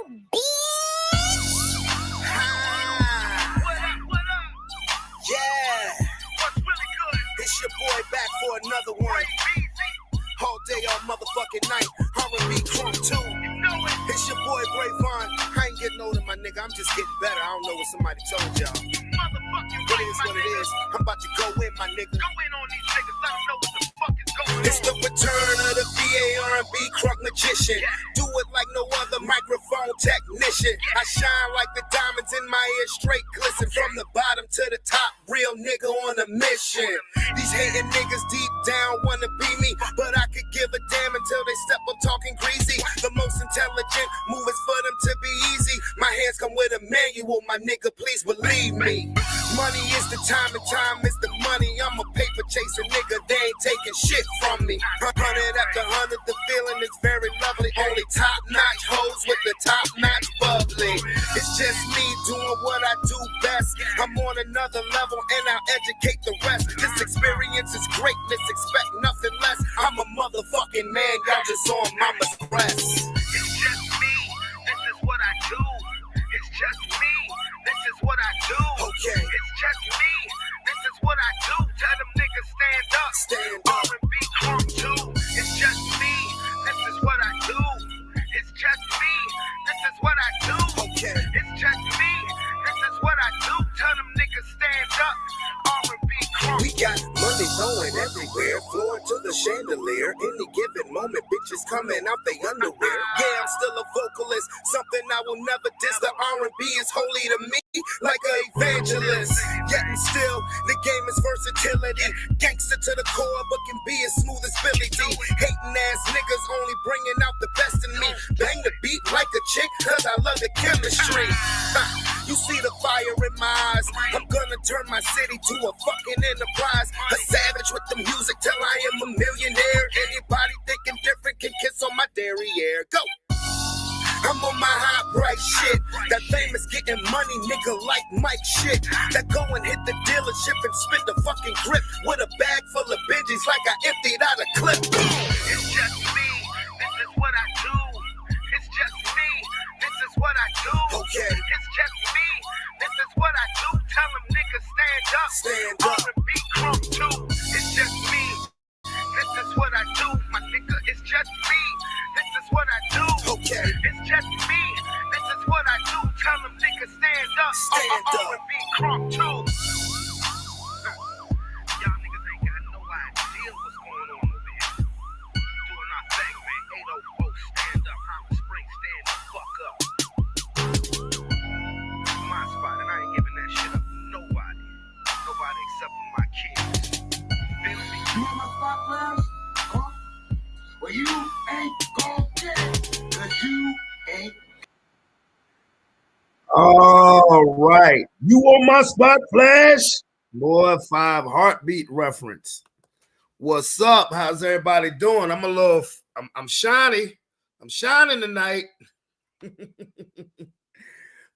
bitch. What up? Yeah, What's really good? it's your boy back for another one. All day, all motherfucking night. R&B crunk too. You know it. It's your boy Bravon. I ain't getting older, my nigga. I'm just getting better. I don't know what somebody told y'all. Motherfucking It is what it is. I'm about to go in, my nigga. Go in on these niggas. Let them know what the fuck is going on. It's the return of the B.A.R&B crunk magician. Do it like no other microphone technician. I shine like the diamonds in my ear, straight glisten from the bottom to the top. Real nigga on a mission. These hating niggas deep down wanna be me, but I could give a damn until they step up talking greasy. The most intelligent move is for them to be easy. My hands come with a manual, my nigga, please believe me. Money is the time and time is the money. I'm a paper chasing nigga, they ain't taking shit from me. 100 after 100, the feeling is very lovely. Only top-notch hoes with the top-notch bubbly. It's just me doing what I do best. I'm on another level and I'll educate the rest. This experience is greatness, expect nothing less. I'm a motherfucking man, y'all just on mama's breast. It's just me. This is what I do. It's just me. This is what I do. Okay. It's just me. This is what I do. Tell them niggas stand up. Stand up. R&B crunk too. It's just me. This is what I do. It's just me. This is what I do. Okay. It's just me. This is what I do. Tell them niggas stand up. R&B crunk. We got money going everywhere, flowing to the chandelier. Any given moment, bitches coming out they underwear. Yeah, I'm still a vocalist, something I will never diss. The R&B is holy to me, like an evangelist. Yet and still, the game is versatility. Gangster to the core, but can be as smooth as Billy D. Hating ass niggas only bringing out the best in me. Bang the beat like a chick, cause I love the chemistry. You see the fire in my eyes. I'm gonna turn my city to a fucking enterprise. A savage with the music till I am a millionaire. Anybody thinking different can kiss on my derriere. Go! I'm on my high price shit. That famous getting money, nigga, like Mike shit. That go and hit the dealership and spit the fucking grip with a bag full of Benjis like I emptied out a clip. It's just me. This is what I do. It's just me. This is what I do. Okay. It's just me. This is what I do. Tell them niggas stand up. Stand up. R&B crunk too. It's just me. This is what I do, my nigga. It's just me. This is what I do. Okay. It's just me. This is what I do. Tell them niggas stand up. Stand up. R&B crunk too. Y'all niggas ain't got no idea what's going on over here. Doing our thing, man. 804, stand up. Holland Springs, stand the fuck up. My spot, and I ain't giving that shit up to nobody. Nobody except for my kids. Feel me? You want my spot flash? Huh? Well, you ain't gon' get it, 'cause you ain't. All right. You on my spot, Flash? Boy, 5 heartbeat reference. What's up? How's everybody doing? I'm shiny. I'm shining tonight.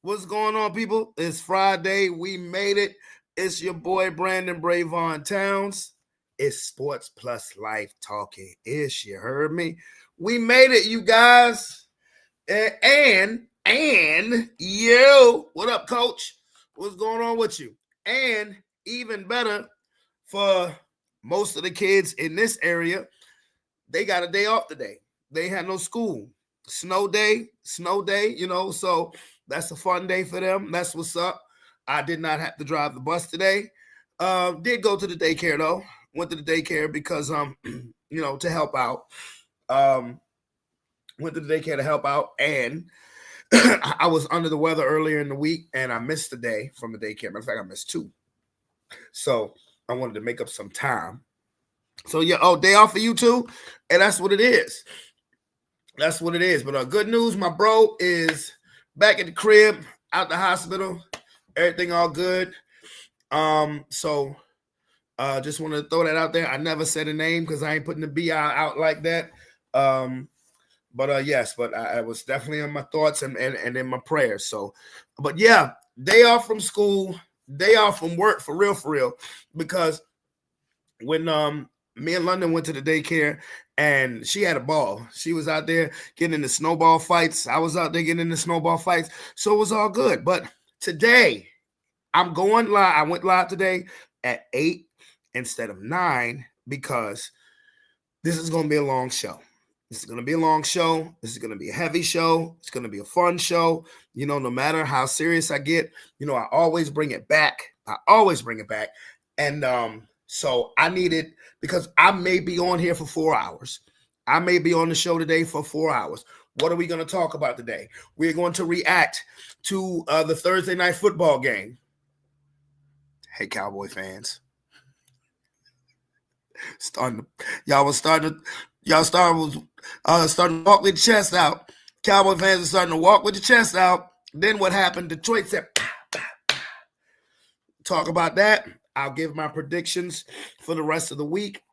What's going on, people? It's Friday. We made it. It's your boy, Brandon Bravon Towns. It's Sports Plus Life talking ish. You heard me? We made it, you guys. And you, what up, coach? What's going on with you? And even better, for most of the kids in this area, they got a day off today. They had no school. Snow day, you know, so that's a fun day for them. That's what's up. I did not have to drive the bus today. Did go to the daycare though. Went to the daycare because you know, to help out. Went to the daycare to help out, and I was under the weather earlier in the week, and I missed a day from the daycare. Matter of fact, I missed 2. So I wanted to make up some time. So yeah, day off for you too, and that's what it is. That's what it is. But good news, my bro is back at the crib, out the hospital, everything all good. So just wanted to throw that out there. I never said a name because I ain't putting the BI out like that. But yes, but I was definitely in my thoughts and in my prayers. So, but yeah, day off from school, day off from work, for real, because when me and London went to the daycare, and she had a ball. She was out there getting into snowball fights. I was out there getting into snowball fights. So it was all good. But today, I'm going live. I went live today at 8 instead of 9 because this is going to be a long show. This is going to be a long show. This is going to be a heavy show. It's going to be a fun show. You know, no matter how serious I get, you know, I always bring it back. And so I needed, because I may be on here for 4 hours. I may be on the show today for 4 hours. What are we going to talk about today? We're going to react to the Thursday night football game. Hey, Cowboy fans. Y'all starting to walk with the chest out. Cowboy fans are starting to walk with the chest out. Then what happened? Detroit said, "Pow, pow, pow." Talk about that. I'll give my predictions for the rest of the week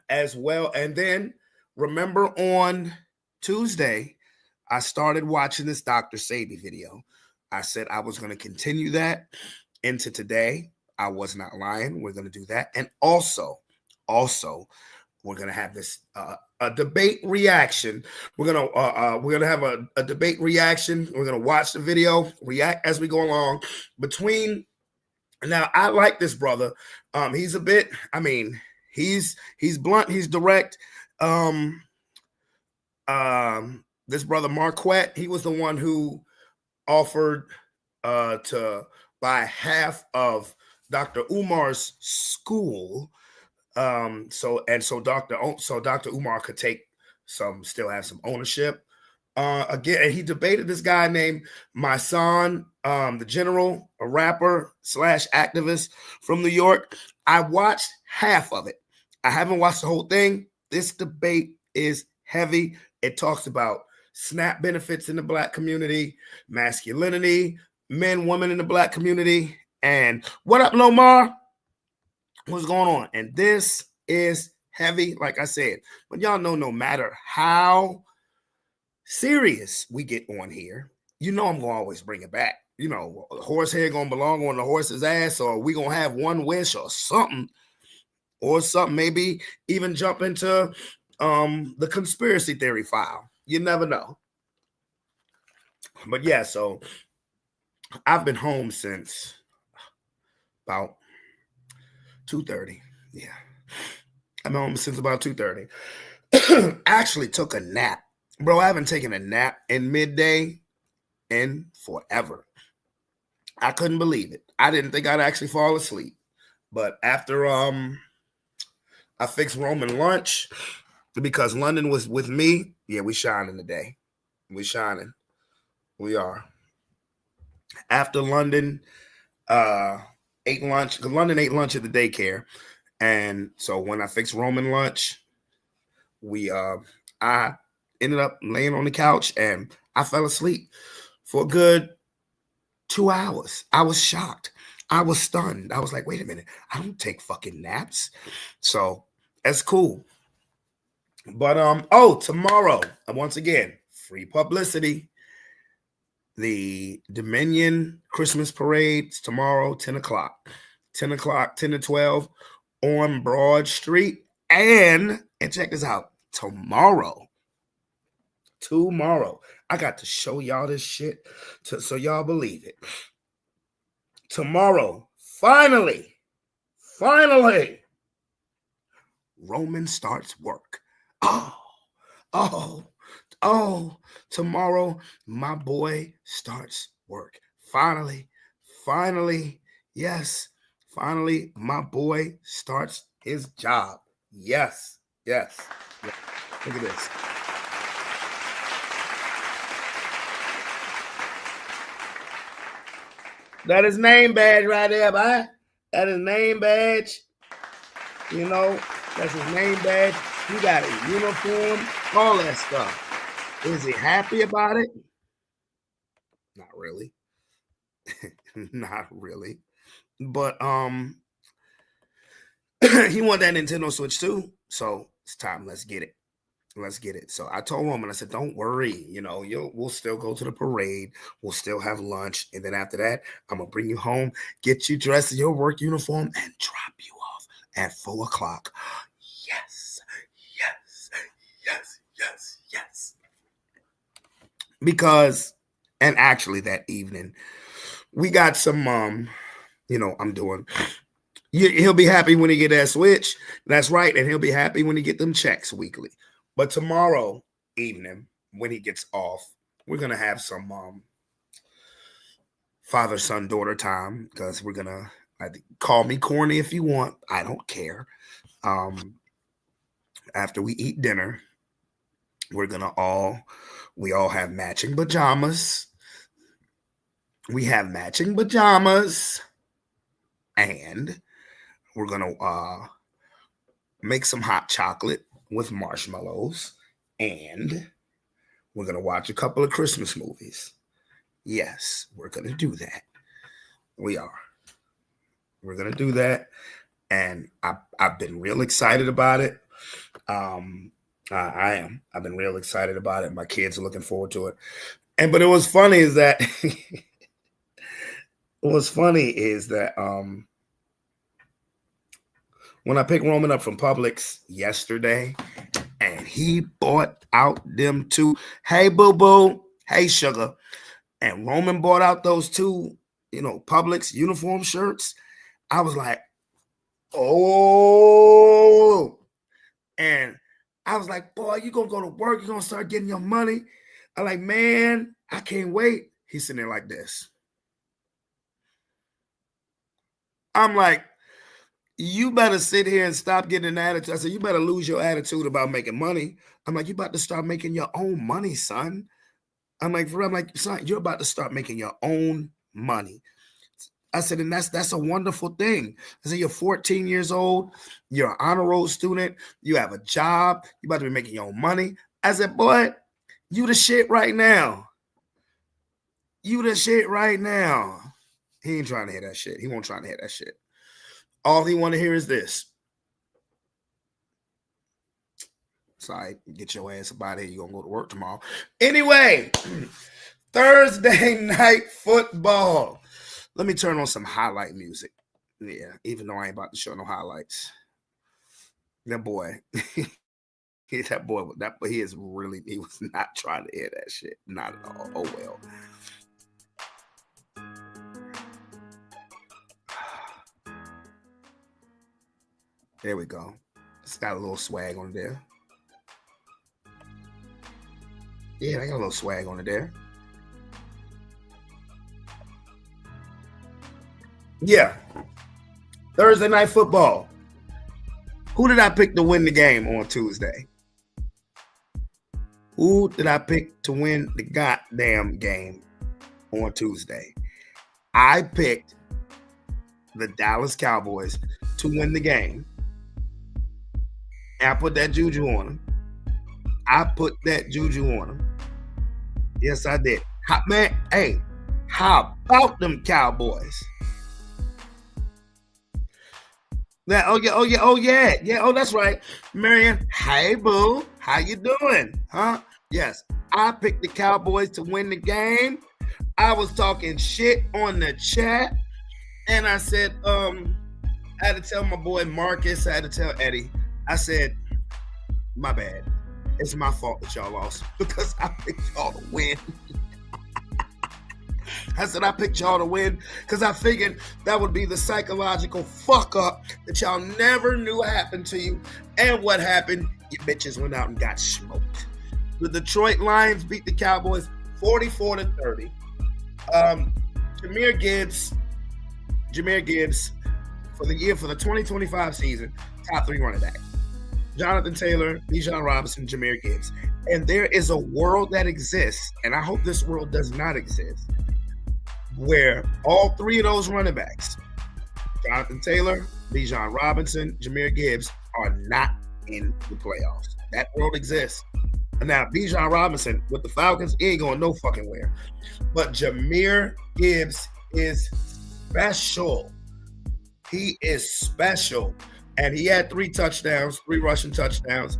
as well. And then remember on Tuesday, I started watching this Dr. Sabi video. I said I was going to continue that into today. I was not lying. We're going to do that. And also, we're going to have this a debate reaction. We're going to have a debate reaction. We're going to watch the video, react as we go along. Now, I like this brother. He's a bit, I mean, he's blunt, he's direct. This brother Marquette, he was the one who offered to buy half of Dr. Umar's school. So Dr. Umar could still have some ownership. Again, and he debated this guy named Myson, the general, a rapper / activist from New York. I watched half of it. I haven't watched the whole thing. This debate is heavy. It talks about SNAP benefits in the Black community, masculinity, men, women in the Black community, and what up, Lomar? What's going on? And this is heavy, like I said. But y'all know, no matter how serious we get on here, you know I'm gonna always bring it back. You know, the horse head gonna belong on the horse's ass, or we gonna have one wish or something, maybe even jump into the conspiracy theory file. You never know. But yeah, so I've been home since about 2:30. Yeah, I've been home since about 2:30. Actually took a nap. Bro, I haven't taken a nap in midday in forever. I couldn't believe it. I didn't think I'd actually fall asleep. But after I fixed Roman lunch, because London was with me, yeah, we shining today. We shining. We are. After London ate lunch, because London ate lunch at the daycare. And so when I fixed Roman lunch, I ended up laying on the couch and I fell asleep for a good 2 hours. I was shocked. I was stunned. I was like, wait a minute. I don't take fucking naps. So that's cool. But tomorrow, once again, free publicity. The Dominion Christmas Parade's tomorrow, 10 o'clock. 10 o'clock, 10 to 12 on Broad Street. And check this out. Tomorrow, I got to show y'all this shit so y'all believe it. Tomorrow, finally, Roman starts work. Tomorrow, my boy starts work. Finally, yes, finally, my boy starts his job. Yes. Look at this. That is name badge right there, boy. That is name badge. You know, that's his name badge. He got a uniform, all that stuff. Is he happy about it? Not really. Not really. But he wanted that Nintendo Switch too. So it's time. Let's get it. So I told Roman, I said, don't worry. You know, we'll still go to the parade. We'll still have lunch. And then after that, I'm going to bring you home, get you dressed in your work uniform, and drop you off at 4 o'clock. Yes. Because, and actually that evening, we got some, I'm doing, he'll be happy when he get that switch. That's right. And he'll be happy when he get them checks weekly. But tomorrow evening, when he gets off, we're going to have some father, son, daughter time, because we're going to call me corny if you want. I don't care. After we eat dinner, we're going to we all have matching pajamas. We have matching pajamas. And we're going to make some hot chocolate with marshmallows. And we're going to watch a couple of Christmas movies. Yes, we're going to do that. We are. We're going to do that. And I've been real excited about it. I am. I've been real excited about it. My kids are looking forward to it. But it was funny is that when I picked Roman up from Publix yesterday, and he bought out them two, hey boo-boo, hey sugar, and Roman bought out those two, Publix uniform shirts, I was like, oh, and I was like, boy, you gonna go to work, you're gonna start getting your money. I'm like, man, I can't wait. He's sitting there like this. I'm like, you better sit here and stop getting an attitude. I said, you better lose your attitude about making money. I'm like, you about to start making your own money, son. I'm like, son, you're about to start making your own money. I said, and that's a wonderful thing. I said, you're 14 years old. You're an honor roll student. You have a job. You're about to be making your own money. I said, boy, you the shit right now. You the shit right now. He ain't trying to hear that shit. He won't try to hear that shit. All he want to hear is this. Sorry, get your ass up out of here. You're going to go to work tomorrow. Anyway, Thursday night football. Let me turn on some highlight music. Yeah, even though I ain't about to show no highlights. That boy, he is really, he was not trying to hear that shit. Not at all. Oh, well. There we go. It's got a little swag on it there. Yeah, I got a little swag on it there. Yeah. Thursday night football. Who did I pick to win the game on Tuesday? Who did I pick to win the goddamn game on Tuesday? I picked the Dallas Cowboys to win the game. I put that juju on them. Yes, I did. Man, hey, how about them Cowboys? Oh yeah. Oh, that's right. Marion, hey boo, how you doing? Huh? Yes, I picked the Cowboys to win the game. I was talking shit on the chat, and I said, I had to tell my boy Marcus, I had to tell Eddie. I said, my bad. It's my fault that y'all lost because I picked y'all to win. I said I picked y'all to win because I figured that would be the psychological fuck up that y'all never knew happened to you. And what happened? You bitches went out and got smoked. The Detroit Lions beat the Cowboys 44-30. Jahmyr Gibbs for the 2025 season, top 3 running back. Jonathan Taylor, Bijan Robinson, Jahmyr Gibbs. And there is a world that exists, and I hope this world does not exist, where all 3 of those running backs, Jonathan Taylor, Bijan Robinson, Jahmyr Gibbs, are not in the playoffs. That world exists. And now Bijan Robinson with the Falcons, he ain't going no fucking where. But Jahmyr Gibbs is special. He is special. And he had 3 rushing touchdowns.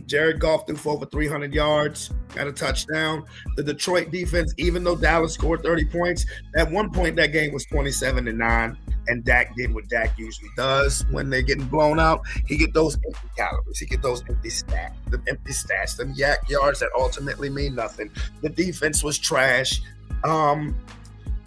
Jared Goff threw for over 300 yards, got a touchdown. The Detroit defense, even though Dallas scored 30 points, at one point that game was 27-9. And Dak did what Dak usually does when they're getting blown out. He get those empty calories. He get those empty stats, them yak yards that ultimately mean nothing. The defense was trash.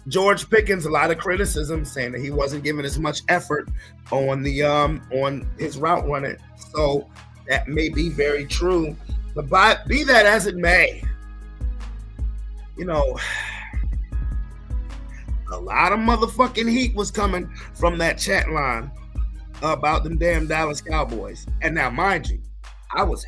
George Pickens, a lot of criticism saying that he wasn't giving as much effort on the on his route running. So that may be very true. But be that as it may, you know, a lot of motherfucking heat was coming from that chat line about them damn Dallas Cowboys. And now, mind you, I was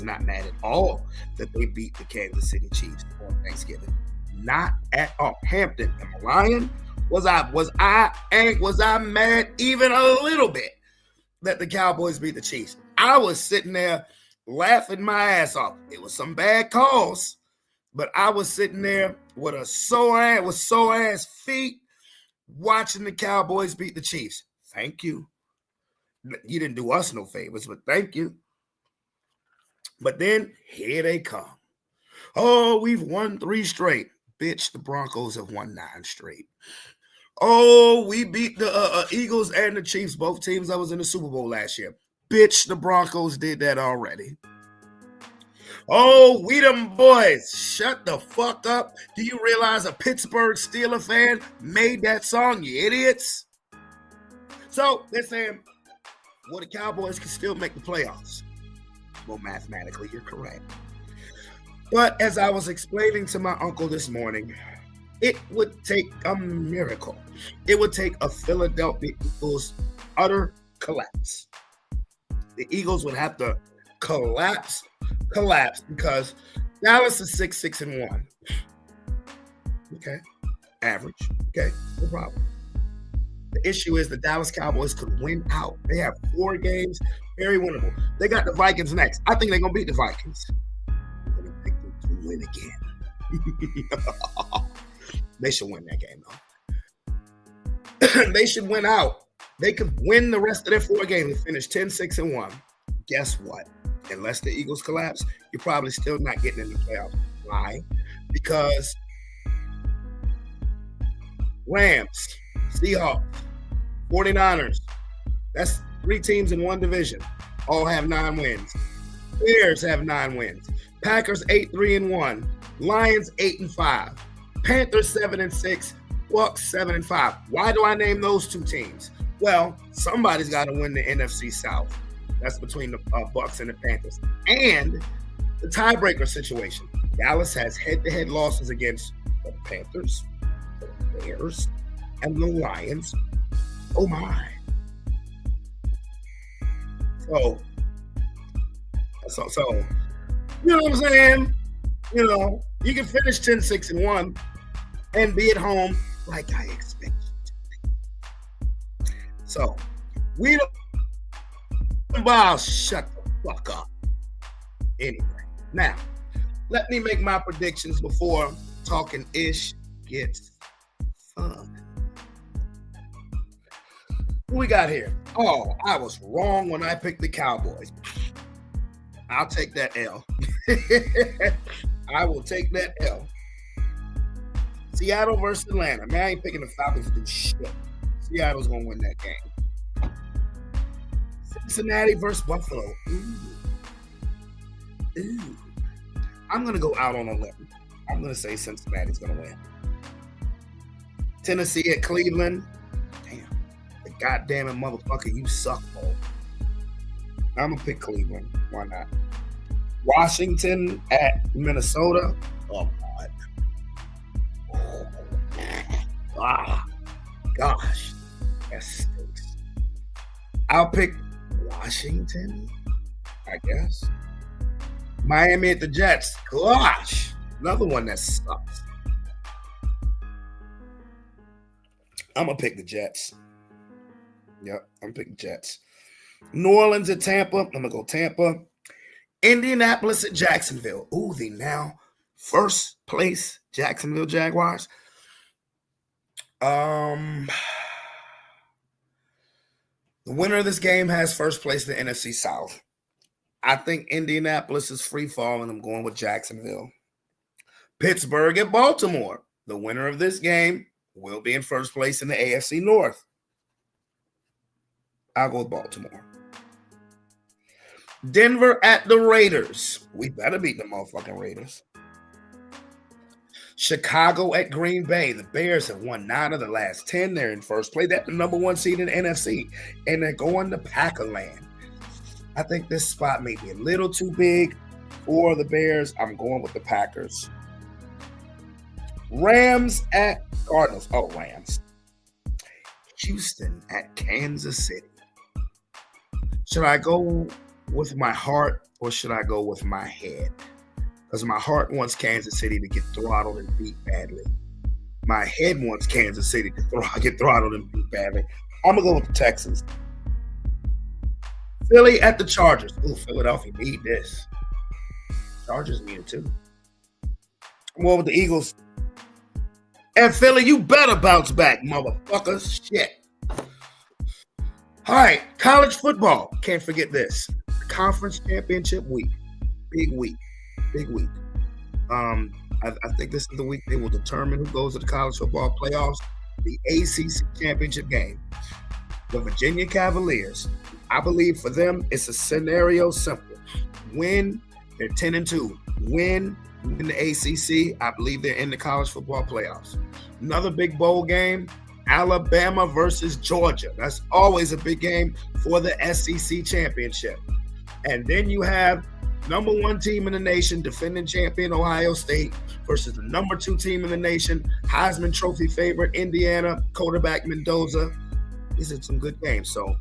not mad at all that they beat the Kansas City Chiefs on Thanksgiving. Not at all. Hampton, am I lying? Was I mad even a little bit that the Cowboys beat the Chiefs? I was sitting there laughing my ass off. It was some bad calls, but I was sitting there with sore ass feet watching the Cowboys beat the Chiefs. Thank you. You didn't do us no favors, but thank you. But then here they come. Oh, we've won 3 straight. Bitch, the Broncos have won 9 straight. Oh, we beat the Eagles and the Chiefs, both teams that was in the Super Bowl last year. Bitch, the Broncos did that already. Oh, we them boys. Shut the fuck up. Do you realize a Pittsburgh Steelers fan made that song, you idiots? So they're saying, well, the Cowboys can still make the playoffs. Well, mathematically, you're correct. But as I was explaining to my uncle this morning, it would take a miracle. It would take a Philadelphia Eagles utter collapse. The Eagles would have to collapse because Dallas is 6-1. Okay. Average. Okay. No problem. The issue is the Dallas Cowboys could win out. They have 4 games, very winnable. They got the Vikings next. I think they're going to beat the Vikings. I'm going to pick them to win again. They should win that game, though. They should win out. They could win the rest of their 4 games and finish 10-6-1. Guess what? Unless the Eagles collapse, you're probably still not getting in the playoffs. Why? Because Rams, Seahawks, 49ers, that's 3 teams in one division. All have 9 wins. Bears have 9 wins. Packers 8-3-1. Lions 8-5. Panthers 7-6. Bucks 7-5. Why do I name those 2 teams? Well, somebody's got to win the NFC South. That's between the Bucks and the Panthers. And the tiebreaker situation. Dallas has head-to-head losses against the Panthers, the Bears, and the Lions. Oh my. So, you know what I'm saying? You know, you can finish 10-6-1 and be at home like I expected. So, we don't shut the fuck up. Anyway, now, let me make my predictions before talking ish gets fun. What we got here? Oh, I was wrong when I picked the Cowboys. I'll take that L. I will take that L. Seattle versus Atlanta. Man, I ain't picking the Falcons to do shit. Seattle's going to win that game. Cincinnati versus Buffalo. Ooh. I'm going to go out on a limb. I'm going to say Cincinnati's going to win. Tennessee at Cleveland. Damn. The goddamn motherfucker, you suck, bro. I'm going to pick Cleveland. Why not? Washington at Minnesota. Oh, God. Gosh. That stinks. I'll pick Washington, I guess. Miami at the Jets. Gosh. Another one that sucks. I'm going to pick the Jets. Yep, I'm picking Jets. New Orleans at Tampa. I'm going to go Tampa. Indianapolis at Jacksonville. Ooh, the now first place Jacksonville Jaguars. The winner of this game has first place in the NFC South. I think Indianapolis is free falling. I'm going with Jacksonville. Pittsburgh at Baltimore. The winner of this game will be in first place in the AFC North. I'll go with Baltimore. Denver at the Raiders. We better beat the motherfucking Raiders. Chicago at Green Bay. The Bears have won 9 of the last 10. They're in first place. They're the number 1 seed in the NFC. And they're going to Packerland. I think this spot may be a little too big for the Bears. I'm going with the Packers. Rams at Cardinals. Oh, Rams. Houston at Kansas City. Should I go with my heart or should I go with my head? Because my heart wants Kansas City to get throttled and beat badly. My head wants Kansas City to get throttled and beat badly. I'm going to go with the Texans. Philly at the Chargers. Ooh, Philadelphia need this. Chargers need it too. I'm going with the Eagles. And Philly, you better bounce back, motherfuckers. Shit. All right, college football. Can't forget this. Conference championship week. Big week. Big week. I think this is the week they will determine who goes to the college football playoffs. The ACC championship game. The Virginia Cavaliers. I believe for them, it's a scenario simple. Win, they're 10-2. Win the ACC, I believe they're in the college football playoffs. Another big bowl game, Alabama versus Georgia. That's always a big game for the SEC championship. And then you have number 1 team in the nation, defending champion Ohio State versus the number 2 team in the nation, Heisman Trophy favorite Indiana, quarterback Mendoza. These are some good games. So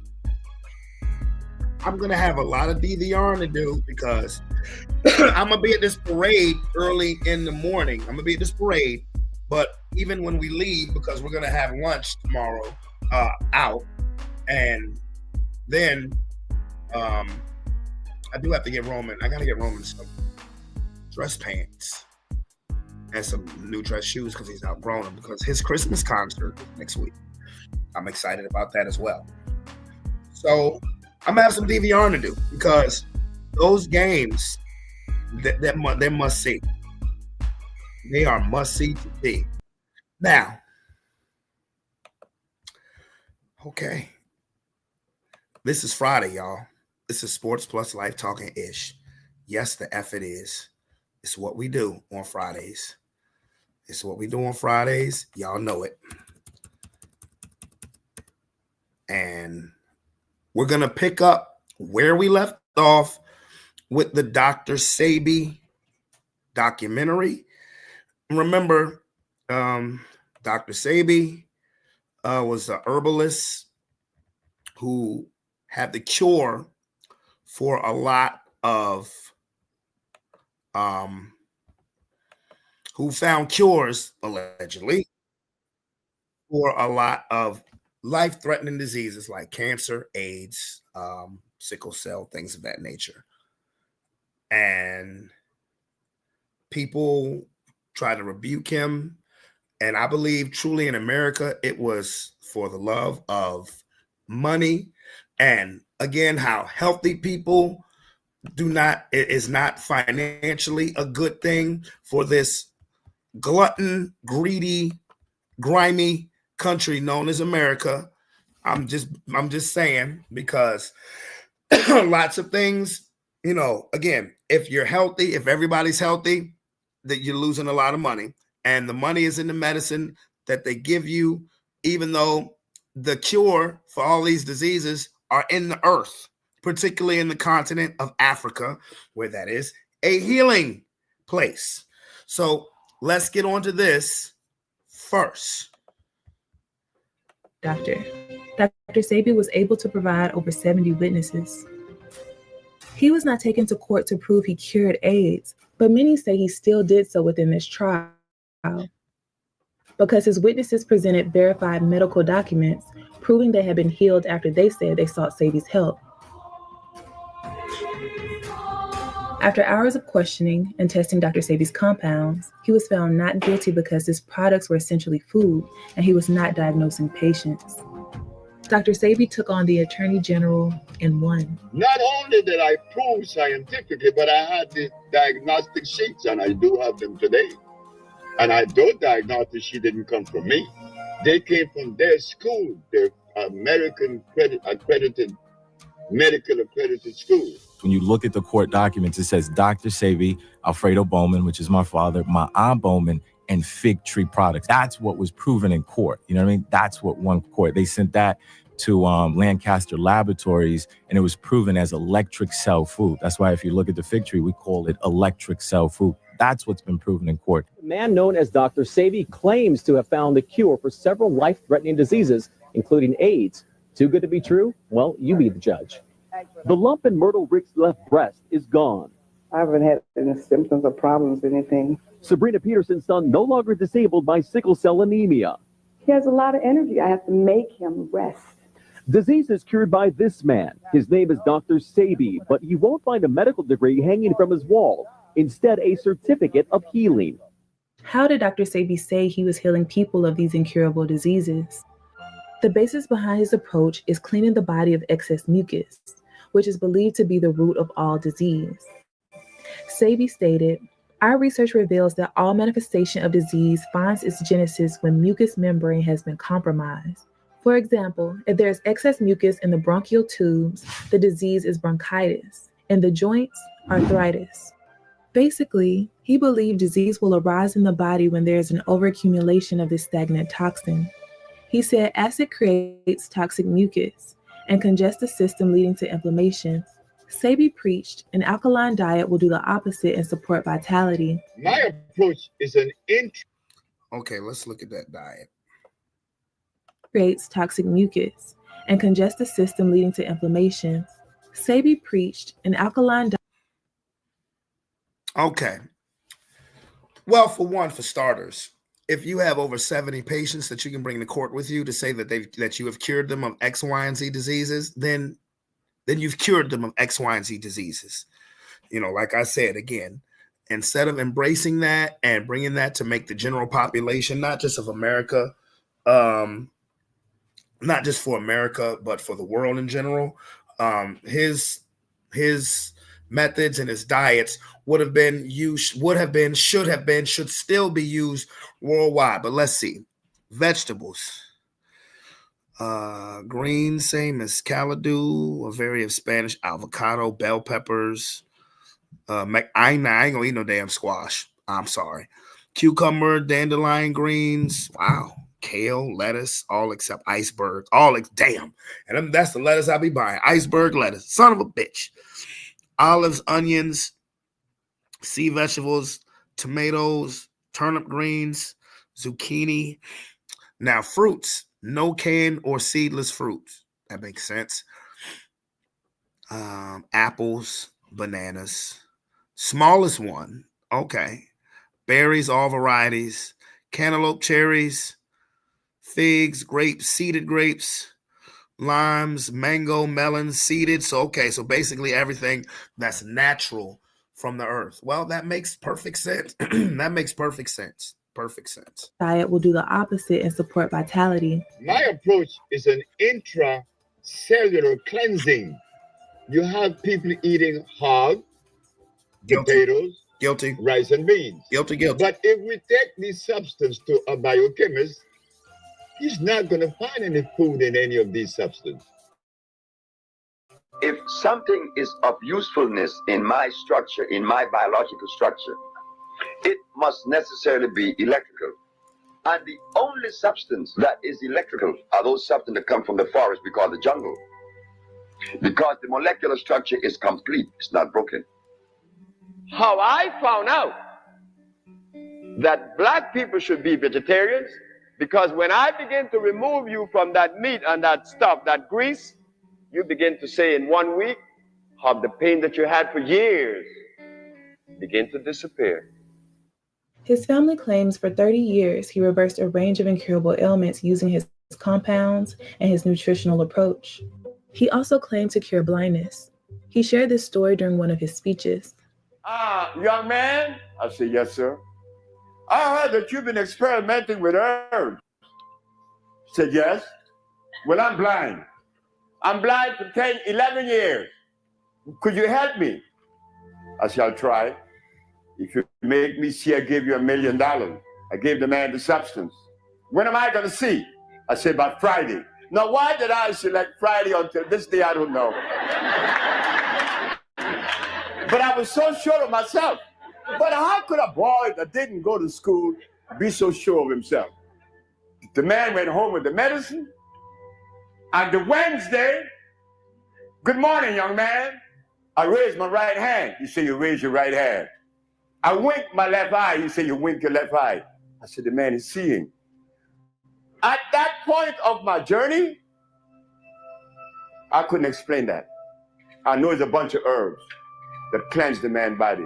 I'm going to have a lot of DVR to do because I'm going to be at this parade early in the morning. I'm going to be at this parade, but even when we leave, because we're going to have lunch tomorrow out, and then I do have to get Roman. I got to get Roman some dress pants and some new dress shoes because he's outgrown them because his Christmas concert is next week. I'm excited about that as well. So I'm going to have some DVR to do because those games, they're must see. They are must see to see. Now, okay. This is Friday, y'all. This is Sports Plus Life Talking Ish. Yes, the F it is. It's what we do on Fridays. It's what we do on Fridays. Y'all know it. And we're going to pick up where we left off with the Dr. Sebi documentary. Remember, Dr. Sebi was an herbalist who had the cure for a lot of, who found cures, allegedly, for a lot of life-threatening diseases like cancer, AIDS, sickle cell, things of that nature. And people try to rebuke him. And I believe truly in America, it was for the love of money. And again, how healthy people it is not financially a good thing for this glutton, greedy, grimy country known as America. I'm just saying, because lots of things, again, if you're healthy, if everybody's healthy, that you're losing a lot of money. And the money is in the medicine that they give you, even though the cure for all these diseases are in the earth, particularly in the continent of Africa, where that is a healing place. So let's get on to this first. Dr. Sebi was able to provide over 70 witnesses. He was not taken to court to prove he cured AIDS, but many say he still did so within this trial, because his witnesses presented verified medical documents proving they had been healed after they said they sought Sebi's help. After hours of questioning and testing Dr. Sebi's compounds, he was found not guilty because his products were essentially food and he was not diagnosing patients. Dr. Sebi took on the Attorney General and won. Not only did I prove scientifically, but I had the diagnostic sheets, and I do have them today. And those diagnostic sheets didn't come from me. They came from their school, their American accredited medical accredited school. When you look at the court documents, it says Dr. Sebi, Alfredo Bowman, which is my father, my aunt Bowman, and Fig Tree Products. That's what was proven in court. You know what I mean? That's what won court. They sent that to Lancaster Laboratories, and it was proven as electric cell food. That's why if you look at the fig tree, we call it electric cell food. That's what's been proven in court. A man known as Dr. Sebi claims to have found the cure for several life-threatening diseases, including AIDS. Too good to be true? Well, you be the judge. The lump in Myrtle Rick's left breast is gone. I haven't had any symptoms or problems, anything. Sabrina Peterson's son no longer disabled by sickle cell anemia. He has a lot of energy. I have to make him rest. Disease is cured by this man. His name is Dr. Sebi, but you won't find a medical degree hanging from his wall. Instead, a certificate of healing. How did Dr. Sebi say he was healing people of these incurable diseases? The basis behind his approach is cleaning the body of excess mucus, which is believed to be the root of all disease. Sebi stated, "Our research reveals that all manifestation of disease finds its genesis when mucous membrane has been compromised. For example, if there is excess mucus in the bronchial tubes, the disease is bronchitis. In the joints, arthritis." Basically, he believed disease will arise in the body when there is an overaccumulation of this stagnant toxin. He said acid creates toxic mucus and congests the system, leading to inflammation. Sebi preached an alkaline diet will do the opposite and support vitality. My approach is an Okay, let's look at that diet. Creates toxic mucus and congests the system, leading to inflammation. Sebi preached an alkaline diet. Okay. Well, for starters, if you have over 70 patients that you can bring to court with you to say that you have cured them of X, Y, and Z diseases, then you've cured them of X, Y, and Z diseases. You know, like I said, again, instead of embracing that and bringing that to make the general population, not just of America, not just for America, but for the world in general, his methods and his diets should still be used worldwide. But let's see. Vegetables. Greens, same as caladu, a variety of Spanish, avocado, bell peppers. I ain't gonna eat no damn squash. I'm sorry. Cucumber, dandelion greens. Wow. Kale, lettuce, all except iceberg. Damn. And that's the lettuce I be buying. Iceberg lettuce. Son of a bitch. Olives, onions, sea vegetables, tomatoes, turnip greens, zucchini. Now, fruits, no canned or seedless fruits. That makes sense. Apples, bananas. Smallest one, okay. Berries, all varieties. Cantaloupe, cherries, figs, grapes, seeded grapes, limes, mango, melons, seeded. So basically everything that's natural from the earth. Well, that makes perfect sense. That makes perfect sense. Perfect sense. Diet will do the opposite and support vitality. My approach is an intracellular cleansing. You have people eating hog, potatoes, guilty, rice and beans. Guilty. But if we take this substance to a biochemist, he's not going to find any food in any of these substances. If something is of usefulness in my structure, in my biological structure, it must necessarily be electrical. And the only substance that is electrical are those substances that come from the forest we call the jungle. Because the molecular structure is complete, it's not broken. How I found out that black people should be vegetarians, because when I begin to remove you from that meat and that stuff, that grease, you begin to say in 1 week, how the pain that you had for years begin to disappear. His family claims for 30 years he reversed a range of incurable ailments using his compounds and his nutritional approach. He also claimed to cure blindness. He shared this story during one of his speeches. Young man, I said, yes, sir. I heard that you've been experimenting with herbs. He said, yes. Well, I'm blind. I'm blind for 10, 11 years. Could you help me? I shall try. If you make me see, I give you $1 million. I gave the man the substance. When am I going to see? I said, by Friday. Now, why did I select Friday until this day? I don't know. But I was so sure of myself. But how could a boy that didn't go to school be so sure of himself? The man went home with the medicine. And the Wednesday, good morning, young man. I raised my right hand. You say you raise your right hand. I wink my left eye. You say you wink your left eye. I said, the man is seeing. At that point of my journey, I couldn't explain that. I know it's a bunch of herbs that cleanse the man's body,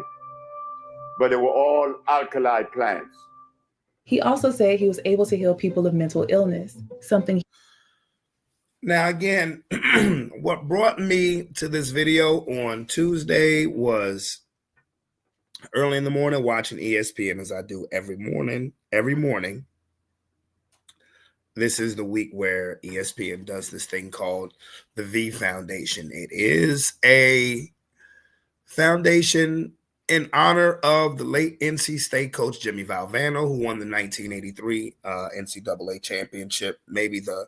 but they were all alkali plants. He also said he was able to heal people of mental illness, something. Now, again, what brought me to this video on Tuesday was early in the morning watching ESPN, as I do every morning. This is the week where ESPN does this thing called the V Foundation. It is a foundation in honor of the late NC State coach Jimmy Valvano, who won the 1983 NCAA championship, maybe the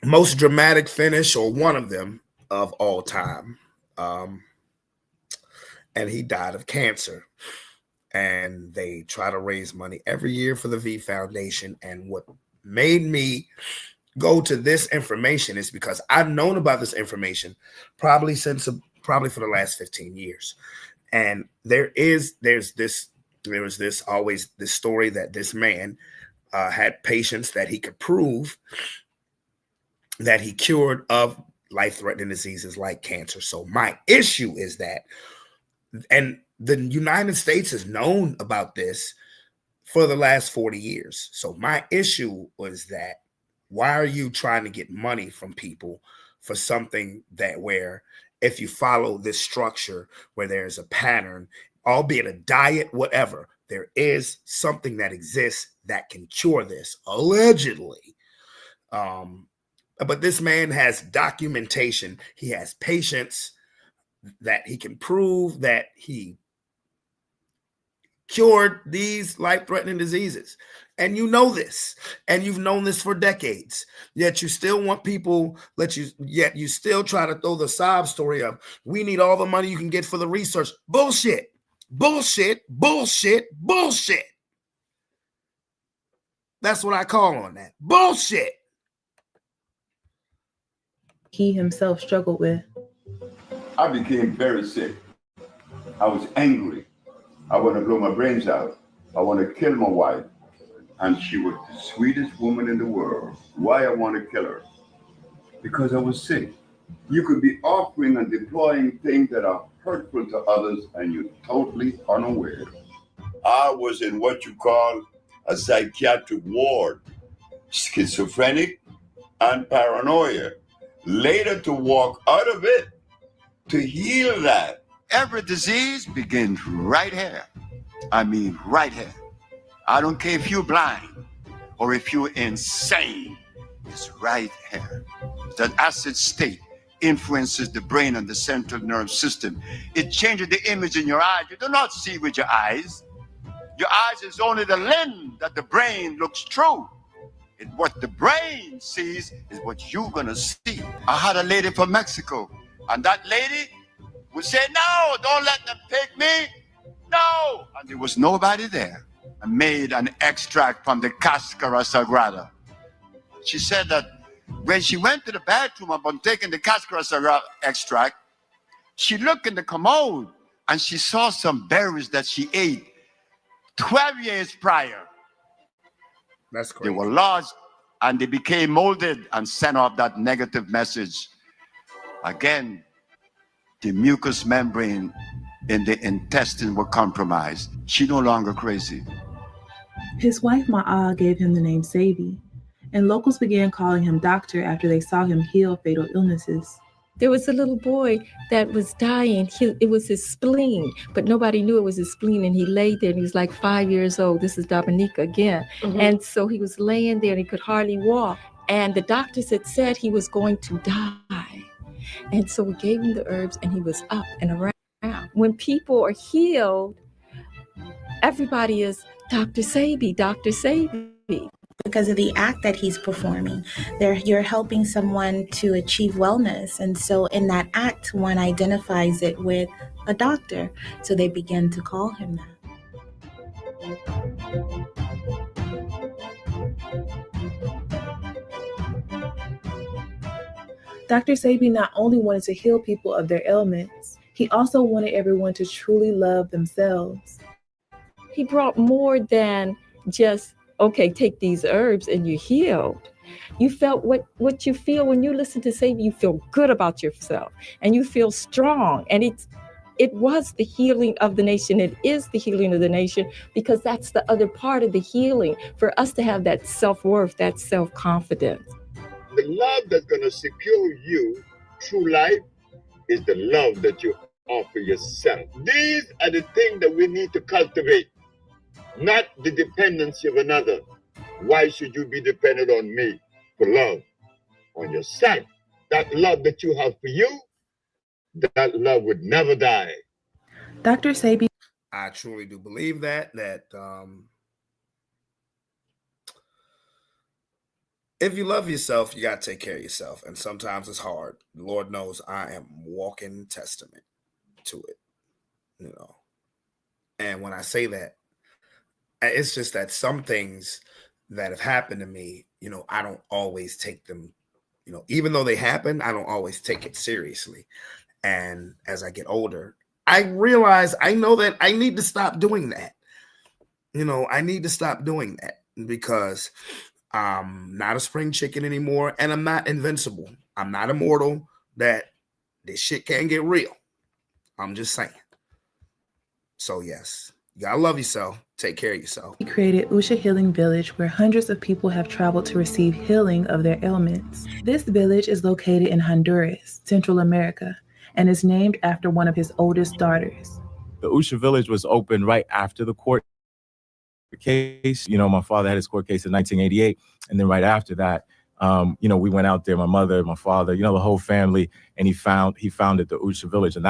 most dramatic finish, or one of them, of all time. And he died of cancer. And they try to raise money every year for the V Foundation. And what made me go to this information is because I've known about this information probably for the last 15 years. And there was always this story that this man had patients that he could prove that he cured of life-threatening diseases like cancer. So my issue is that, and the United States has known about this for the last 40 years. So my issue was that, why are you trying to get money from people for something that where if you follow this structure where there's a pattern, albeit a diet, whatever, there is something that exists that can cure this, allegedly. But this man has documentation. He has patients that he can prove that he cured these life-threatening diseases. And you know this, and you've known this for decades, yet you still want people, yet you still try to throw the sob story of, we need all the money you can get for the research. Bullshit, bullshit, bullshit, bullshit. That's what I call on that. Bullshit. He himself struggled with. I became very sick. I was angry. I want to blow my brains out. I want to kill my wife. And she was the sweetest woman in the world. Why I want to kill her? Because I was sick. You could be offering and deploying things that are hurtful to others and you're totally unaware. I was in what you call a psychiatric ward, schizophrenic and paranoia. Later to walk out of it, to heal that. Every disease begins right here. I mean, right here. I don't care if you're blind or if you're insane. It's right here. That acid state influences the brain and the central nervous system. It changes the image in your eyes. You do not see with your eyes. Your eyes is only the lens that the brain looks through. And what the brain sees is what you're gonna see. I had a lady from Mexico, and that lady would say, no, don't let them take me. No. And there was nobody there. I made an extract from the Cascara Sagrada. She said that when she went to the bathroom upon taking the Cascara Sagrada extract, she looked in the commode and she saw some berries that she ate 12 years prior. That's crazy. They were lodged and they became molded and sent off that negative message. Again, the mucous membrane in the intestine were compromised. She no longer crazy. His wife Ma'a gave him the name Sabi, and locals began calling him doctor after they saw him heal fatal illnesses. There was a little boy that was dying. It was his spleen, but nobody knew it was his spleen. And he lay there and he was like 5 years old. This is Dominica again. Mm-hmm. And so he was laying there and he could hardly walk. And the doctors had said he was going to die. And so we gave him the herbs and he was up and around. When people are healed, everybody is Dr. Sabi, Dr. Sabi. because of the act that he's performing. You're helping someone to achieve wellness. And so in that act, one identifies it with a doctor. So they begin to call him that. Dr. Sebi not only wanted to heal people of their ailments, he also wanted everyone to truly love themselves. He brought more than just, okay, take these herbs and you're healed. You felt what you feel when you listen to Sebi, you feel good about yourself and you feel strong. And it was the healing of the nation. It is the healing of the nation because that's the other part of the healing, for us to have that self-worth, that self-confidence. The love that's going to secure you through life is the love that you offer yourself. These are the things that we need to cultivate, not the dependency of another. Why should you be dependent on me for love? On yourself. That love that you have for you, that love would never die. Dr. Sebi. I truly do believe that if you love yourself, you got to take care of yourself. And sometimes it's hard. Lord knows I am walking testament to it, you know. And when I say that, it's just that some things that have happened to me, you know, I don't always take them, you know, even though they happen, I don't always take it seriously. And as I get older, I realize, I know that I need to stop doing that. You know, I need to stop doing that because I'm not a spring chicken anymore, and I'm not invincible. I'm not immortal, that this shit can't get real. I'm just saying. So yes, you gotta love yourself. Take care of yourself. He created Usha Healing Village, where hundreds of people have traveled to receive healing of their ailments. This village is located in Honduras, Central America, and is named after one of his oldest daughters. The Usha Village was opened right after the court case. You know, my father had his court case in 1988. And then right after that, you know, we went out there, my mother, my father, you know, the whole family, and he founded the Usha Village. And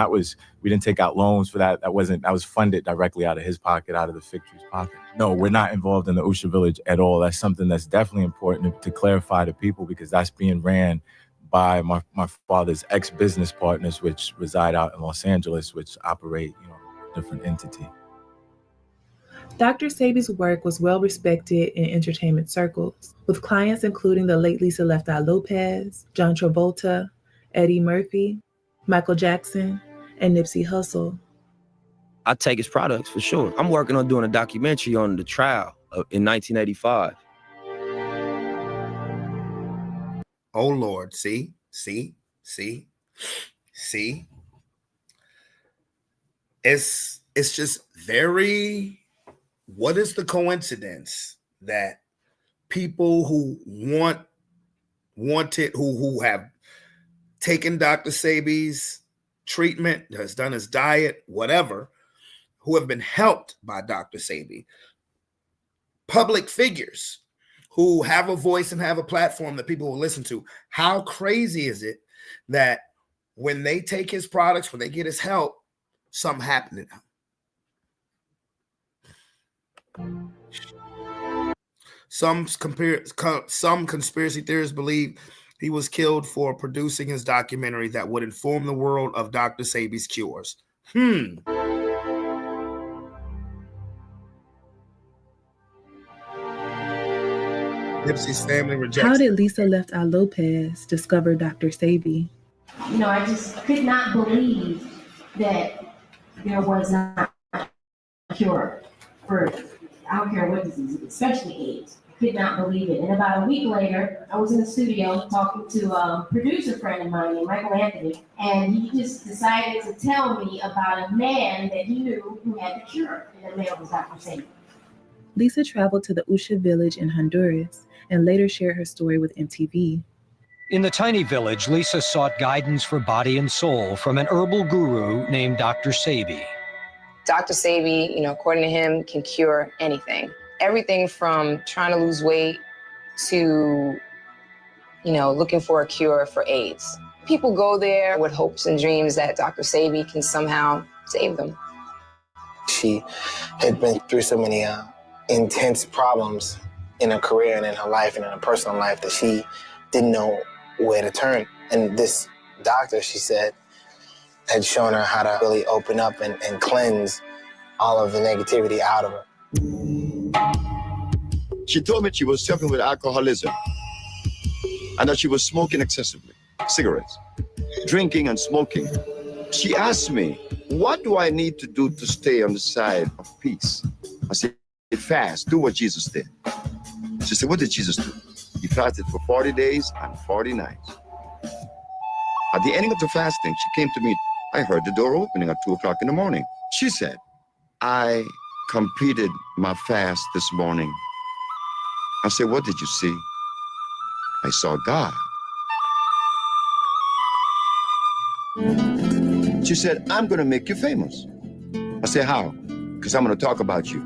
we didn't take out loans for that. That was funded directly out of his pocket, out of the Fig Tree's pocket. No, we're not involved in the Usha Village at all. That's something that's definitely important to clarify to people, because that's being ran by my father's ex-business partners, which reside out in Los Angeles, which operate, you know, a different entity. Dr. Sebi's work was well respected in entertainment circles, with clients including the late Lisa Left Eye Lopez, John Travolta, Eddie Murphy, Michael Jackson, and Nipsey Hussle. I take his products for sure. I'm working on doing a documentary on the trial in 1985. Oh Lord, see. It's just very. What is the coincidence that people who wanted, who have taken Dr. Sebi's treatment, has done his diet, whatever, who have been helped by Dr. Sebi, public figures who have a voice and have a platform that people will listen to. How crazy is it that when they take his products, when they get his help, something happened to them? Some conspiracy theorists believe he was killed for producing his documentary that would inform the world of Dr. Sebi's cures. Nipsey's family rejects. How did Lisa Left Eye Lopez discover Dr. Sebi? You know, I just could not believe that there was not a cure for, I don't care what disease, especially AIDS. I could not believe it. And about a week later, I was in the studio talking to a producer friend of mine named Michael Anthony, and he just decided to tell me about a man that he knew who had the cure, and the man was Dr. Sebi. Lisa traveled to the Usha village in Honduras and later shared her story with MTV. In the tiny village, Lisa sought guidance for body and soul from an herbal guru named Dr. Sebi. Dr. Sebi, you know, according to him, can cure anything. Everything from trying to lose weight to, you know, looking for a cure for AIDS. People go there with hopes and dreams that Dr. Sebi can somehow save them. She had been through so many intense problems in her career and in her life and in her personal life that she didn't know where to turn. And this doctor, she said, had shown her how to really open up and cleanse all of the negativity out of her. She told me she was suffering with alcoholism and that she was smoking excessively, cigarettes, drinking and smoking. She asked me, what do I need to do to stay on the side of peace? I said, fast, do what Jesus did. She said, what did Jesus do? He fasted for 40 days and 40 nights. At the ending of the fasting, she came to me. I heard the door opening at 2 o'clock in the morning. She said, I completed my fast this morning. I said, what did you see? I saw God. She said, I'm going to make you famous. I said, how? Because I'm going to talk about you.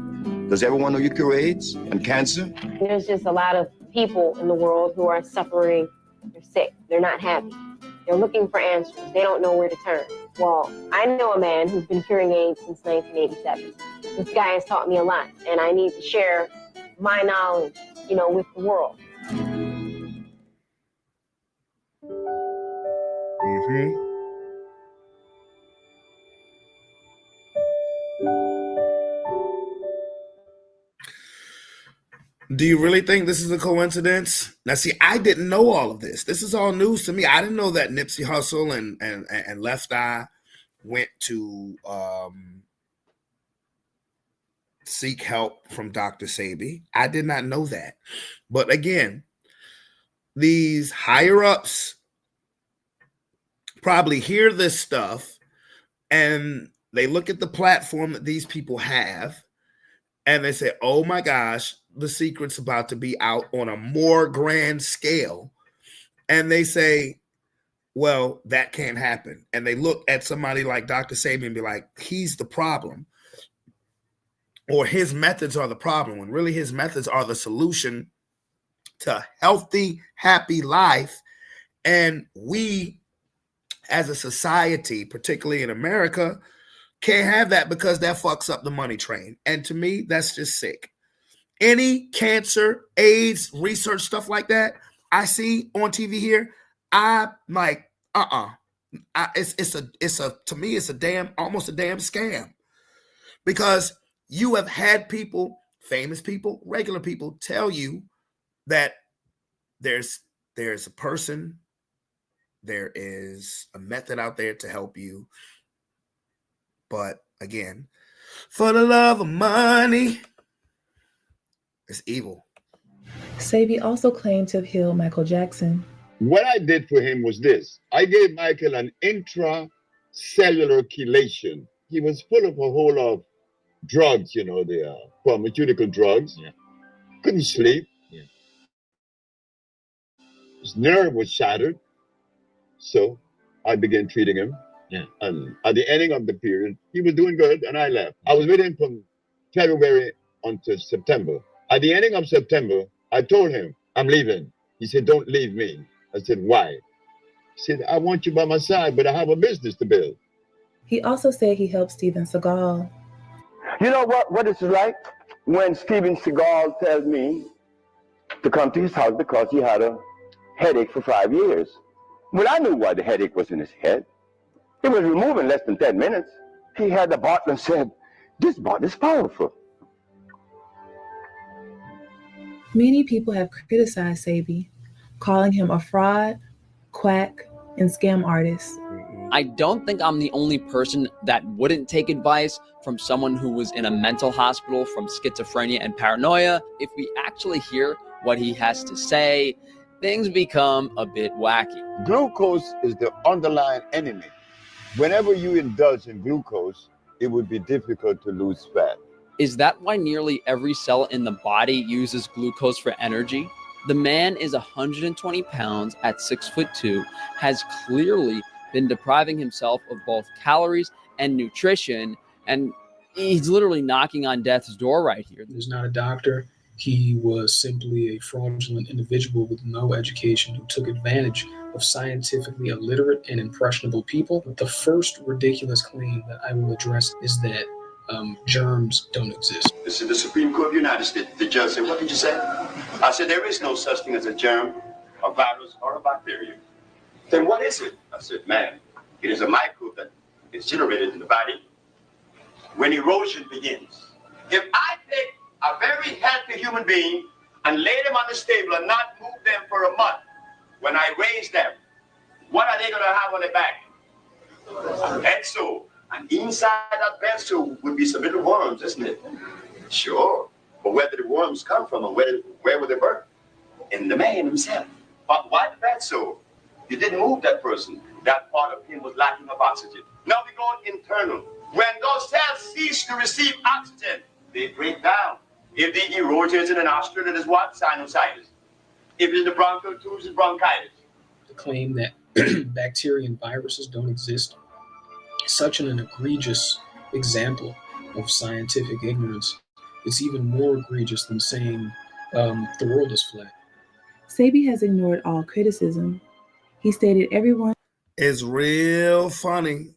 Does everyone know you cure AIDS and cancer? There's just a lot of people in the world who are suffering. They're sick. They're not happy. They're looking for answers. They don't know where to turn. Well, I know a man who's been curing AIDS since 1987. This guy has taught me a lot, and I need to share my knowledge, with the world. Mm-hmm. Do you really think this is a coincidence? Now, see, I didn't know all of this. This is all news to me. I didn't know that Nipsey Hussle and Left Eye went to seek help from Dr. Sebi. I did not know that. But again, these higher ups probably hear this stuff and they look at the platform that these people have and they say, oh my gosh, the secret's about to be out on a more grand scale. And they say, well, that can't happen. And they look at somebody like Dr. Sebi and be like, he's the problem. Or his methods are the problem, when really his methods are the solution to a healthy, happy life. And we, as a society, particularly in America, can't have that because that fucks up the money train. And to me, that's just sick. Any cancer, AIDS, research, stuff like that I see on TV here, I'm like, to me, it's almost a damn scam. Because you have had people, famous people, regular people, tell you that there's a person, there is a method out there to help you. But again, for the love of money, it's evil. Sebi also claimed to have healed Michael Jackson. What I did for him was this. I gave Michael an intracellular chelation. He was full of a whole lot of drugs, the pharmaceutical drugs. Yeah. Couldn't sleep. Yeah. His nerve was shattered. So I began treating him. Yeah. And at the ending of the period, he was doing good and I left. I was with him from February until September. At the ending of September, I told him, I'm leaving. He said, don't leave me. I said, why? He said, I want you by my side, but I have a business to build. He also said he helped Steven Seagal. You know what it's like when Steven Seagal tells me to come to his house because he had a headache for 5 years. Well, I knew why the headache was in his head. It was removed in less than 10 minutes. He had the bottle and said, this bottle is powerful. Many people have criticized Sebi, calling him a fraud, quack, and scam artist. I don't think I'm the only person that wouldn't take advice from someone who was in a mental hospital from schizophrenia and paranoia. If we actually hear what he has to say, things become a bit wacky. Glucose is the underlying enemy. Whenever you indulge in glucose, it would be difficult to lose fat. Is that why nearly every cell in the body uses glucose for energy? The man is 120 pounds at 6'2", has clearly been depriving himself of both calories and nutrition, and he's literally knocking on death's door right here. He's not a doctor. He was simply a fraudulent individual with no education who took advantage of scientifically illiterate and impressionable people. But the first ridiculous claim that I will address is that germs don't exist. This is the Supreme Court of the United States. The judge said, what did you say? I said, there is no such thing as a germ, a virus, or a bacterium. Then what is it? I said, man, it is a microbe that is generated in the body when erosion begins. If I take a very healthy human being and lay them on the stable and not move them for a month, when I raise them, what are they going to have on their back? A bed-sore. And inside that bed-sore would be some little worms, isn't it? Sure. But where did the worms come from and where were they birthed? In the man himself. But why the bed-sore? You didn't move that person. That part of him was lacking of oxygen. Now we go internal. When those cells cease to receive oxygen, they break down. If the erosion is in the nostril, it is what? Sinusitis. If it's the bronchial tubes, it's bronchitis. The claim that bacteria and viruses don't exist is such an egregious example of scientific ignorance. It's even more egregious than saying the world is flat. Sebi has ignored all criticism. He stated everyone is real funny.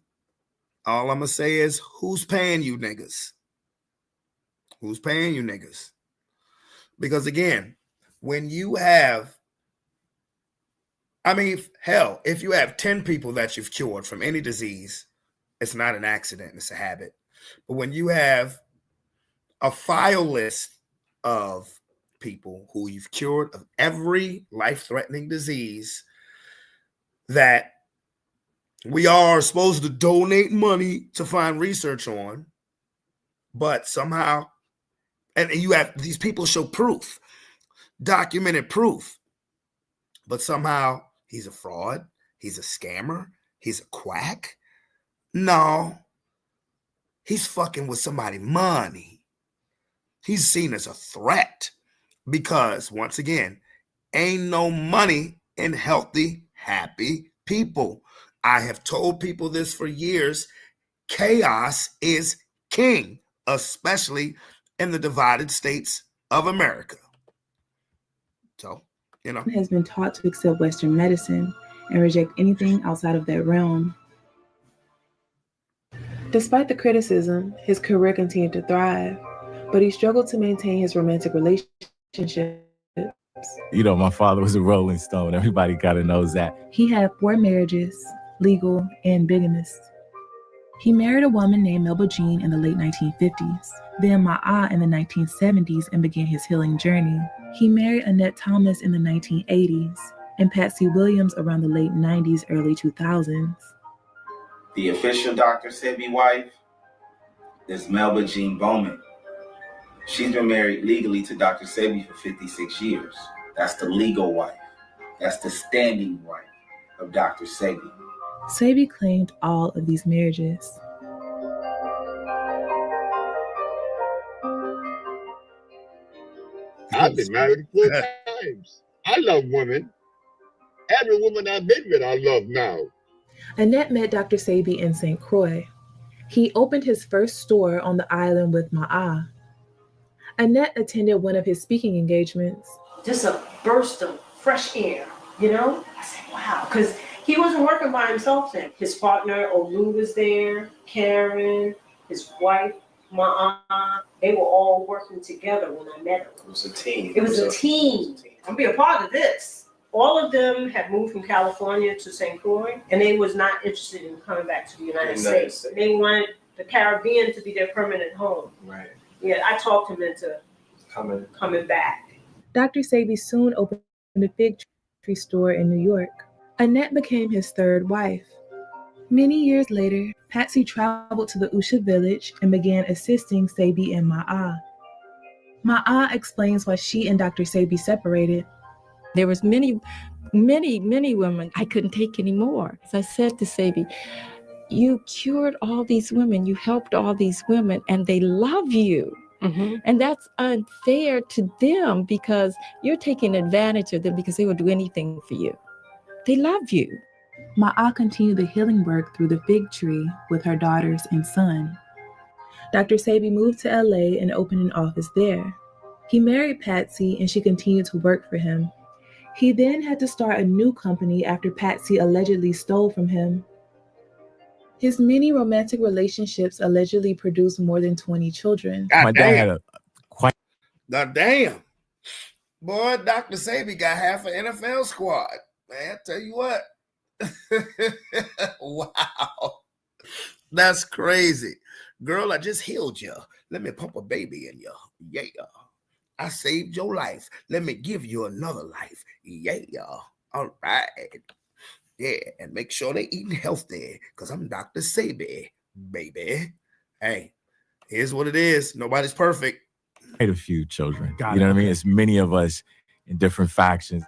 All I'm going to say is, who's paying you niggas? Who's paying you niggas? Because again, when you have, I mean, hell, if you have 10 people that you've cured from any disease, it's not an accident, it's a habit. But when you have a file list of people who you've cured of every life-threatening disease that we are supposed to donate money to find research on, but somehow, and you have these people show proof, documented proof, but somehow he's a fraud, he's a scammer, he's a quack. No, he's fucking with somebody's money. He's seen as a threat because, once again, ain't no money in healthy, happy people. I have told people this for years. Chaos is king, especially in the divided states of America. So, you know. Has been taught to accept Western medicine and reject anything outside of that realm. Despite the criticism, his career continued to thrive, but he struggled to maintain his romantic relationships. You know, my father was a Rolling Stone. Everybody kind of knows that. He had 4 marriages, legal and bigamous. He married a woman named Melba Jean in the late 1950s, then Ma'a in the 1970s, and began his healing journey. He married Annette Thomas in the 1980s and Patsy Williams around the late 90s, early 2000s. The official Dr. Sebi wife is Melba Jean Bowman. She's been married legally to Dr. Sebi for 56 years. That's the legal wife. That's the standing wife of Dr. Sebi. Sebi claimed all of these marriages. I've been married 4 times. I love women. Every woman I've been with, I love now. Annette met Dr. Sebi in St. Croix. He opened his first store on the island with Ma'a. Annette attended one of his speaking engagements. Just a burst of fresh air, you know? I said, wow, because he wasn't working by himself then. His partner, Olu, was there, Karen, his wife, Ma'a. They were all working together when I met him. It was a team. It was a team. I'm being a part of this. All of them had moved from California to St. Croix, and they was not interested in coming back to the United States. They wanted the Caribbean to be their permanent home. Right. Yeah, I talked him into coming back. Dr. Sebi soon opened a fig tree store in New York. Annette became his third wife. Many years later, Patsy traveled to the Usha village and began assisting Sebi and Ma'a. Ma'a explains why she and Dr. Sebi separated. There was many women I couldn't take anymore. As I said to Sebi, you cured all these women, you helped all these women, and they love you. Mm-hmm. And that's unfair to them because you're taking advantage of them because they will do anything for you. They love you. Ma'a continued the healing work through the fig tree with her daughters and son. Dr. Sebi moved to LA and opened an office there. He married Patsy and she continued to work for him. He then had to start a new company after Patsy allegedly stole from him. His many romantic relationships allegedly produced more than 20 children. My dad had a quite. Now, damn. Boy, Dr. Sebi got half an NFL squad. Man, I tell you what. Wow. That's crazy. Girl, I just healed you. Let me pump a baby in you. Yeah. I saved your life. Let me give you another life. Yeah. All right. Yeah, and make sure they're eating healthy, because I'm Dr. Sebi, baby. Hey, here's what it is. Nobody's perfect. A few children. You know what I mean? It's many of us in different factions.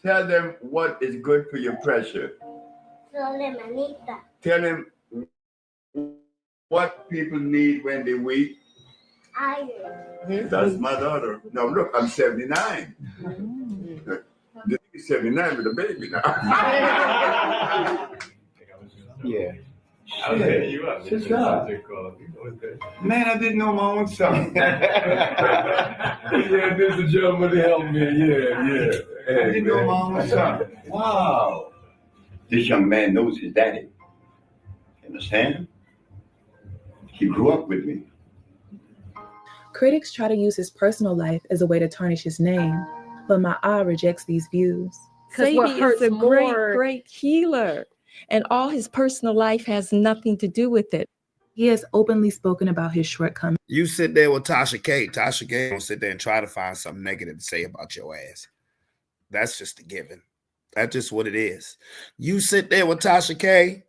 Tell them what is good for your pressure. Tell them what people need when they weak. That's my daughter. Now look, I'm 79. This is 79 with a baby now. Yeah. I was hitting you up. Man, I didn't know my own son. Yeah, this is a gentleman to help me. Yeah. I didn't know my own son. Wow. This young man knows his daddy. You understand? He grew up with me. Critics try to use his personal life as a way to tarnish his name, but Ma'a rejects these views. Sebi is a great healer, and all his personal life has nothing to do with it. He has openly spoken about his shortcomings. You sit there with Tasha K. Tasha K don't sit there and try to find something negative to say about your ass. That's just a given. That's just what it is. You sit there with Tasha K,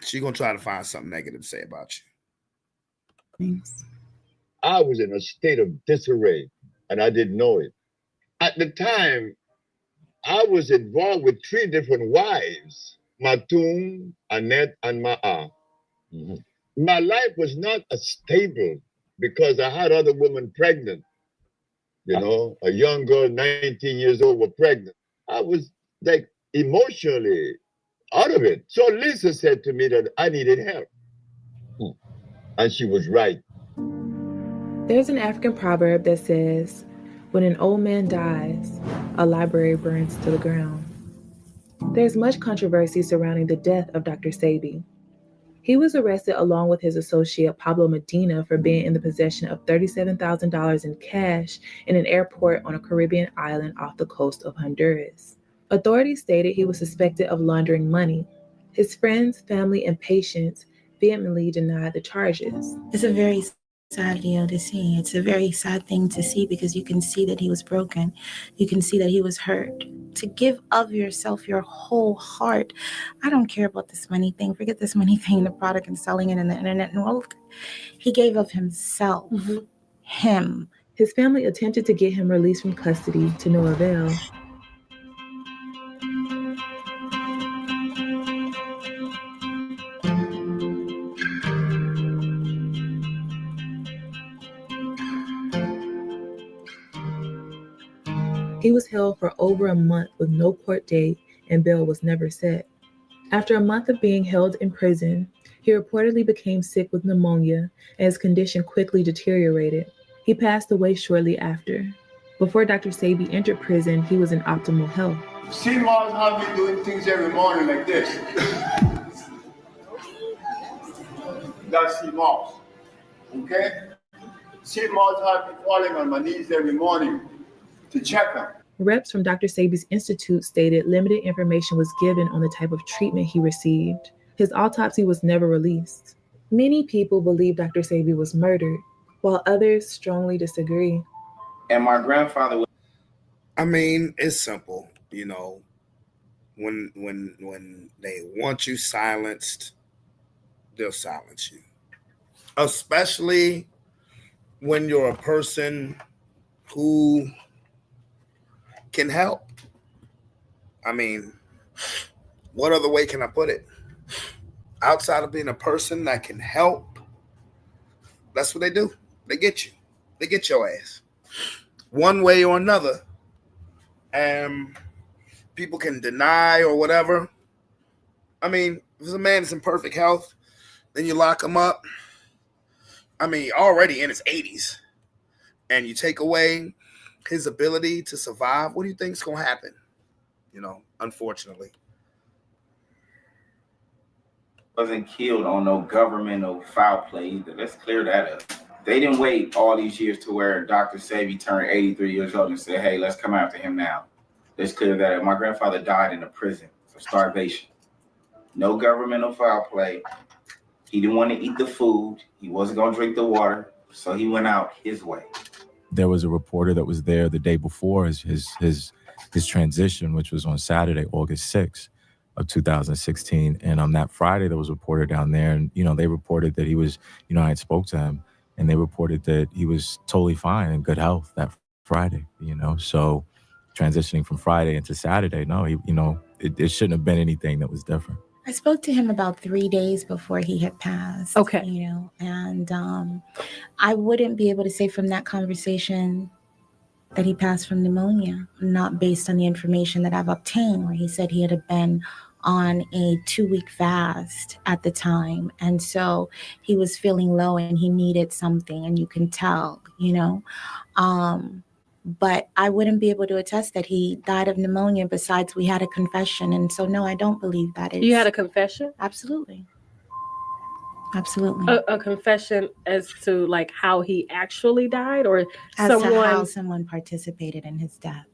she gonna try to find something negative to say about you. I was in a state of disarray, and I didn't know it. At the time, I was involved with 3 different wives, Matum, Annette, and Ma'a. My life was not stable because I had other women pregnant. You know, a young girl, 19 years old, was pregnant. I was like emotionally out of it. So Lisa said to me that I needed help. And she was right. There's an African proverb that says, when an old man dies, a library burns to the ground. There's much controversy surrounding the death of Dr. Sebi. He was arrested along with his associate Pablo Medina for being in the possession of $37,000 in cash in an airport on a Caribbean island off the coast of Honduras. Authorities stated he was suspected of laundering money. His friends, family, and patients vehemently denied the charges. It's a very sad video to see. It's a very sad thing to see because you can see that he was broken. You can see that he was hurt. To give of yourself, your whole heart. I don't care about this money thing. Forget this money thing, the product and selling it in the internet. And he gave of himself, him. His family attempted to get him released from custody to no avail. He was held for over a month with no court date, and bail was never set. After a month of being held in prison, he reportedly became sick with pneumonia, and his condition quickly deteriorated. He passed away shortly after. Before Dr. Sebi entered prison, he was in optimal health. See Mars have me doing things every morning like this. That's see Mars. Okay? See Mars have me falling on my knees every morning to check him. Reps from Dr. Sebi's institute stated limited information was given on the type of treatment he received. His autopsy was never released. Many people believe Dr. Sebi was murdered, while others strongly disagree. And my grandfather was... I mean, it's simple, you know. When they want you silenced, they'll silence you. Especially when you're a person who can help. I mean, what other way can I put it? Outside of being a person that can help, that's what they do. They get you. They get your ass. One way or another. And people can deny or whatever. I mean, if a man is in perfect health, then you lock him up. I mean, already in his 80s. And you take away his ability to survive, what do you think is going to happen? You know, unfortunately. wasn't killed on no governmental foul play either. Let's clear that up. They didn't wait all these years to where Dr. Sebi turned 83 years old and said, hey, let's come after him now. Let's clear that up. My grandfather died in a prison for starvation. No governmental foul play. He didn't want to eat the food. He wasn't going to drink the water. So he went out his way. There was a reporter that was there the day before his transition, which was on Saturday, August 6th of 2016. And on that Friday, there was a reporter down there, and, they reported that he was, I had spoke to him, and they reported that he was totally fine in good health that Friday, So transitioning from Friday into Saturday, no, it shouldn't have been anything that was different. I spoke to him about 3 days before he had passed. Okay. And I wouldn't be able to say from that conversation that he passed from pneumonia, not based on the information that I've obtained, where he said he had been on a 2-week fast at the time. And so he was feeling low and he needed something, and you can tell, but I wouldn't be able to attest that he died of pneumonia. Besides, we had a confession. And so, no, I don't believe that. You had a confession? Absolutely. Absolutely. A confession as to like how he actually died, or As to how someone participated in his death.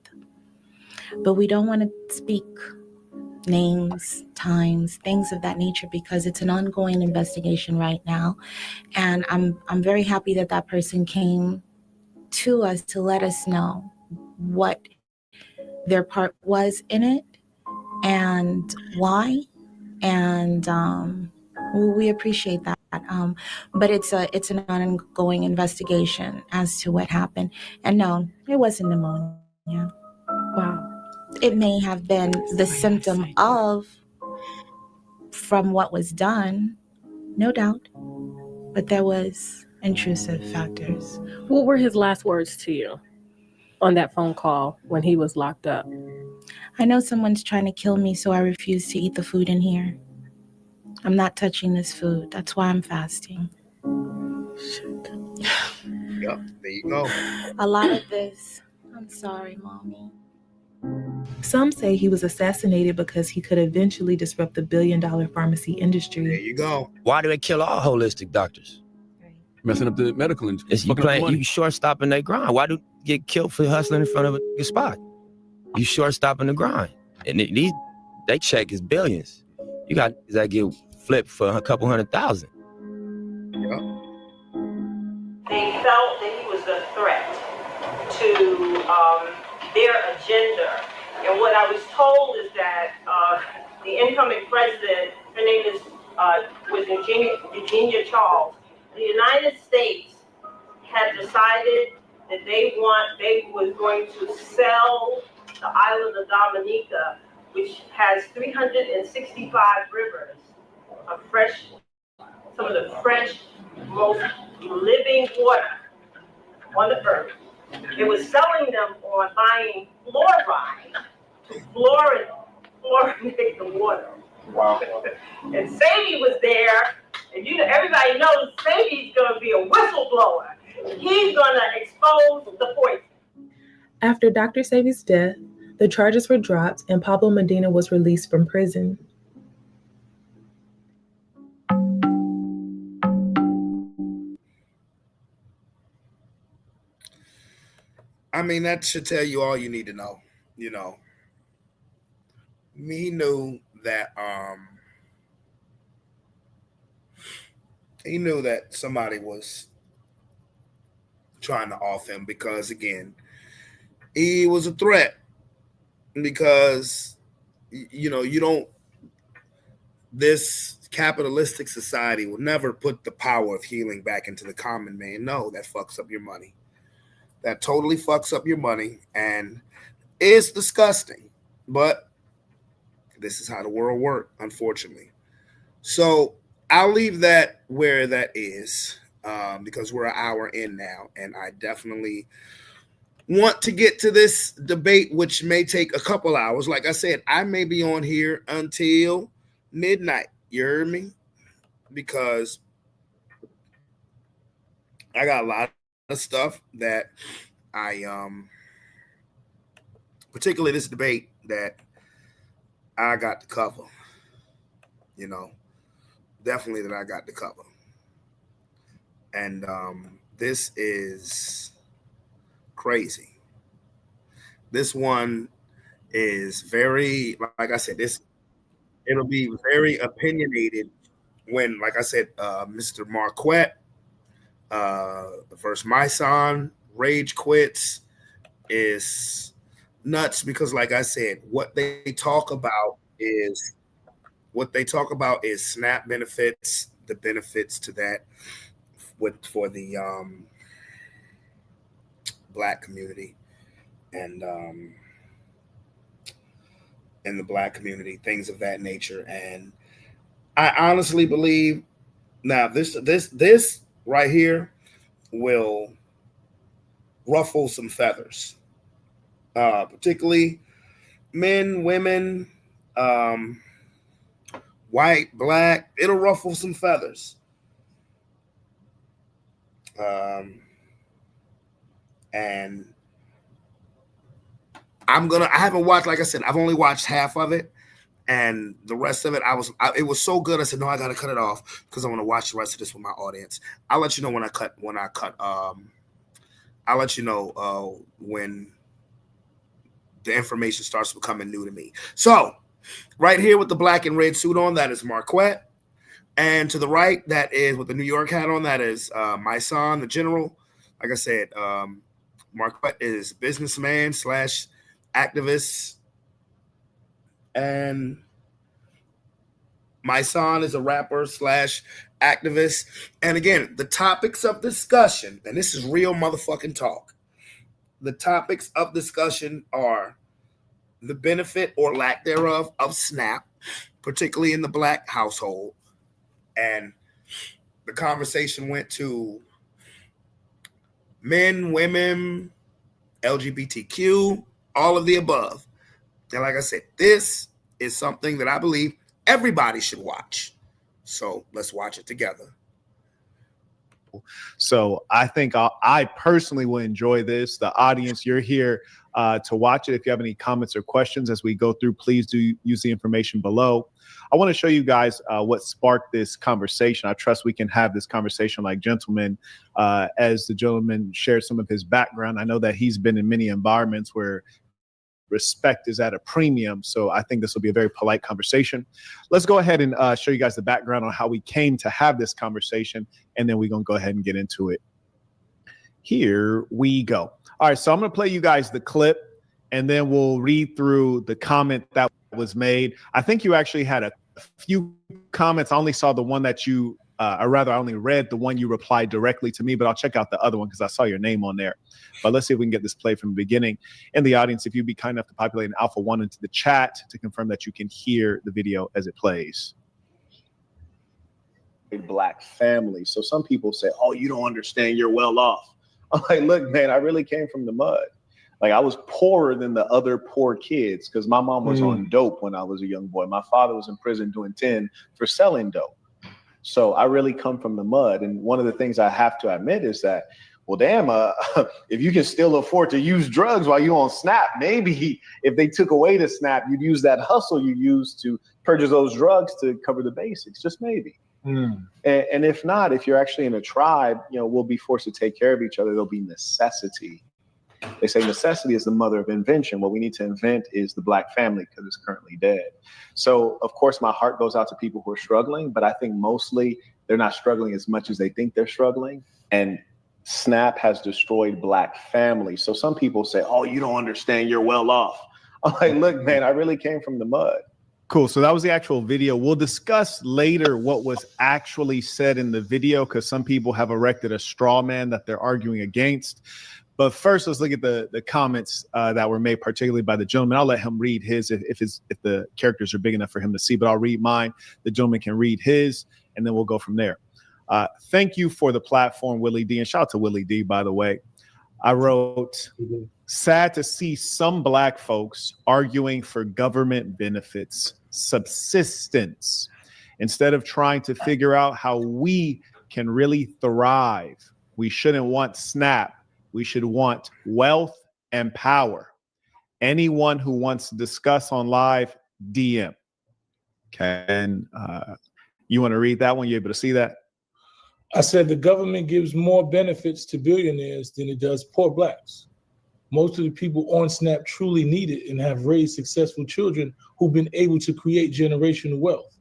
But we don't want to speak names, times, things of that nature, because it's an ongoing investigation right now. And I'm very happy that that person came to us to let us know what their part was in it and why. And we appreciate that. But it's an ongoing investigation as to what happened. And no, it wasn't pneumonia. Wow. It may have been the symptom of from what was done, no doubt. But there was intrusive factors. What were his last words to you on that phone call when he was locked up? I know someone's trying to kill me, so I refuse to eat the food in here. I'm not touching this food. That's why I'm fasting. Yep, there you go. A lot of this. I'm sorry, Mommy. Some say he was assassinated because he could eventually disrupt the billion-dollar pharmacy industry. There you go. Why do they kill all holistic doctors? Messing up the medical industry. You short-stopping their grind. Why do you get killed for hustling in front of a spot? You short-stopping the grind. And they check is billions. You got that get flipped for a couple $100,000. Yep. They felt that he was a threat to their agenda. And what I was told is that the incoming president, her name was Eugenia Charles. The United States had decided that they was going to sell the island of Dominica, which has 365 rivers of some of the fresh, most living water on the earth. It was selling them on buying fluoride to fluorinate the water. Wow. And Sadie was there, and everybody knows Sadie's going to be a whistleblower. He's going to expose the poison. After Dr. Sebi's death, the charges were dropped and Pablo Medina was released from prison. I mean, that should tell you all you need to know. He knew that somebody was trying to off him because, again, he was a threat. Because this capitalistic society will never put the power of healing back into the common man. No, that fucks up your money. That totally fucks up your money, and it's disgusting. But this is how the world works, unfortunately. So I'll leave that where that is, because we're an hour in now, and I definitely want to get to this debate, which may take a couple hours. Like I said, I may be on here until midnight. You heard me? Because I got a lot of stuff that particularly this debate that I got to cover. definitely that I got to cover. And this is crazy. This one is very, like I said, it'll be very opinionated when, like I said, Mr. Marquette, the first My Son, Rage Quits is nuts because, like I said, what they talk about is SNAP benefits, the benefits to that for the Black community and in the Black community, things of that nature. And I honestly believe now this right here will ruffle some feathers, particularly men, women, white, Black. It'll ruffle some feathers. And I haven't watched, like I said, I've only watched half of it. And the rest of it, it was so good. I said, no, I got to cut it off because I want to watch the rest of this with my audience. I'll let you know when I cut. I'll let you know when the information starts becoming new to me. So right here with the black and red suit on, that is Marquette. And to the right, that is with the New York hat on, that is My Son, the general. Like I said, Marquette is businessman / activist. And My Son is a rapper / activist. And again, the topics of discussion, and this is real motherfucking talk. The topics of discussion are the benefit or lack thereof of SNAP, particularly in the Black household. And the conversation went to men, women, LGBTQ, all of the above. And like I said, this is something that I believe everybody should watch. So let's watch it together. So I think I personally will enjoy this. The audience, you're here to watch it. If you have any comments or questions as we go through, please do use the information below. I want to show you guys what sparked this conversation. I trust we can have this conversation like gentlemen, as the gentleman shared some of his background. I know that he's been in many environments where respect is at a premium. So I think this will be a very polite conversation. Let's go ahead and show you guys the background on how we came to have this conversation. And then we're going to go ahead and get into it. Here we go. All right. So I'm going to play you guys the clip and then we'll read through the comment that was made. I think you actually had a few comments. I only saw the one that you, or rather I only read the one you replied directly to me, but I'll check out the other one because I saw your name on there. But let's see if we can get this played from the beginning. In the audience, if you'd be kind enough to populate an Alpha 1 into the chat to confirm that you can hear the video as it plays. A Black family. So some people say, oh, you don't understand, you're well off. I'm like, look, man, I really came from the mud. Like I was poorer than the other poor kids because my mom was on dope when I was a young boy. My father was in prison doing 10 for selling dope. So I really come from the mud. And one of the things I have to admit is that, well, damn, if you can still afford to use drugs while you're on SNAP, maybe if they took away the SNAP, you'd use that hustle you used to purchase those drugs to cover the basics, just maybe. And if not, if you're actually in a tribe, you know, we'll be forced to take care of each other. There'll be necessity. They say necessity is the mother of invention. What we need to invent is the Black family because it's currently dead. So, of course, my heart goes out to people who are struggling, but I think mostly they're not struggling as much as they think they're struggling. And SNAP has destroyed Black families. So some people say, oh, you don't understand, you're well off. I'm like, look, man, I really came from the mud. Cool. So that was the actual video. We'll discuss later what was actually said in the video because some people have erected a straw man that they're arguing against. But first, let's look at the comments that were made, particularly by the gentleman. I'll let him read his if the characters are big enough for him to see, but I'll read mine. The gentleman can read his, and then we'll go from there. Thank you for the platform, Willie D. And shout out to Willie D, by the way. I wrote, sad to see some Black folks arguing for government benefits, subsistence, instead of trying to figure out how we can really thrive. We shouldn't want SNAP. We should want wealth and power. Anyone who wants to discuss on live, DM. Okay. And You want to read that one? You able to see that? I said the government gives more benefits to billionaires than it does poor blacks. Most of the people on SNAP truly need it and have raised successful children who've been able to create generational wealth.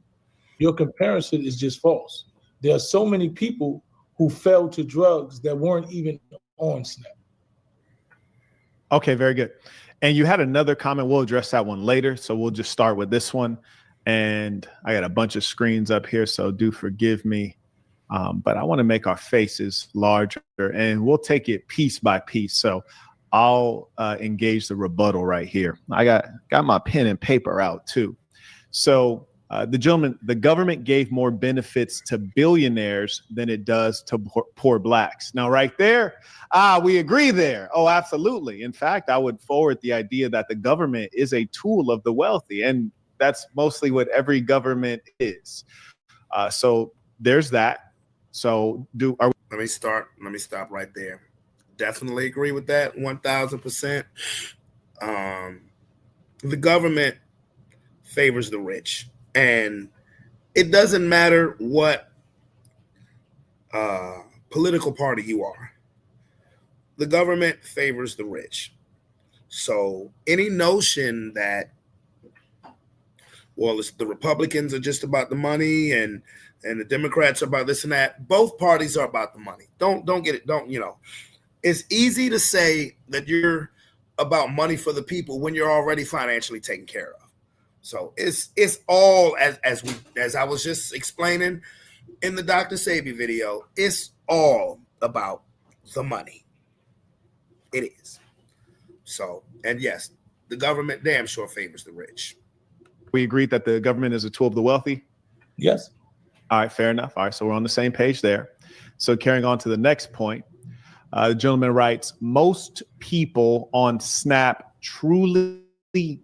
Your comparison is just false. There are so many people who fell to drugs that weren't even on SNAP. Okay, very good. And you had another comment. We'll address that one later. So we'll just start with this one. And I got a bunch of screens up here, so do forgive me. But I want to make our faces larger, and we'll take it piece by piece. So I'll engage the rebuttal right here. I got my pen and paper out too. So the government gave more benefits to billionaires than it does to poor blacks. Now, right there, we agree there. Oh, absolutely. In fact, I would forward the idea that the government is a tool of the wealthy, and that's mostly what every government is. So there's that. So let me stop right there. Definitely agree with that 1,000%. The government favors the rich, and it doesn't matter what political party you are. The government favors the rich. So any notion that, well, it's the Republicans are just about the money and the Democrats are about this and that. Both parties are about the money. Don't get it. It's easy to say that you're about money for the people when you're already financially taken care of. So it's all as I was just explaining in the Dr. Sebi video, it's all about the money. It is. So, and yes, the government damn sure favors the rich. We agreed that the government is a tool of the wealthy? Yes. All right, fair enough. All right, so we're on the same page there. So carrying on to the next point, the gentleman writes, most people on SNAP truly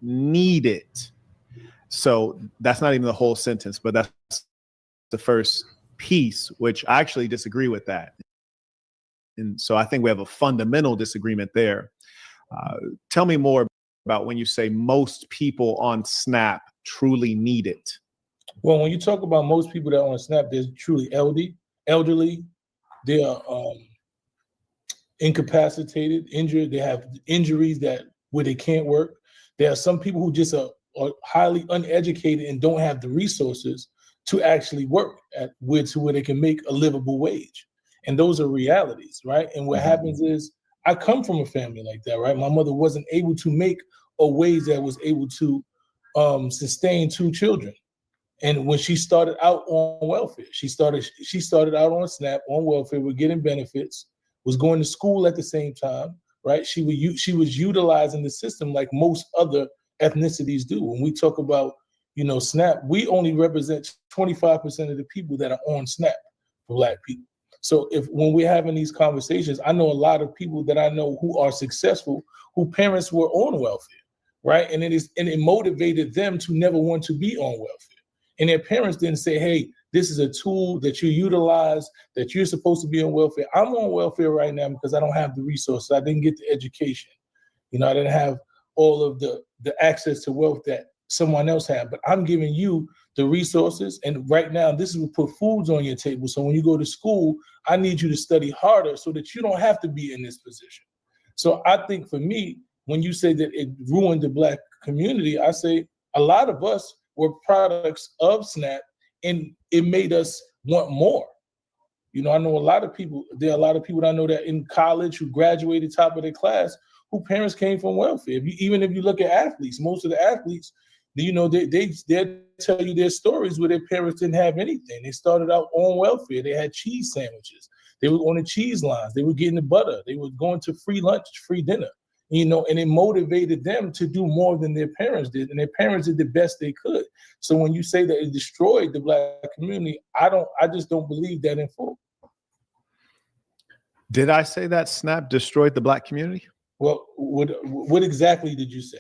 need it. So that's not even the whole sentence, but that's the first piece, which I actually disagree with that. And so I think we have a fundamental disagreement there. Tell me more about when you say most people on SNAP truly need it. Well, when you talk about most people that are on SNAP, they're truly elderly. They are incapacitated, injured. They have injuries where they can't work. There are some people who just are highly uneducated and don't have the resources to actually work to where they can make a livable wage. And those are realities, right? And what happens is, I come from a family like that, right? My mother wasn't able to make a wage that was able to sustain 2 children. And when she started out on welfare, she started out on SNAP, on welfare, with getting benefits, was going to school at the same time, right? She was utilizing the system like most other ethnicities do. When we talk about, SNAP, we only represent 25% of the people that are on SNAP for Black people. So when we're having these conversations, I know a lot of people that I know who are successful, who parents were on welfare, right? And it motivated them to never want to be on welfare. And their parents didn't say, hey, this is a tool that you utilize, that you're supposed to be on welfare. I'm on welfare right now because I don't have the resources. I didn't get the education. I didn't have all of the access to wealth that someone else had, but I'm giving you the resources. And right now, this is what put foods on your table. So when you go to school, I need you to study harder so that you don't have to be in this position. So I think for me, when you say that it ruined the Black community, I say a lot of us were products of SNAP, and it made us want more. I know a lot of people, there are a lot of people that I know that in college who graduated top of their class, who parents came from welfare. Even if you look at athletes, most of the athletes, they'll tell you their stories where their parents didn't have anything. They started out on welfare. They had cheese sandwiches. They were on the cheese lines. They were getting the butter. They were going to free lunch, free dinner. And it motivated them to do more than their parents did. And their parents did the best they could. So when you say that it destroyed the Black community, I just don't believe that in full. Did I say that SNAP destroyed the Black community? Well, what exactly did you say?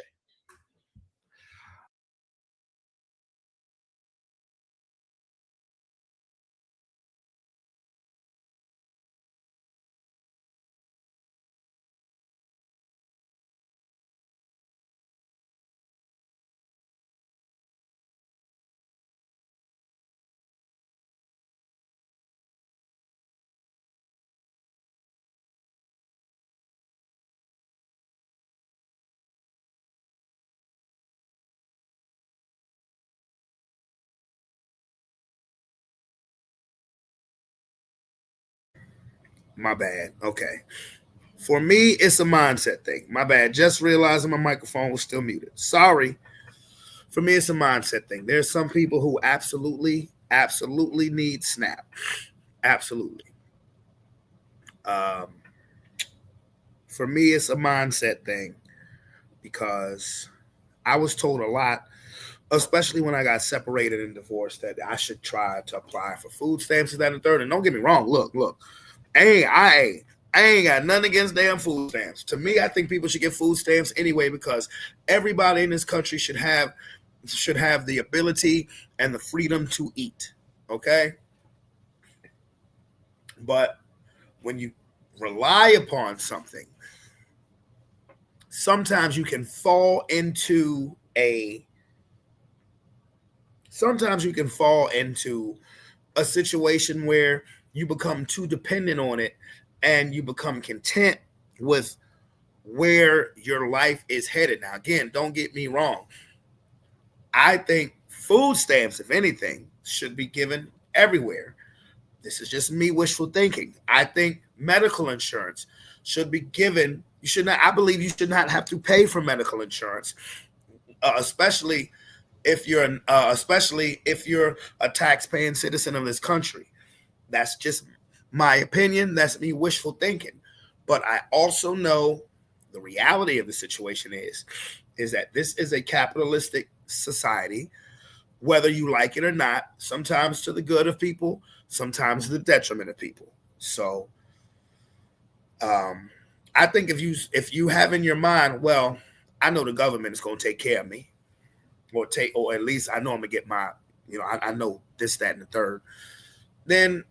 My bad. Okay. For me, it's a mindset thing. My bad. Just realizing my microphone was still muted. Sorry. For me, it's a mindset thing. There's some people who absolutely need SNAP. Absolutely. For me, it's a mindset thing because I was told a lot, especially when I got separated and divorced, that I should try to apply for food stamps and that and third. And don't get me wrong. Look. I ain't got nothing against damn food stamps. To me, I think people should get food stamps anyway because everybody in this country should have the ability and the freedom to eat. Okay? But when you rely upon something, sometimes you can fall into a situation where you become too dependent on it and you become content with where your life is headed. Now, again, don't get me wrong. I think food stamps, if anything, should be given everywhere. This is just me wishful thinking. I think medical insurance should be given. I believe you should not have to pay for medical insurance, especially if you're a tax-paying citizen of this country. That's just my opinion. That's me wishful thinking. But I also know the reality of the situation is that this is a capitalistic society, whether you like it or not, sometimes to the good of people, sometimes to the detriment of people. So I think if you have in your mind, well, I know the government is going to take care of me, or at least I know I'm going to get my, I know this, that, and the third, then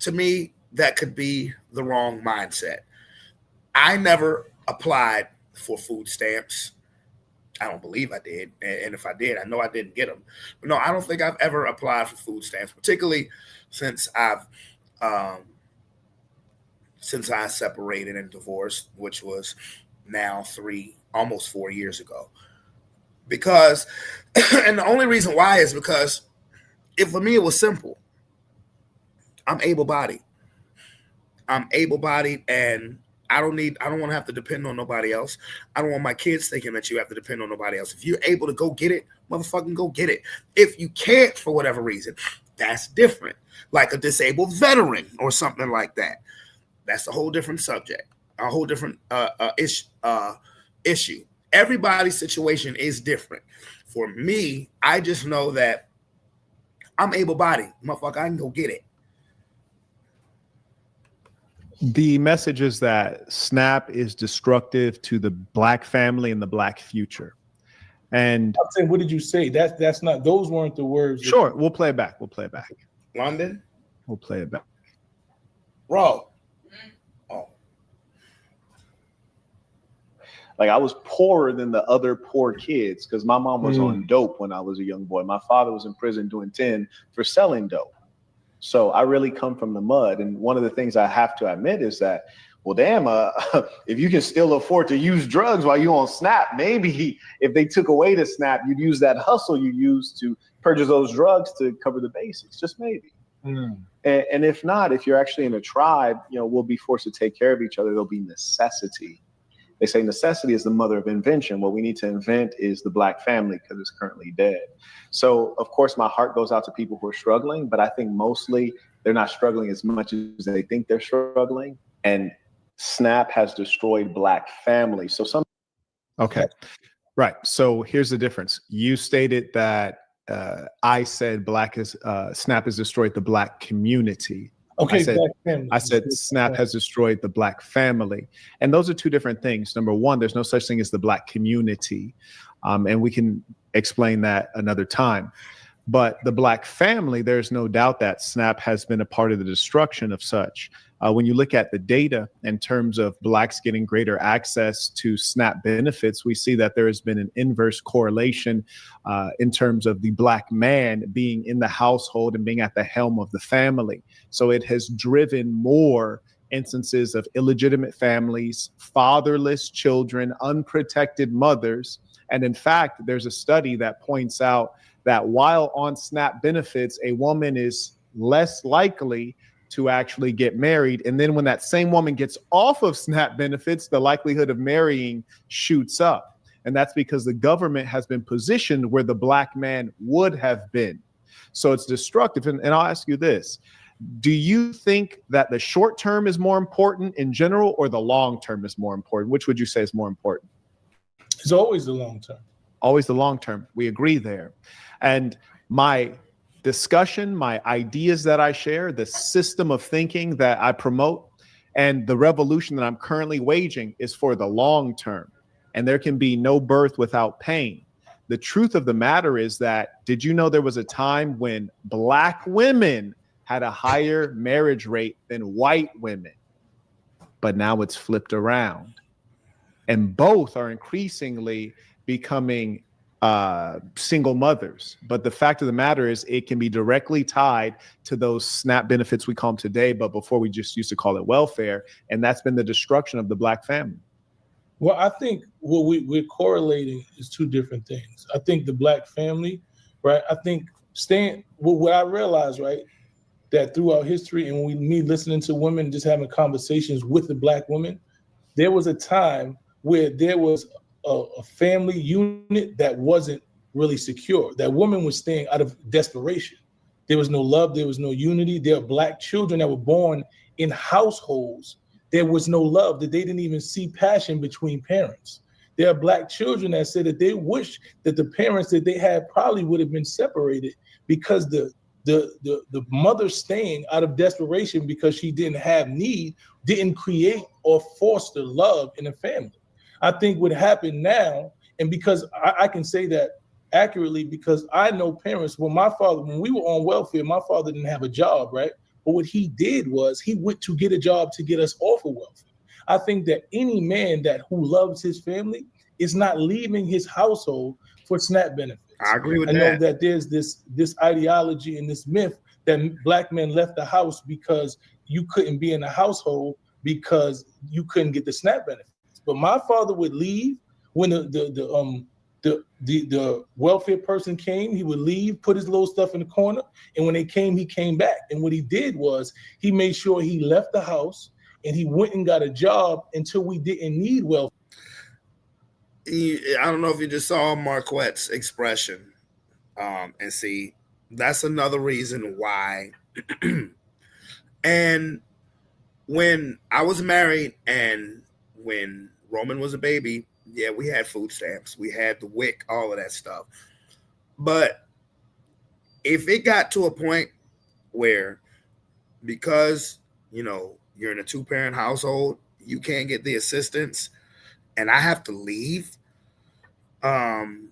to me, that could be the wrong mindset. I never applied for food stamps. I don't believe I did. And if I did, I know I didn't get them. But no, I don't think I've ever applied for food stamps, particularly since I separated and divorced, which was now almost 4 years ago. Because, and the only reason why is because for me, it was simple. I'm able-bodied. And I don't want to have to depend on nobody else. I don't want my kids thinking that you have to depend on nobody else. If you're able to go get it, motherfucking go get it. If you can't for whatever reason, that's different. Like a disabled veteran or something like that. That's a whole different subject, a whole different issue. Everybody's situation is different. For me, I just know that I'm able-bodied. Motherfucker, I can go get it. The message is that SNAP is destructive to the Black family and the Black future. And I'm saying, what did you say? That's not, those weren't the words. Sure, we'll play it back. London? We'll play it back. Raw. Oh. Like, I was poorer than the other poor kids because my mom was on dope when I was a young boy. My father was in prison doing 10 for selling dope. So I really come from the mud. And one of the things I have to admit is that, well, damn, if you can still afford to use drugs while you're on SNAP, maybe if they took away the SNAP, you'd use that hustle you used to purchase those drugs to cover the basics, just maybe. And if not, if you're actually in a tribe, we'll be forced to take care of each other. There'll be necessity. They say necessity is the mother of invention. What we need to invent is the Black family because it's currently dead. So, of course, my heart goes out to people who are struggling, but I think mostly they're not struggling as much as they think they're struggling. And SNAP has destroyed Black families. So Okay. Right. So here's the difference. You stated that I said SNAP has destroyed the Black community. Okay, I said SNAP has destroyed the Black family. And those are two different things. Number one, there's no such thing as the Black community. And we can explain that another time. But the Black family, there's no doubt that SNAP has been a part of the destruction of such. When you look at the data in terms of Blacks getting greater access to SNAP benefits, we see that there has been an inverse correlation in terms of the Black man being in the household and being at the helm of the family. So it has driven more instances of illegitimate families, fatherless children, unprotected mothers. And in fact, there's a study that points out that while on SNAP benefits, a woman is less likely to actually get married. And then when that same woman gets off of SNAP benefits, the likelihood of marrying shoots up. And that's because the government has been positioned where the Black man would have been. So it's destructive. And I'll ask you this. Do you think that the short term is more important in general, or the long term is more important? Which would you say is more important? It's always the long term. Always the long term. We agree there. And my discussion, my ideas that I share, the system of thinking that I promote, and the revolution that I'm currently waging is for the long term. And there can be no birth without pain. The truth of the matter is that, did you know there was a time when Black women had a higher marriage rate than white women? But now it's flipped around. And both are increasingly becoming single mothers. But the fact of the matter is, it can be directly tied to those SNAP benefits we call them today, but before we just used to call it welfare. And that's been the destruction of the Black family. Well, I think what we're correlating is two different things. I think the Black family, right? I think what I realized, right, that throughout history and me listening to women, just having conversations with the Black women, there was a time where there was a family unit that wasn't really secure. That woman was staying out of desperation. There was no love, there was no unity. There are Black children that were born in households. There was no love, that they didn't even see passion between parents. There are Black children that said that they wish that the parents that they had probably would have been separated, because the mother staying out of desperation because she didn't have need didn't create or foster love in a family. I think what happened now, and because I can say that accurately because I know parents, when we were on welfare, my father didn't have a job, right? But what he did was he went to get a job to get us off of welfare. I think that any man who loves his family is not leaving his household for SNAP benefits. I agree with that. I know that there's this ideology and this myth that Black men left the house because you couldn't be in the household because you couldn't get the SNAP benefits. But my father would leave when the welfare person came. He would leave, put his little stuff in the corner, and when they came, he came back. And what he did was he made sure he left the house and he went and got a job until we didn't need welfare. I don't know if you just saw Marquette's expression, and see, that's another reason why. And when I was married and when Roman was a baby, yeah, we had food stamps, we had the WIC, all of that stuff. But if it got to a point where, because, you're in a 2-parent household, you can't get the assistance, and I have to leave, when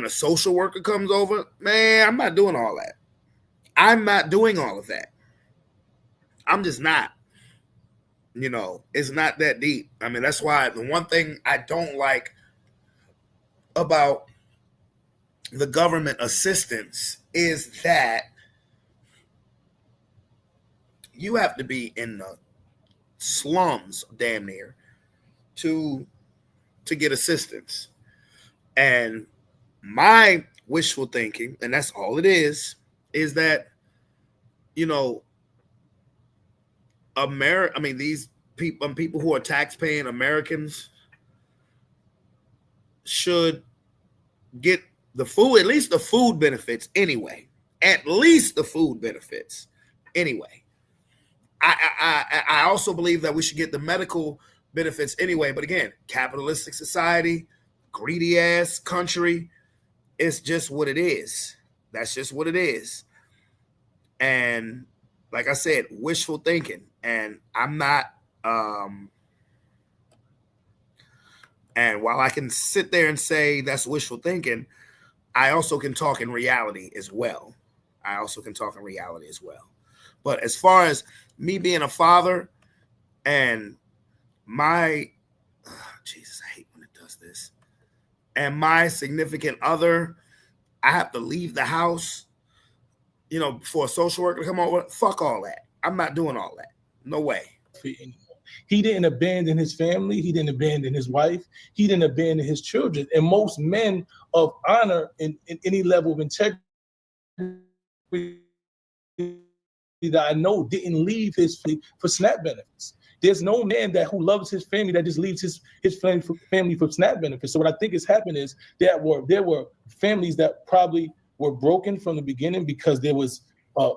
a social worker comes over, man, I'm not doing all that. I'm not doing all of that. I'm just not. It's not that deep. I mean, that's why the one thing I don't like about the government assistance is that you have to be in the slums, damn near, to get assistance. And my wishful thinking, and that's all it is that, these people who are tax-paying Americans should get the food, at least the food benefits anyway. At least the food benefits anyway. I also believe that we should get the medical benefits anyway. But again, capitalistic society, greedy ass country, it's just what it is. That's just what it is. And like I said, wishful thinking. And I'm not, and while I can sit there and say that's wishful thinking, I also can talk in reality as well. But as far as me being a father and Jesus, I hate when it does this, and my significant other, I have to leave the house, for a social worker to come over. Fuck all that. I'm not doing all that. No way. He didn't abandon his family. He didn't abandon his wife. He didn't abandon his children. And most men of honor in any level of integrity that I know didn't leave his family for SNAP benefits. There's no man who loves his family that just leaves his family for SNAP benefits. So what I think has happened is there were families that probably were broken from the beginning because there was a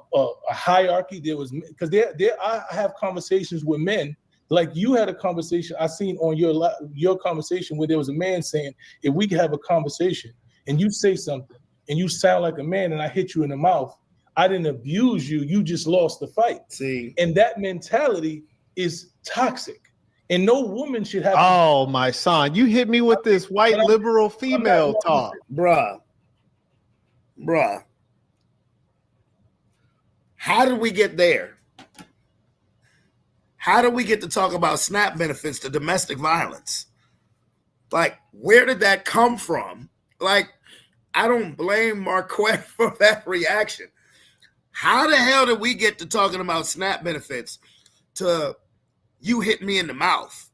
hierarchy. There was, because I have conversations with men, like you had a conversation I seen on your conversation where there was a man saying, if we could have a conversation and you say something and you sound like a man and I hit you in the mouth, I didn't abuse you, you just lost the fight. See, and that mentality is toxic, and no woman should have. Oh, my son, you hit me with this white liberal female talk, bruh. How did we get there? How did we get to talk about SNAP benefits to domestic violence? Like, where did that come from? Like, I don't blame Marquette for that reaction. How the hell did we get to talking about SNAP benefits to you hit me in the mouth?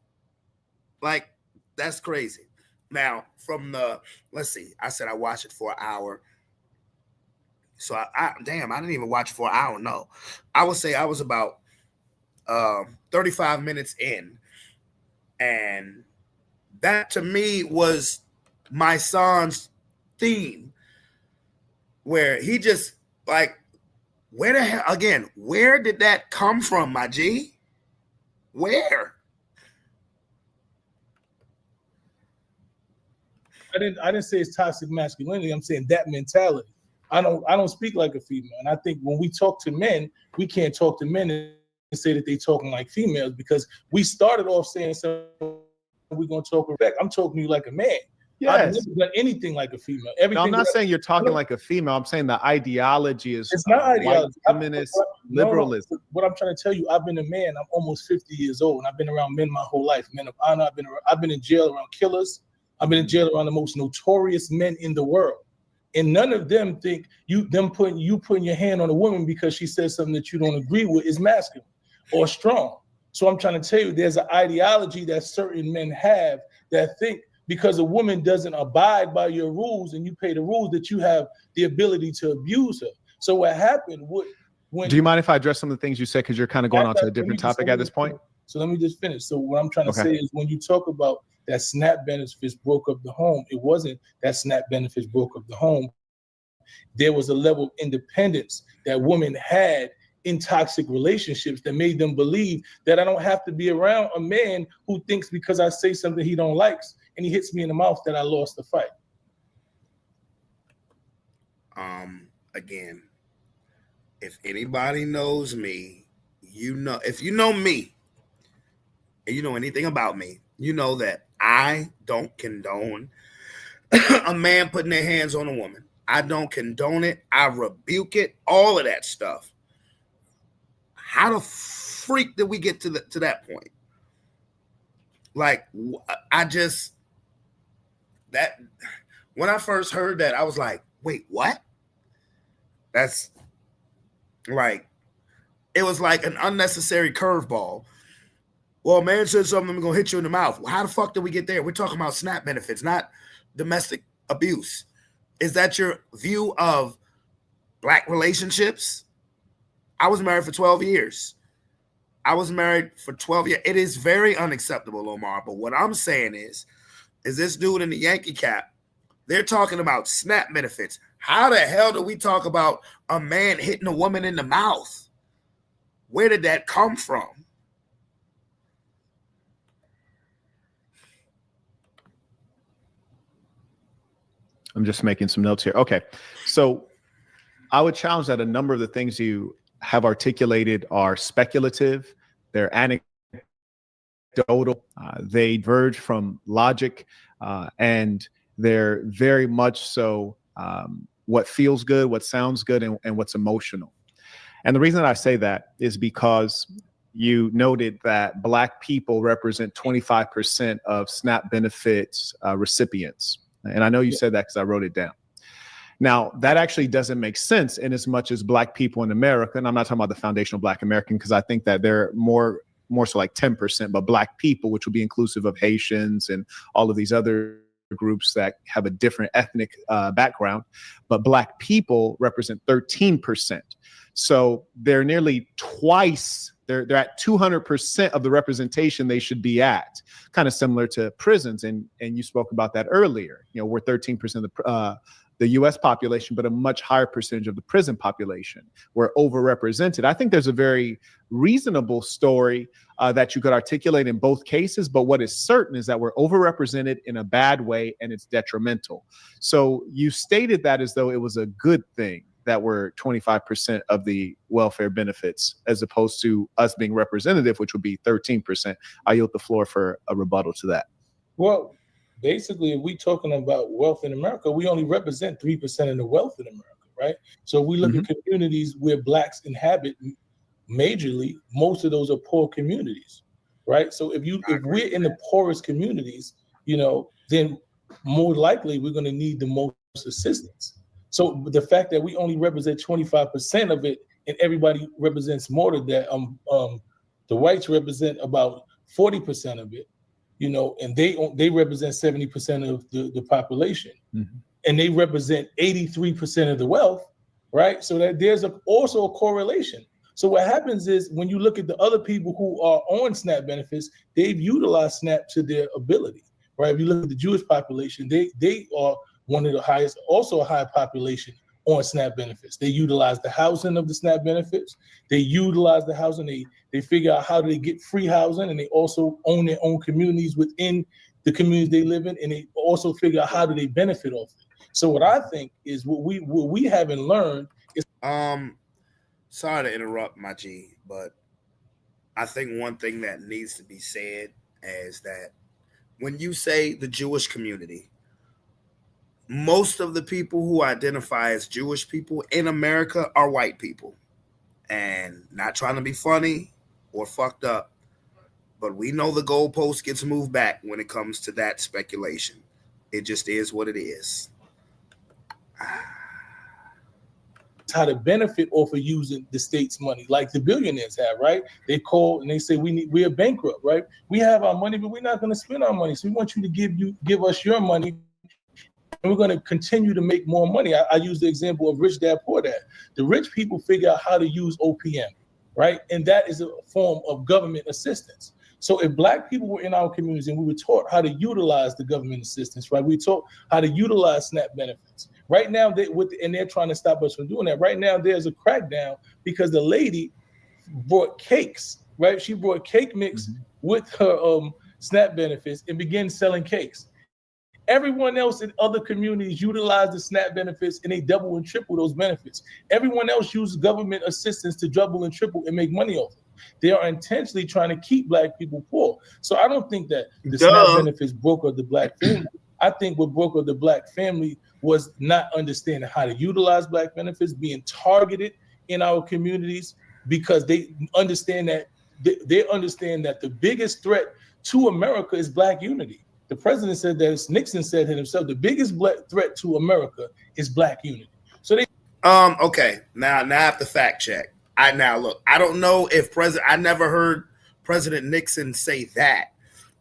Like, that's crazy. Now, let's see, I said I watched it for an hour. So I didn't even watch it for an hour. No, I would say I was about 35 minutes in. And that to me was my son's theme, where he just like, where the hell, again, where did that come from, my G? Where? I didn't say it's toxic masculinity. I'm saying that mentality. I don't speak like a female. And I think when we talk to men, we can't talk to men and say that they talking like females, because we started off saying something, we're gonna talk back. I'm talking to you like a man. Yes. I've never done anything like a female. No, I'm not saying you're talking like a female. I'm saying the ideology is it's not ideology. Feminist liberalism. No, what I'm trying to tell you, I've been a man. I'm almost 50 years old, and I've been around men my whole life. Men of honor. I've been in jail around killers. I've been in jail around the most notorious men in the world, and none of them think putting your hand on a woman because she says something that you don't agree with is masculine or strong. So I'm trying to tell you, there's an ideology that certain men have that think because a woman doesn't abide by your rules and you pay the rules, that you have the ability to abuse her. So what happened? Do you mind if I address some of the things you said, because you're kind of going on to a different topic at this point? So let me just finish. So what I'm trying to say is, when you talk about that SNAP benefits broke up the home, it wasn't that SNAP benefits broke up the home. There was a level of independence that women had in toxic relationships that made them believe that I don't have to be around a man who thinks because I say something he don't like and he hits me in the mouth that I lost the fight. Again, if anybody knows me, if you know me and you know anything about me, you know that I don't condone a man putting their hands on a woman. I don't condone it. I rebuke it, all of that stuff. How the freak did we get to that point? Like, when I first heard that, I was like, wait, what? That's like, it was like an unnecessary curveball. Well, man said something, I'm going to hit you in the mouth. Well, how the fuck did we get there? We're talking about SNAP benefits, not domestic abuse. Is that your view of Black relationships? I was married for 12 years. It is very unacceptable, Omar. But what I'm saying is this dude in the Yankee cap, they're talking about SNAP benefits. How the hell do we talk about a man hitting a woman in the mouth? Where did that come from? I'm just making some notes here. Okay. So I would challenge that a number of the things you have articulated are speculative, they're anecdotal, they diverge from logic, and they're very much so what feels good, what sounds good, and what's emotional. And the reason that I say that is because you noted that Black people represent 25% of SNAP benefits recipients. And I know you said that because I wrote it down. Now, that actually doesn't make sense in as much as Black people in America, and I'm not talking about the foundational Black American, because I think that they're more so like 10%, but Black people, which would be inclusive of Haitians and all of these other groups that have a different ethnic background, but Black people represent 13%. So they're nearly twice, they're at 200% of the representation they should be at, kind of similar to prisons. And you spoke about that earlier. You know, we're 13% of the U.S. population, but a much higher percentage of the prison population. We're overrepresented. I think there's a very reasonable story that you could articulate in both cases, but what is certain is that we're overrepresented in a bad way and it's detrimental. So you stated that as though it was a good thing that we're 25% of the welfare benefits as opposed to us being representative, which would be 13%. I yield the floor for a rebuttal to that. Well, basically, if we're talking about wealth in America, we only represent 3% of the wealth in America, right? So we look at communities where Blacks inhabit majorly, most of those are poor communities, right? So if we're in the poorest communities, you know, then more likely we're going to need the most assistance. So the fact that we only represent 25% of it and everybody represents more than that, the whites represent about 40% of it, you know, and they represent 70% of the population, and they represent 83% of the wealth, right? So that there's also a correlation. So what happens is when you look at the other people who are on SNAP benefits, they've utilized SNAP to their ability, right? If you look at the Jewish population, they are one of the highest, also a high population on SNAP benefits. They utilize the housing of the SNAP benefits. They utilize the housing. They figure out how do they get free housing, and they also own their own communities within the communities they live in, and they also figure out how do they benefit off it. So what I think is what we haven't learned is sorry to interrupt, my G, but I think one thing that needs to be said is that when you say the Jewish community, most of the people who identify as Jewish people in America are white people. And not trying to be funny or fucked up, but we know the goalpost gets moved back when it comes to that speculation. It just is what it is. How to benefit off of using the state's money, like the billionaires have, right? They call and they say we're bankrupt, right? We have our money, but we're not going to spend our money. So we want you to give us your money, and we're going to continue to make more money. I use the example of Rich Dad Poor Dad. The rich people figure out how to use OPM, right? And that is a form of government assistance. So if Black people were in our communities and we were taught how to utilize the government assistance, right? We taught how to utilize SNAP benefits. Right now, they're trying to stop us from doing that. Right now, there's a crackdown because the lady brought cakes, right? She brought cake mix with her SNAP benefits and began selling cakes. Everyone else in other communities utilize the SNAP benefits and they double and triple those benefits. Everyone else uses government assistance to double and triple and make money off it. They are intentionally trying to keep Black people poor. So I don't think that the SNAP benefits broke up the Black family. I think what broke up the Black family was not understanding how to utilize Black benefits, being targeted in our communities, because they understand that the biggest threat to America is Black unity. The president said that, Nixon said it himself, the biggest threat to America is Black unity. So they okay, now I have to fact check. I don't know if I never heard President Nixon say that,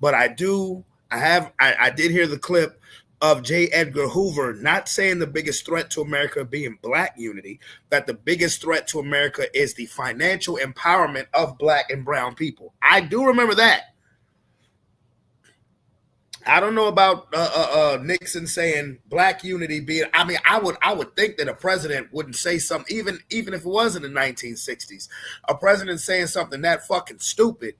but I did hear the clip of J. Edgar Hoover not saying the biggest threat to America being Black unity, that the biggest threat to America is the financial empowerment of Black and brown people. I do remember that. I don't know about Nixon saying Black unity being. I mean, I would think that a president wouldn't say something, even if it was in the 1960s. A president saying something that fucking stupid,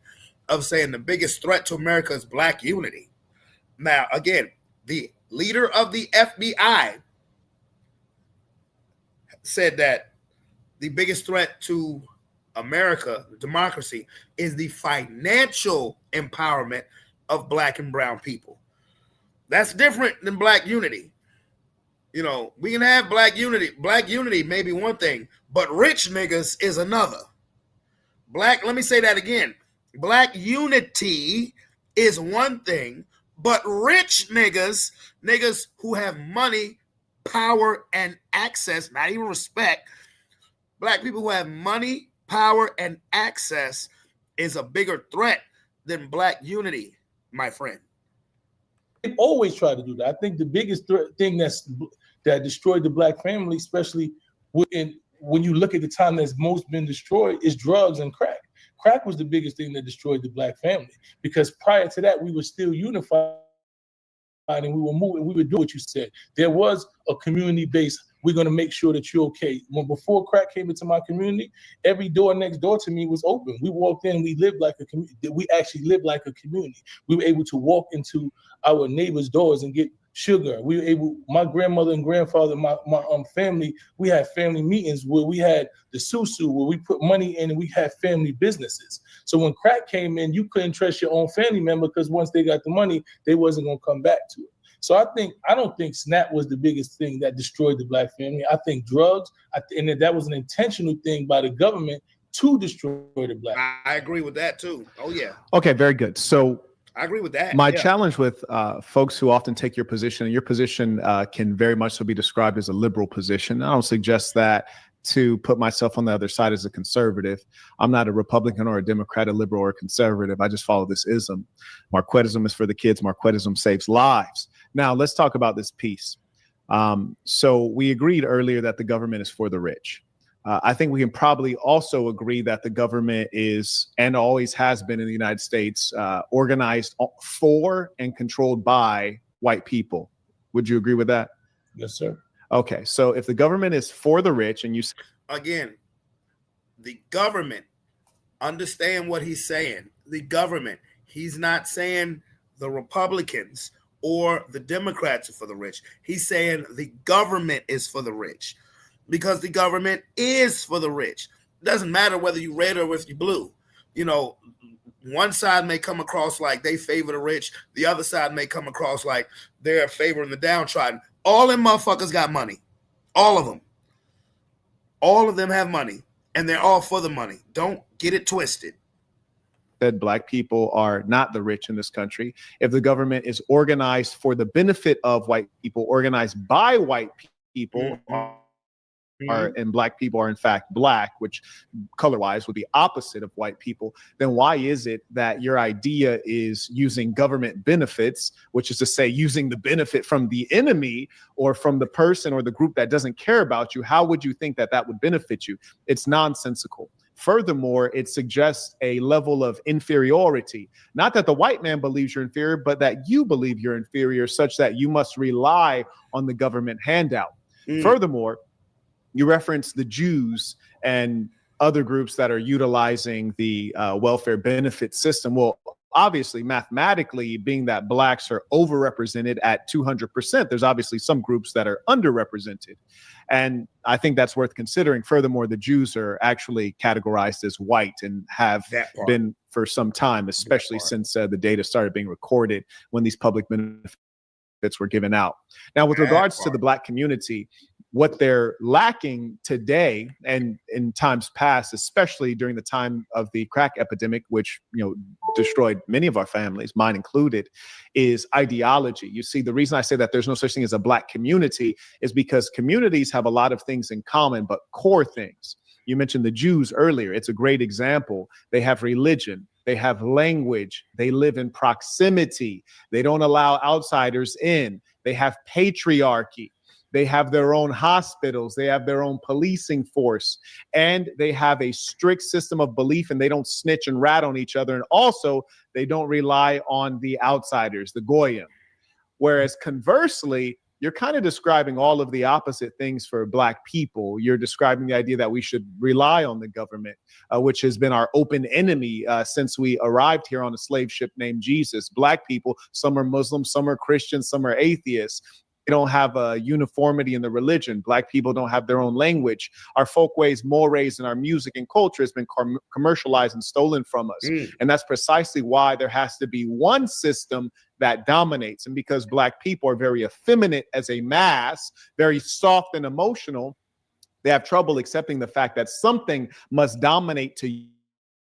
of saying the biggest threat to America is Black unity. Now, again, the leader of the FBI said that the biggest threat to America, democracy, is the financial empowerment of Black and brown people. That's different than Black unity. You know, we can have Black unity. Black unity may be one thing, but rich niggas is another. Let me say that again. Black unity is one thing, but rich niggas who have money, power, and access, not even respect, Black people who have money, power, and access is a bigger threat than Black unity, my friend. They always try to do that. I think the biggest thing that destroyed the black family, especially when you look at the time that's most been destroyed, is drugs and crack. Crack was the biggest thing that destroyed the black family, because prior to that, we were still unified and we were moving, we would do what you said. There was a community base. We're going to make sure that you're okay. Before crack came into my community, every door next door to me was open. We walked in, we lived like a community. We actually lived like a community. We were able to walk into our neighbors' doors and get sugar. We were able, my grandmother and grandfather, my family, we had family meetings where we had the susu, where we put money in and we had family businesses. So when crack came in, you couldn't trust your own family member, because once they got the money, they wasn't going to come back to it. So I don't think SNAP was the biggest thing that destroyed the black family. I think drugs, and that was an intentional thing by the government to destroy the black. I agree with that too. Oh yeah. Okay, very good. So I agree with that. My challenge with folks who often take your position, and your position can very much so be described as a liberal position. I don't suggest that to put myself on the other side as a conservative. I'm not a Republican or a Democrat, a liberal or a conservative. I just follow this ism. Marquettism is for the kids. Marquettism saves lives. Now, let's talk about this piece. So we agreed earlier that the government is for the rich. I think we can probably also agree that the government is, and always has been in the United States, organized for and controlled by white people. Would you agree with that? Yes, sir. Okay, so if the government is for the rich, and you again, the government, understand what he's saying. The government, he's not saying the Republicans or the Democrats are for the rich. He's saying the government is for the rich, because the government is for the rich. It doesn't matter whether you red or if you blue. You know, one side may come across like they favor the rich. The other side may come across like they're favoring the downtrodden. All them motherfuckers got money. All of them. All of them have money, and they're all for the money. Don't get it twisted. That black people are not the rich in this country. If the government is organized for the benefit of white people, organized by white people, and black people are in fact black, which color-wise would be opposite of white people, then why is it that your idea is using government benefits, which is to say using the benefit from the enemy or from the person or the group that doesn't care about you? How would you think that that would benefit you? It's nonsensical. Furthermore, it suggests a level of inferiority. Not that the white man believes you're inferior, but that you believe you're inferior, such that you must rely on the government handout. Furthermore, you reference the Jews and other groups that are utilizing the welfare benefit system. Well, obviously, mathematically, being that blacks are overrepresented at 200%, there's obviously some groups that are underrepresented. And I think that's worth considering. Furthermore, the Jews are actually categorized as white and have been for some time, especially since the data started being recorded when these public benefits were given out. Now, with regards to the black community, what they're lacking today and in times past, especially during the time of the crack epidemic, which destroyed many of our families, mine included, is ideology. You see, the reason I say that there's no such thing as a black community is because communities have a lot of things in common, but core things. You mentioned the Jews earlier. It's a great example. They have religion. They have language. They live in proximity. They don't allow outsiders in. They have patriarchy. They have their own hospitals. They have their own policing force. And they have a strict system of belief, and they don't snitch and rat on each other. And also, they don't rely on the outsiders, the Goyim. Whereas conversely, you're kind of describing all of the opposite things for black people. You're describing the idea that we should rely on the government, which has been our open enemy since we arrived here on a slave ship named Jesus. Black people, some are Muslims, some are Christians, some are atheists. They don't have a uniformity in the religion. Black people don't have their own language. Our folkways, mores, and our music and culture has been commercialized and stolen from us. And that's precisely why there has to be one system that dominates. And because black people are very effeminate as a mass, very soft and emotional, they have trouble accepting the fact that something must dominate to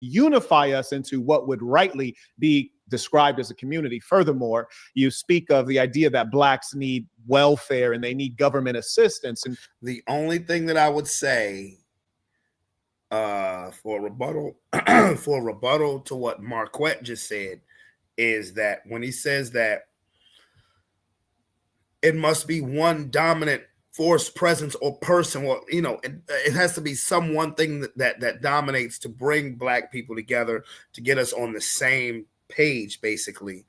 unify us into what would rightly be described as a community. Furthermore, you speak of the idea that blacks need welfare and they need government assistance. And the only thing that I would say for rebuttal to what Marquette just said is that when he says that it must be one dominant force, presence, or person. Well, you know, it has to be some one thing that dominates to bring Black people together, to get us on the same page, basically.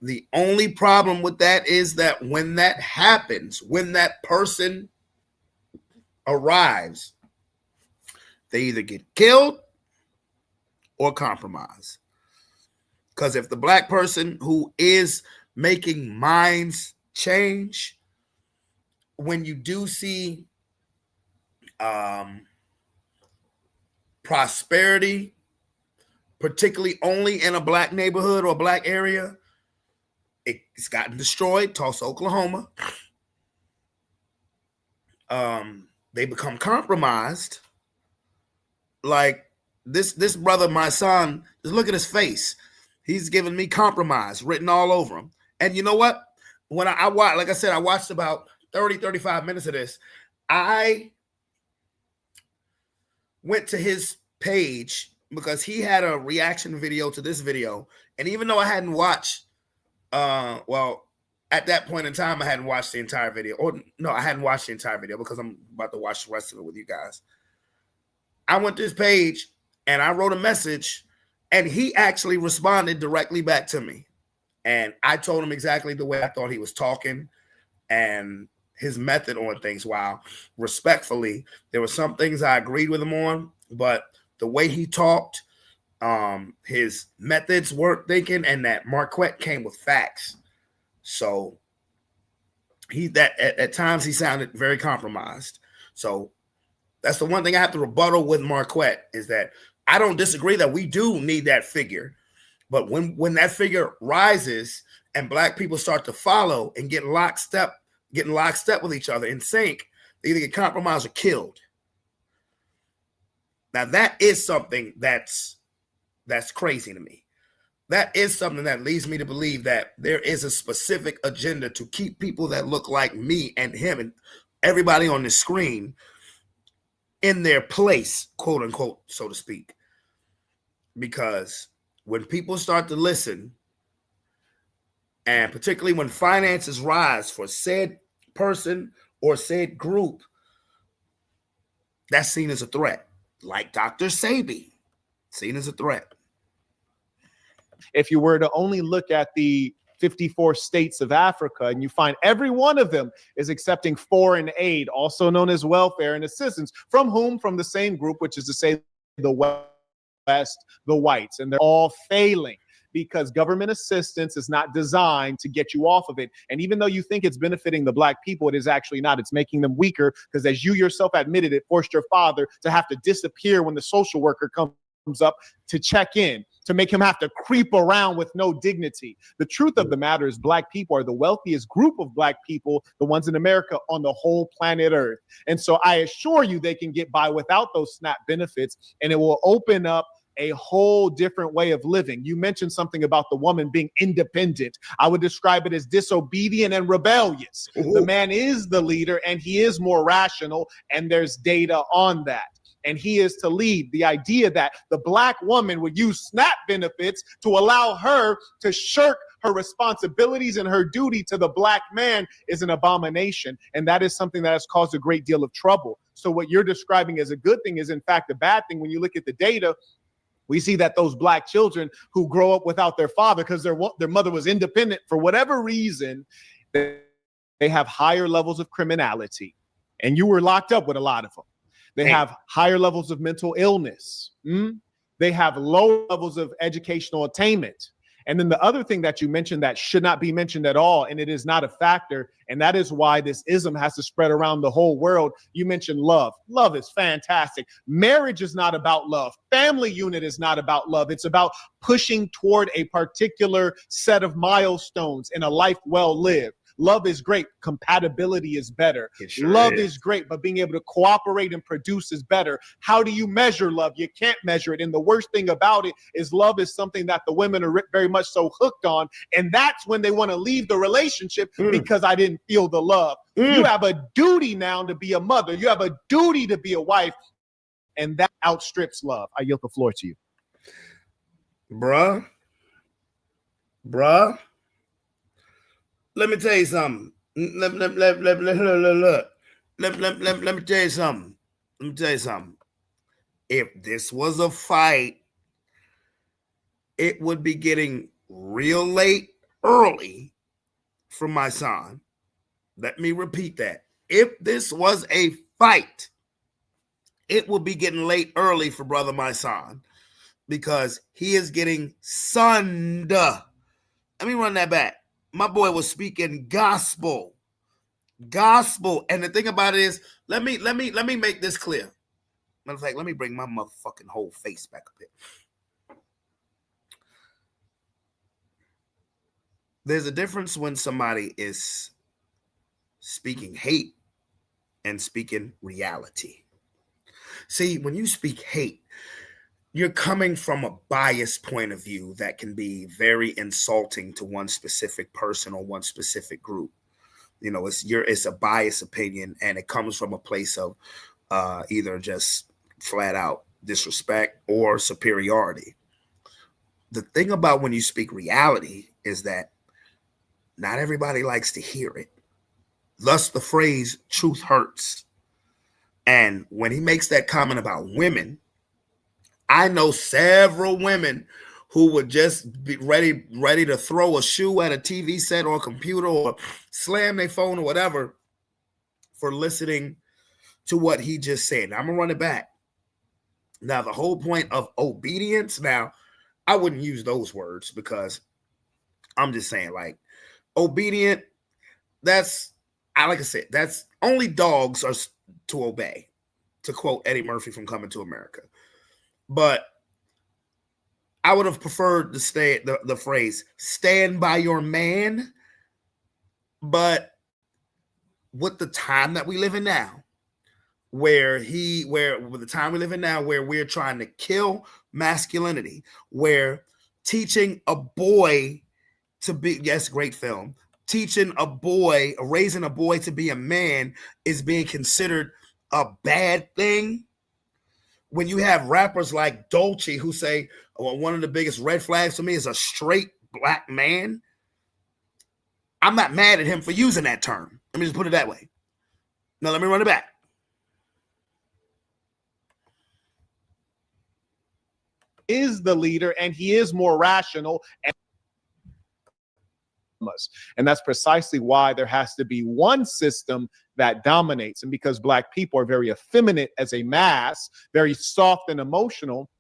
The only problem with that is that when that happens, when that person arrives, they either get killed or compromised. Because if the Black person who is making minds change, when you do see prosperity, particularly only in a Black neighborhood or Black area, it's gotten destroyed. Tulsa, Oklahoma. They become compromised. Like this brother, my son, just look at his face. He's giving me compromise written all over him. And you know what? When I watched, like I said, I watched about 30, 35 minutes of this. I went to his page because he had a reaction video to this video. And even though I hadn't watched, well, at that point in time, I hadn't watched the entire video. Or no, I hadn't watched the entire video because I'm about to watch the rest of it with you guys. I went to his page and I wrote a message, and he actually responded directly back to me. And I told him exactly the way I thought he was talking and his method on things. While respectfully, there were some things I agreed with him on, but the way he talked, his methods weren't thinking, and that Marquette came with facts. So at times he sounded very compromised. So that's the one thing I have to rebuttal with Marquette, is that I don't disagree that we do need that figure. But when that figure rises and Black people start to follow and getting lockstep with each other in sync, they either get compromised or killed. Now that is something that's crazy to me. That is something that leads me to believe that there is a specific agenda to keep people that look like me and him and everybody on the screen in their place, quote unquote, so to speak. Because when people start to listen, and particularly when finances rise for said person or said group, that's seen as a threat. Like Dr. Sebi, seen as a threat. If you were to only look at the 54 states of Africa, and you find every one of them is accepting foreign aid, also known as welfare and assistance, from whom? From the same group, which is to say the West, the whites, and they're all failing because government assistance is not designed to get you off of it. And even though you think it's benefiting the Black people, it is actually not. It's making them weaker because, as you yourself admitted, it forced your father to have to disappear when the social worker comes up to check in, to make him have to creep around with no dignity. The truth of the matter is Black people are the wealthiest group of Black people, the ones in America, on the whole planet Earth. And so I assure you they can get by without those SNAP benefits, and it will open up a whole different way of living. You mentioned something about the woman being independent. I would describe it as disobedient and rebellious. Ooh. The man is the leader, and he is more rational, and there's data on that. And he is to lead. The idea that the Black woman would use SNAP benefits to allow her to shirk her responsibilities and her duty to the Black man is an abomination. And that is something that has caused a great deal of trouble. So what you're describing as a good thing is in fact a bad thing. When you look at the data, we see that those Black children who grow up without their father because their mother was independent for whatever reason, they have higher levels of criminality. And you were locked up with a lot of them. They have higher levels of mental illness. They have low levels of educational attainment. And then the other thing that you mentioned that should not be mentioned at all, and it is not a factor, and that is why this ism has to spread around the whole world. You mentioned love. Love is fantastic. Marriage is not about love. Family unit is not about love. It's about pushing toward a particular set of milestones in a life well lived. Love is great. Compatibility is better. Love is great, but being able to cooperate and produce is better. How do you measure love? You can't measure it. And the worst thing about it is love is something that the women are very much so hooked on. And that's when they want to leave the relationship because I didn't feel the love. You have a duty now to be a mother. You have a duty to be a wife. And that outstrips love. I yield the floor to you. Bruh. Let me tell you something. Let me tell you something. Let me tell you something. If this was a fight, it would be getting real late early for my son. Let me repeat that. If this was a fight, it would be getting late early for brother my son because he is getting sunned. Let me run that back. My boy was speaking gospel. And the thing about it is, let me make this clear. Matter of fact, let me bring my motherfucking whole face back up here. There's a difference when somebody is speaking hate and speaking reality. See, when you speak hate, you're coming from a biased point of view that can be very insulting to one specific person or one specific group. You know, it's a biased opinion, and it comes from a place of either just flat out disrespect or superiority. The thing about when you speak reality is that not everybody likes to hear it. Thus the phrase truth hurts. And when he makes that comment about women, I know several women who would just be ready to throw a shoe at a TV set or a computer or slam their phone or whatever for listening to what he just said. Now, I'm going to run it back. Now, the whole point of obedience, now, I wouldn't use those words because I'm just saying, like, obedient, that's only dogs are to obey, to quote Eddie Murphy from Coming to America. But I would have preferred to stay the phrase stand by your man. But with the time that we live in now, where we're trying to kill masculinity, where teaching a boy to be, yes, great film, raising a boy to be a man is being considered a bad thing. When you have rappers like Dolce who say, well, one of the biggest red flags for me is a straight black man, I'm not mad at him for using that term. Let me just put it that way. Now, let me run it back. Is the leader, and he is more rational. And that's precisely why there has to be one system that dominates. And because Black people are very effeminate as a mass, very soft and emotional,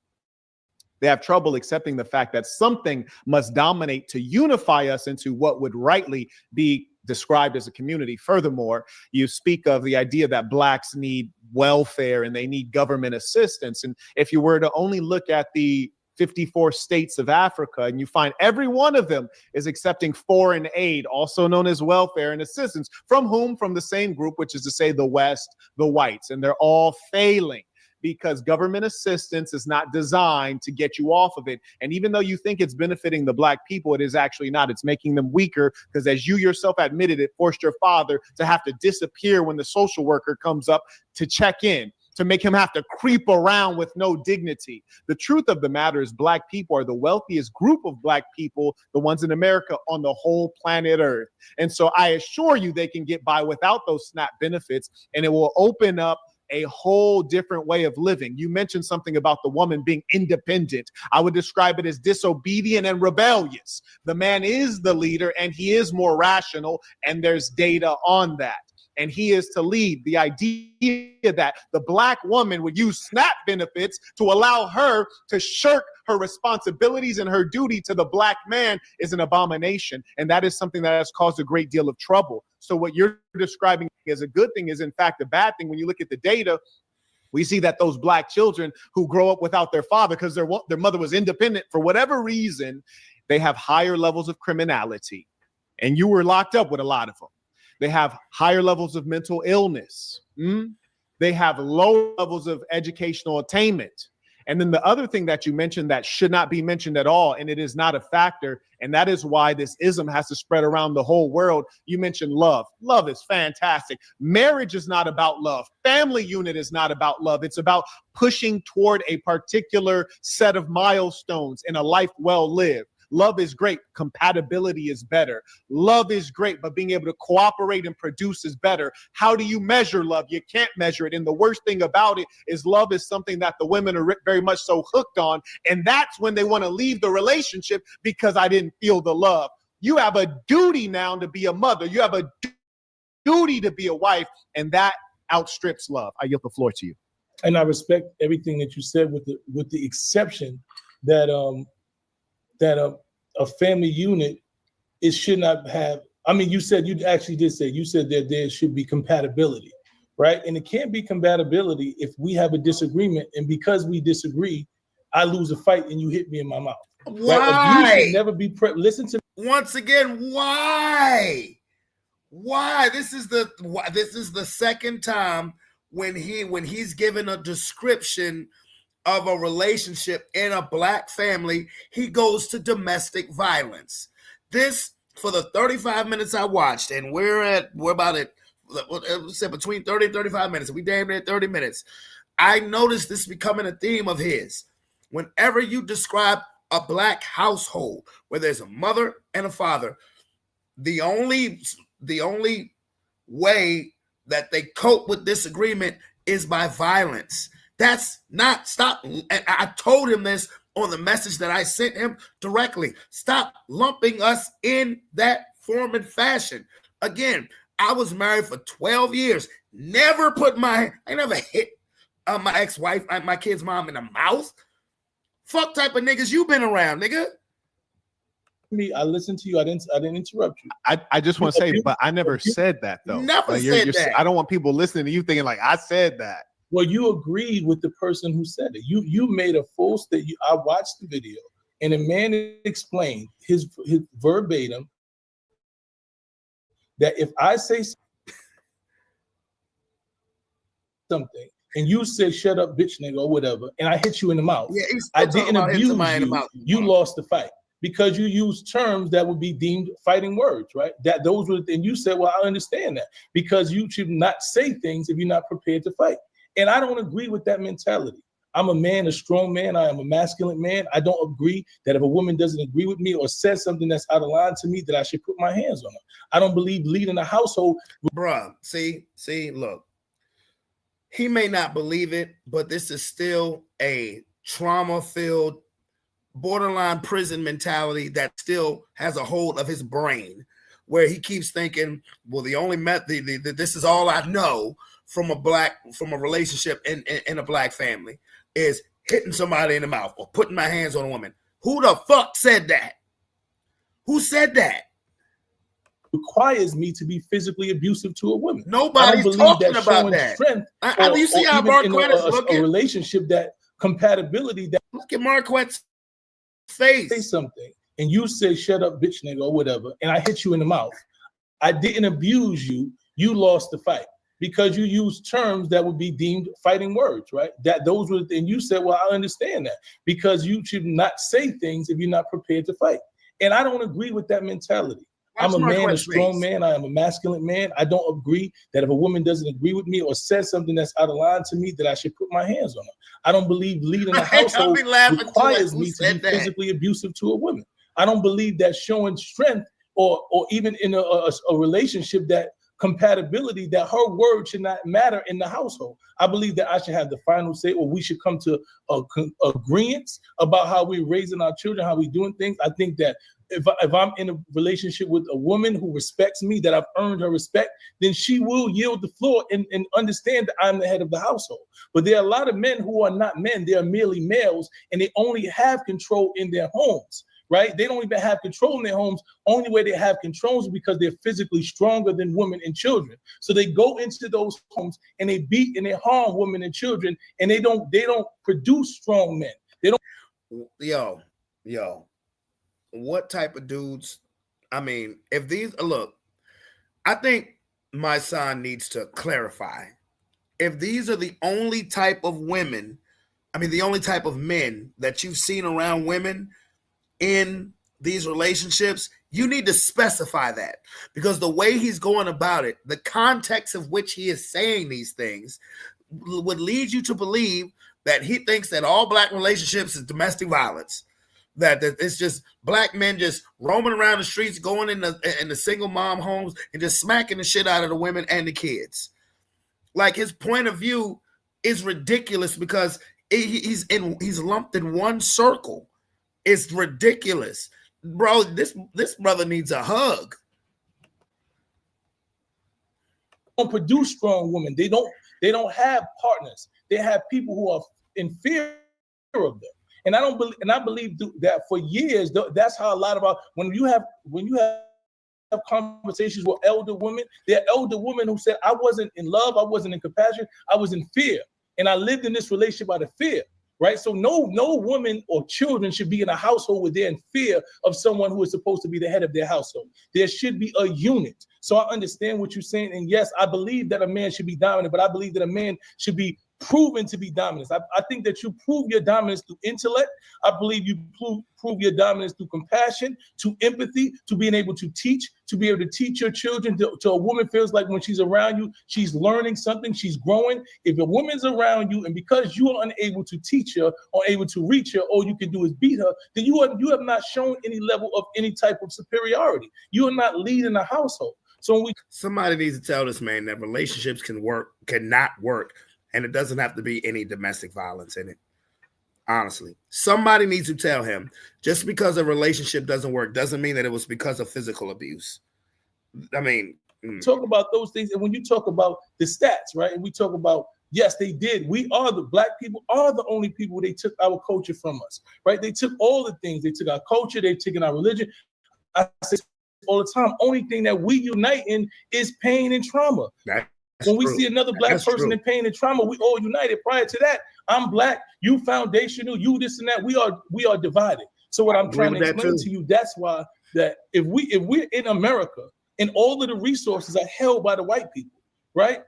they have trouble accepting the fact that something must dominate to unify us into what would rightly be described as a community. Furthermore, you speak of the idea that Blacks need welfare and they need government assistance. And if you were to only look at the 54 states of Africa, and you find every one of them is accepting foreign aid, also known as welfare and assistance, from whom? From the same group, which is to say the West, the whites, and they're all failing because government assistance is not designed to get you off of it. And even though you think it's benefiting the Black people, it is actually not. It's making them weaker because, as you yourself admitted, it forced your father to have to disappear when the social worker comes up to check in, to make him have to creep around with no dignity. The truth of the matter is Black people are the wealthiest group of Black people, the ones in America, on the whole planet Earth. And so I assure you they can get by without those SNAP benefits, and it will open up a whole different way of living. You mentioned something about the woman being independent. I would describe it as disobedient and rebellious. The man is the leader, and he is more rational, and there's data on that. And he is to lead. The idea that the Black woman would use SNAP benefits to allow her to shirk her responsibilities and her duty to the Black man is an abomination. And that is something that has caused a great deal of trouble. So what you're describing as a good thing is in fact a bad thing. When you look at the data, we see that those Black children who grow up without their father because their mother was independent for whatever reason, they have higher levels of criminality. And you were locked up with a lot of them. They have higher levels of mental illness. They have low levels of educational attainment. And then the other thing that you mentioned that should not be mentioned at all, and it is not a factor, and that is why this ism has to spread around the whole world. You mentioned love. Love is fantastic. Marriage is not about love. Family unit is not about love. It's about pushing toward a particular set of milestones in a life well lived. love is great. Compatibility is better. Love is great, but being able to cooperate and produce is better. How do you measure love? You can't measure it. And the worst thing about it is love is something that the women are very much so hooked on. And that's when they want to leave the relationship because I didn't feel the love. You have a duty now to be a mother. You have a duty to be a wife, and that outstrips love. I yield the floor to you. And I respect everything that you said, with the exception that a family unit, it should not have. I mean, you actually did say that there should be compatibility, right? And it can't be compatibility if we have a disagreement, and because we disagree, I lose a fight and you hit me in my mouth. Why? Right? Abuse should never be. Listen to me. Once again. Why? This is the second time when he's given a description of a relationship in a Black family, he goes to domestic violence. This, for the 35 minutes I watched, and we're about at, let's say, between 30 and 35 minutes. We damn near 30 minutes. I noticed this becoming a theme of his. Whenever you describe a Black household where there's a mother and a father, the only way that they cope with disagreement is by violence. That's not stop. And I told him this on the message that I sent him directly. Stop lumping us in that form and fashion. Again, I was married for 12 years. I never hit my ex-wife, my kid's mom, in the mouth. Fuck type of niggas you been around, nigga. I listened to you. I didn't interrupt you. I just want to say, but I never said that though. Never said that. I don't want people listening to you thinking like I said that. Well, you agreed with the person who said it. You made a full statement. I watched the video, and the man explained his verbatim that if I say something and you say "shut up, bitch, nigga" or whatever, and I hit you in the mouth, I didn't abuse you. You lost the fight because you used terms that would be deemed fighting words, right? And you said, "Well, I understand that because you should not say things if you're not prepared to fight." And I don't agree with that mentality. I'm a man, a strong man. I am a masculine man. I don't agree that if a woman doesn't agree with me or says something that's out of line to me, that I should put my hands on her. I don't believe leading a household. Bruh, see, look. He may not believe it, but this is still a trauma-filled, borderline prison mentality that still has a hold of his brain, where he keeps thinking, well, the only method, this is all I know from a relationship in a Black family is hitting somebody in the mouth or putting my hands on a woman. Who the fuck said that? Who said that? Requires me to be physically abusive to a woman. Nobody's talking about that. Strength, you see how Marquette's looking? A relationship, that compatibility. That look at Marquette's face. Say something, and you say "shut up, bitch, nigga" or whatever, and I hit you in the mouth. I didn't abuse you. You lost the fight because you used terms that would be deemed fighting words, right? And you said, "Well, I understand that because you should not say things if you're not prepared to fight." And I don't agree with that mentality. I'm a man, a strong man. I am a masculine man. I don't agree that if a woman doesn't agree with me or says something that's out of line to me, that I should put my hands on her. I don't believe leading a household requires me to be physically abusive to a woman. I don't believe that showing strength or even in a relationship, that compatibility, that her word should not matter in the household. I believe that I should have the final say, or we should come to agreements about how we're raising our children, how we're doing things. I think that if I'm in a relationship with a woman who respects me, that I've earned her respect, then she will yield the floor and understand that I'm the head of the household. But there are a lot of men who are not men. They are merely males, and they only have control in their homes, right? They don't even have control in their homes. Only way they have control is because they're physically stronger than women and children. So they go into those homes and they beat and they harm women and children, and they don't produce strong men. They don't. Yo. What type of dudes? I mean, if these look, I think my son needs to clarify. If these are the only type of women, the only type of men that you've seen around women in these relationships, you need to specify that, because the way he's going about it, the context of which he is saying these things, would lead you to believe that he thinks that all Black relationships is domestic violence. that it's just black men just roaming around the streets, going in the single mom homes and just smacking the shit out of the women and the kids. Like, his point of view is ridiculous because he's lumped in one circle. It's ridiculous, bro. This brother needs a hug. Don't produce strong women. They don't have partners. They have people who are in fear of them. And I believe that for years, that's how a lot of when you have conversations with elder women, there are elder women who said, I wasn't in love, I wasn't in compassion, I was in fear. And I lived in this relationship out of fear. Right? So no woman or children should be in a household where they're in fear of someone who is supposed to be the head of their household. There should be a unit. So I understand what you're saying. And yes, I believe that a man should be dominant, but I believe that a man should be proven to be dominant. I think that you prove your dominance through intellect. I believe you prove your dominance through compassion, to empathy, to being able to teach, to be able to teach your children. To a woman feels like when she's around you, she's learning something, she's growing. If a woman's around you and because you are unable to teach her or able to reach her, all you can do is beat her, then you have not shown any level of any type of superiority. You are not leading a household. So somebody needs to tell this man that relationships cannot work. And it doesn't have to be any domestic violence in it. Honestly, somebody needs to tell him just because a relationship doesn't work doesn't mean that it was because of physical abuse. I mean, talk about those things. And when you talk about the stats, right? And we talk about, yes, they did. The black people are the only people they took our culture from us, right? They took all the things. They took our culture. They've taken our religion. I say all the time, only thing that we unite in is pain and trauma. When we see another black person in pain and trauma, we all united. Prior to that, I'm black, you foundational, you this and that. We are divided. So what I'm trying to explain to you, that's why that if we're in America and all of the resources are held by the white people, right?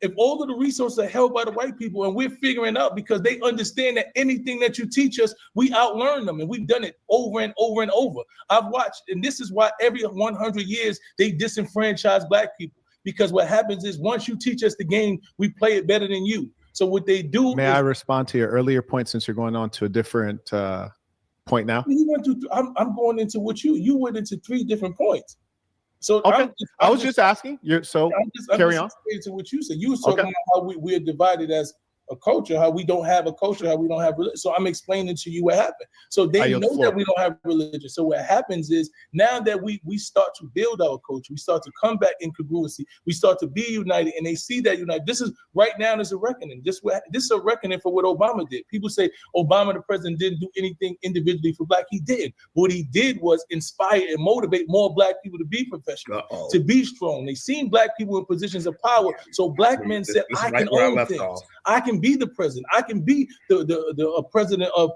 If all of the resources are held by the white people and we're figuring out because they understand that anything that you teach us, we outlearn them, and we've done it over and over and over. I've watched, and this is why every 100 years they disenfranchise black people. Because what happens is once you teach us the game, we play it better than you. So what they do May I respond to your earlier point since you're going on to a different point now? I'm going into what you went into 3 different points. So okay. I was just asking. Carry on. To what you said. You were talking about how we're divided as a culture, how we don't have a culture, how we don't have religion. So I'm explaining to you what happened. So they know that we don't have religion. So what happens is now that we start to build our culture, we start to come back in congruency, we start to be united, and they see that united. This is right now, there's a reckoning. This is a reckoning for what Obama did. People say Obama, the president, didn't do anything individually for black. He did. What he did was inspire and motivate more black people to be professional, to be strong. They seen black people in positions of power. So black men said, I can own things. I can be the president. I can be the president of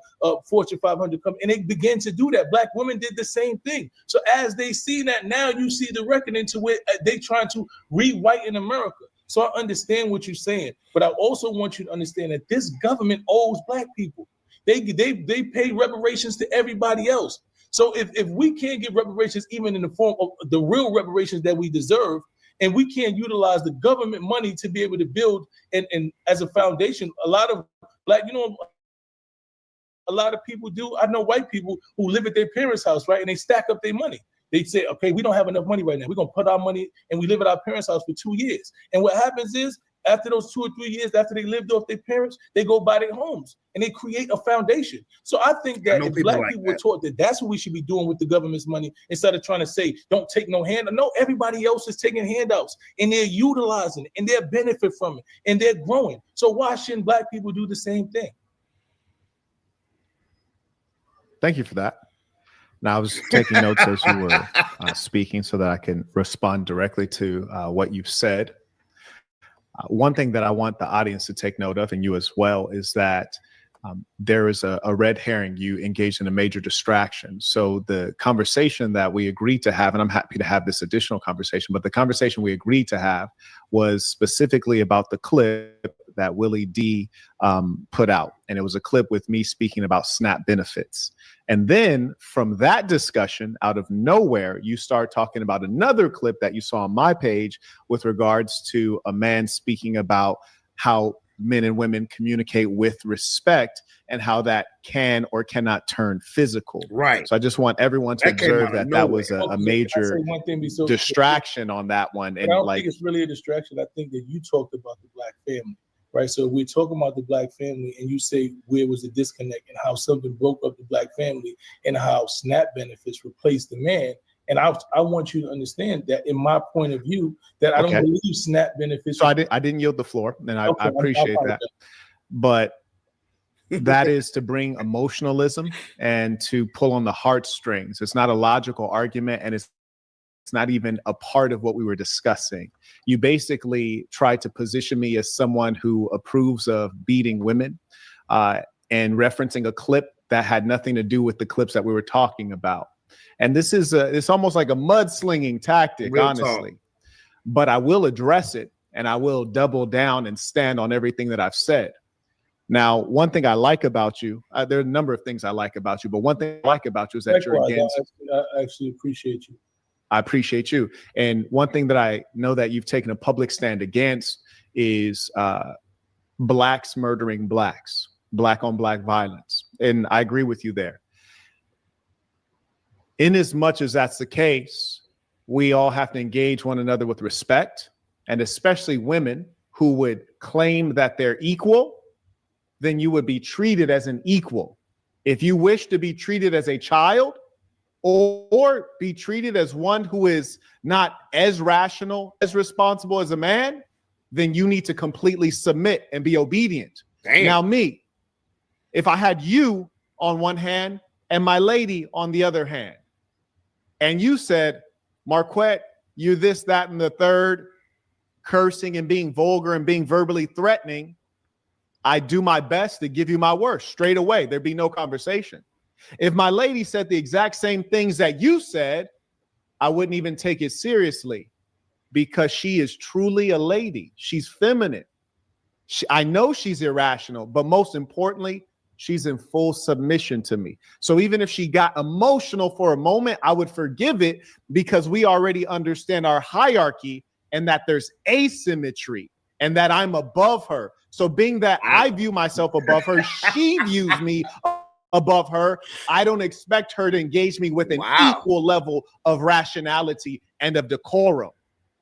Fortune 500 company. And they began to do that. Black women did the same thing. So as they see that now, you see the reckoning to where they trying to rewrite in America. So I understand what you're saying, but I also want you to understand that this government owes black people. They pay reparations to everybody else. So if we can't get reparations, even in the form of the real reparations that we deserve, and we can't utilize the government money to be able to build and as a foundation, a lot of black, a lot of people do. I know white people who live at their parents' house, right? And they stack up their money. They say, okay, we don't have enough money right now. We're going to put our money and we live at our parents' house for 2 years. And what happens is after those 2 or 3 years, after they lived off their parents, they go buy their homes and they create a foundation. So I think that if black people were taught that that's what we should be doing with the government's money, instead of trying to say, don't take no handout. No, everybody else is taking handouts and they're utilizing it and they're benefit from it and they're growing. So why shouldn't black people do the same thing? Thank you for that. Now, I was taking notes as you were speaking so that I can respond directly to what you've said. One thing that I want the audience to take note of, and you as well, is that there is a red herring. You engaged in a major distraction. So the conversation that we agreed to have, and I'm happy to have this additional conversation, but the conversation we agreed to have was specifically about the clip that Willie D put out. And it was a clip with me speaking about SNAP benefits. And then from that discussion, out of nowhere, you start talking about another clip that you saw on my page with regards to a man speaking about how men and women communicate with respect and how that can or cannot turn physical. Right. So I just want everyone to observe that was a major one thing distraction on that one. And I don't think it's really a distraction. I think that you talked about the Black family, right? So we're talking about the Black family, and you say where was the disconnect and how something broke up the Black family and how SNAP benefits replaced the man. And I want you to understand that, in my point of view, that I don't believe SNAP benefits. So I didn't yield the floor, and I appreciate that. But that is to bring emotionalism and to pull on the heartstrings. It's not a logical argument, and it's not even a part of what we were discussing. You basically tried to position me as someone who approves of beating women and referencing a clip that had nothing to do with the clips that we were talking about. And this is it's almost like a mudslinging tactic, Real honestly. talk. But I will address it, and I will double down and stand on everything that I've said. Now, one thing I like about you, there are a number of things I like about you, but one thing I like about you is that you're against. I actually appreciate you. I appreciate you. And one thing that I know that you've taken a public stand against is blacks murdering blacks, black on black violence. And I agree with you there. In as much as that's the case, we all have to engage one another with respect, and especially women who would claim that they're equal, then you would be treated as an equal. If you wish to be treated as a child or be treated as one who is not as rational, as responsible as a man, then you need to completely submit and be obedient. Damn. Now me, if I had you on one hand and my lady on the other hand, and you said, Marquette, you this, that, and the third, cursing and being vulgar and being verbally threatening, I do my best to give you my worst straight away. There'd be no conversation. If my lady said the exact same things that you said, I wouldn't even take it seriously, because she is truly a lady. She's feminine. I know she's irrational, but most importantly, she's in full submission to me. So even if she got emotional for a moment, I would forgive it, because we already understand our hierarchy and that there's asymmetry and that I'm above her. So being that I view myself above her, she views me above her, I don't expect her to engage me with an equal level of rationality and of decorum.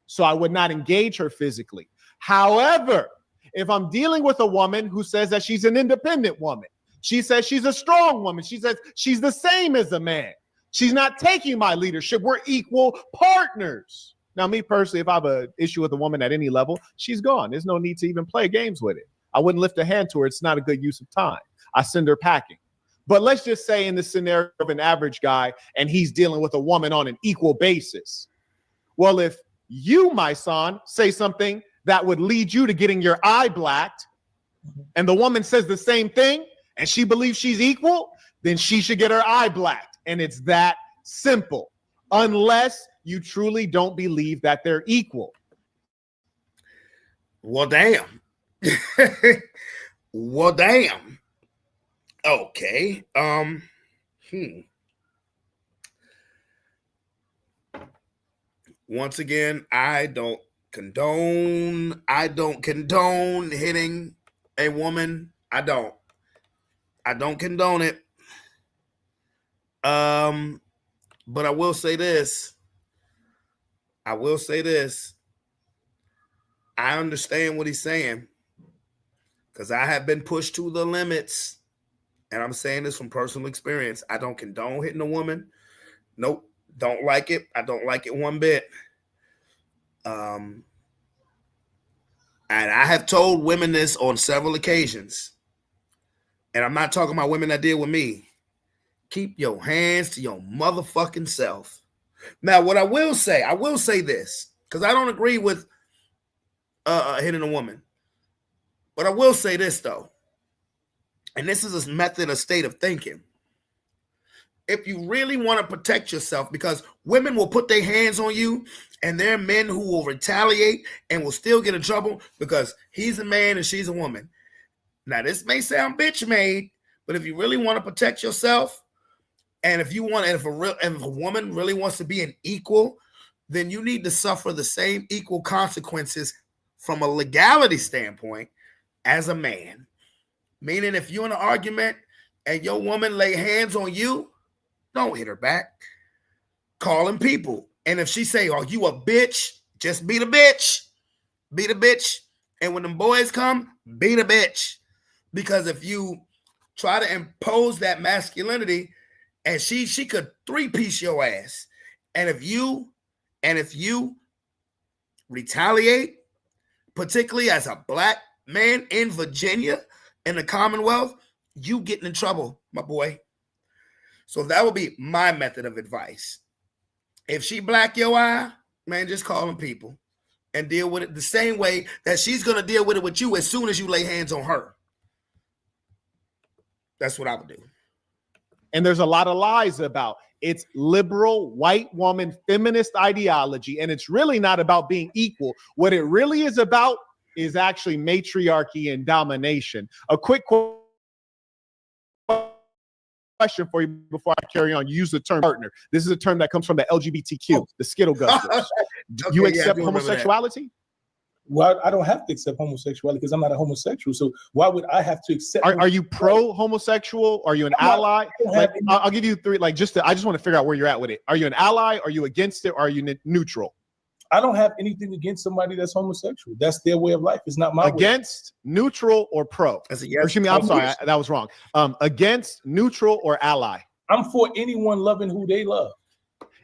So I would not engage her physically. However, if I'm dealing with a woman who says that she's an independent woman, she says she's a strong woman, she says she's the same as a man, she's not taking my leadership, we're equal partners. Now, me personally, if I have an issue with a woman at any level, she's gone. There's no need to even play games with it. I wouldn't lift a hand to her. It's not a good use of time. I send her packing. But let's just say in the scenario of an average guy and he's dealing with a woman on an equal basis. Well, if you, my son, say something that would lead you to getting your eye blacked, and the woman says the same thing and she believes she's equal, then she should get her eye blacked. And it's that simple, unless you truly don't believe that they're equal. Well, damn. Well, damn. Okay. Once again, I don't condone hitting a woman. I don't condone it. But I will say this. I understand what he's saying, because I have been pushed to the limits, and I'm saying this from personal experience. I don't condone hitting a woman. Nope, don't like it. I don't like it one bit. And I have told women this on several occasions, and I'm not talking about women that deal with me. Keep your hands to your motherfucking self. Now, what I will say this, because I don't agree with hitting a woman. But I will say this, though, and this is a method, a state of thinking. If you really want to protect yourself, because women will put their hands on you, and there are men who will retaliate and will still get in trouble because he's a man and she's a woman. Now, this may sound bitch made, but if you really want to protect yourself, and if a woman really wants to be an equal, then you need to suffer the same equal consequences from a legality standpoint as a man. Meaning if you're in an argument and your woman lay hands on you, don't hit her back. Calling people. And if she say, "Oh, you a bitch," just be the bitch. Be the bitch. And when them boys come, be the bitch. Because if you try to impose that masculinity, and she could three-piece your ass. And if you retaliate, particularly as a black man in Virginia, in the Commonwealth, you getting in trouble, my boy. So that would be my method of advice. If she black your eye, man, just call them people and deal with it the same way that she's going to deal with it with you as soon as you lay hands on her. That's what I would do. And there's a lot of lies about it's liberal, white woman, feminist ideology, and it's really not about being equal. What it really is about is actually matriarchy and domination. A quick question for you before I carry on. You use the term partner. This is a term that comes from the LGBTQ, the Skittle Guzzlers. Do you accept homosexuality? Well, I don't have to accept homosexuality because I'm not a homosexual. So why would I have to accept? Are you pro-homosexual? Are you an ally? I'll give you three. I just want to figure out where you're at with it. Are you an ally? Are you against it? Or are you neutral? I don't have anything against somebody that's homosexual. That's their way of life. It's not my against, way. Neutral, or pro? Yes. Excuse me. I'm sorry. That was wrong. Against, neutral, or ally? I'm for anyone loving who they love.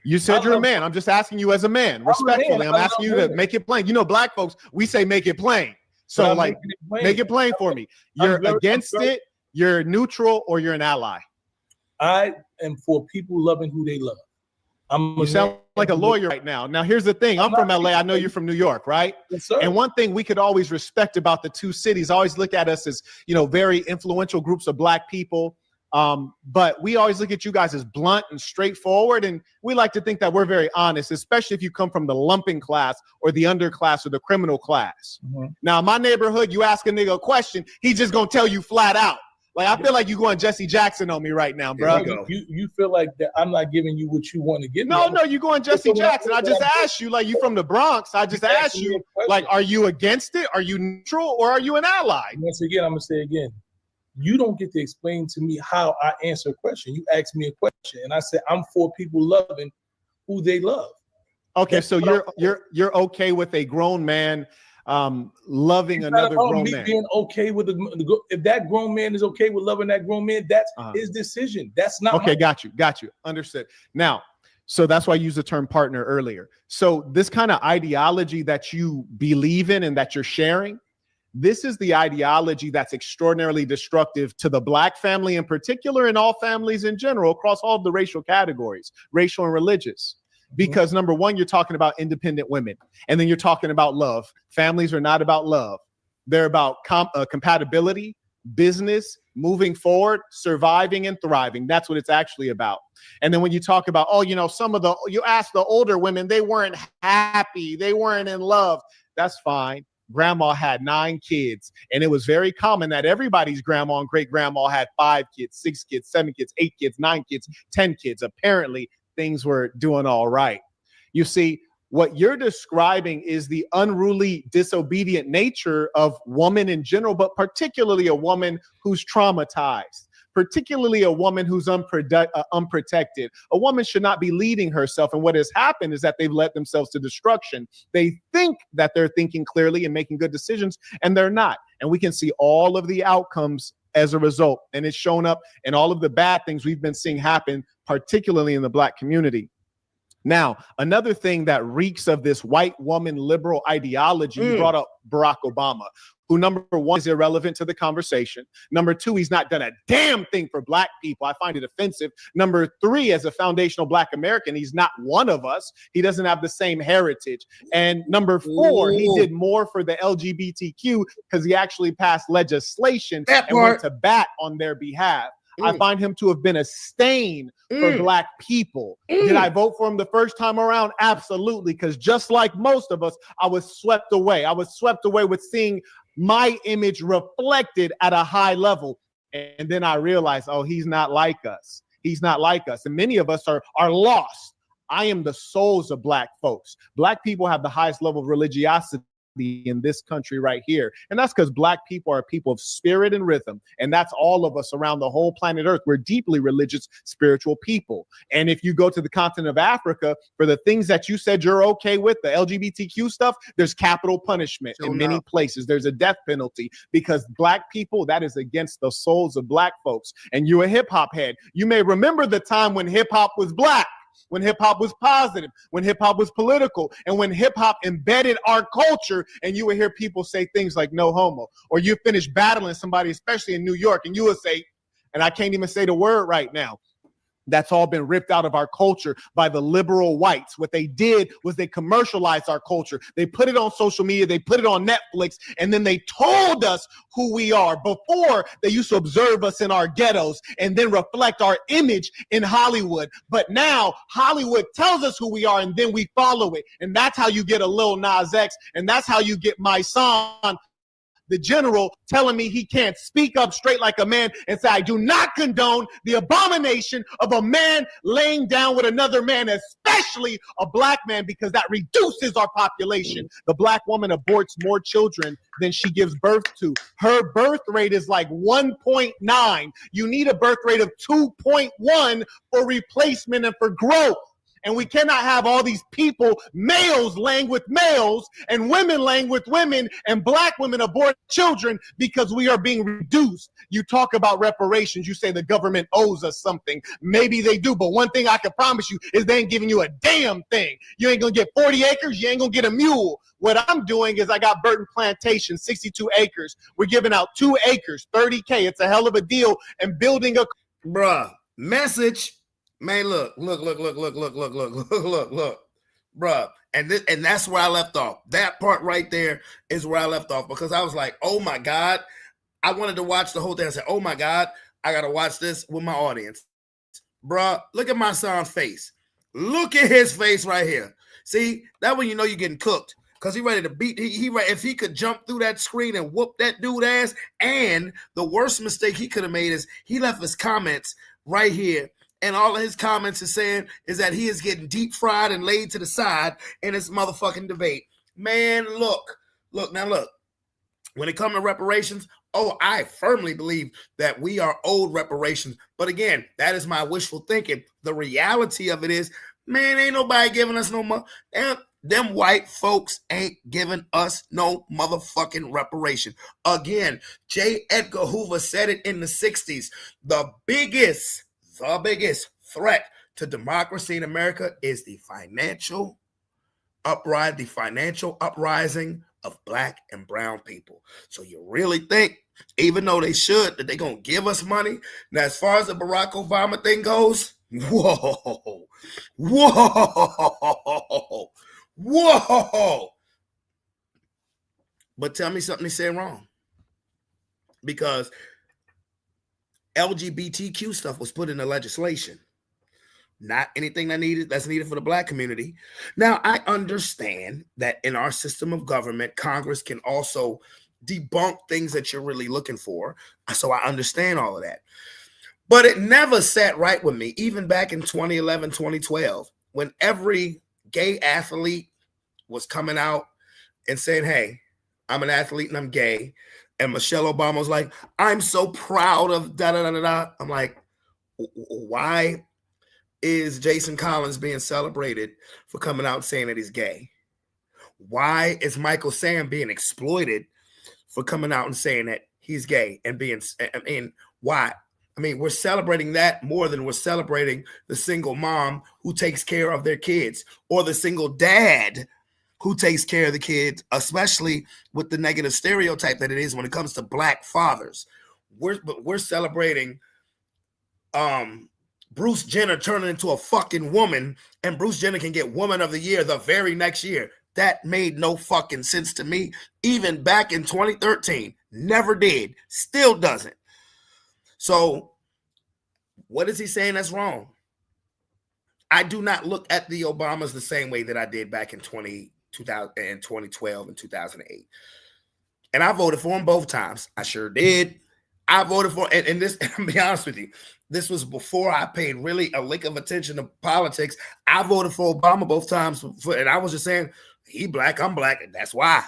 You said you're a man. I'm just asking you as a man, respectfully. I'm asking you to make it plain. You know, black folks, we say make it plain. So like, make it plain for me. You're against it, you're neutral, or you're an ally? I am for people loving who they love. You sound like a lawyer right now. Now, here's the thing. I'm from LA. I know you're from New York, right? Yes, sir. And one thing we could always respect about the two cities, always look at us as, you know, very influential groups of black people. But we always look at you guys as blunt and straightforward. And we like to think that we're very honest, especially if you come from the lumping class or the underclass or the criminal class. Mm-hmm. Now, in my neighborhood, you ask a nigga a question, he's just going to tell you flat out. Like, I feel like you're going Jesse Jackson on me right now, bro. You feel like that I'm not giving you what you want to give me. No, you're going Jesse Jackson. I just asked you, like, you from the Bronx. I just asked you, like, are you against it? Are you neutral, or are you an ally? Once again, I'm going to say again, you don't get to explain to me how I answer a question. You asked me a question, and I said I'm for people loving who they love. Okay, so you're okay with a grown man loving another grown man? Being okay with if that grown man is okay with loving that grown man, that's his decision. That's not okay. Got you. Understood. Now, so that's why I used the term partner earlier. So this kind of ideology that you believe in and that you're sharing, this is the ideology that's extraordinarily destructive to the black family in particular, and all families in general across all of the racial categories, racial and religious. Because number one, you're talking about independent women, and then you're talking about love. Families are not about love. They're about compatibility, business, moving forward, surviving and thriving. That's what it's actually about. And then when you talk about, you ask the older women, they weren't happy. They weren't in love. That's fine. Grandma had 9 kids, and it was very common that everybody's grandma and great grandma had 5 kids, 6 kids, 7 kids, 8 kids, 9 kids, 10 kids. Apparently, things were doing all right. You see, what you're describing is the unruly, disobedient nature of woman in general, but particularly a woman who's traumatized, particularly a woman who's unprotected. A woman should not be leading herself. And what has happened is that they've led themselves to destruction. They think that they're thinking clearly and making good decisions, and they're not. And we can see all of the outcomes as a result. And it's shown up in all of the bad things we've been seeing happen, particularly in the black community. Now, another thing that reeks of this white woman liberal ideology, you brought up Barack Obama, who number one is irrelevant to the conversation. Number two, he's not done a damn thing for black people. I find it offensive. Number three, as a foundational black American, he's not one of us. He doesn't have the same heritage. And number four, he did more for the LGBTQ because he actually passed legislation and went to bat on their behalf. I find him to have been a stain for black people. Did I vote for him the first time around? Absolutely, because just like most of us, I was swept away. I was swept away with seeing my image reflected at a high level. And then I realized, oh, he's not like us. He's not like us. And many of us are lost. I am the souls of black folks. Black people have the highest level of religiosity in this country right here. And that's because Black people are people of spirit and rhythm. And that's all of us around the whole planet Earth. We're deeply religious, spiritual people. And if you go to the continent of Africa, for the things that you said you're okay with, the LGBTQ stuff, there's capital punishment in many places. There's a death penalty because Black people, that is against the souls of Black folks. And you're a hip hop head. You may remember the time when hip hop was Black, when hip hop was positive, when hip hop was political, and when hip hop embedded our culture. And you would hear people say things like no homo, or you finish battling somebody, especially in New York, and you would say, and I can't even say the word right now, that's all been ripped out of our culture by the liberal whites. What they did was they commercialized our culture. They put it on social media, they put it on Netflix, and then they told us who we are. Before, they used to observe us in our ghettos and then reflect our image in Hollywood. But now Hollywood tells us who we are and then we follow it. And that's how you get a Lil Nas X, and that's how you get my son, the general, telling me he can't speak up straight like a man and say, I do not condone the abomination of a man laying down with another man, especially a Black man, because that reduces our population. The Black woman aborts more children than she gives birth to. Her birth rate is like 1.9. You need a birth rate of 2.1 for replacement and for growth. And we cannot have all these people, males laying with males and women laying with women and Black women abort children because we are being reduced. You talk about reparations. You say the government owes us something. Maybe they do. But one thing I can promise you is they ain't giving you a damn thing. You ain't going to get 40 acres. You ain't going to get a mule. What I'm doing is I got Burton Plantation, 62 acres. We're giving out 2 acres, $30K. It's a hell of a deal. And building a... Bruh, message. Man, look, bruh. And that's where I left off. That part right there is where I left off because I was like, oh my God. I wanted to watch the whole thing. I said, oh my God, I got to watch this with my audience. Bruh, look at my son's face. Look at his face right here. See, that when you know you're getting cooked because he ready to beat. If he could jump through that screen and whoop that dude ass. And the worst mistake he could have made is he left his comments right here. And all of his comments is saying is that he is getting deep fried and laid to the side in this motherfucking debate. Man, look. When it comes to reparations, I firmly believe that we are owed reparations. But again, that is my wishful thinking. The reality of it is, man, ain't nobody giving us no money. Them white folks ain't giving us no motherfucking reparation. Again, J. Edgar Hoover said it in the 60s. The biggest threat to democracy in America is the financial uprising of Black and brown people. So you really think, even though they should, that they're going to give us money? Now, as far as the Barack Obama thing goes, whoa. But tell me something they said wrong. Because LGBTQ stuff was put in the legislation. Not anything that's needed for the Black community. Now, I understand that in our system of government, Congress can also debunk things that you're really looking for. So I understand all of that. But it never sat right with me, even back in 2011, 2012, when every gay athlete was coming out and saying, hey, I'm an athlete and I'm gay. And Michelle Obama was like, I'm so proud of da-da-da-da-da. I'm like, why is Jason Collins being celebrated for coming out and saying that he's gay? Why is Michael Sam being exploited for coming out and saying that he's gay and why? I mean, we're celebrating that more than we're celebrating the single mom who takes care of their kids or the single dad who takes care of the kids, especially with the negative stereotype that it is when it comes to Black fathers. We're celebrating Bruce Jenner turning into a fucking woman, and Bruce Jenner can get Woman of the Year the very next year. That made no fucking sense to me. Even back in 2013, never did, still doesn't. So what is he saying that's wrong? I do not look at the Obamas the same way that I did back in 2012 and 2008. And I voted for him both times. I sure did. I voted for, and this, and I'll be honest with you, this was before I paid really a lick of attention to politics. I voted for Obama both times, and I was just saying, he Black, I'm Black, and that's why.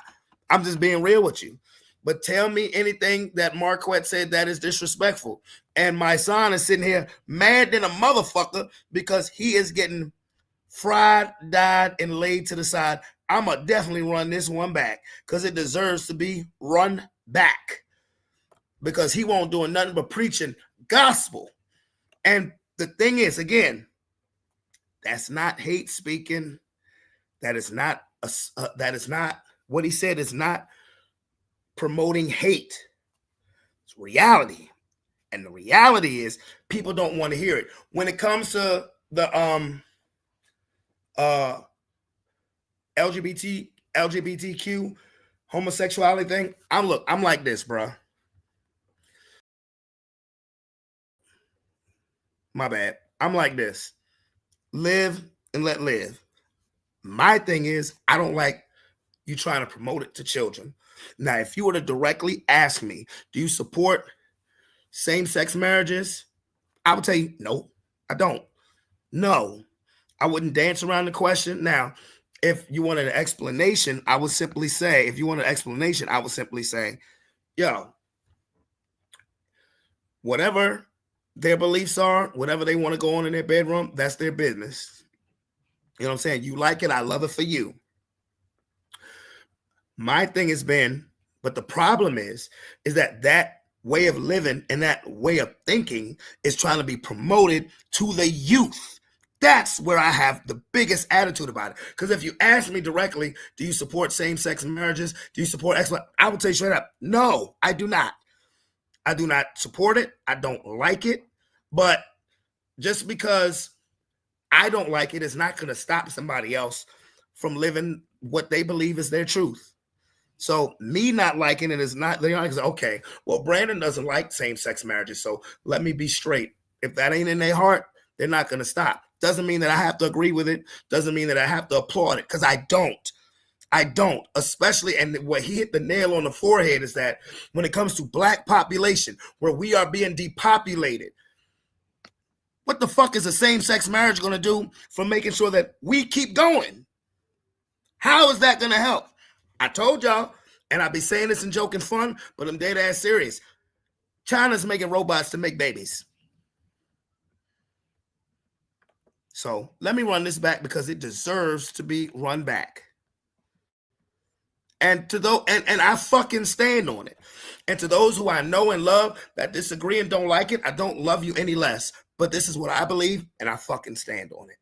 I'm just being real with you. But tell me anything that Marquette said that is disrespectful. And my son is sitting here mad than a motherfucker because he is getting fried, dyed, and laid to the side. I'm going to definitely run this one back because it deserves to be run back because he won't do nothing but preaching gospel. And the thing is, again, that's not hate speaking. That is not what he said is not promoting hate. It's reality. And the reality is people don't want to hear it. When it comes to the LGBTQ homosexuality thing, I'm like this, bro. My bad. I'm like this. Live and let live. My thing is, I don't like you trying to promote it to children. Now, if you were to directly ask me, do you support same-sex marriages? I would tell you, no, I don't. No, I wouldn't dance around the question. Now, if you wanted an explanation, I would simply say, yo, whatever their beliefs are, whatever they want to go on in their bedroom, that's their business. You know what I'm saying? You like it, I love it for you. My thing has been, but the problem is that way of living and that way of thinking is trying to be promoted to the youth. That's where I have the biggest attitude about it. Because if you ask me directly, do you support same-sex marriages? Do you support excellent? I would say straight up, no, I do not. I do not support it. I don't like it. But just because I don't like it is not going to stop somebody else from living what they believe is their truth. So me not liking it is not, they're not okay, well, Brandon doesn't like same-sex marriages, so let me be straight. If that ain't in their heart, they're not going to stop. Doesn't mean that I have to agree with it. Doesn't mean that I have to applaud it, because I don't. Especially, and what he hit the nail on the forehead is that when it comes to Black population, where we are being depopulated, what the fuck is a same-sex marriage going to do for making sure that we keep going? How is that going to help? I told y'all, and I be saying this in joking fun, but I'm dead ass serious. China's making robots to make babies. So let me run this back because it deserves to be run back. And to those, and I fucking stand on it. And to those who I know and love that disagree and don't like it, I don't love you any less. But this is what I believe, and I fucking stand on it.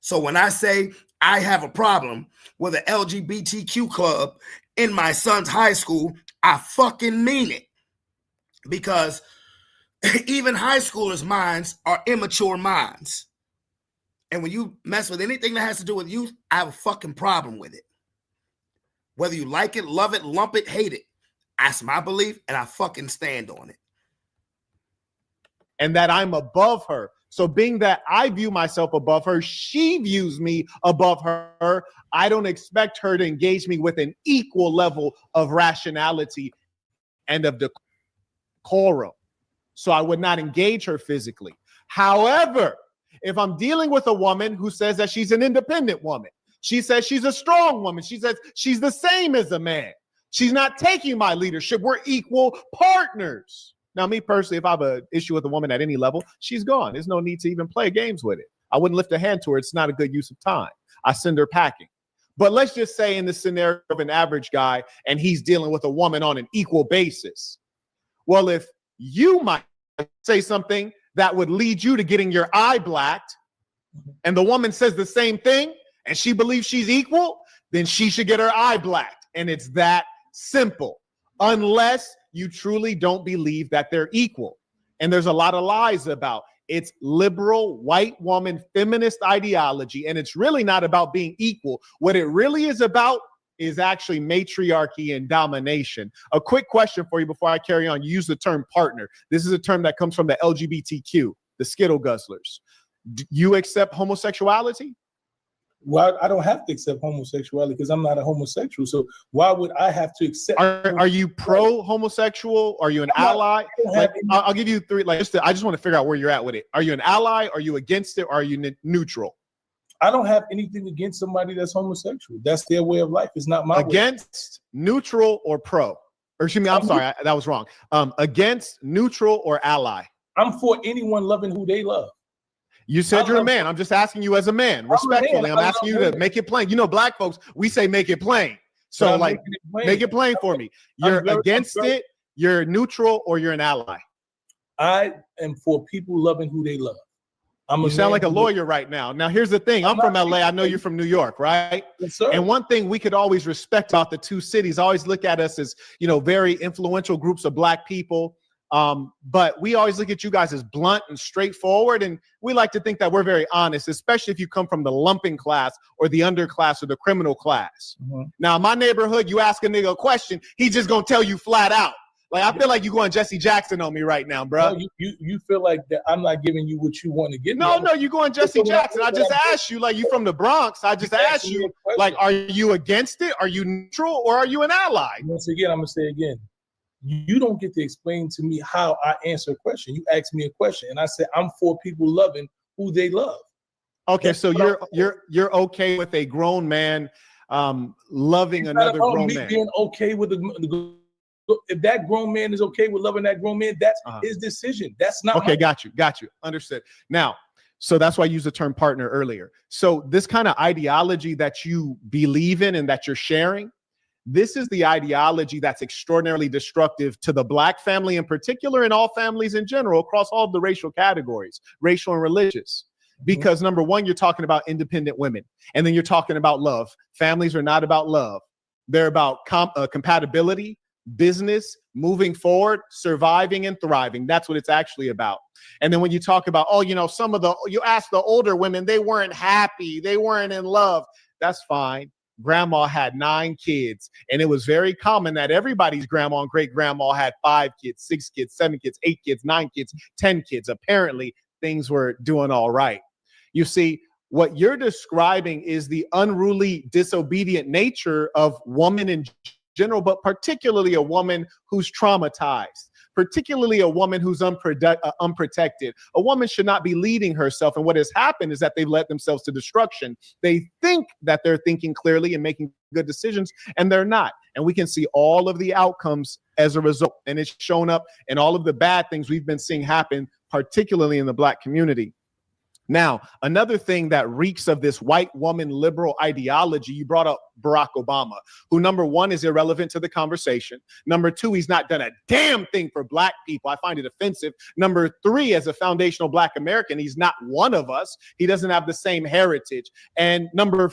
So when I say I have a problem with an LGBTQ club in my son's high school, I fucking mean it. Because even high schoolers' minds are immature minds. And when you mess with anything that has to do with youth, I have a fucking problem with it. Whether you like it, love it, lump it, hate it. That's my belief, and I fucking stand on it. And that I'm above her. So being that I view myself above her, she views me above her, I don't expect her to engage me with an equal level of rationality and of decorum. So I would not engage her physically. However, if I'm dealing with a woman who says that she's an independent woman, she says she's a strong woman, she says she's the same as a man, she's not taking my leadership, we're equal partners. Now, me personally, if I have an issue with a woman at any level, she's gone. There's no need to even play games with it. I wouldn't lift a hand to her. It's not a good use of time. I send her packing. But let's just say in the scenario of an average guy and he's dealing with a woman on an equal basis. Well, if you might say something that would lead you to getting your eye blacked and the woman says the same thing and she believes she's equal, then she should get her eye blacked. And it's that simple. Unless you truly don't believe that they're equal. And there's a lot of lies about it's liberal, white woman, feminist ideology. And it's really not about being equal. What it really is about is actually matriarchy and domination. A quick question for you before I carry on. You use the term partner. This is a term that comes from the LGBTQ, the Skittle Guzzlers. Do you accept homosexuality? Well, I don't have to accept homosexuality because I'm not a homosexual. So why would I have to accept? Are you pro-homosexual? Are you an ally? Like, I'll give you three. Like, I just want to figure out where you're at with it. Are you an ally? Are you against it? Or are you neutral? I don't have anything against somebody that's homosexual. That's their way of life. It's not my against, neutral, or pro. Or excuse me, I'm sorry, that was wrong. Against, neutral, or ally. I'm for anyone loving who they love. You said you're a man. I'm just asking you as a man, respectfully. I'm asking you to make it plain. You know, black folks, we say make it plain. So like, make it plain for me. You're against it, you're neutral, or you're an ally. I am for people loving who they love. You sound like a lawyer right now. Now, here's the thing. I'm from LA. I know you're from New York, right? Yes, sir. And one thing we could always respect about the two cities, always look at us as, you know, very influential groups of black people. But we always look at you guys as blunt and straightforward. And we like to think that we're very honest, especially if you come from the lumping class or the underclass or the criminal class. Now, in my neighborhood, you ask a nigga a question, he's just going to tell you flat out. Like, I feel like you're going Jesse Jackson on me right now, bro. No, you feel like that I'm not giving you what you want to give me. No, you're going Jesse Jackson. I just asked you, like, you from the Bronx. I just asked you, like, are you against it? Are you neutral, or are you an ally? Once again, I'm going to say again, you don't get to explain to me how I answer a question. You ask me a question, and I say I'm for people loving who they love. Okay, so you're okay with a grown man loving another grown man? Being okay with if that grown man is okay with loving that grown man, that's his decision. That's not okay. Got you. Understood. Now, so that's why I used the term partner earlier. So this kind of ideology that you believe in and that you're sharing, this is the ideology that's extraordinarily destructive to the black family in particular, and all families in general across all of the racial categories, racial and religious. Because number one, you're talking about independent women, and then you're talking about love. Families are not about love. They're about compatibility, business, moving forward, surviving and thriving. That's what it's actually about. And then when you talk about, you ask the older women, they weren't happy, they weren't in love. That's fine. Grandma had 9 kids, and it was very common that everybody's grandma and great grandma had 5 kids, 6 kids, 7 kids, 8 kids, 9 kids, 10 kids. Apparently, things were doing all right. You see, what you're describing is the unruly, disobedient nature of woman in general, but particularly a woman who's traumatized, particularly a woman who's unprotected. A woman should not be leading herself. And what has happened is that they've led themselves to destruction. They think that they're thinking clearly and making good decisions, and they're not. And we can see all of the outcomes as a result. And it's shown up in all of the bad things we've been seeing happen, particularly in the black community. Now, another thing that reeks of this white woman liberal ideology, you brought up Barack Obama, who, number one, is irrelevant to the conversation. Number two, he's not done a damn thing for black people. I find it offensive. Number three, as a foundational black American, he's not one of us. He doesn't have the same heritage. And number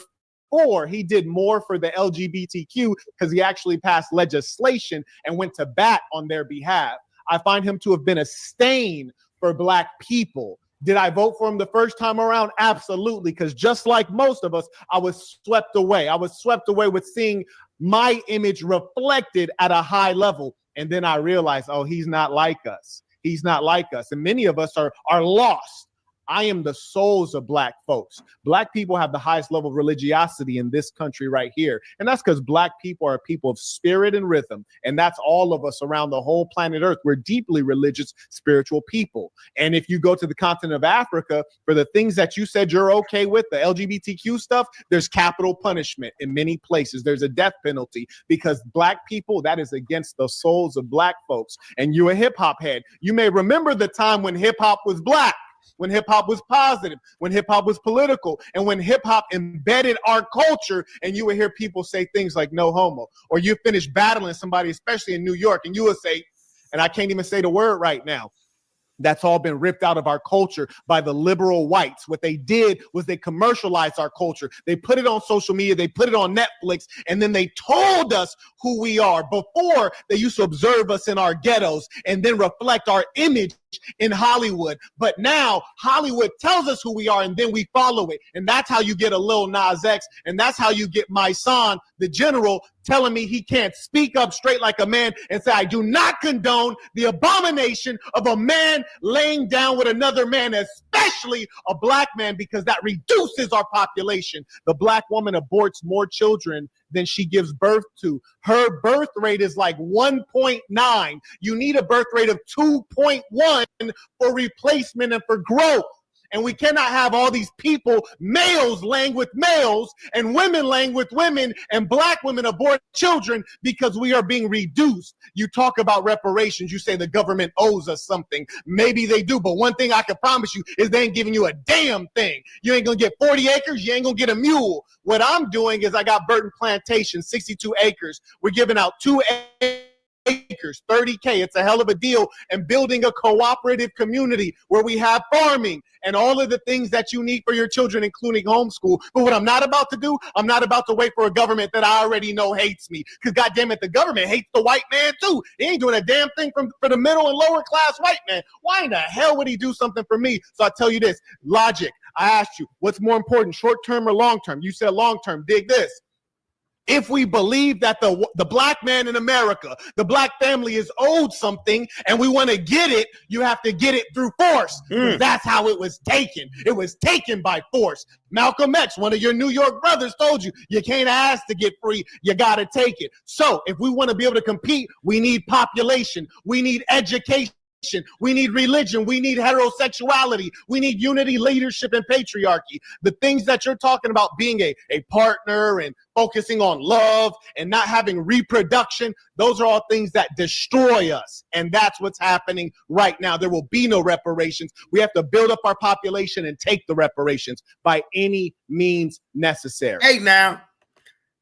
four, he did more for the LGBTQ because he actually passed legislation and went to bat on their behalf. I find him to have been a stain for black people. Did I vote for him the first time around? Absolutely, because just like most of us, I was swept away. I was swept away with seeing my image reflected at a high level. And then I realized, he's not like us. He's not like us. And many of us are lost. I am the souls of black folks. Black people have the highest level of religiosity in this country right here. And that's because black people are people of spirit and rhythm. And that's all of us around the whole planet Earth. We're deeply religious, spiritual people. And if you go to the continent of Africa, for the things that you said you're okay with, the LGBTQ stuff, there's capital punishment in many places. There's a death penalty because black people, that is against the souls of black folks. And you're a hip hop head. You may remember the time when hip hop was black, when hip hop was positive, when hip hop was political, and when hip hop embedded our culture. And you would hear people say things like no homo, or you finish battling somebody, especially in New York, and you would say, and I can't even say the word right now, that's all been ripped out of our culture by the liberal whites. What they did was they commercialized our culture. They put it on social media. They put it on Netflix. And then they told us who we are. Before, they used to observe us in our ghettos and then reflect our image in Hollywood. But now Hollywood tells us who we are and then we follow it. And that's how you get a Lil Nas X. And that's how you get my son, the general, telling me he can't speak up straight like a man and say, I do not condone the abomination of a man laying down with another man, especially a black man, because that reduces our population. The black woman aborts more children than she gives birth to. Her birth rate is like 1.9. You need a birth rate of 2.1 for replacement and for growth. And we cannot have all these people, males laying with males and women laying with women and black women abort children because we are being reduced. You talk about reparations. You say the government owes us something. Maybe they do, but one thing I can promise you is they ain't giving you a damn thing. You ain't gonna get 40 acres. You ain't gonna get a mule. What I'm doing is I got Burton Plantation, 62 acres. We're giving out 2 acres, 30K. It's a hell of a deal. And building a cooperative community where we have farming and all of the things that you need for your children, including homeschool. But what I'm not about to do, I'm not about to wait for a government that I already know hates me. Because goddamn it, the government hates the white man too. He ain't doing a damn thing for the middle and lower class white man. Why in the hell would he do something for me? So I tell you this, logic. I asked you, what's more important, short term or long term? You said long term. Dig this. If we believe that the black man in America, the black family is owed something and we want to get it, you have to get it through force. That's how it was taken. It was taken by force. Malcolm X, one of your New York brothers, told you, you can't ask to get free. You got to take it. So if we want to be able to compete, we need population. We need education. We need religion. We need heterosexuality. We need unity, leadership, and patriarchy. The things that you're talking about being a partner and focusing on love and not having reproduction, those are all things that destroy us. And that's what's happening right now. There will be no reparations. We have to build up our population and take the reparations by any means necessary. Hey, now,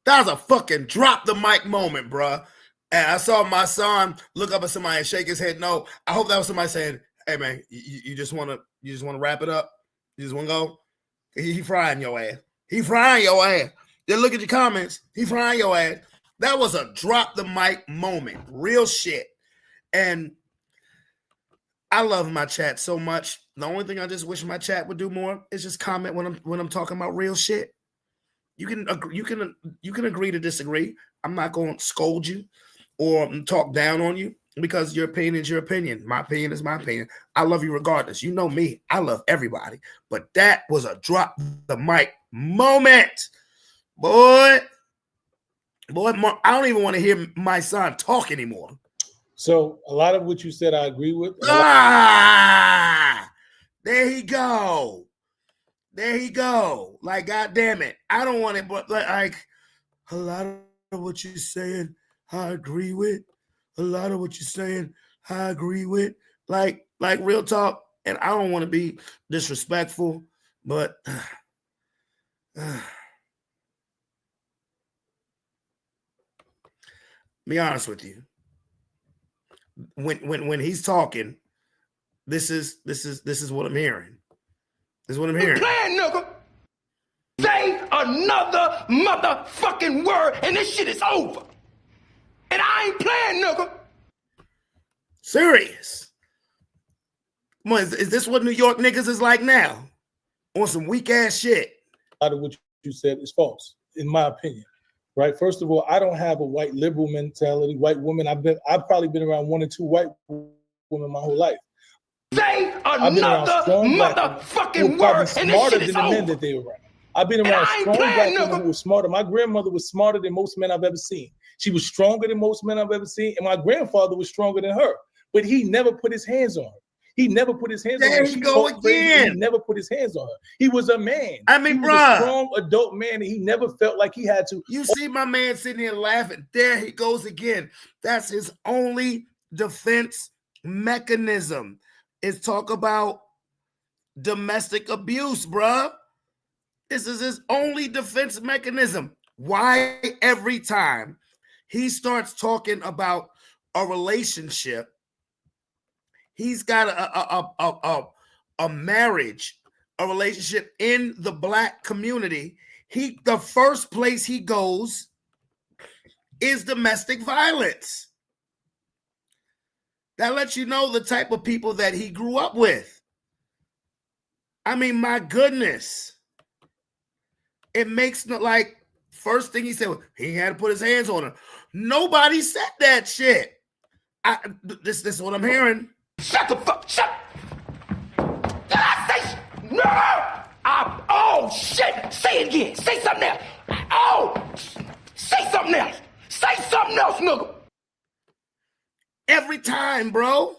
that was a fucking drop the mic moment, bruh. And I saw my son look up at somebody and shake his head. No, I hope that was somebody saying, "Hey man, you just want to wrap it up. You just want to go." He frying your ass. He frying your ass. Then look at your comments. He frying your ass. That was a drop the mic moment, real shit. And I love my chat so much. The only thing I just wish my chat would do more is just comment when I'm talking about real shit. You can agree to disagree. I'm not going to scold you or talk down on you because your opinion is your opinion. My opinion is my opinion. I love you regardless. You know me. I love everybody. But that was a drop the mic moment. Boy, I don't even want to hear my son talk anymore. So a lot of what you said, I agree with. There he go. There he go. Like, God damn it. I don't want it, but like a lot of what you're saying, I agree with. A lot of what you're saying, I agree with. Like real talk. And I don't want to be disrespectful, but be honest with you. When he's talking, this is what I'm hearing. This is what I'm hearing. Playing, nigga. Say another motherfucking word, and this shit is over. And I ain't playing, nigga. Serious. Come on, is this what New York niggas is like now? On some weak ass shit. A lot of what you said is false, in my opinion. Right. First of all, I don't have a white liberal mentality. White women. I've probably been around 1 or 2 white women my whole life. Say another motherfucking word, and this shit is over. over. Men that they were around. I've been around strong black women who were smarter. My grandmother was smarter than most men I've ever seen. She was stronger than most men I've ever seen, and my grandfather was stronger than her. But he never put his hands on her. He never put his hands on her. There you go again. He never put his hands on her. He was a man. I mean, he was a strong adult man, and he never felt like he had to. You see my man sitting here laughing. There he goes again. That's his only defense mechanism. Is talk about domestic abuse, bruh. This is his only defense mechanism. Why every time he starts talking about a relationship, he's got a marriage, a relationship in the black community, the first place he goes is domestic violence. That lets you know the type of people that he grew up with. I mean, my goodness. It makes no, like, first thing he said, he had to put his hands on her. Nobody said that shit. This is what I'm hearing. Shut the fuck, shut. Did I say, no? Oh, shit. Say it again. Say something else. Oh, say something else. Say something else, nigga. Every time, bro.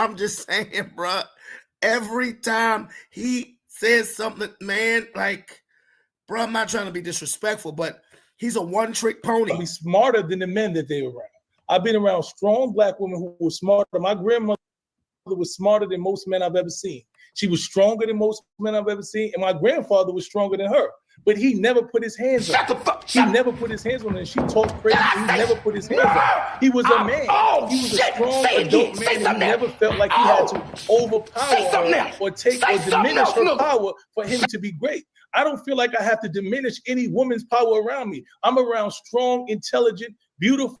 I'm just saying, bro. Every time he says something, man, like, bro, I'm not trying to be disrespectful, but he's a one-trick pony. Be smarter than the men that they were around. I've been around strong black women who were smarter. My grandmother was smarter than most men I've ever seen. She was stronger than most men I've ever seen, and my grandfather was stronger than her. But he never put his hands on her. He never put his hands on her, and she talked crazy. He never put his hands on her. He was a man. He was a strong adult man, and he never felt like he had to overpower her or take or diminish her power for him to be great. I don't feel like I have to diminish any woman's power around me. I'm around strong, intelligent, beautiful,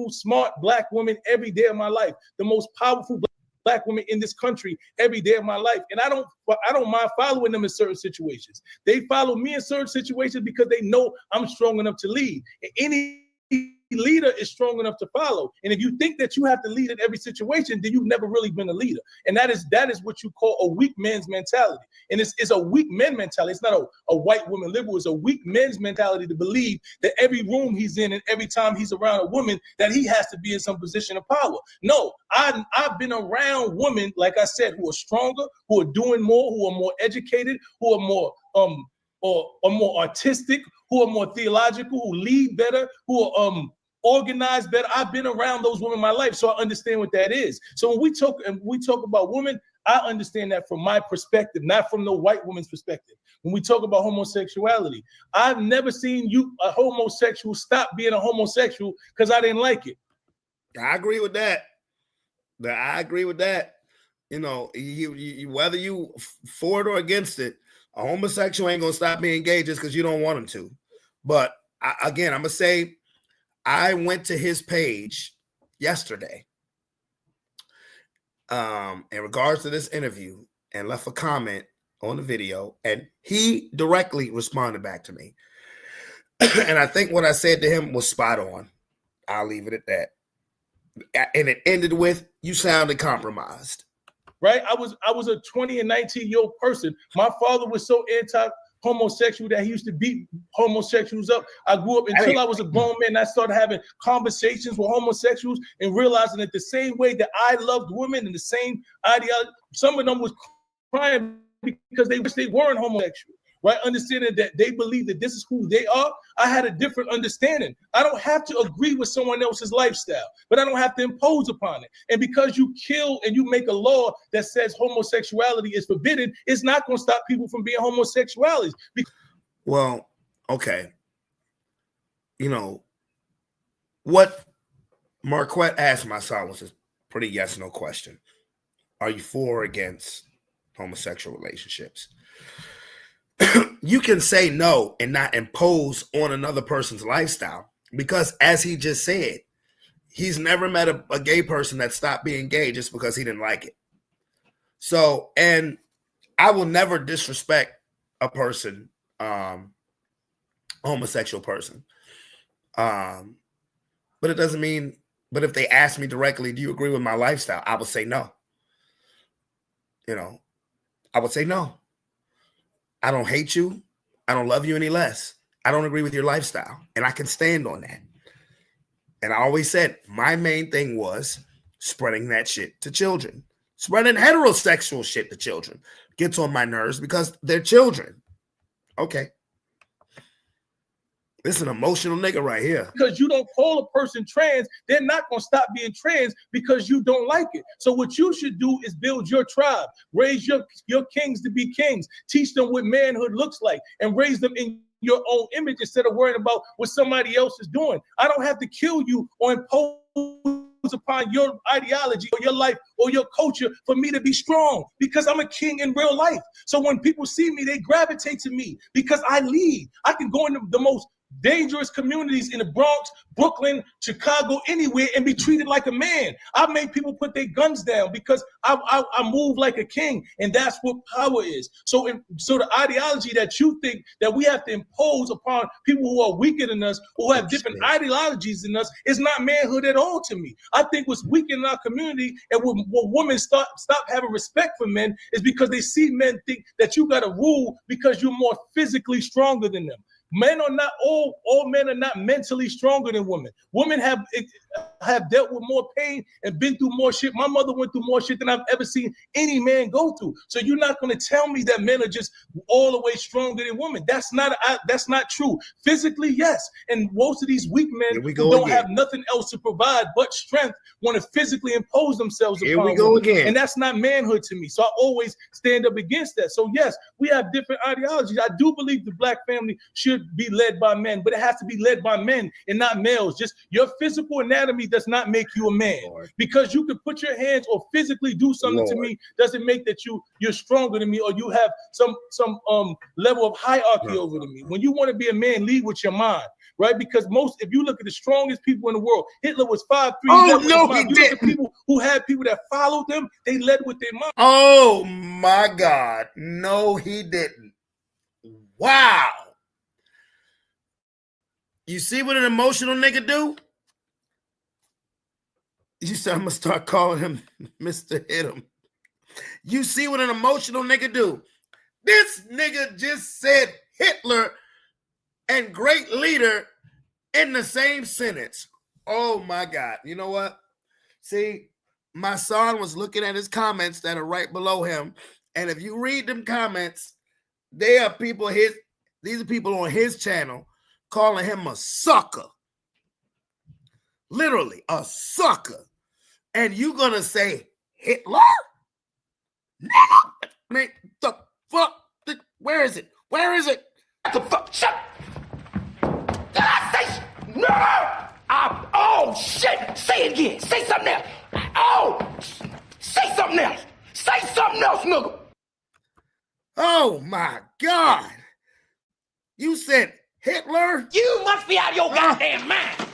smart black women every day of my life. The most powerful black women in this country every day of my life. And I don't mind following them in certain situations. They follow me in certain situations because they know I'm strong enough to lead. And any leader is strong enough to follow. And if you think that you have to lead in every situation, then you've never really been a leader. And that is what you call a weak man's mentality. And it's a weak man mentality. It's not a white woman liberal. It's a weak man's mentality to believe that every room he's in and every time he's around a woman that he has to be in some position of power. No, I've been around women, like I said, who are stronger, who are doing more, who are more educated, who are more or more artistic, who are more theological, who lead better, who are organized better. I've been around those women in my life, so I understand what that is. So when we talk about women, I understand that from my perspective, not from the white woman's perspective. When we talk about homosexuality, I've never seen a homosexual stop being a homosexual because I didn't like it. I agree with that. I agree with that. You know, you whether you for it or against it, a homosexual ain't gonna stop being gay just because you don't want him to. But I'm gonna say, I went to his page yesterday in regards to this interview and left a comment on the video, and he directly responded back to me. And I think what I said to him was spot on. I'll leave it at that. And it ended with, "You sounded compromised." Right? I was a 20 and 19-year-old person. My father was so anti-homosexual that he used to beat homosexuals up. I grew up until I was a grown man. I started having conversations with homosexuals and realizing that the same way that I loved women and the same ideology, some of them was crying because they wish they weren't homosexual. Right? Understanding that they believe that this is who they are. I had a different understanding. I don't have to agree with someone else's lifestyle, but I don't have to impose upon it. And because you kill and you make a law that says homosexuality is forbidden, it's not going to stop people from being homosexuals. Well, okay. You know, what Marquette asked my son was a pretty yes/no question. Are you for or against homosexual relationships? You can say no and not impose on another person's lifestyle because, as he just said, he's never met a gay person that stopped being gay just because he didn't like it. So, and I will never disrespect a person, homosexual person. But it doesn't mean, but if they ask me directly, do you agree with my lifestyle? I would say no. You know, I would say no. I don't hate you. I don't love you any less. I don't agree with your lifestyle. And I can stand on that. And I always said my main thing was spreading that shit to children. Spreading heterosexual shit to children gets on my nerves because they're children. Okay. This is an emotional nigga right here. Because you don't call a person trans, they're not going to stop being trans because you don't like it. So what you should do is build your tribe, raise your kings to be kings, teach them what manhood looks like, and raise them in your own image instead of worrying about what somebody else is doing. I don't have to kill you or impose upon your ideology or your life or your culture for me to be strong because I'm a king in real life. So when people see me, they gravitate to me because I lead. I can go into the most dangerous communities in the Bronx, Brooklyn, Chicago, anywhere, and be treated like a man. I make people put their guns down because I move like a king, and that's what power is. So the ideology that you think that we have to impose upon people who are weaker than us, who have different ideologies than us, is not manhood at all to me. I think what's weak in our community and what women stop having respect for men is because they see men think that you got to rule because you're more physically stronger than them. Men are not all men are not mentally stronger than women. Women have dealt with more pain and been through more shit. My mother went through more shit than I've ever seen any man go through. So you're not going to tell me that men are just all the way stronger than women. That's not true. Physically, yes. And most of these weak men who don't have nothing else to provide but strength want to physically impose themselves upon women. And that's not manhood to me. So I always stand up against that. So yes, we have different ideologies. I do believe the black family should be led by men, but it has to be led by men and not males. Just your physical anatomy does not make you a man. Because you can put your hands or physically do something to me doesn't make that you're stronger than me or you have some level of hierarchy over to me. When you want to be a man, lead with your mind, right? Because if you look at the strongest people in the world, Hitler was 5'3". Oh no, he didn't. Look at people who had people that followed them, they led with their mind. Oh my God, no, he didn't. Wow. You see what an emotional nigga do? You said I'm gonna start calling him Mr. Hit 'em. You see what an emotional nigga do? This nigga just said Hitler and great leader in the same sentence. Oh my God. You know what? See, my son was looking at his comments that are right below him. And if you read them comments, these are people on his channel calling him a sucker. Literally, a sucker. And you gonna say Hitler? Nigga, man, the fuck? Where is it? Where is it? The fuck? Shut! Did I say no? Oh shit! Say it again. Say something else. Oh, say something else. Say something else, nigga. Oh my God! You said Hitler? You must be out of your goddamn mind.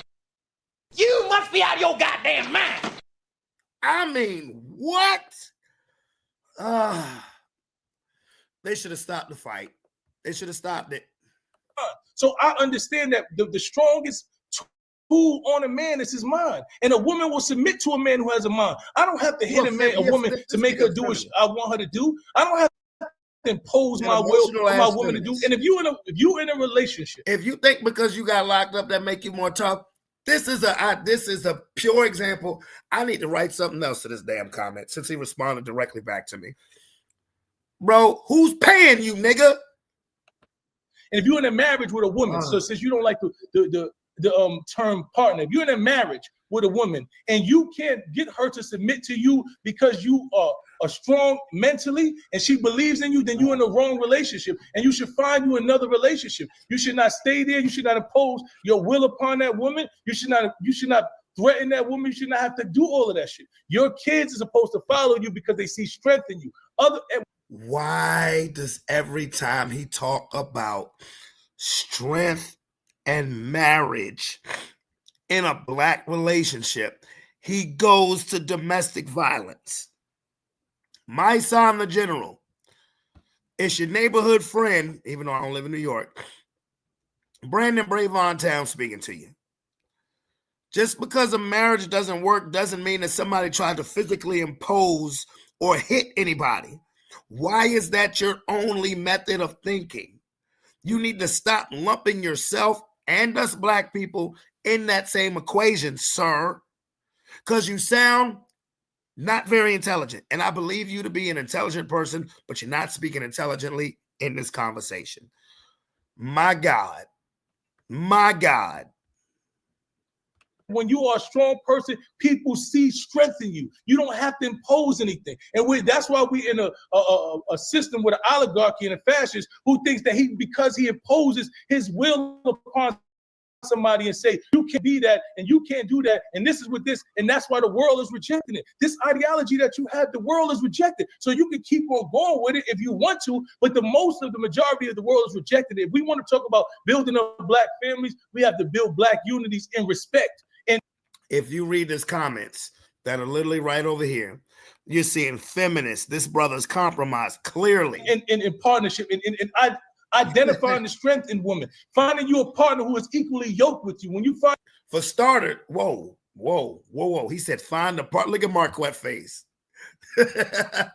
You must be out of your goddamn mind. I mean, what? They should have stopped the fight. They should have stopped it. So I understand that the strongest tool on a man is his mind. And a woman will submit to a man who has a mind. I don't have to hit a woman to make her do what I want her to do. I don't have to impose my will for my woman to do. And if you in a relationship, if you think because you got locked up that make you more tough, this is a pure example. I need to write something else to this damn comment since he responded directly back to me. Bro, who's paying you, nigga? And if you're in a marriage with a woman, so since you don't like the term partner, if you're in a marriage with a woman and you can't get her to submit to you because you are strong mentally and she believes in you, then you're in the wrong relationship and you should find you another relationship. You should not stay there. You should not impose your will upon that woman. You should not threaten that woman. You should not have to do all of that shit. Your kids are supposed to follow you because they see strength in you. Why does every time he talk about strength and marriage in a black relationship, he goes to domestic violence? My son, the general, it's your neighborhood friend, even though I don't live in New York, Brandon Bravon Town speaking to you. Just because a marriage doesn't work doesn't mean that somebody tried to physically impose or hit anybody. Why is that your only method of thinking? You need to stop lumping yourself and us black people in that same equation, sir, because you sound not very intelligent. And I believe you to be an intelligent person, but you're not speaking intelligently in this conversation. My God. My God. When you are a strong person, people see strength in you. You don't have to impose anything. And that's why we're in a system with an oligarchy and a fascist who thinks that because he imposes his will upon somebody and say, you can't be that and you can't do that. And this is what this, and that's why the world is rejecting it. This ideology that you have, the world is rejected. So you can keep on going with it if you want to, but the majority of the world is rejected it. If we want to talk about building up black families, we have to build black unities in respect. And if you read his comments that are literally right over here, you're seeing feminists. This brother's compromised clearly. In partnership, and identifying the strength in women, finding you a partner who is equally yoked with you. When you find, for starter, whoa. He said, find a part. Look at Marquette face. I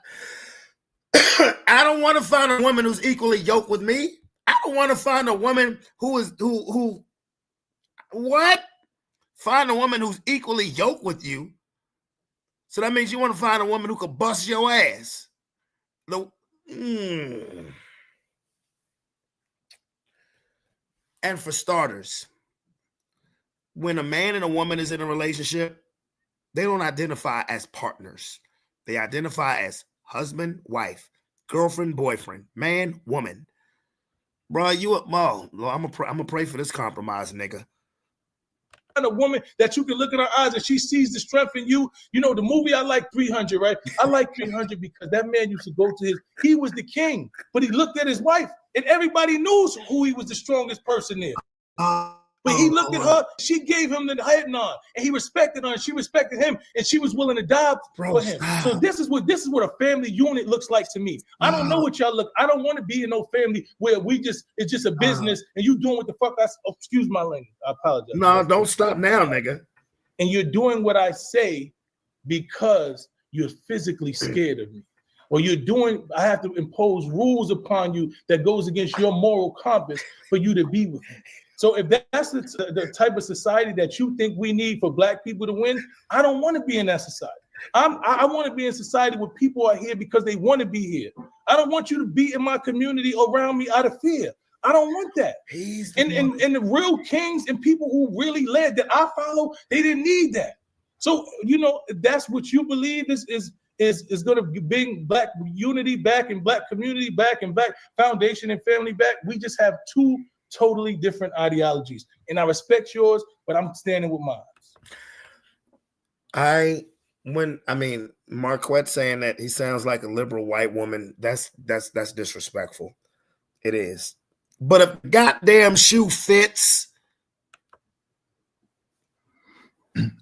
don't want to find a woman who's equally yoked with me. I don't want to find a woman who what? Find a woman who's equally yoked with you. So that means you want to find a woman who could bust your ass. And for starters, when a man and a woman is in a relationship, they don't identify as partners. They identify as husband, wife, girlfriend, boyfriend, man, woman. Bro, I'm gonna pray for this compromise, nigga. A woman that you can look in her eyes and she sees the strength in you. You know, the movie I like 300, right? I like 300 because that man used to go to he was the king, but he looked at his wife and everybody knows who he was the strongest person there. But he looked at her, she gave him the head nod, and he respected her, and she respected him, and she was willing to die for him. So this is what a family unit looks like to me. I don't know what y'all look. I don't want to be in no family where it's just a business, and you doing what the fuck excuse my language. I apologize. No, don't stop now, nigga. And you're doing what I say because you're physically scared of me. Or I have to impose rules upon you that goes against your moral compass for you to be with me. So if that's the type of society that you think we need for Black people to win, I don't want to be in that society. I want to be in society where people are here because they want to be here. I don't want you to be in my community around me out of fear. I don't want that. And the real kings and people who really led that I follow, they didn't need that. So, you know, that's what you believe is going to bring Black unity back and Black community back and Black foundation and family back. We just have two totally different ideologies, and I respect yours, but I'm standing with mine. Marquette saying that he sounds like a liberal white woman, that's disrespectful. It is. But if the goddamn shoe fits.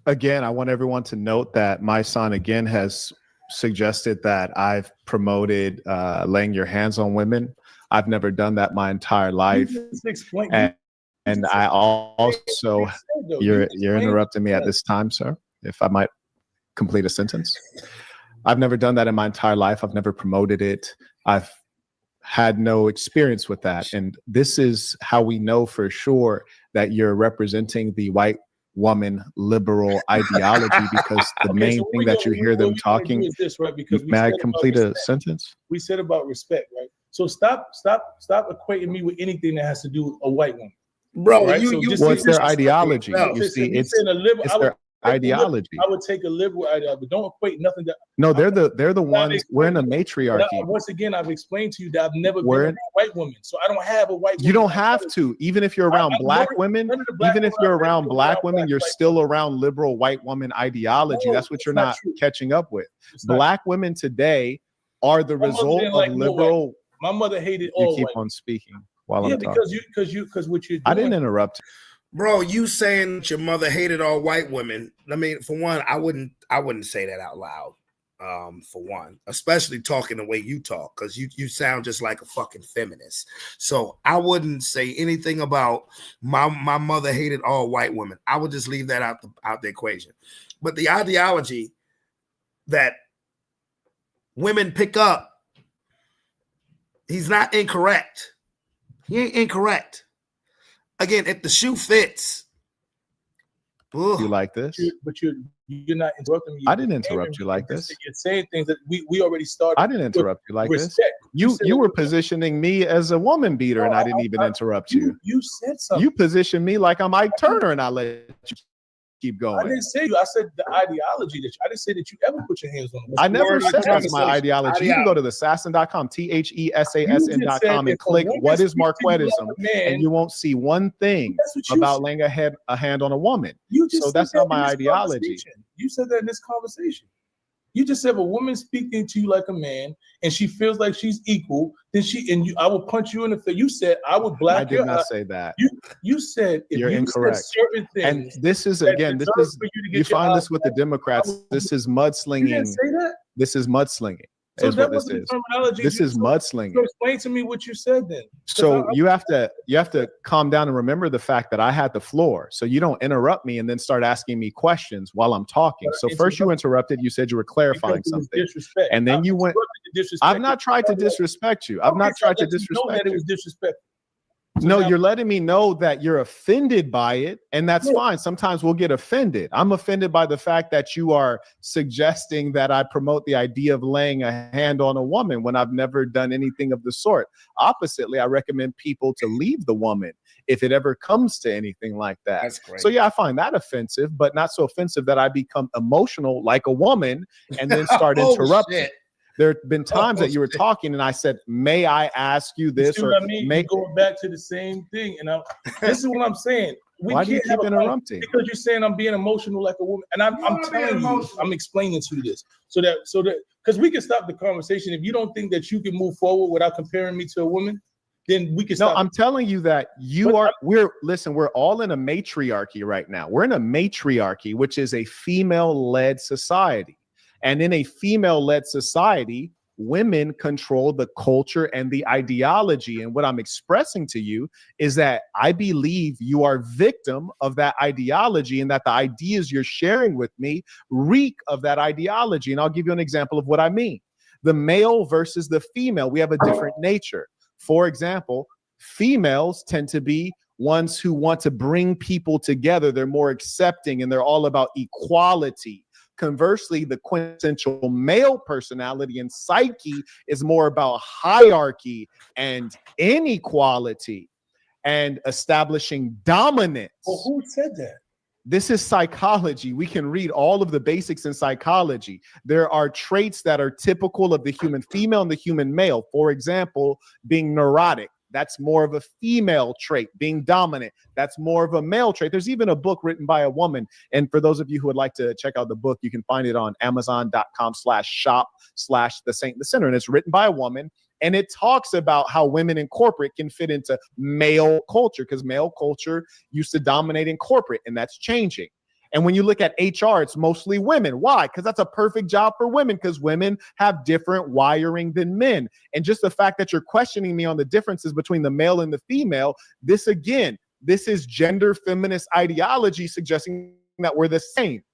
Again, I want everyone to note that my son again has suggested that I've promoted laying your hands on women. I've never done that my entire life. And I also, you're interrupting me at this time, sir, if I might complete a sentence. I've never done that in my entire life. I've never promoted it. I've had no experience with that. And this is how we know for sure that you're representing the white woman liberal ideology, because the main thing that you hear them talking is this, right? Because may I complete a sentence? We said about respect, right? So stop equating me with anything that has to do with a white woman, bro. Right? What's their ideology? You see, it's their ideology. I would take a liberal ideology, but don't equate nothing. No, they're the ones. We're in a matriarchy. Once again, I've explained to you that I've never been around white women, so I don't have a white woman. You don't have to. Even if you're around Black women, even if you're around Black women, you're still around liberal white woman ideology. That's what you're not catching up with. Black women today are the result of liberal. My mother hated all. You keep on speaking while I'm talking. Because what you're doing. I didn't interrupt. Bro, you saying that your mother hated all white women. I mean, for one, I wouldn't say that out loud. For one, especially talking the way you talk, because you sound just like a fucking feminist. So I wouldn't say anything about my mother hated all white women. I would just leave that out the equation. But the ideology that women pick up, he's not incorrect. He ain't incorrect. Again, if the shoe fits. You like this? But you're not interrupting me. I didn't interrupt you like this. You're saying things that we already started. I didn't interrupt you like this. You were positioning me as a woman beater, and I didn't even interrupt you. You said something. You positioned me like I'm Ike Turner, and I let you keep going. I didn't say you. I said the ideology that I didn't say that you ever put your hands on them. I never said that's my ideology. You can go to thesassin.com, THESASN.com, and click what is Marquettism, and you won't see one thing about laying a hand on a woman. So that's not my ideology. You said that in this conversation. You just said if a woman speaking to you like a man and she feels like she's equal, then I will punch you in the face. You said I would black I did not say that. You said if you're incorrect. Certain things, and this is again, you find this with the Democrats. This is mudslinging. You didn't say that? This is mudslinging. So is that what was this the is. terminology. This is mudslinging. So explain to me what you said then. So you have to calm down and remember the fact that I had the floor. So you don't interrupt me and then start asking me questions while I'm talking. So first you interrupted. You said you were clarifying something, and then you went. I've not tried to disrespect you. I've not tried to disrespect you. That it was disrespectful. No, you're letting me know that you're offended by it, and that's fine. Sometimes we'll get offended. I'm offended by the fact that you are suggesting that I promote the idea of laying a hand on a woman when I've never done anything of the sort. Oppositely, I recommend people to leave the woman if it ever comes to anything like that. That's great. So yeah, I find that offensive, but not so offensive that I become emotional like a woman and then start interrupting. Shit. There have been times that you were talking and I said, may I ask you this? See Or what I mean? You're going back to the same thing. And this is what I'm saying. Why do you keep interrupting? Because you're saying I'm being emotional like a woman. And I'm telling you, I'm explaining to you this. So that because we can stop the conversation. If you don't think that you can move forward without comparing me to a woman, then we can stop. No, I'm telling you that we're all in a matriarchy right now. We're in a matriarchy, which is a female-led society. And in a female-led society, women control the culture and the ideology. And what I'm expressing to you is that I believe you are victim of that ideology and that the ideas you're sharing with me reek of that ideology. And I'll give you an example of what I mean. The male versus the female, we have a different nature. For example, females tend to be ones who want to bring people together. They're more accepting and they're all about equality. Conversely, the quintessential male personality and psyche is more about hierarchy and inequality and establishing dominance. Well, who said that? This is psychology. We can read all of the basics in psychology. There are traits that are typical of the human female and the human male. For example, being neurotic. That's more of a female trait. Being dominant, that's more of a male trait. There's even a book written by a woman. And for those of you who would like to check out the book, you can find it on amazon.com/shop/The Saint and the Sinner. And it's written by a woman. And it talks about how women in corporate can fit into male culture, because male culture used to dominate in corporate, and that's changing. And when you look at HR, it's mostly women. Why? Because that's a perfect job for women, because women have different wiring than men. And just the fact that you're questioning me on the differences between the male and the female, this is gender feminist ideology suggesting that we're the same.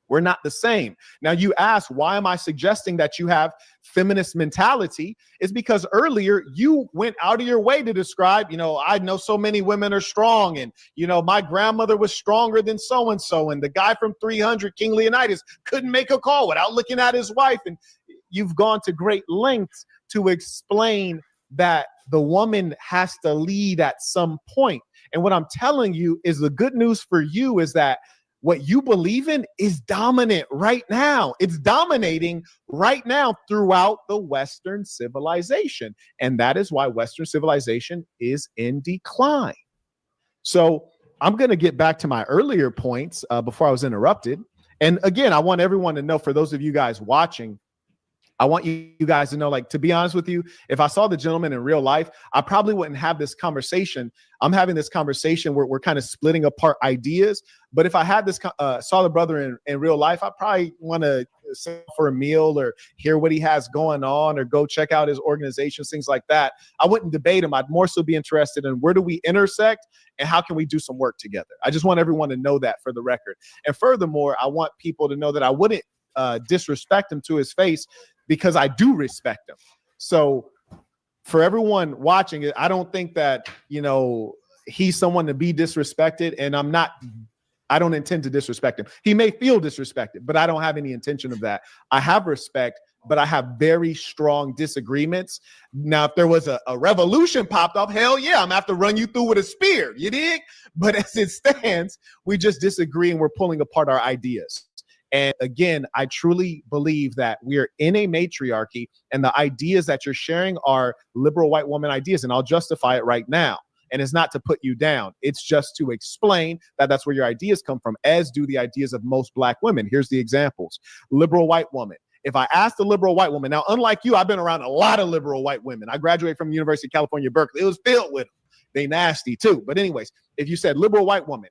We're not the same. Now, you ask, why am I suggesting that you have feminist mentality? It's because earlier you went out of your way to describe, I know so many women are strong, and, my grandmother was stronger than so-and-so, and the guy from 300, King Leonidas, couldn't make a call without looking at his wife. And you've gone to great lengths to explain that the woman has to lead at some point. And what I'm telling you is the good news for you is that what you believe in is dominant right now. It's dominating right now throughout the Western civilization. And that is why Western civilization is in decline. So I'm going to get back to my earlier points before I was interrupted. And again, I want everyone to know, for those of you guys watching, I want you guys to know, to be honest with you, if I saw the gentleman in real life, I probably wouldn't have this conversation. I'm having this conversation where we're kind of splitting apart ideas. But if I had saw the brother in real life, I probably want to sit for a meal or hear what he has going on or go check out his organizations, things like that. I wouldn't debate him. I'd more so be interested in where do we intersect and how can we do some work together. I just want everyone to know that for the record. And furthermore, I want people to know that I wouldn't disrespect him to his face, because I do respect him. So for everyone watching it, I don't think that, he's someone to be disrespected, and I don't intend to disrespect him. He may feel disrespected, but I don't have any intention of that. I have respect, but I have very strong disagreements. Now, if there was a revolution popped up, hell yeah, I'm gonna have to run you through with a spear, you dig? But as it stands, we just disagree and we're pulling apart our ideas. And again, I truly believe that we are in a matriarchy, and the ideas that you're sharing are liberal white woman ideas. And I'll justify it right now. And it's not to put you down. It's just to explain that that's where your ideas come from, as do the ideas of most Black women. Here's the examples. Liberal white woman. If I asked a liberal white woman, now, unlike you, I've been around a lot of liberal white women. I graduated from the University of California, Berkeley. It was filled with them. They nasty too. But anyways, if you said liberal white woman,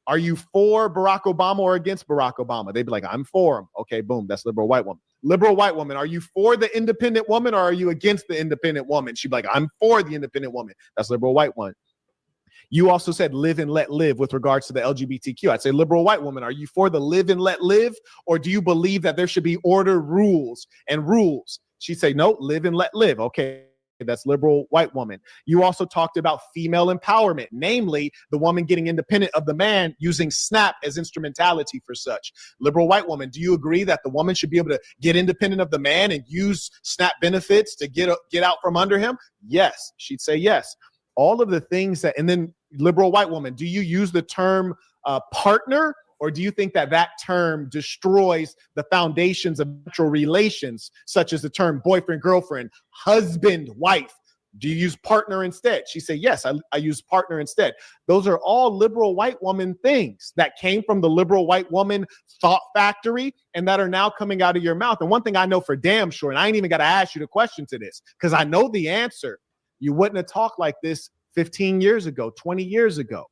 are you for Barack Obama or against Barack Obama? They'd be like, I'm for him. Okay, boom, that's liberal white woman. Liberal white woman, are you for the independent woman or are you against the independent woman? She'd be like, I'm for the independent woman. That's liberal white woman. You also said live and let live with regards to the LGBTQ. I'd say liberal white woman, are you for the live and let live, or do you believe that there should be order, rules, and rules? She'd say, no, live and let live. Okay, That's liberal white woman. You also talked about female empowerment, namely the woman getting independent of the man using SNAP as instrumentality for such. Liberal white woman, do you agree that the woman should be able to get independent of the man and use SNAP benefits to get out from under him? Yes, she'd say yes. All of the things that, and then liberal white woman, do you use the term partner? Or do you think that term destroys the foundations of natural relations, such as the term boyfriend, girlfriend, husband, wife? Do you use partner instead? She said, yes, I use partner instead. Those are all liberal white woman things that came from the liberal white woman thought factory and that are now coming out of your mouth. And one thing I know for damn sure, and I ain't even got to ask you the question to this, because I know the answer. You wouldn't have talked like this 15 years ago, 20 years ago.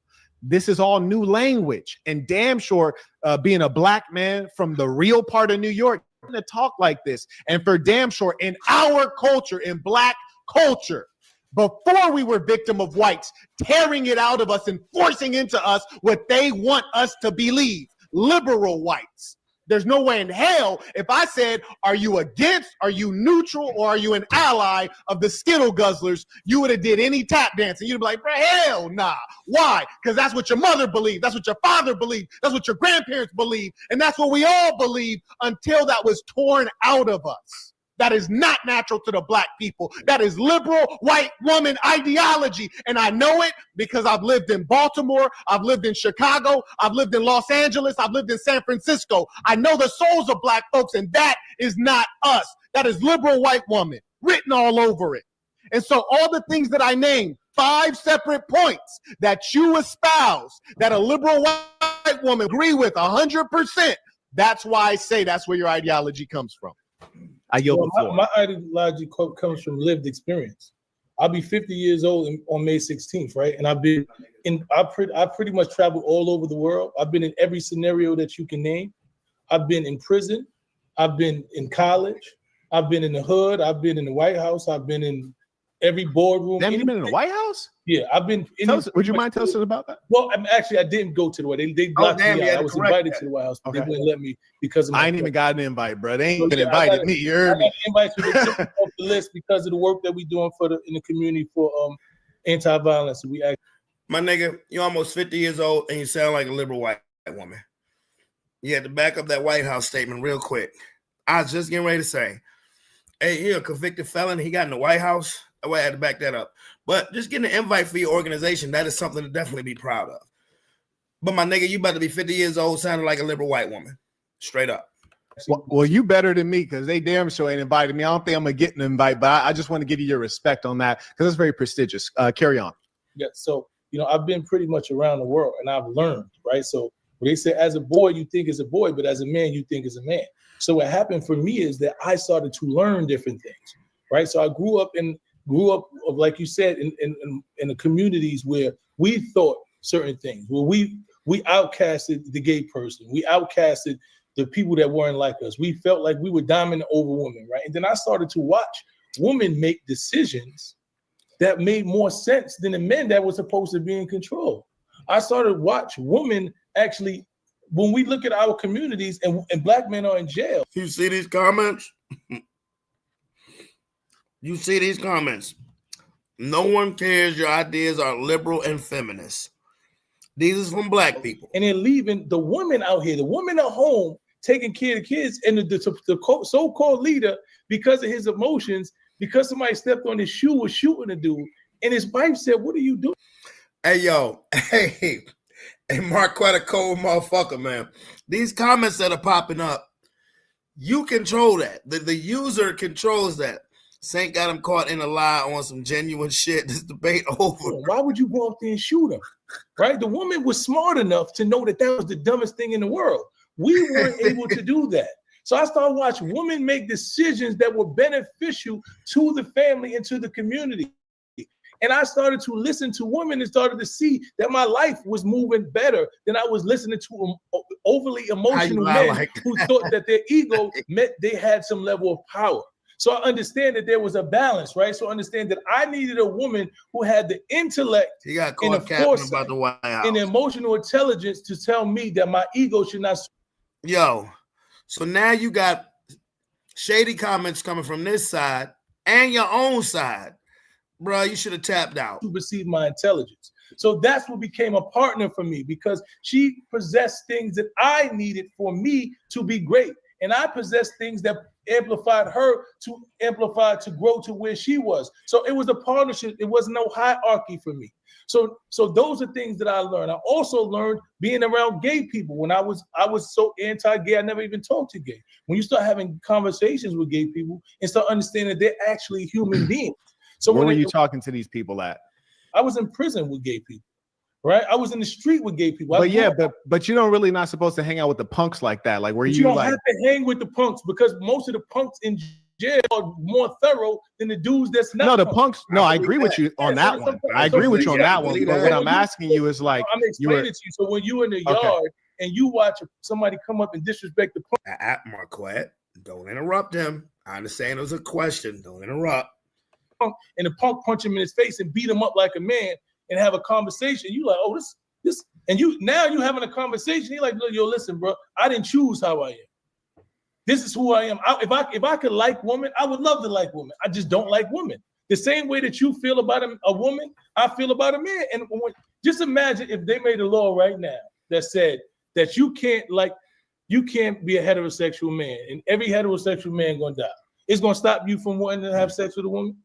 This is all new language, and damn sure being a black man from the real part of New York, to talk like this. And for damn sure in our culture, in black culture, before we were victim of whites tearing it out of us and forcing into us what they want us to believe, liberal whites. There's no way in hell if I said, are you against, are you neutral, or are you an ally of the Skittle Guzzlers, you would have did any tap dancing. You'd be like, hell nah. Why? Because that's what your mother believed. That's what your father believed. That's what your grandparents believed. And that's what we all believe until that was torn out of us. That is not natural to the black people. That is liberal white woman ideology. And I know it because I've lived in Baltimore. I've lived in Chicago. I've lived in Los Angeles. I've lived in San Francisco. I know the souls of black folks, and that is not us. That is liberal white woman written all over it. And so all the things that I named, 5 separate points that you espouse, that a liberal white woman agree with 100%. That's why I say that's where your ideology comes from. I yield the floor. My ideology comes from lived experience. I'll be 50 years old on May 16th, right? And I've been I pretty much traveled all over the world. I've been in every scenario that you can name. I've been in prison. I've been in college. I've been in the hood. I've been in the White House. I've been in every boardroom. Damn, you've been in the White House? Yeah, I've been. Would you mind telling us about that? Well, I didn't go to the White House. They blocked me out. I was invited to the White House, but they wouldn't let me because of I ain't even got an invite, bro. They ain't even invited me. You heard me? I got invited to off the list because of the work that we're doing in the community for anti-violence. My nigga, you're almost 50 years old and you sound like a liberal white woman. You had to back up that White House statement real quick. I was just getting ready to say, hey, you're a convicted felon. He got in the White House. I had to back that up. But just getting an invite for your organization, that is something to definitely be proud of. But my nigga, you about to be 50 years old sounding like a liberal white woman. Straight up. Well, you better than me because they damn sure ain't invited me. I don't think I'm going to get an invite, but I just want to give you your respect on that because it's very prestigious. Carry on. Yeah, so, I've been pretty much around the world and I've learned, right? So when they say as a boy, you think as a boy, but as a man, you think as a man. So what happened for me is that I started to learn different things, right? So I grew up, like you said, in the communities where we thought certain things, where we outcasted the gay person, we outcasted the people that weren't like us. We felt like we were dominant over women, right? And then I started to watch women make decisions that made more sense than the men that were supposed to be in control. I started to watch women actually, when we look at our communities and black men are in jail. You see these comments? You see these comments. No one cares your ideas are liberal and feminist. These is from black people. And they're leaving the women out here, the women at home, taking care of the kids, and the so-called leader, because of his emotions, because somebody stepped on his shoe, was shooting a dude. And his wife said, what are you doing? Hey, yo. Hey, Mark, quite a cold motherfucker, man. These comments that are popping up, you control that. The user controls that. Saint got him caught in a lie on some genuine shit. This debate over. Why would you go up there and shoot him? Right? The woman was smart enough to know that was the dumbest thing in the world. We weren't able to do that. So I started watching women make decisions that were beneficial to the family and to the community. And I started to listen to women and started to see that my life was moving better than I was listening to overly emotional men who thought that their ego meant they had some level of power. So I understand that there was a balance, right? So I understand that I needed a woman who had the intellect and the foresight and the emotional intelligence to tell me that my ego should not. Yo, so now you got shady comments coming from this side and your own side. Bro, you should have tapped out. To perceive my intelligence. So that's what became a partner for me, because she possessed things that I needed for me to be great. And I possessed things that amplified her to grow to where she was. So it was a partnership. It was no hierarchy for me. So those are things that I learned. I also learned being around gay people. When I was so anti-gay, I never even talked to gay. When you start having conversations with gay people and start understanding that they're actually human beings. So where were you talking to these people at? I was in prison with gay people, right? I was in the street with gay people. But you don't really not supposed to hang out with the punks like that. Like, where you don't have to hang with the punks, because most of the punks in jail are more thorough than the dudes that's not. No, the punks. No, I agree with you on that one. I agree with you on that one. But what I'm asking you is like, I'm explaining it to you. So when you're in the yard and you watch somebody come up and disrespect the punk, Marquette, don't interrupt him. I understand it was a question. Don't interrupt. And the punk punch him in his face and beat him up like a man and have a conversation. You like, oh, this, and you having a conversation. You're like, yo, listen, bro, I didn't choose how I am. This is who I am. If I could like women, I would love to like women. I just don't like women. The same way that you feel about a woman, I feel about a man. And just imagine if they made a law right now that said that you can't be a heterosexual man, and every heterosexual man gonna die. It's gonna stop you from wanting to have sex with a woman?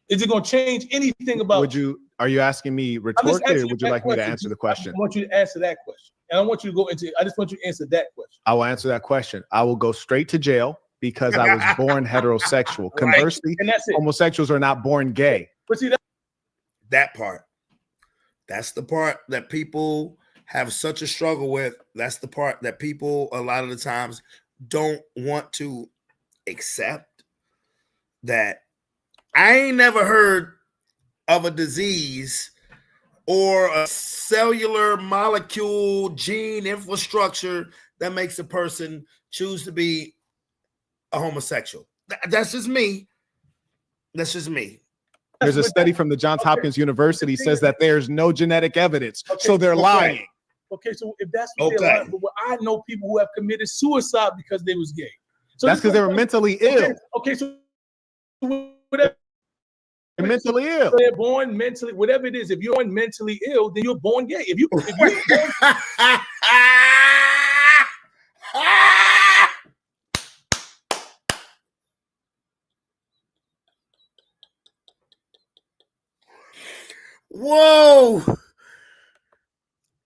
Is it going to change anything about Are you asking me rhetorically, or would you like me to answer the question? I want you to answer that question. And I want you to go into, I just want you to answer that question. I will answer that question. I will go straight to jail because I was born heterosexual. Conversely, homosexuals are not born gay. But see, that part, that's the part that people have such a struggle with. That's the part that people a lot of the times don't want to accept, that I ain't never heard of a disease or a cellular molecule gene infrastructure that makes a person choose to be a homosexual. That's just me. That's just me. There's a study from the Johns Hopkins University says that there's no genetic evidence, so they're lying. Okay, so if that's what they're lying, but I know people who have committed suicide because they was gay. So that's because they were mentally ill. Okay, so whatever. They're mentally ill. So they're born mentally, whatever it is. If you're born mentally ill, then you're born gay. If you're born, whoa,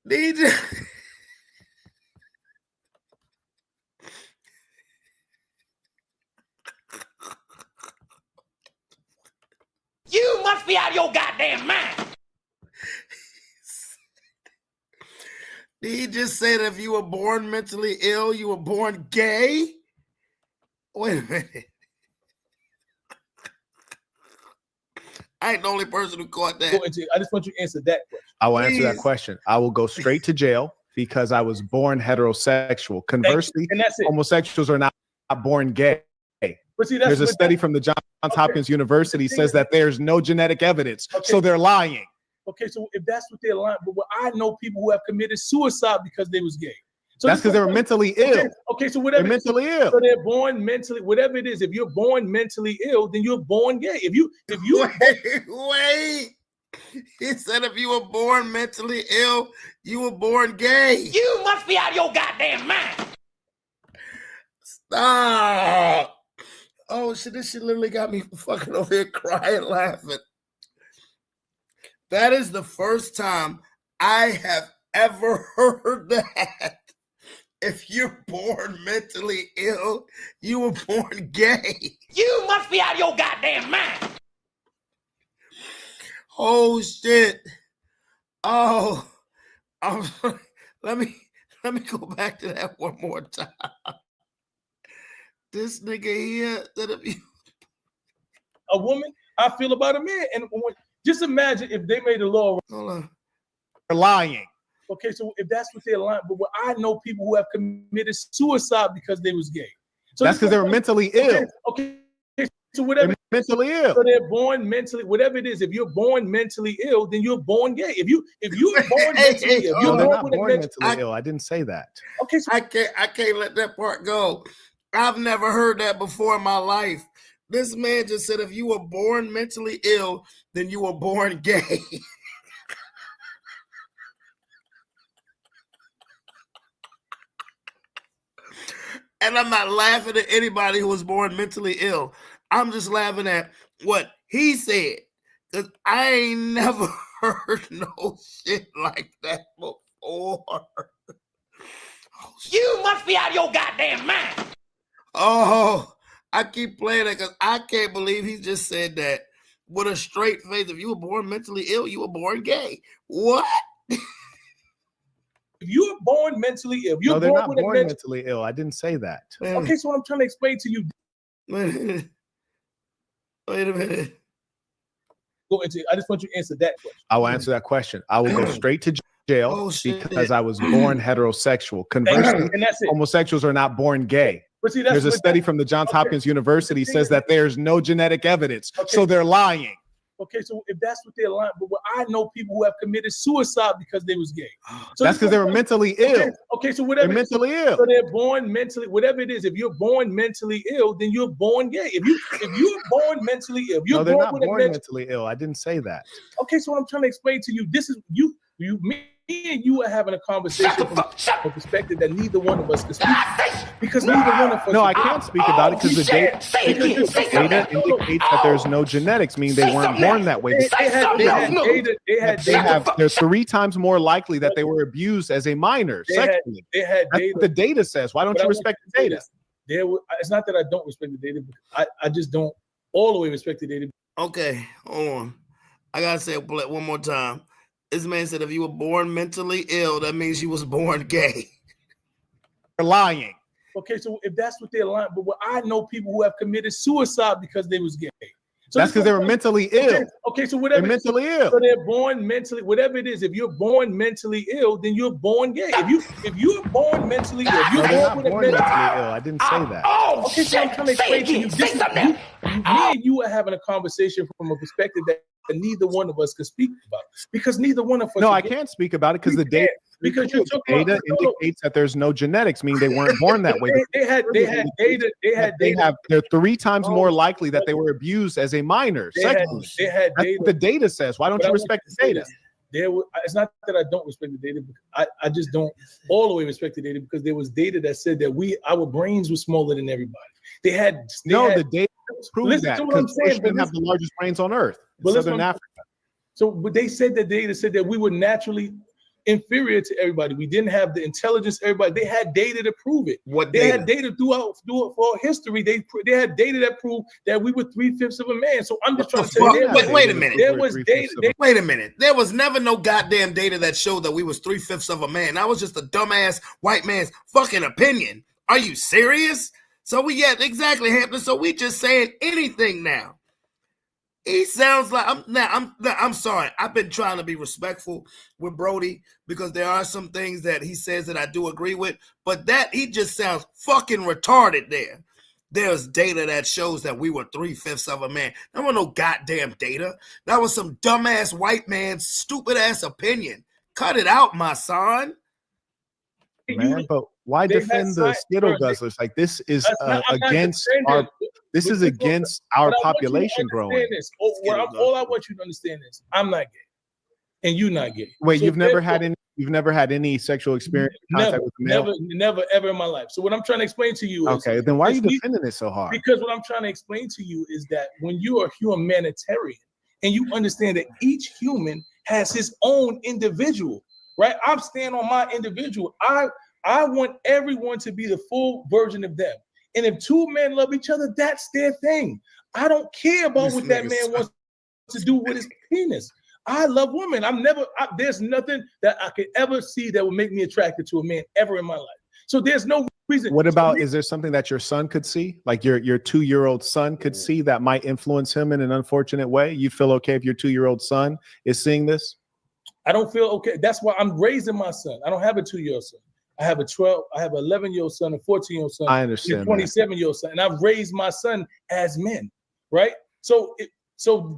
DJ. You must be out of your goddamn mind. Did he just say that if you were born mentally ill, you were born gay? Wait a minute. I ain't the only person who caught that. I just want you to answer that question. I will answer that question. I will go straight to jail because I was born heterosexual. Conversely, homosexuals are not born gay. But see, there's a study from the Johns Hopkins University says that there's no genetic evidence, so they're lying. Okay, so if that's what they're lying, but I know people who have committed suicide because they was gay. So that's because they were mentally ill. Okay, so whatever. They're mentally ill. So they're born mentally, whatever it is. If you're born mentally ill, then you're born gay. If you wait. He said if you were born mentally ill, you were born gay. You must be out of your goddamn mind. Stop. Oh shit, this shit literally got me fucking over here crying, laughing. That is the first time I have ever heard that. If you're born mentally ill, you were born gay. You must be out of your goddamn mind. Oh shit. Oh, let me go back to that one more time. This nigga here that if you a woman, I feel about a man. And just imagine if they made a law. Hold on. They're lying. Okay, so if that's what they're lying, but I know people who have committed suicide because they was gay. So that's because they were mentally ill. Okay, so whatever. They're mentally ill. So they're born mentally, whatever it is. If you're born mentally ill, then you're born gay. If you're born mentally ill, they're not born mentally ill. I didn't say that. Okay, so I can't let that part go. I've never heard that before in my life. This man just said if you were born mentally ill, then you were born gay. And I'm not laughing at anybody who was born mentally ill. I'm just laughing at what he said. Because I ain't never heard no shit like that before. You must be out of your goddamn mind. Oh, I keep playing that because I can't believe he just said that with a straight face. If you were born mentally ill, you were born gay. What? If you were born mentally ill, No, they're not born mentally ill. I didn't say that. Okay, so what I'm trying to explain to you. Wait a minute. Go into. I just want you to answer that question. I will answer that question. I will go straight to jail because I was born heterosexual. Conversely, and that's it. homosexuals are not born gay. But see, that's there's a study from the Johns Hopkins University says that there's no genetic evidence, so they're lying. Okay, so if that's what they're lying, but I know people who have committed suicide because they was gay. So that's because they were mentally ill. Okay, so whatever. They're mentally ill. So they're born mentally, whatever it is. If you're born mentally ill, then you're born gay. If you're born mentally ill, you're No, they're born not with born a mentally ill. I didn't say that. Okay, so what I'm trying to explain to you, this is me and you are having a conversation from a perspective that neither one of us can speak because neither one of us. No, I can't speak about it because the data indicates that there's no genetics, meaning they weren't born that way. They're 3 times more likely that they were abused as a minor sexually. That's what the data says. Why don't you respect the data? It's not that I don't respect the data. I just don't all the way respect the data. Okay, hold on. I gotta say it one more time. This man said if you were born mentally ill, that means you was born gay. They're lying. Okay, so if that's what they're lying, but I know people who have committed suicide because they was gay. So that's because they were mentally ill. Okay, so whatever. They're mentally ill. So they're born mentally, whatever it is. If you're born mentally ill, then you're born gay. If you're born mentally ill, you're born mentally ill. I didn't say that. Oh, okay, so I'm trying to explain to you. Me and you are having a conversation from a perspective that neither one of us can speak about because neither one of us. No, I can't speak about it because the data. Because the data indicates that there's no genetics, meaning they weren't born that way. They had data. They're 3 times more likely that they were abused as a minor. Sexually. They had data. That's what the data says. Why don't you respect the data? It's not that I don't respect the data. I just don't all the way respect the data because there was data that said that our brains were smaller than everybody. The data proves that because Bush didn't have the largest brains on earth in Southern Africa. So, but they said that data said that we were naturally inferior to everybody. We didn't have the intelligence. Everybody, they had data to prove it. They had data throughout history. They had data that proved that we were 3/5 of a man. So I'm just trying to say, wait a minute. There was data. Wait a minute. There was never no goddamn data that showed that we was 3/5 of a man. That was just a dumbass white man's fucking opinion. Are you serious? So exactly, Hampton. So we just saying anything now. He sounds like I'm sorry. I've been trying to be respectful with Brody because there are some things that he says that I do agree with, but that he just sounds fucking retarded there. There's data that shows that we were 3/5 of a man. There was no goddamn data. That was some dumbass white man's stupid ass opinion. Cut it out, my son. Man, but why defend the Skittle guzzlers? Like this is against our. This is against our population growing. All I want you to understand is I'm not gay, and you're not gay. Wait, you've never had any sexual experience contact with a male? Never, ever in my life. So what I'm trying to explain to you is then why are you defending it so hard? Because what I'm trying to explain to you is that when you are a humanitarian and you understand that each human has his own individual, right? I'm standing on my individual. I want everyone to be the full version of them. And if 2 men love each other, that's their thing. I don't care about what that man wants to do with his penis. I love women. There's nothing that I could ever see that would make me attracted to a man ever in my life. So there's no reason. What about, is there something that your son could see? Like your 2-year-old son could see that might influence him in an unfortunate way? You feel okay if your 2-year-old son is seeing this? I don't feel okay. That's why I'm raising my son. I don't have a 2-year-old son. I have an 11-year-old son, a 14-year-old son, I understand, and a 27-year-old son, and I've raised my son as men, right? So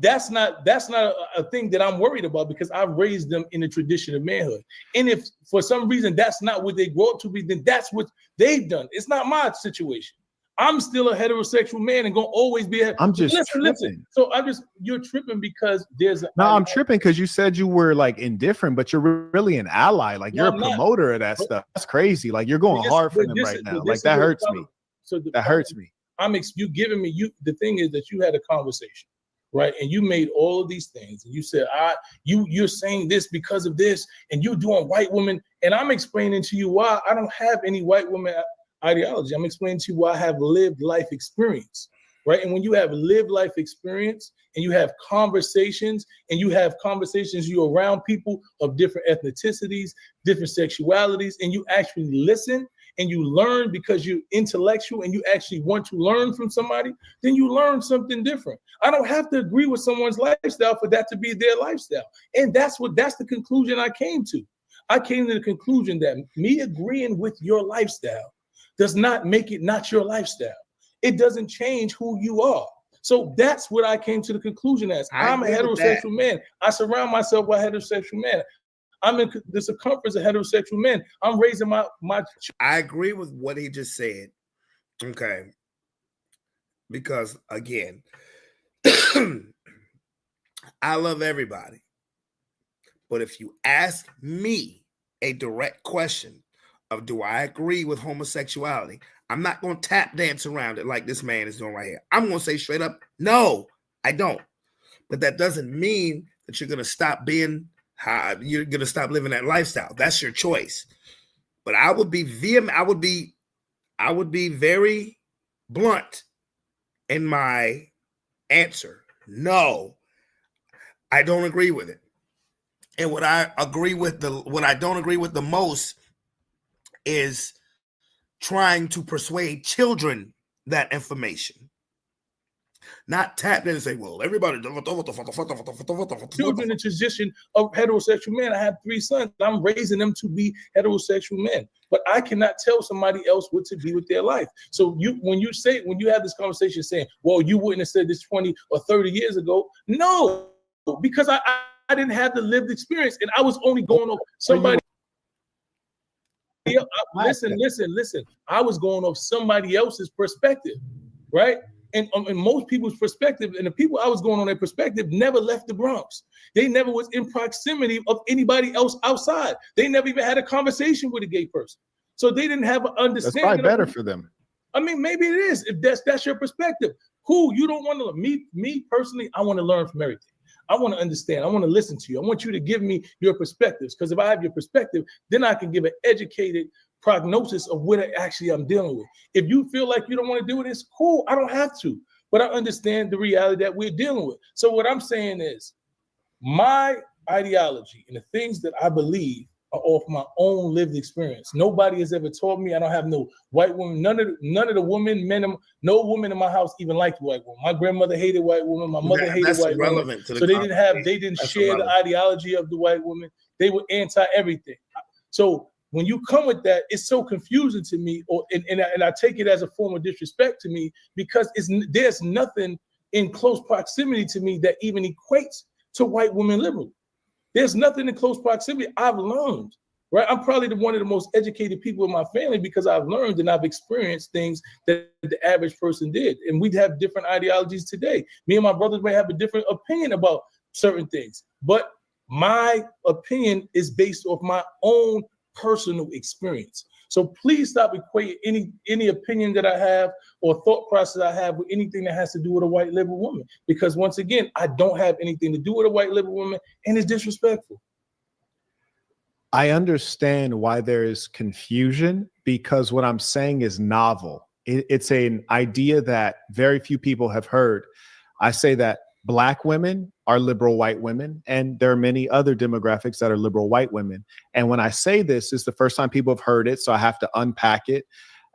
that's not a thing that I'm worried about because I've raised them in the tradition of manhood. And if for some reason that's not what they grow up to be, then that's what they've done. It's not my situation. I'm still a heterosexual man and gonna always be a I'm just listen. tripping. So you're tripping because there's No, I'm tripping because you said you were like indifferent, but you're really an ally. Like you're a promoter of that stuff. That's crazy. Like you're going hard for them right now. Like that hurts me. So that hurts me. You giving me the thing is that you had a conversation, right? And you made all of these things, and you said, you're saying this because of this, and you're doing white women, and I'm explaining to you why I don't have any white woman ideology. I'm explaining to you why I have lived life experience, right? And when you have lived life experience and you have conversations you're around people of different ethnicities, different sexualities, and you actually listen and you learn because you're intellectual and you actually want to learn from somebody, then you learn something different. I don't have to agree with someone's lifestyle for that to be their lifestyle. And that's the conclusion I came to. I came to the conclusion that me agreeing with your lifestyle does not make it not your lifestyle. It doesn't change who you are. So that's what I came to the conclusion as. I'm a heterosexual man. I surround myself by heterosexual men. I'm in the circumference of heterosexual men. I'm raising my. I agree with what he just said. Okay. Because again, I love everybody. But if you ask me a direct question of do I agree with homosexuality, I'm not going to tap dance around it like this man is doing right here. I'm going to say straight up, no, I don't. But that doesn't mean that you're going to stop being, you're going to stop living that lifestyle. That's your choice. But I would be vehement. I would be very blunt in my answer. No, I don't agree with it. And what I don't agree with the most is trying to persuade children that information. Not tap in and say, well, everybody. Children in transition of heterosexual men. I have 3 sons. I'm raising them to be heterosexual men. But I cannot tell somebody else what to do with their life. So when you have this conversation saying, well, you wouldn't have said this 20 or 30 years ago. No, because I didn't have the lived experience. And I was only going off somebody. Listen. I was going off somebody else's perspective, right? And most people's perspective, and the people I was going on their perspective never left the Bronx. They never was in proximity of anybody else outside. They never even had a conversation with a gay person. So they didn't have an understanding. That's probably better for them. I mean, maybe it is, if that's your perspective. Cool, you don't want to, me personally, I want to learn from everything. I want to understand. I want to listen to you. I want you to give me your perspectives, because if I have your perspective, then I can give an educated prognosis of what actually I'm dealing with. If you feel like you don't want to do it, it's cool. I don't have to, but I understand the reality that we're dealing with. So what I'm saying is my ideology and the things that I believe are off my own lived experience. Nobody has ever taught me. I don't have no white woman. None of the women, no woman in my house even liked white women. My grandmother hated white women. My mother hated white women. So they didn't share the ideology of the white woman. They were anti everything. So when you come with that, it's so confusing to me, and I take it as a form of disrespect to me, because there's nothing in close proximity to me that even equates to white women liberal. There's nothing in close proximity. I've learned, right? I'm probably one of the most educated people in my family because I've learned and I've experienced things that the average person did. And we'd have different ideologies today. Me and my brothers may have a different opinion about certain things, but my opinion is based off my own personal experience. So please stop equating any opinion that I have or thought process I have with anything that has to do with a white liberal woman. Because once again, I don't have anything to do with a white liberal woman, and it's disrespectful. I understand why there is confusion, because what I'm saying is novel. It's an idea that very few people have heard. I say that Black women are liberal white women, and there are many other demographics that are liberal white women. And when I say this, it's the first time people have heard it, so I have to unpack it.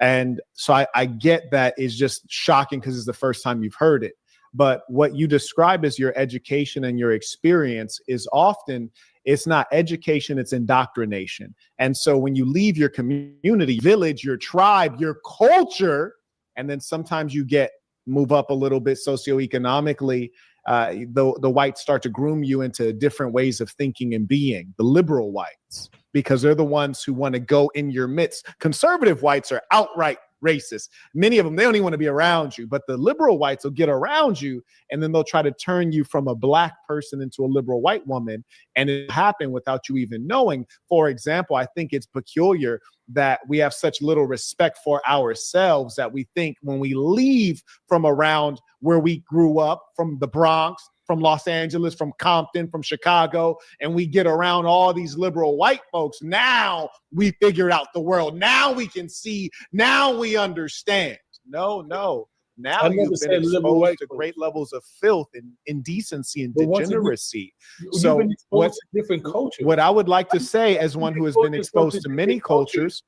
And so I get that it's just shocking because it's the first time you've heard it. But what you describe as your education and your experience is often, it's not education, it's indoctrination. And so when you leave your community, village, your tribe, your culture, and then sometimes you move up a little bit socioeconomically, the whites start to groom you into different ways of thinking and being, the liberal whites, because they're the ones who want to go in your midst. Conservative whites are outright racist. Many of them, they don't even want to be around you. But the liberal whites will get around you, and then they'll try to turn you from a black person into a liberal white woman, and it happened without you even knowing. For example, I think it's peculiar that we have such little respect for ourselves that we think when we leave from around where we grew up, from the Bronx, from Los Angeles, from Compton, from Chicago, and we get around all these liberal white folks. Now we figured out the world. Now we can see. Now we understand. No. Now you've been exposed to great levels of filth and indecency and degeneracy. So what's different culture? What I would like to say, as one who has been exposed to many cultures,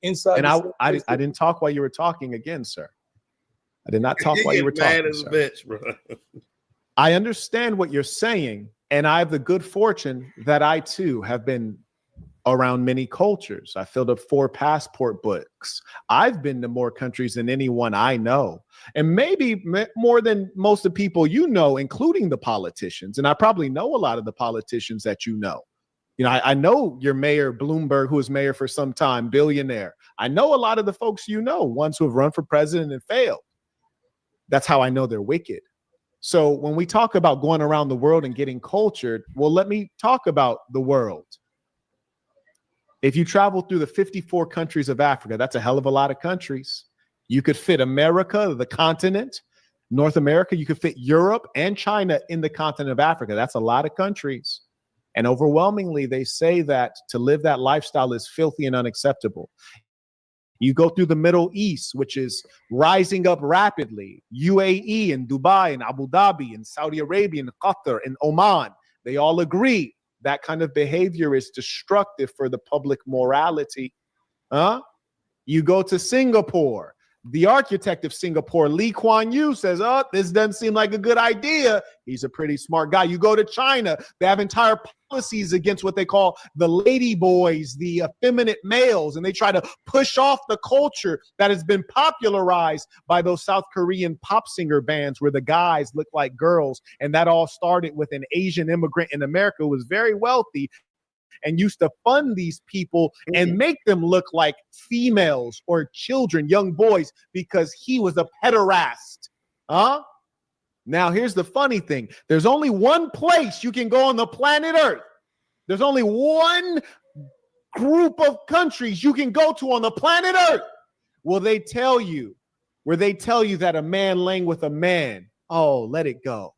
inside, and I didn't talk while you were talking again, sir. I did not talk while you were talking. Mad as a bitch, bro. I understand what you're saying, and I have the good fortune that I too have been around many cultures. I filled up 4 passport books. I've been to more countries than anyone I know, and maybe more than most of the people you know, including the politicians. And I probably know a lot of the politicians that you know. You know, I know your mayor, Bloomberg, who was mayor for some time, billionaire. I know a lot of the folks you know, ones who have run for president and failed. That's how I know they're wicked. So when we talk about going around the world and getting cultured, well, let me talk about the world. If you travel through the 54 countries of Africa, that's a hell of a lot of countries. You could fit America, the continent, North America. You could fit Europe and China in the continent of Africa. That's a lot of countries. And overwhelmingly, they say that to live that lifestyle is filthy and unacceptable. You go through the Middle East, which is rising up rapidly. UAE and Dubai and Abu Dhabi and Saudi Arabia and Qatar and Oman, they all agree that kind of behavior is destructive for the public morality. You go to Singapore. The architect of Singapore, Lee Kuan Yew, says, oh, this doesn't seem like a good idea. He's a pretty smart guy. You go to China, they have entire policies against what they call the lady boys, the effeminate males, and they try to push off the culture that has been popularized by those South Korean pop singer bands where the guys look like girls. And that all started with an Asian immigrant in America who was very wealthy and used to fund these people and make them look like females or children, young boys, because he was a pederast. Now, here's the funny thing. There's only one place you can go on the planet Earth. There's only one group of countries you can go to on the planet Earth where they tell you that a man laying with a man, oh, let it go.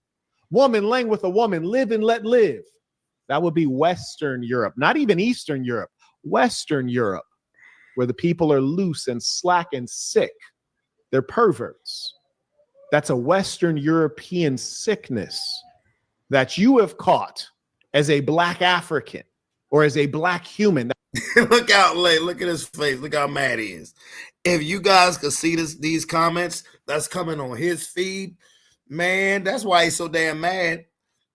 Woman laying with a woman, live and let live. That would be Western Europe, not even Eastern Europe, Western Europe, where the people are loose and slack and sick. They're perverts. That's a Western European sickness that you have caught as a Black African or as a Black human. Look out, Lay. Look at his face. Look how mad he is. If you guys could see these comments that's coming on his feed, man, that's why he's so damn mad.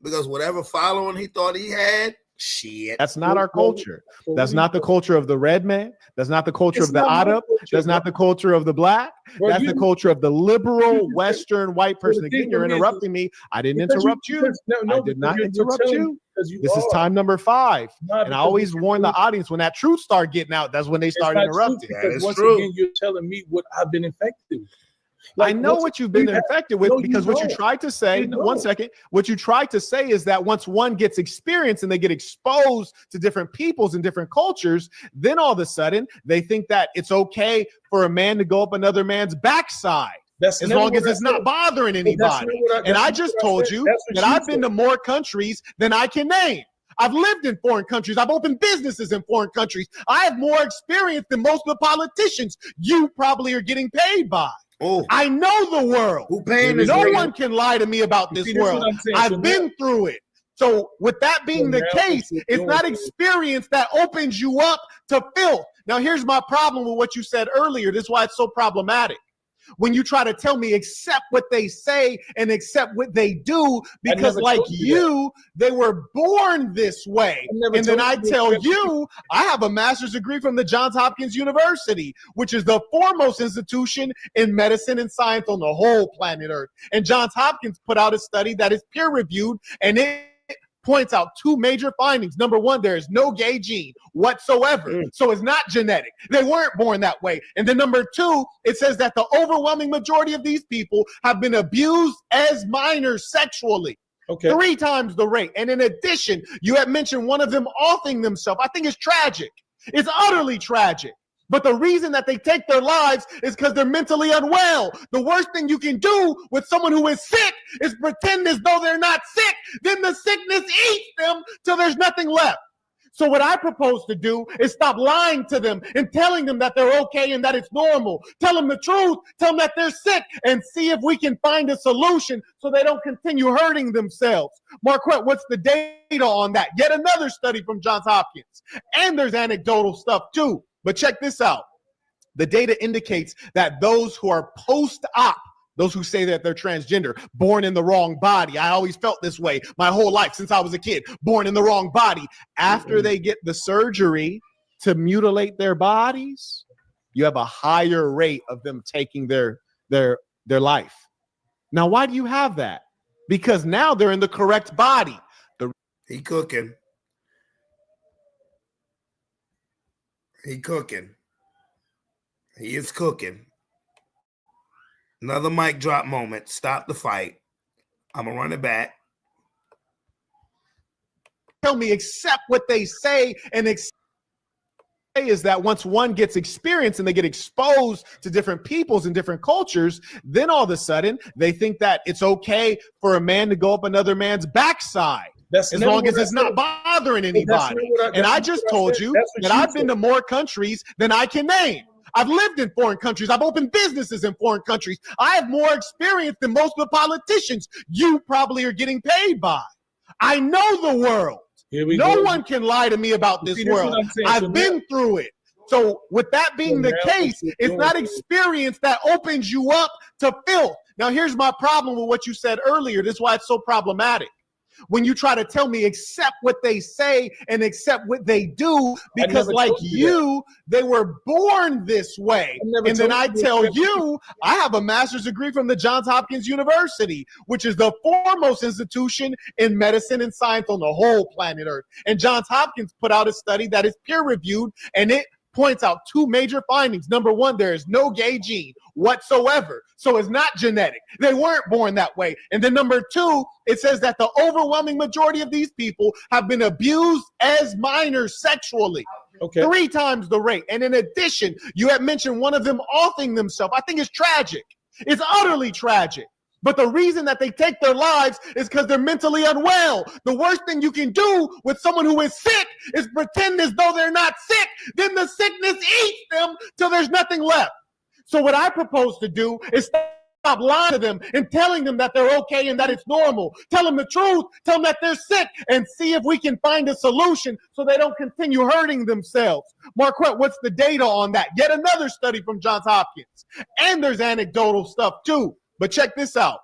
Because whatever following he thought he had, shit. That's not our culture. That's not the culture of the red man. That's not the culture of the Arab. That's not the culture of the Black. That's the culture of the liberal Western white person. Again, you're interrupting me. I didn't interrupt you. I did not interrupt you. This is time number 5. And I always warn the audience when that truth start getting out, that's when they start interrupting. That is true. Again, you're telling me what I've been infected with. I know what you've been infected with because what you tried to say, one second, what you tried to say is that once one gets experience and they get exposed to different peoples and different cultures, then all of a sudden they think that it's okay for a man to go up another man's backside. As long as it's not bothering anybody. And I just told you that I've been to more countries than I can name. I've lived in foreign countries. I've opened businesses in foreign countries. I have more experience than most of the politicians you probably are getting paid by. I know the world. No one can lie to me about this world. I've been through it. So with that being the case, it's not experience that opens you up to filth. Now, here's my problem with what you said earlier. This is why it's so problematic. When you try to tell me accept what they say and accept what they do, because like you, they were born this way. And then I tell you, I have a master's degree from the Johns Hopkins University, which is the foremost institution in medicine and science on the whole planet Earth. And Johns Hopkins put out a study that is peer reviewed, and it points out two major findings. Number one, there is no gay gene whatsoever. So it's not genetic. They weren't born that way. And then number two, it says that the overwhelming majority of these people have been abused as minors sexually. Okay. 3 times the rate. And in addition, you had mentioned one of them offing themselves. I think it's tragic. It's utterly tragic. But the reason that they take their lives is because they're mentally unwell. The worst thing you can do with someone who is sick is pretend as though they're not sick. Then the sickness eats them till there's nothing left. So what I propose to do is stop lying to them and telling them that they're okay and that it's normal. Tell them the truth. Tell them that they're sick and see if we can find a solution so they don't continue hurting themselves. Marquette, what's the data on that? Yet another study from Johns Hopkins. And there's anecdotal stuff too. But check this out. The data indicates that those who are post-op, those who say that they're transgender, born in the wrong body. I always felt this way my whole life since I was a kid, born in the wrong body. After they get the surgery to mutilate their bodies, you have a higher rate of them taking their life. Now, why do you have that? Because now they're in the correct body. He cooking. He cooking. He is cooking. Another mic drop moment. Stop the fight. I'm going to run it back. Tell me, accept what they say and is that once one gets experience and they get exposed to different peoples and different cultures, then all of a sudden they think that it's okay for a man to go up another man's backside. As long as it's not bothering anybody. And I just told you that I've been to more countries than I can name. I've lived in foreign countries. I've opened businesses in foreign countries. I have more experience than most of the politicians you probably are getting paid by. I know the world. No one can lie to me about this world. I've been through it. So with that being the case, it's not experience that opens you up to filth. Now, here's my problem with what you said earlier. This is why it's so problematic. When you try to tell me accept what they say and accept what they do, because like you, they were born this way. And then I tell you, I have a master's degree from the Johns Hopkins University, which is the foremost institution in medicine and science on the whole planet Earth. And Johns Hopkins put out a study that is peer reviewed, and it points out two major findings. Number one, there is no gay gene whatsoever. So it's not genetic. They weren't born that way. And then number two, it says that the overwhelming majority of these people have been abused as minors sexually. 3 times the rate. And in addition, you had mentioned one of them offing themselves. I think it's tragic. It's utterly tragic. But the reason that they take their lives is because they're mentally unwell. The worst thing you can do with someone who is sick is pretend as though they're not sick. Then the sickness eats them till there's nothing left. So what I propose to do is stop lying to them and telling them that they're okay and that it's normal. Tell them the truth. Tell them that they're sick and see if we can find a solution so they don't continue hurting themselves. Marquette, what's the data on that? Yet another study from Johns Hopkins. And there's anecdotal stuff too. But check this out.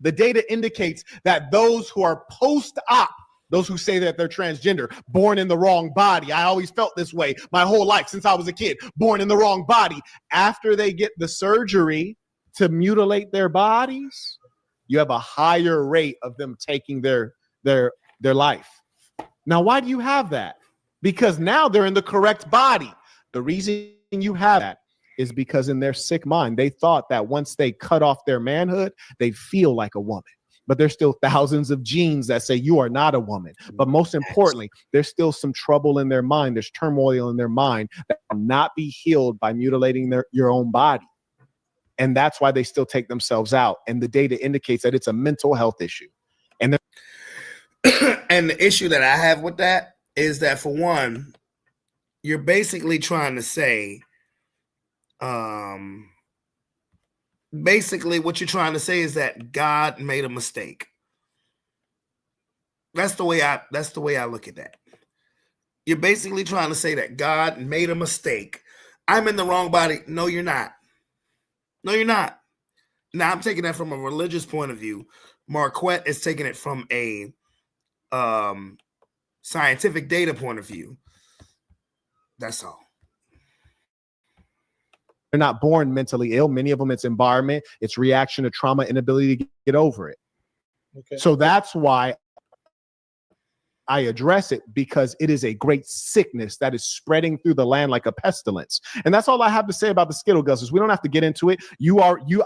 The data indicates that those who are post-op, those who say that they're transgender, born in the wrong body. I always felt this way my whole life since I was a kid, born in the wrong body. After they get the surgery to mutilate their bodies, you have a higher rate of them taking their life. Now, why do you have that? Because now they're in the correct body. The reason you have that is because in their sick mind, they thought that once they cut off their manhood, they feel like a woman. But there's still thousands of genes that say you are not a woman. But most importantly, there's still some trouble in their mind. There's turmoil in their mind that will not be healed by mutilating your own body. And that's why they still take themselves out. And the data indicates that it's a mental health issue. And and the issue that I have with that is that, for one, you're basically trying to say, basically what you're trying to say is that God made a mistake. That's the way I look at that. You're basically trying to say that God made a mistake. I'm in the wrong body. No, you're not. No, you're not. Now, I'm taking that from a religious point of view. Marquette is taking it from a scientific data point of view. That's all. They're not born mentally ill. Many of them, it's environment, it's reaction to trauma, inability to get over it. Okay. So that's why I address it because it is a great sickness that is spreading through the land like a pestilence. And that's all I have to say about the Skittle Guzzlers. We don't have to get into it.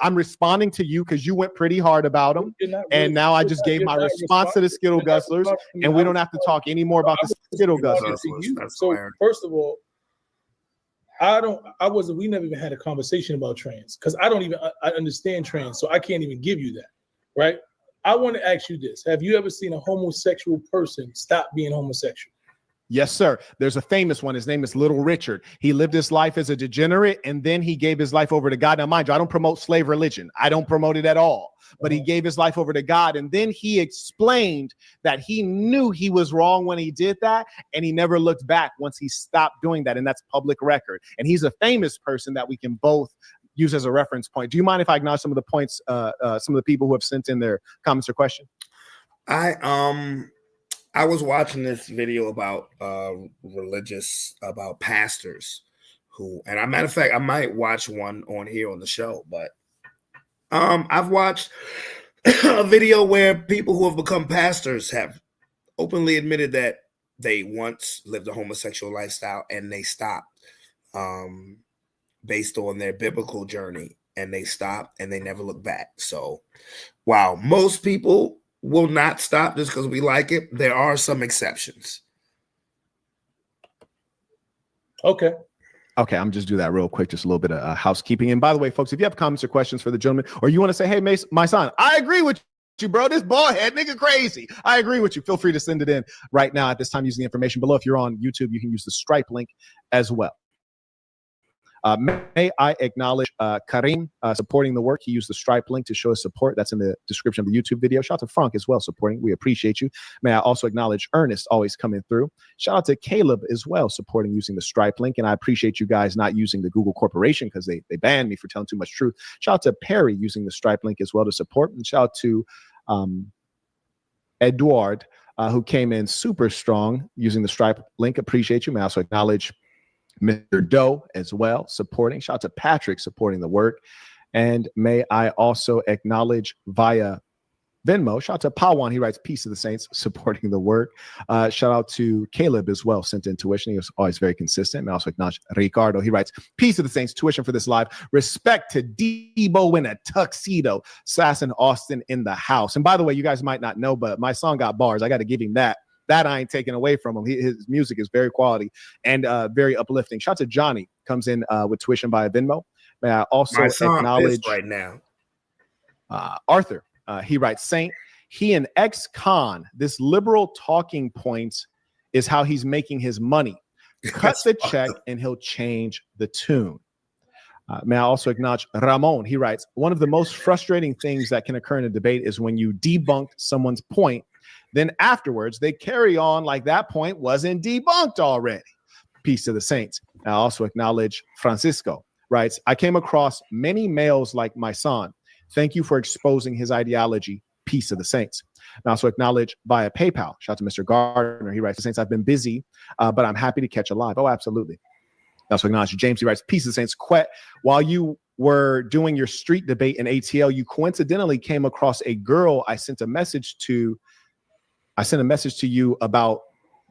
I'm responding to you because you went pretty hard about them. And now I just gave my response to the Skittle Guzzlers, and we don't have to talk any more about the Skittle Guzzlers. So first of all, we never even had a conversation about trans because I understand trans, so I can't even give you that, right? I want to ask you this. Have you ever seen a homosexual person stop being homosexual? Yes, sir. There's a famous one. His name is Little Richard. He lived his life as a degenerate, and then he gave his life over to God. Now, mind you, I don't promote slave religion. I don't promote it at all. But he gave his life over to God, and then he explained that he knew he was wrong when he did that, and he never looked back once he stopped doing that, and that's public record. And he's a famous person that we can both use as a reference point. Do you mind if I acknowledge some of the points, some of the people who have sent in their comments or questions? I was watching this video about about pastors who, and a matter of fact, I might watch one on here on the show, but I've watched a video where people who have become pastors have openly admitted that they once lived a homosexual lifestyle and they stopped based on their biblical journey, and they stopped and they never looked back. So while most people will not stop just because we like it, there are some exceptions. Okay, I'm just do that real quick, just a little bit of housekeeping. And by the way, folks, if you have comments or questions for the gentleman, or you want to say, hey, my son, I agree with you, bro. This bald head nigga crazy. I agree with you. Feel free to send it in right now at this time using the information below. If you're on YouTube, you can use the Stripe link as well. May I acknowledge Karim supporting the work. He used the Stripe link to show his support. That's in the description of the YouTube video. Shout out to Frank as well supporting. We appreciate you. May I also acknowledge Ernest always coming through. Shout out to Caleb as well supporting using the Stripe link. And I appreciate you guys not using the Google Corporation because they banned me for telling too much truth. Shout out to Perry using the Stripe link as well to support. And shout out to Edward who came in super strong using the Stripe link. Appreciate you. May I also acknowledge Mr. Doe as well supporting. Shout out to Patrick supporting the work. And may I also acknowledge via Venmo, shout out to Pawan. He writes Peace of the Saints supporting the work. Shout out to Caleb as well, sent in tuition. He was always very consistent. May I also acknowledge Ricardo. He writes Peace of the Saints, tuition for this live. Respect to Debo in a tuxedo. Sasson Austin in the house. And by the way, you guys might not know, but my song got bars. I got to give him that. That I ain't taking away from him. His music is very quality and very uplifting. Shout out to Johnny, comes in with tuition via Venmo. May I also acknowledge right now Arthur. He writes, Saint, he an ex-con. This liberal talking point is how he's making his money. Cut the check and he'll change the tune. May I also acknowledge Ramon. He writes, one of the most frustrating things that can occur in a debate is when you debunk someone's point, then afterwards they carry on like that point wasn't debunked already. Peace to the saints. I also acknowledge Francisco. Writes, I came across many males like my son. Thank you for exposing his ideology. Peace to the saints. I also acknowledge via PayPal. Shout out to Mr. Gardner. He writes, the saints, I've been busy, but I'm happy to catch a live. Oh, absolutely. I also acknowledge James. He writes, peace to the saints. Quet, while you were doing your street debate in ATL, you coincidentally came across a girl I sent a message to you about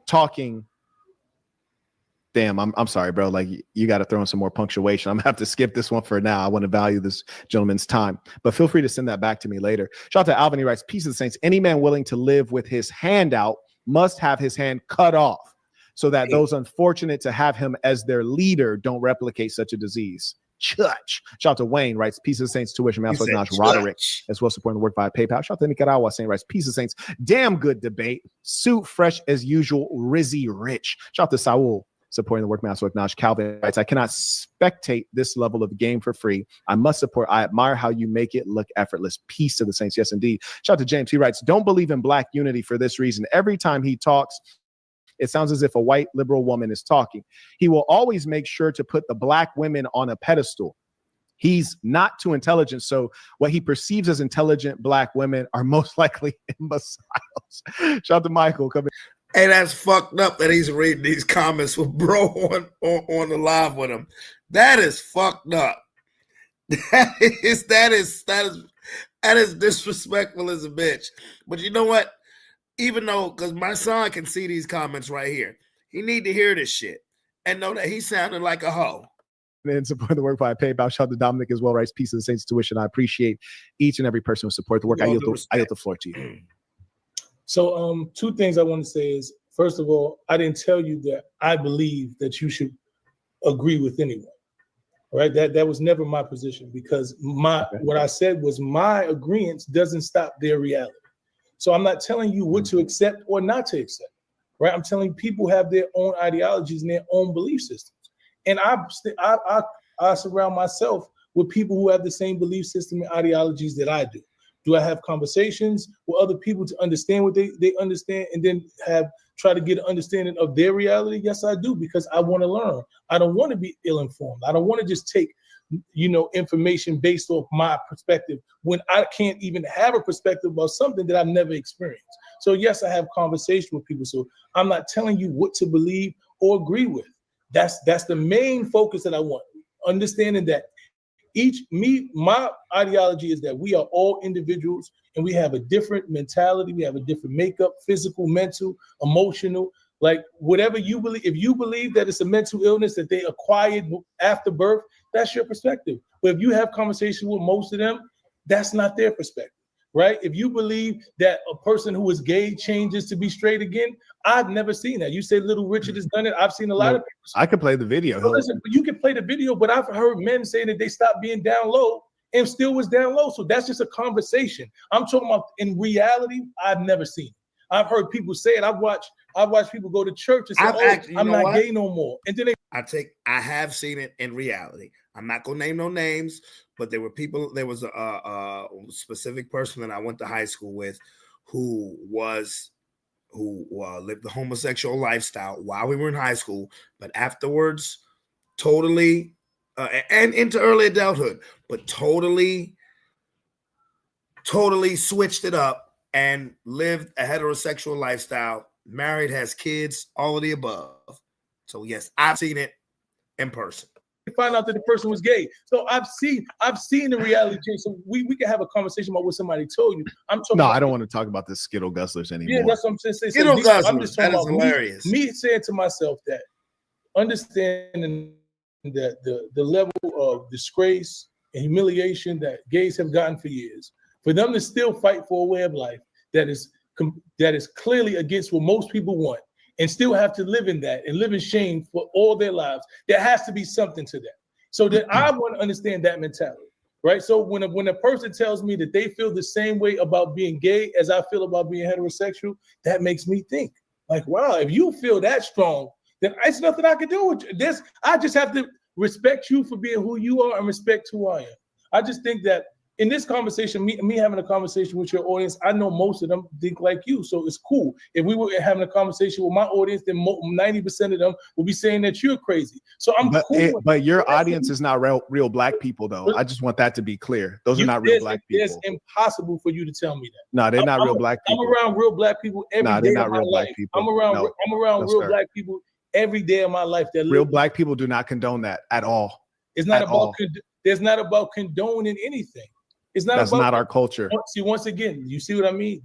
talking. Damn, I'm sorry, bro. Like, you got to throw in some more punctuation. I'm gonna have to skip this one for now. I want to value this gentleman's time, but feel free to send that back to me later. Shout out to Alvin. He writes, peace of the saints. Any man willing to live with his hand out must have his hand cut off so that those unfortunate to have him as their leader don't replicate such a disease. Church. Shout out to Wayne, writes, peace of the saints, tuition. Also acknowledge Roderick as well, supporting the work via PayPal. Shout out to Nicaragua, Saint writes, peace of the saints. Damn good debate. Suit fresh as usual. Rizzy Rich. Shout out to Saul, supporting the work. Also acknowledge Calvin writes, I cannot spectate this level of game for free. I must support. I admire how you make it look effortless. Peace to the saints. Yes, indeed. Shout out to James. He writes, don't believe in black unity for this reason. Every time he talks, it sounds as if a white liberal woman is talking. He will always make sure to put the black women on a pedestal. He's not too intelligent, so what he perceives as intelligent black women are most likely imbeciles. Shout out to Michael. Coming. Hey, that's fucked up that he's reading these comments with bro on the live with him. That is fucked up. That is disrespectful as a bitch. But you know what? even though, because my son can see these comments right here, he need to hear this shit and know that he sounded like a hoe. And support the work by PayPal. Shout out to Dominic as well. Writes Peace of the Saints Tuition. I appreciate each and every person who support the work. I yield the floor to you. So two things I want to say is, first of all, I didn't tell you that I believe that you should agree with anyone. Right? That was never my position, because what I said was my agreement doesn't stop their reality. So I'm not telling you what to accept or not to accept. Right? I'm telling people have their own ideologies and their own belief systems. And I surround myself with people who have the same belief system and ideologies that I do. Do I have conversations with other people to understand what they understand, and then try to get an understanding of their reality? Yes, I do, because I want to learn. I don't want to be ill-informed. I don't want to just take, information based off my perspective when I can't even have a perspective about something that I've never experienced. So yes, I have conversation with people. So I'm not telling you what to believe or agree with. That's the main focus that I want. Understanding that my ideology is that we are all individuals and we have a different mentality. We have a different makeup, physical, mental, emotional, like whatever you believe. If you believe that it's a mental illness that they acquired after birth, that's your perspective. But if you have conversations with most of them, that's not their perspective. Right? If you believe that a person who is gay changes to be straight again, I've never seen that. You say Little Richard has done it. I've seen a lot of people. I could play the video. So listen, you can play the video, but I've heard men saying that they stopped being down low and still was down low. So that's just a conversation. I'm talking about in reality, I've never seen it. I've heard people say it. I've watched people go to church and say, I'm not gay no more. And then I have seen it in reality. I'm not gonna name no names, but there was a specific person that I went to high school with who lived the homosexual lifestyle while we were in high school, but afterwards totally and into early adulthood, but totally switched it up and lived a heterosexual lifestyle, married, has kids, all of the above. So yes, I've seen it in person. Find out that the person was gay. So I've seen the reality change. So we can have a conversation about what somebody told you. I don't want to talk about the Skittle Guzzlers anymore. Yeah, that's what I'm saying. Skittle Guzzlers. I'm just talking that is about hilarious. Me saying to myself that understanding that the level of disgrace and humiliation that gays have gotten for years, for them to still fight for a way of life that is clearly against what most people want, and still have to live in that and live in shame for all their lives, there has to be something to that. So that I want to understand that mentality, right? So when a person tells me that they feel the same way about being gay as I feel about being heterosexual, that makes me think, like, wow, if you feel that strong, then it's nothing I can do with this. I just have to respect you for being who you are and respect who I am. I just think that in this conversation, me having a conversation with your audience, I know most of them think like you, so it's cool. If we were having a conversation with my audience, then 90% of them will be saying that you're crazy. So I'm cool. But your audience is not real black people, though. I just want that to be clear. Those are not real black people. It's impossible for you to tell me that. No, they're not real black people. I'm around real black people every day. They're not of my real life. black people. I'm around real black people every day of my life. Real black people do not condone that at all. It's not about. There's not about condoning anything. It's not. That's about, not our culture. See, once again, you see what I mean?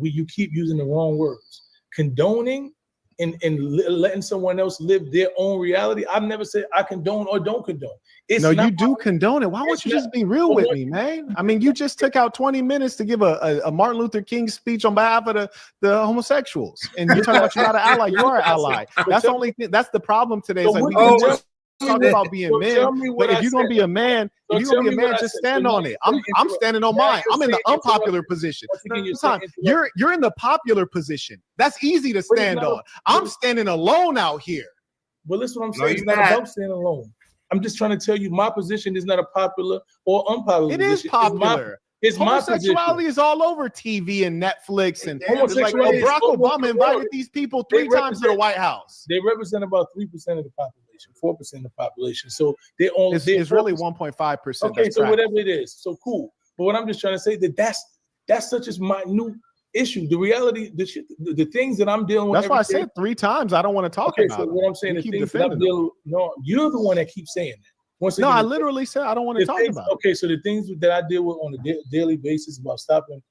You keep using the wrong words. Condoning and letting someone else live their own reality. I've never said I condone or don't condone. You do condone it. Why won't you just be real with me, man? I mean, you just took out 20 minutes to give a Martin Luther King speech on behalf of the homosexuals, and you're talking about you're not an ally. You are an ally. That's the only thing. That's the problem today. It's like we just talk about being men, but if you're gonna be a man, just stand on it. I'm standing on mine. I'm in the unpopular position. You're in the popular position. That's easy to stand on. I'm standing alone out here. Well, listen, what I'm saying. It's not about standing alone. I'm just trying to tell you my position is not a popular or unpopular position. It is popular. Homosexuality is all over TV and Netflix, and like Barack Obama invited these people 3 times to the White House. They represent about 3% of the population, 4% of the population. So it's really 1.5%. Okay, so whatever it is, so cool. But what I'm just trying to say that's such a minute issue. The reality, the things that I'm dealing with. That's why I said 3 times. I don't want to talk about. So what I'm saying, the things that I'm dealing with. No, you're the one that keeps saying that. No, I literally said I don't want to talk about. Okay, so the things that I deal with on a daily basis about stopping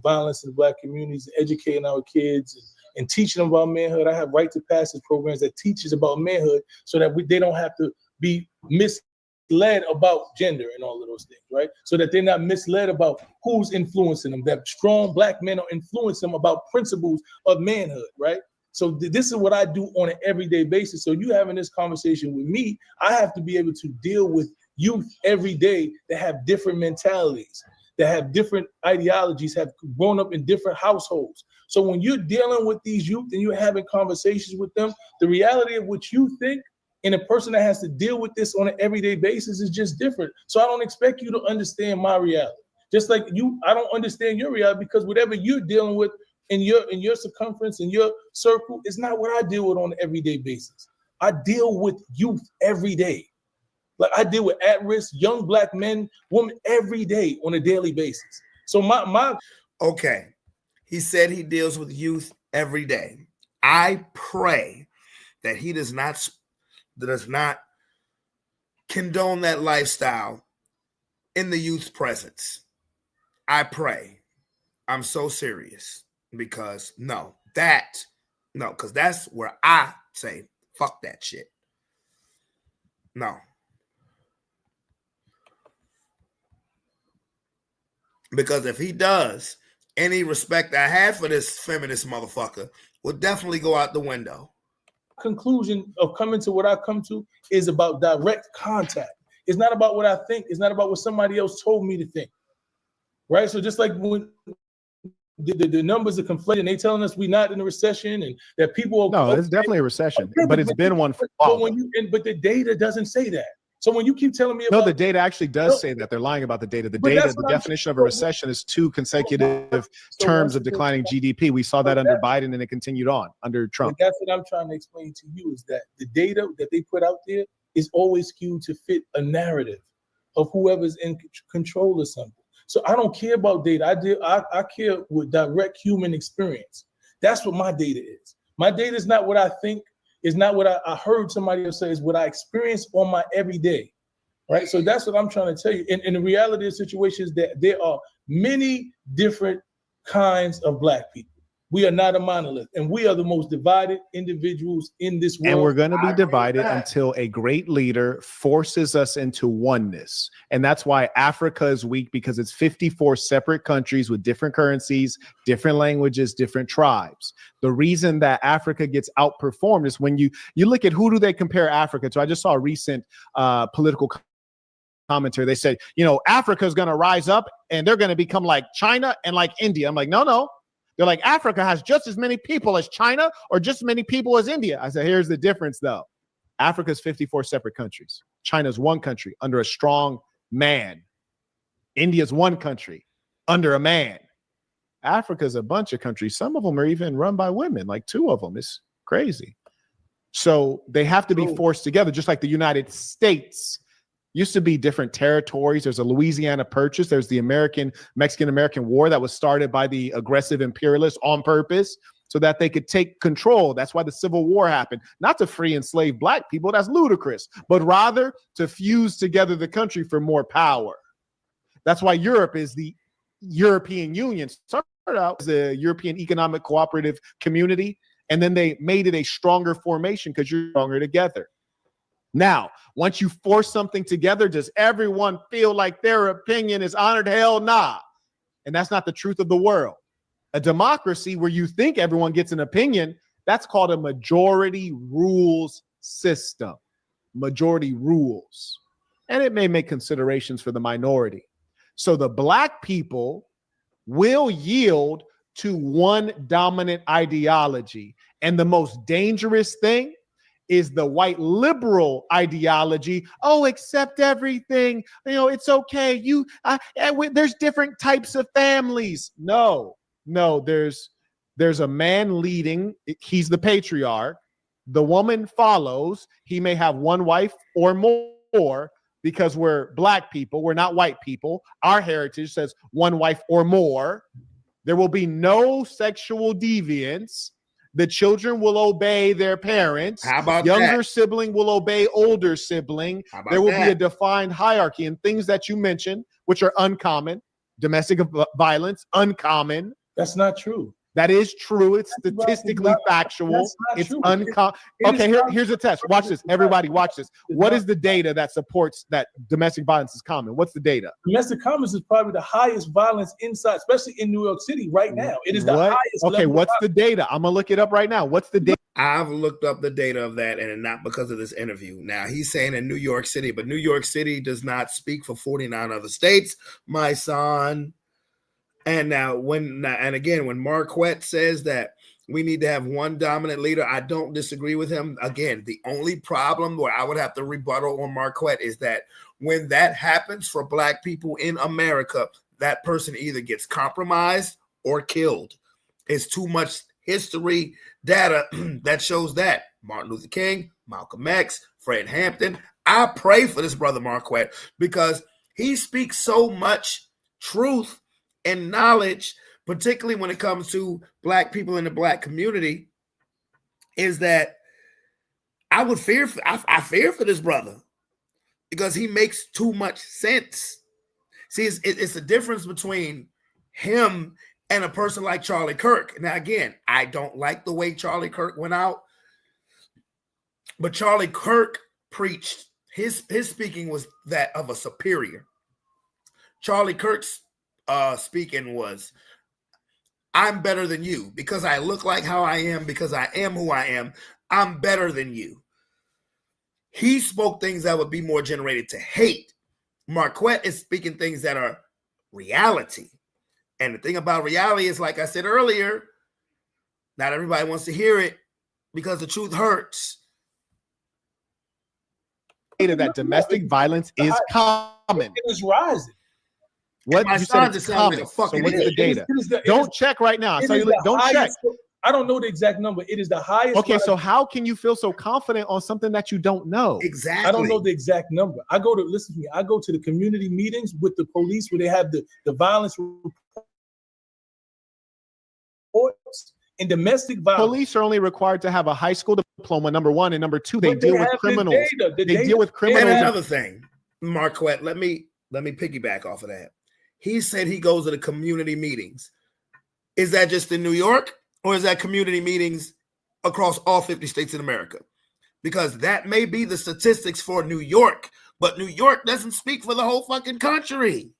violence in the Black communities, educating our kids and teaching them about manhood. I have Right to Passage programs that teaches about manhood so that they don't have to be misled about gender and all of those things, right? So that they're not misled about who's influencing them, that strong Black men are influencing them about principles of manhood, right? So this is what I do on an everyday basis. So you having this conversation with me, I have to be able to deal with youth every day that have different mentalities, that have different ideologies, have grown up in different households. So when you're dealing with these youth and you're having conversations with them, the reality of what you think and a person that has to deal with this on an everyday basis is just different. So I don't expect you to understand my reality. Just like I don't understand your reality, because whatever you're dealing with in your circumference, in your circle, is not what I deal with on an everyday basis. I deal with youth every day. Like I deal with at-risk young Black men, women every day on a daily basis. So my okay. He said he deals with youth every day. I pray that he does not condone that lifestyle in the youth's presence. I pray. I'm so serious because because that's where I say, fuck that shit. No. Because if he does, any respect I had for this feminist motherfucker will definitely go out the window. Conclusion of coming to what I come to is about direct contact. It's not about what I think. It's not about what somebody else told me to think. Right? So just like when the numbers are conflated, they telling us we're not in a recession and that people are. No, it's definitely a recession, but it's been one for a while. But the data doesn't say that. So when you keep telling me about the data actually does say that. They're lying about the data. The definition of a recession is 2 consecutive terms of declining GDP. We saw that under Biden, and it continued on under Trump. But that's what I'm trying to explain to you, is that the data that they put out there is always skewed to fit a narrative of whoever's in control of something. So I don't care about data. I care with direct human experience. That's what my data is. My data is not what I think. It's not what I heard somebody else say. It's what I experience on my everyday, right? So that's what I'm trying to tell you. And the reality of the situation is that there are many different kinds of Black people. We are not a monolith, and we are the most divided individuals in this world. And we're going to be divided until a great leader forces us into oneness. And that's why Africa is weak, because it's 54 separate countries with different currencies, different languages, different tribes. The reason that Africa gets outperformed is when you look at who do they compare Africa to. I just saw a recent political commentary. They said, Africa is going to rise up and they're going to become like China and like India. I'm like, no. They're like, Africa has just as many people as China or just as many people as India. I said, here's the difference, though. Africa's 54 separate countries. China's one country under a strong man. India's one country under a man. Africa's a bunch of countries. Some of them are even run by women, like 2 of them. It's crazy. So they have to be forced together, just like the United States. Used to be different territories. There's a Louisiana Purchase. There's the Mexican-American War that was started by the aggressive imperialists on purpose so that they could take control. That's why the Civil War happened. Not to free enslaved Black people. That's ludicrous. But rather to fuse together the country for more power. That's why Europe is the European Union. Started out as a European Economic Cooperative Community, and then they made it a stronger formation because you're stronger together. Now, once you force something together, does everyone feel like their opinion is honored? Hell nah. And that's not the truth of the world. A democracy where you think everyone gets an opinion, that's called a majority rules system. Majority rules. And it may make considerations for the minority. So the Black people will yield to one dominant ideology. And the most dangerous thing is the white liberal ideology. Oh, accept everything. It's okay. There's different types of families. No, there's a man leading. He's the patriarch. The woman follows. He may have one wife or more because we're Black people. We're not white people. Our heritage says one wife or more. There will be no sexual deviance. The children will obey their parents. How about Younger that? sibling will obey older sibling. There will be a defined hierarchy, and things that you mentioned, which are uncommon. domestic violence uncommon. That's not true. That is true. It's statistically factual. It's uncommon. Okay, here's a test. Watch this. Everybody watch this. What is the data that supports that domestic violence is common? What's the data? Domestic violence is probably the highest violence inside, especially in New York City right now. It is the highest. Okay, what's the data? I'm going to look it up right now. What's the data? I've looked up the data of that, and not because of this interview. Now, he's saying in New York City, but New York City does not speak for 49 other states, my son. And now, when Marquette says that we need to have one dominant leader, I don't disagree with him. Again, the only problem where I would have to rebuttal on Marquette is that when that happens for Black people in America, that person either gets compromised or killed. It's too much history data that shows that. Martin Luther King, Malcolm X, Fred Hampton. I pray for this brother Marquette because he speaks so much truth and knowledge, particularly when it comes to Black people in the Black community, is that I fear for this brother because he makes too much sense. See, it's the difference between him and a person like Charlie Kirk. Now, again, I don't like the way Charlie Kirk went out, but Charlie Kirk preached, his speaking was that of a superior. Charlie Kirk's speaking was, I'm better than you because I look like how I am, because I am who I am. I'm better than you. He spoke things that would be more generated to hate. Marquette is speaking things that are reality. And the thing about reality is, like I said earlier, not everybody wants to hear it because the truth hurts. That domestic violence is common. It is rising. What you said is common. Like so what's the data? Don't check right now. I tell you, don't check. I don't know the exact number. It is the highest. Okay, so how can you feel so confident on something that you don't know? Exactly. I don't know the exact number. I go to the community meetings with the police where they have the violence reports and domestic violence. Police are only required to have a high school diploma, number one, and number two, they deal with criminals. They deal with criminals. And another thing, Marquette, let me piggyback off of that. He said he goes to the community meetings. Is that just in New York, or is that community meetings across all 50 states in America? Because that may be the statistics for New York, but New York doesn't speak for the whole fucking country.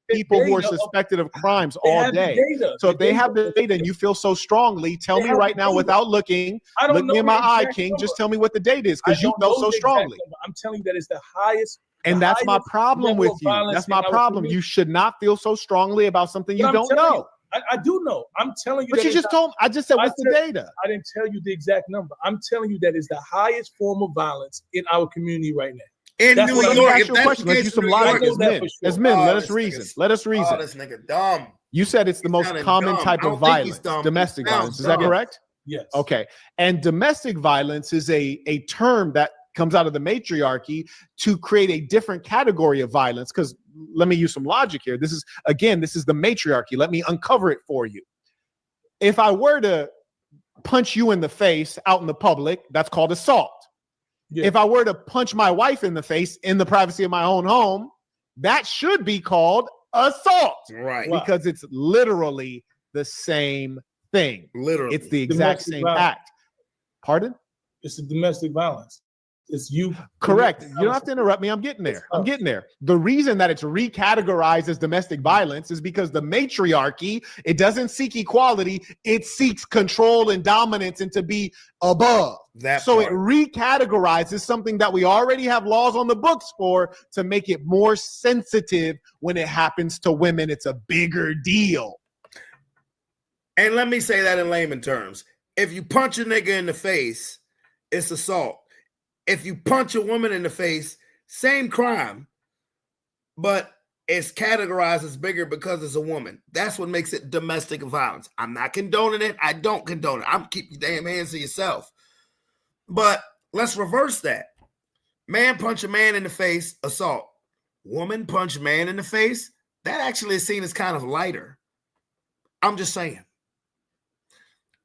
People who are suspected of crimes all day. So if they have the data and you feel so strongly, tell me right now without looking. Look me in my eye, King. Just tell me what the data is because you know so strongly. I'm telling you that it's the highest. And that's my problem with you. That's my problem. You should not feel so strongly about something you don't know. I do know. I'm telling you. But you just told me. I just said, what's the data? I didn't tell you the exact number. I'm telling you that it's the highest form of violence in our community right now. In New York, ask you a question. Let's use some logic as men. As men, let us reason. Let us reason. Oh, this nigga dumb. You said it's the most common type of violence, domestic violence. Is that correct? Yes. Okay. And domestic violence is a term that comes out of the matriarchy to create a different category of violence. Because let me use some logic here. This is the matriarchy. Let me uncover it for you. If I were to punch you in the face out in the public, that's called assault. Yeah. If I were to punch my wife in the face in the privacy of my own home, that should be called assault. Right. Because it's literally the same thing. Literally. It's the exact same act. Pardon? It's the domestic violence. It's you. Correct. You don't have to interrupt me. I'm getting there. The reason that it's recategorized as domestic violence is because the matriarchy, it doesn't seek equality. It seeks control and dominance and to be above. It recategorizes something that we already have laws on the books for to make it more sensitive when it happens to women. It's a bigger deal. And let me say that in layman terms. If you punch a nigga in the face, it's assault. If you punch a woman in the face, same crime, but it's categorized as bigger because it's a woman. That's what makes it domestic violence. I'm not condoning it. I don't condone it. I'm keep your damn hands to yourself. But let's reverse that. Man punch a man in the face, assault. Woman punch man in the face, that actually is seen as kind of lighter. I'm just saying.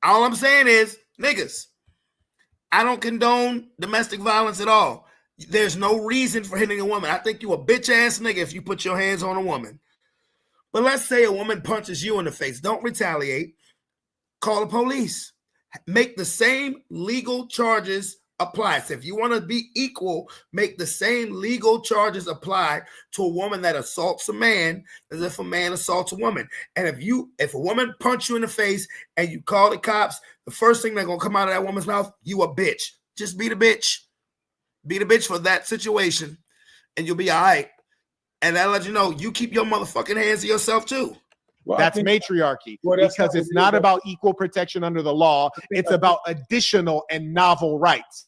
All I'm saying is, niggas, I don't condone domestic violence at all. There's no reason for hitting a woman. I think you a bitch ass nigga if you put your hands on a woman. But let's say a woman punches you in the face. Don't retaliate. Call the police. Make the same legal charges apply. So if you want to be equal, make the same legal charges apply to a woman that assaults a man as if a man assaults a woman. And if a woman punch you in the face and you call the cops, the first thing that's gonna come out of that woman's mouth, you a bitch. Just be the bitch. Be the bitch for that situation, and you'll be all right. And that'll let you know you keep your motherfucking hands to yourself too. Well, that's matriarchy, because it's not about equal protection under the law. It's about additional and novel rights.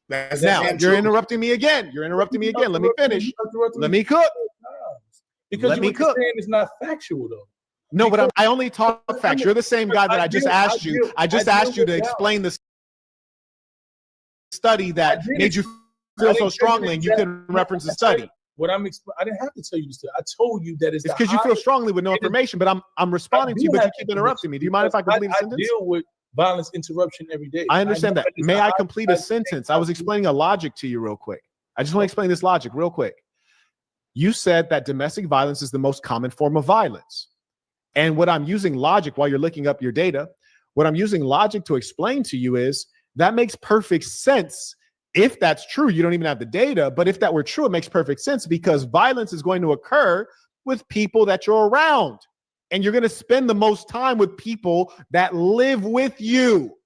Now, you're interrupting me again. Let me finish. Let me cook. Because what you're saying is not factual, though. No, but I only talk facts. You're the same guy that I just asked you. I just asked you to explain the study that made you feel so strongly, and you couldn't reference the study. I didn't have to tell you this. I told you that it's because you feel strongly with no information, but I'm responding to you, but you keep interrupting me. Do you mind if I complete a sentence? I deal with violence interruption every day. I understand that. May I complete a sentence? I was explaining a logic to you real quick. I just want to explain this logic real quick. You said that domestic violence is the most common form of violence. And what I'm using logic while you're looking up your data, what I'm using logic to explain to you is that makes perfect sense. If that's true, you don't even have the data. But if that were true, it makes perfect sense, because violence is going to occur with people that you're around. And you're going to spend the most time with people that live with you.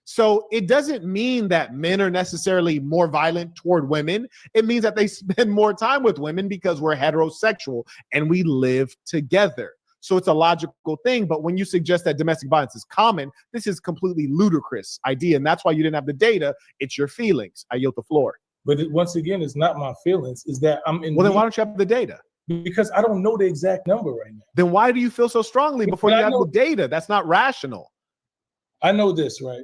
So it doesn't mean that men are necessarily more violent toward women. It means that they spend more time with women because we're heterosexual and we live together. So it's a logical thing. But when you suggest that domestic violence is common, this is completely ludicrous idea. And that's why you didn't have the data. It's your feelings. I yield the floor. But once again, it's not my feelings. It's that I'm in. Well, then why don't you have the data? Because I don't know the exact number right now. Then why do you feel so strongly before you have the data? That's not rational. I know this, right?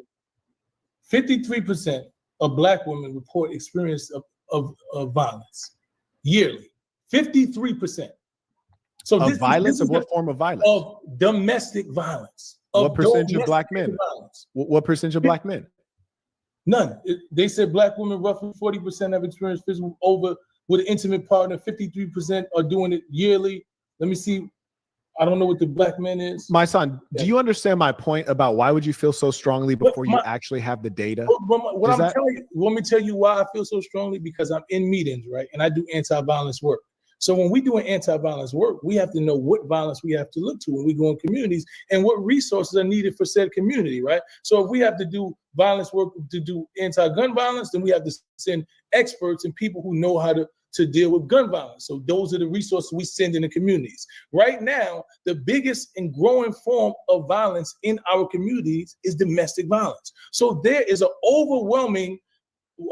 53% of Black women report experience of violence yearly. 53%. So of violence? Of what form of violence? Of domestic violence. What percentage of Black men? What percentage of Black men? None. They said Black women, roughly 40% have experienced physical over with an intimate partner. 53% are doing it yearly. Let me see. I don't know what the Black men is. My son, do you understand my point about why would you feel so strongly before you actually have the data? Let me tell you why I feel so strongly, because I'm in meetings, right? And I do anti-violence work. So when we doing anti-violence work, we have to know what violence we have to look to when we go in communities and what resources are needed for said community, right? So if we have to do violence work to do anti-gun violence, then we have to send experts and people who know how to deal with gun violence. So those are the resources we send in the communities. Right now, the biggest and growing form of violence in our communities is domestic violence. So there is an overwhelming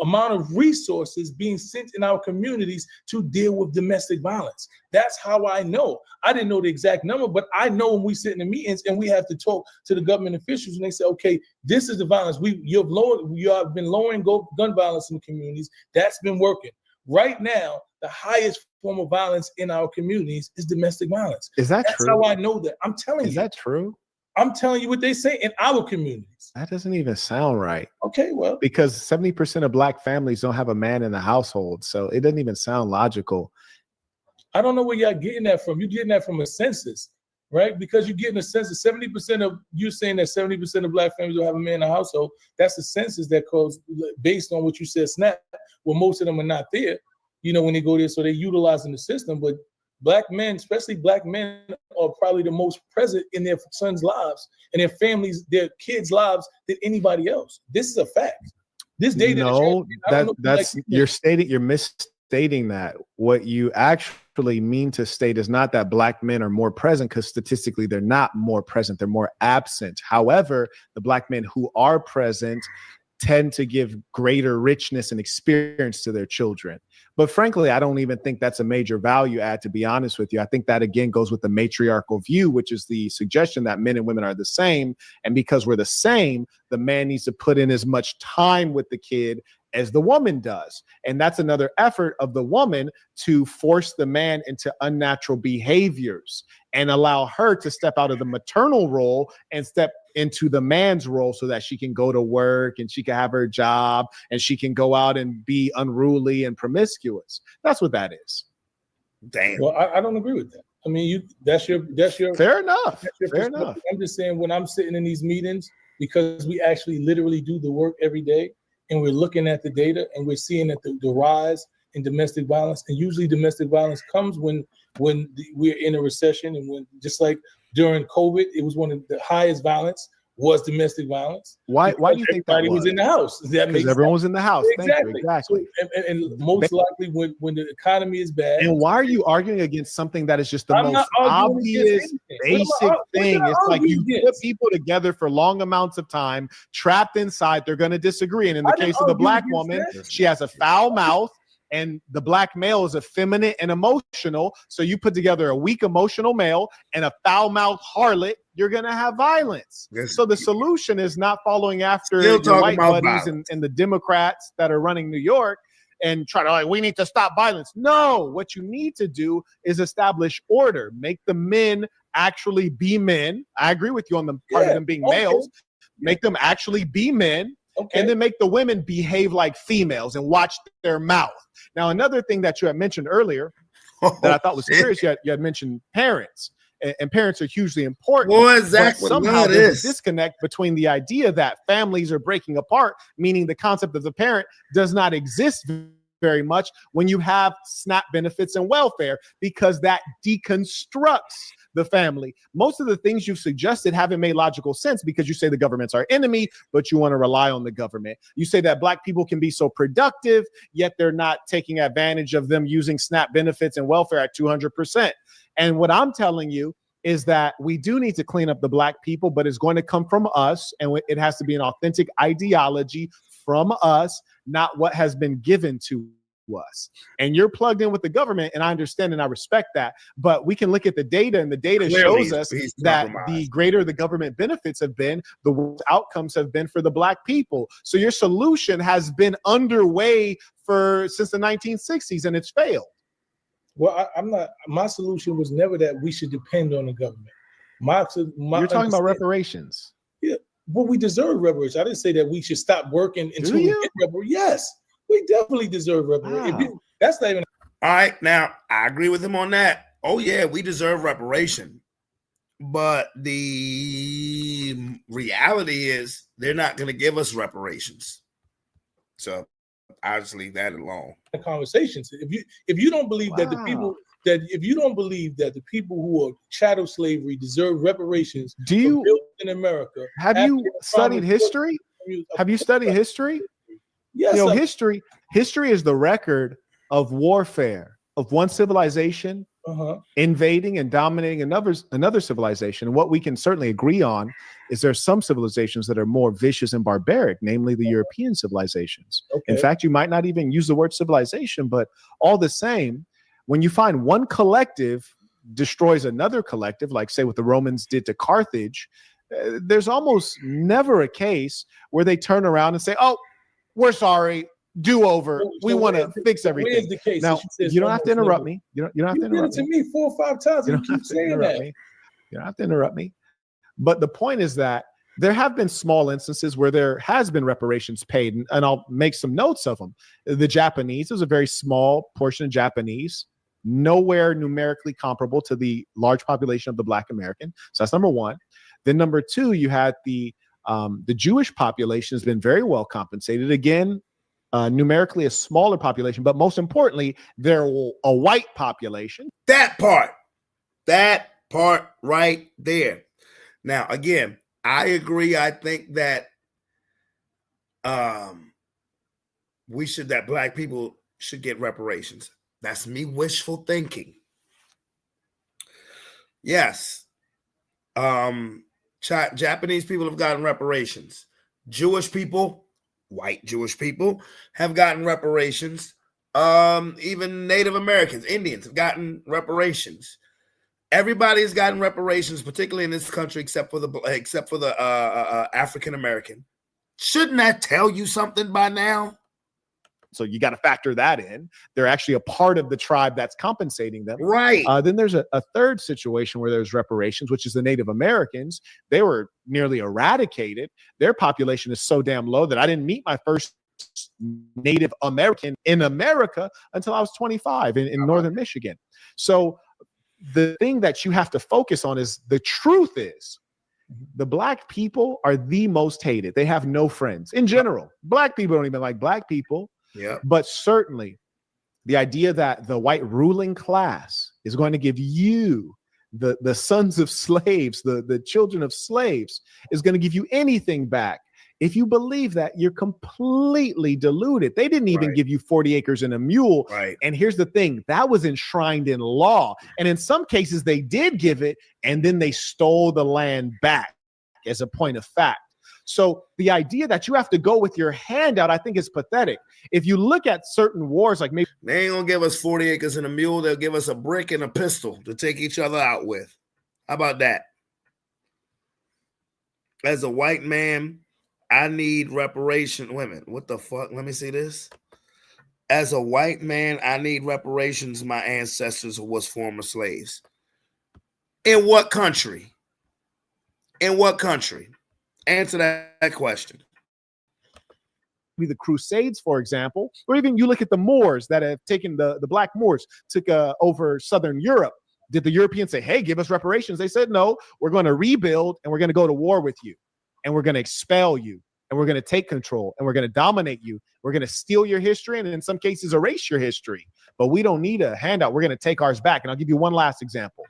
amount of resources being sent in our communities to deal with domestic violence. That's how I know. I didn't know the exact number, but I know when we sit in the meetings and we have to talk to the government officials and they say, okay, this is the violence. You have been lowering gun violence in the communities. That's been working. Right now, the highest form of violence in our communities is domestic violence. Is that true? That's how I know that. I'm telling you. Is that true? I'm telling you what they say in our communities. That doesn't even sound right. Okay, well. Because 70% of Black families don't have a man in the household. So it doesn't even sound logical. I don't know where y'all getting that from. You're getting that from a census, right? Because you're getting a census. 70% of you saying that 70% of Black families don't have a man in the household. That's a census that goes based on what you said, SNAP. Well, most of them are not there, when they go there. So they're utilizing the system. But Black men, especially Black men, are probably the most present in their sons' lives and their families, their kids' lives than anybody else. This is a fact. This data. No, you're misstating that. What you actually mean to state is not that Black men are more present, because statistically they're not more present, they're more absent. However, the Black men who are present tend to give greater richness and experience to their children. But frankly, I don't even think that's a major value add, to be honest with you. I think that, again, goes with the matriarchal view, which is the suggestion that men and women are the same. And because we're the same, the man needs to put in as much time with the kid as the woman does. And that's another effort of the woman to force the man into unnatural behaviors and allow her to step out of the maternal role and step into the man's role so that she can go to work and she can have her job and she can go out and be unruly and promiscuous. That's what that is. Damn. Well, I don't agree with that. I mean, that's your fair enough. That's your Fair perspective. enough. I'm just saying when I'm sitting in these meetings, because we actually literally do the work every day, and we're looking at the data and we're seeing that the rise in domestic violence, and usually domestic violence comes when we're in a recession, and when, just like during COVID, it was one of the highest violence was domestic violence. Why do you think that everybody was in the house? That Because makes everyone sense. was in the house. Exactly. Thank you. Exactly. So, and most likely when the economy is bad. And why are you arguing against something that is just the I'm most not arguing obvious, against anything. basic thing? What It's like argue you against? put people together for long amounts of time, trapped inside, they're going to disagree. And in the I didn't case of the argue black against woman, that. she has a foul mouth, and the black male is effeminate and emotional. So you put together a weak emotional male and a foul mouth harlot, you're going to have violence. So the solution is not following after Still your talking white about buddies and the Democrats that are running New York and try to, like, we need to stop violence. No, what you need to do is establish order. Make the men actually be men. I agree with you on the part of them being males. Make them actually be men. And then make the women behave like females and watch their mouth. Now, another thing that you had mentioned earlier that I thought was curious, you had mentioned parents. And parents are hugely important. Boy, Zach but would somehow love there's this. a disconnect between the idea that families are breaking apart, meaning the concept of the parent does not exist very much when you have SNAP benefits and welfare, because that deconstructs the family. Most of the things you've suggested haven't made logical sense because you say the government's our enemy, but you want to rely on the government. You say that black people can be so productive, yet they're not taking advantage of them using SNAP benefits and welfare at 200%. And what I'm telling you is that we do need to clean up the black people, but it's going to come from us, and it has to be an authentic ideology from us, not what has been given to us. And you're plugged in with the government, and I understand and I respect that, but we can look at the data, and the data Clearly, shows us he's that compromised. the greater the government benefits have been, the worse outcomes have been for the black people. So your solution has been underway since the 1960s, and it's failed. Well, I'm not. My solution was never that we should depend on the government. You're talking about reparations. Yeah, well, we deserve reparations. I didn't say that we should stop working until Do we you? get reparations. Yes, we definitely deserve reparations. Wow. That's not even. All right, now I agree with him on that. Oh yeah, we deserve reparation, but the reality is they're not going to give us reparations. So I just leave that alone. Conversations. If you don't believe that the people if you don't believe that the people who are chattel slavery deserve reparations, do you in America? Have you studied history? Have you studied history? Yes. You know, history is the record of warfare of one civilization invading and dominating another civilization. And what we can certainly agree on is there are some civilizations that are more vicious and barbaric, namely the European civilizations. In fact, you might not even use the word civilization, but all the same, when you find one collective destroys another collective, like say what the Romans did to Carthage, there's almost never a case where they turn around and say, oh, we're sorry, do over. We want to fix everything. The case? Now, you don't have to interrupt me. You don't have to interrupt me. You did it to me 4 or 5 times, and you keep saying that. You don't have to interrupt me. But the point is that there have been small instances where there has been reparations paid, and I'll make some notes of them. The Japanese, there's a very small portion of Japanese, nowhere numerically comparable to the large population of the Black American. So that's number one. Then number two, you had the Jewish population has been very well compensated. Again, numerically a smaller population, but most importantly, they're a white population. That part right there. Now, again, I agree. I think that that black people should get reparations. That's me wishful thinking. Yes. Japanese people have gotten reparations. Jewish people, white Jewish people, have gotten reparations. Even Native Americans, Indians have gotten reparations. Everybody's gotten reparations, particularly in this country, except for the African American. Shouldn't that tell you something by now? So you got to factor that in. They're actually a part of the tribe that's compensating them. Right. Then there's a third situation where there's reparations, which is the Native Americans. They were nearly eradicated. Their population is so damn low that I didn't meet my first Native American in America until I was 25 in northern Michigan. So the thing that you have to focus on is the truth is the black people are the most hated. They have no friends in general. Black people don't even like black people. Yeah. But certainly the idea that the white ruling class is going to give you the sons of slaves, the children of slaves, is going to give you anything back. If you believe that, you're completely deluded. They didn't even give you 40 acres and a mule. Right. And here's the thing, that was enshrined in law. And in some cases they did give it, and then they stole the land back as a point of fact. So the idea that you have to go with your hand out, I think is pathetic. If you look at certain wars, like maybe they ain't gonna give us 40 acres and a mule, they'll give us a brick and a pistol to take each other out with. How about that? As a white man, I need reparation. Wait a minute, what the fuck? Let me see this. As a white man, I need reparations. My ancestors was former slaves. In what country? In what country? Answer that question. The Crusades, for example, or even you look at the Moors that have taken the Black Moors, took over Southern Europe. Did the Europeans say, hey, give us reparations? They said, no, we're going to rebuild and we're going to go to war with you. And we're going to expel you. And we're going to take control. And we're going to dominate you. We're going to steal your history and in some cases erase your history. But we don't need a handout. We're going to take ours back. And I'll give you one last example.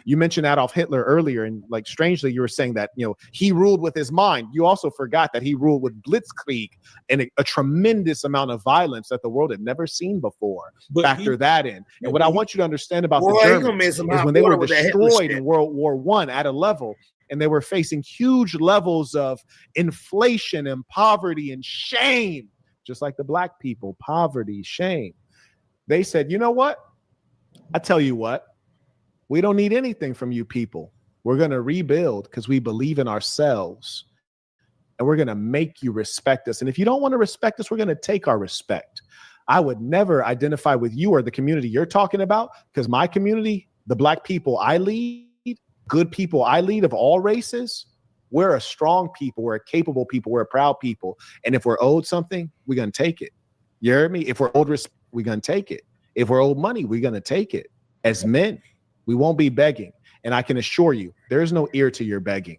You mentioned Adolf Hitler earlier, and like strangely, you were saying that he ruled with his mind. You also forgot that he ruled with blitzkrieg and a tremendous amount of violence that the world had never seen before. But Factor that in. And what I want you to understand about the Germans is when they were destroyed in World War I at a level, and they were facing huge levels of inflation and poverty and shame, just like the black people, poverty, shame. They said, you know what? I tell you what. We don't need anything from you people. We're going to rebuild because we believe in ourselves, and we're going to make you respect us. And if you don't want to respect us, we're going to take our respect. I would never identify with you or the community you're talking about, because my community, the black people I lead, good people I lead of all races, we're a strong people. We're a capable people. We're a proud people. And if we're owed something, we're going to take it. You heard me? If we're owed respect, we're going to take it. If we're owed money, we're going to take it. As men, we won't be begging. And I can assure you, there's no ear to your begging.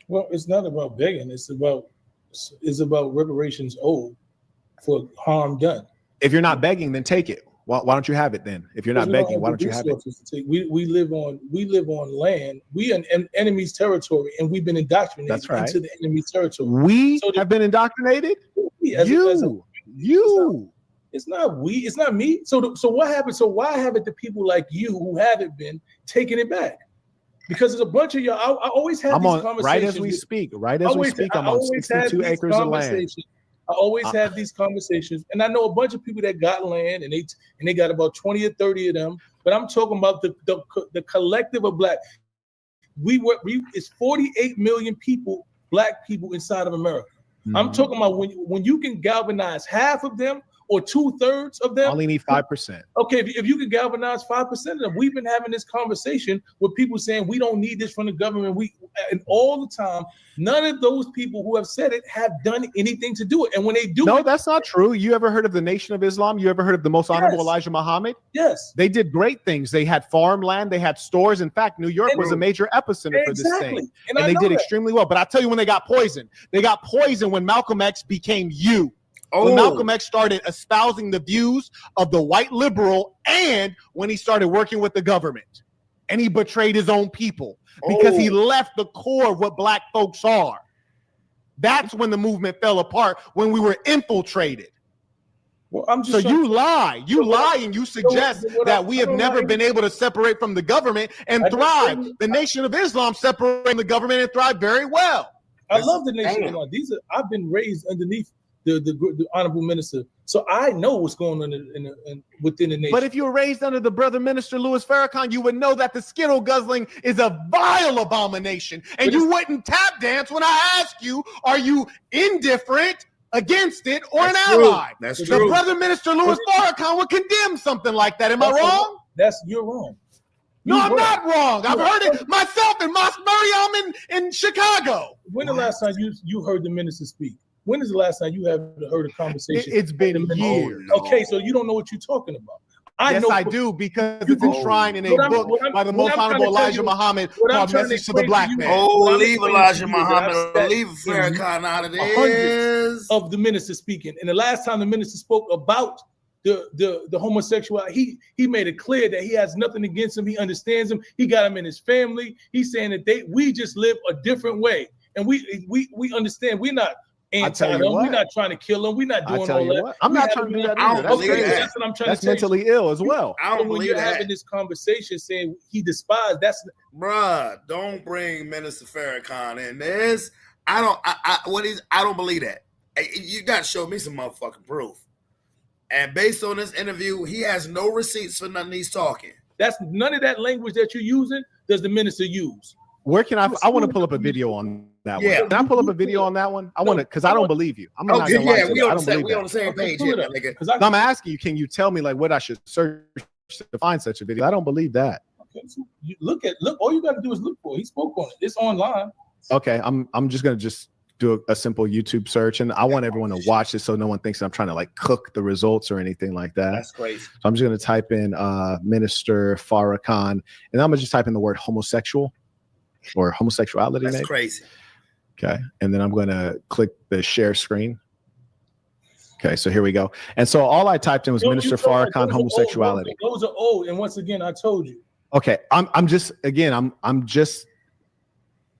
Well, it's not about begging. It's about reparations owed for harm done. If you're not begging, then take it. Why don't you have it then? If you're not begging, why don't you have it? We live on land. We are in enemy's territory, and we've been indoctrinated into the enemy's territory. We have been indoctrinated? You. It's not we. It's not me. So what happened? So why haven't the people like you who haven't been taking it back? Because there's a bunch of y'all. I always have these conversations. Right as we speak. I'm on 62 acres of land. I always have these conversations, and I know a bunch of people that got land, and they got about 20 or 30 of them. But I'm talking about the collective of black. It's 48 million people, black people inside of America. Mm-hmm. I'm talking about when you can galvanize half of them or 2/3 of them. Only need 5%. Okay, if you can galvanize 5% of them, we've been having this conversation with people saying we don't need this from the government. And all the time, none of those people who have said it have done anything to do it. And when they do, that's not true. You ever heard of the Nation of Islam? You ever heard of the Most Honorable Elijah Muhammad? Yes. They did great things. They had farmland. They had stores. In fact, New York was a major epicenter for this thing. And they did extremely well. But I tell you, when they got poisoned when Malcolm X became you. When Malcolm X started espousing the views of the white liberal, and when he started working with the government, and he betrayed his own people because he left the core of what black folks are. That's when the movement fell apart, when we were infiltrated. Well, you lie, and you suggest that we have never been able to separate from the government and thrive. The Nation of Islam separated from the government and thrive very well. I love the Nation of Islam. I've been raised underneath the honorable minister, so I know what's going on within the nation. But if you were raised under the brother minister Louis Farrakhan, you would know that the Skittle guzzling is a vile abomination, and you wouldn't tap dance when I ask you, are you indifferent, against it, or an ally? That's the true. The brother minister Louis Farrakhan would condemn something like that. Am I wrong? You're wrong. No, I'm not wrong. I've heard it myself in Mosque Maryam in Chicago. When the last time you heard the minister speak? When is the last time you have heard a conversation? It's been years. Okay, so you don't know what you're talking about. Yes, know I for- do, because You it's do. enshrined in a What I'm- book what I'm- by the what most I'm trying to honorable tell Elijah you- Muhammad what I'm called trying to Message to the explain Black you Man. is- Oh, what I'm leave explaining Elijah to you is that Muhammad, I've sat leave in Farrakhan out of hundreds this. of the ministers speaking, and the last time the minister spoke about the homosexuality, he made it clear that he has nothing against him. He understands him. He got him in his family. He's saying that we just live a different way, and we understand. We're not anti him. We're not trying to kill him. We're not doing all that. I'm We not have trying to do him- that either. That's Okay, crazy. that's what I'm trying That's to tell you. mentally ill as well. I don't But when believe you're that. having this conversation saying he despised, that's Bruh, don't bring Minister Farrakhan in this. I don't believe that. You got to show me some motherfucking proof. And based on this interview, he has no receipts for nothing he's talking. That's none of that language that you're using does the minister use. Where can I want to pull up a video on that Yeah. one. Can I pull up a video on that one? I want to, because I don't believe you. I'm not Okay, gonna lie yeah, to we you. I on don't the believe we on that. the same page here, my nigga. No, I'm asking you, can you tell me like what I should search to find such a video? I don't believe that. Okay, so you look. All you got to do is look for it. He spoke on it. It's online. Okay, I'm just gonna do a simple YouTube search, and I want everyone to watch this so no one thinks I'm trying to like cook the results or anything like that. That's crazy. So I'm just gonna type in Minister Farrakhan, and I'm gonna just type in the word homosexual or homosexuality. That's maybe. crazy. Okay, and then I'm gonna click the share screen. Okay, so here we go. And so all I typed in was Minister Farrakhan homosexuality. Those are old. And once again, I told you. Okay, I'm just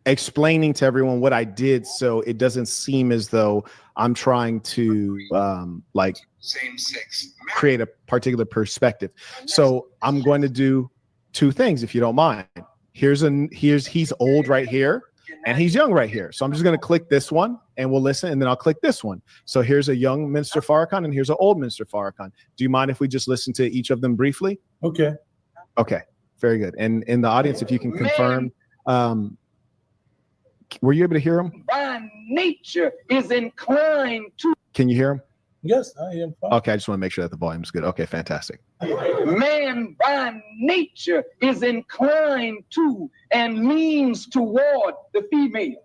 explaining to everyone what I did, so it doesn't seem as though I'm trying to like create a particular perspective. So I'm going to do two things, if you don't mind. He's old right here, and he's young right here. So I'm just going to click this one, and we'll listen, and then I'll click this one. So here's a young Minister Farrakhan, and here's an old Minister Farrakhan. Do you mind if we just listen to each of them briefly? Okay. Okay, very good. And in the audience, if you can confirm, were you able to hear him? By nature is inclined to. Can you hear him? Yes, I am. Fine. Okay, I just want to make sure that the volume's good. Okay, fantastic. Man by nature is inclined to and leans toward the female.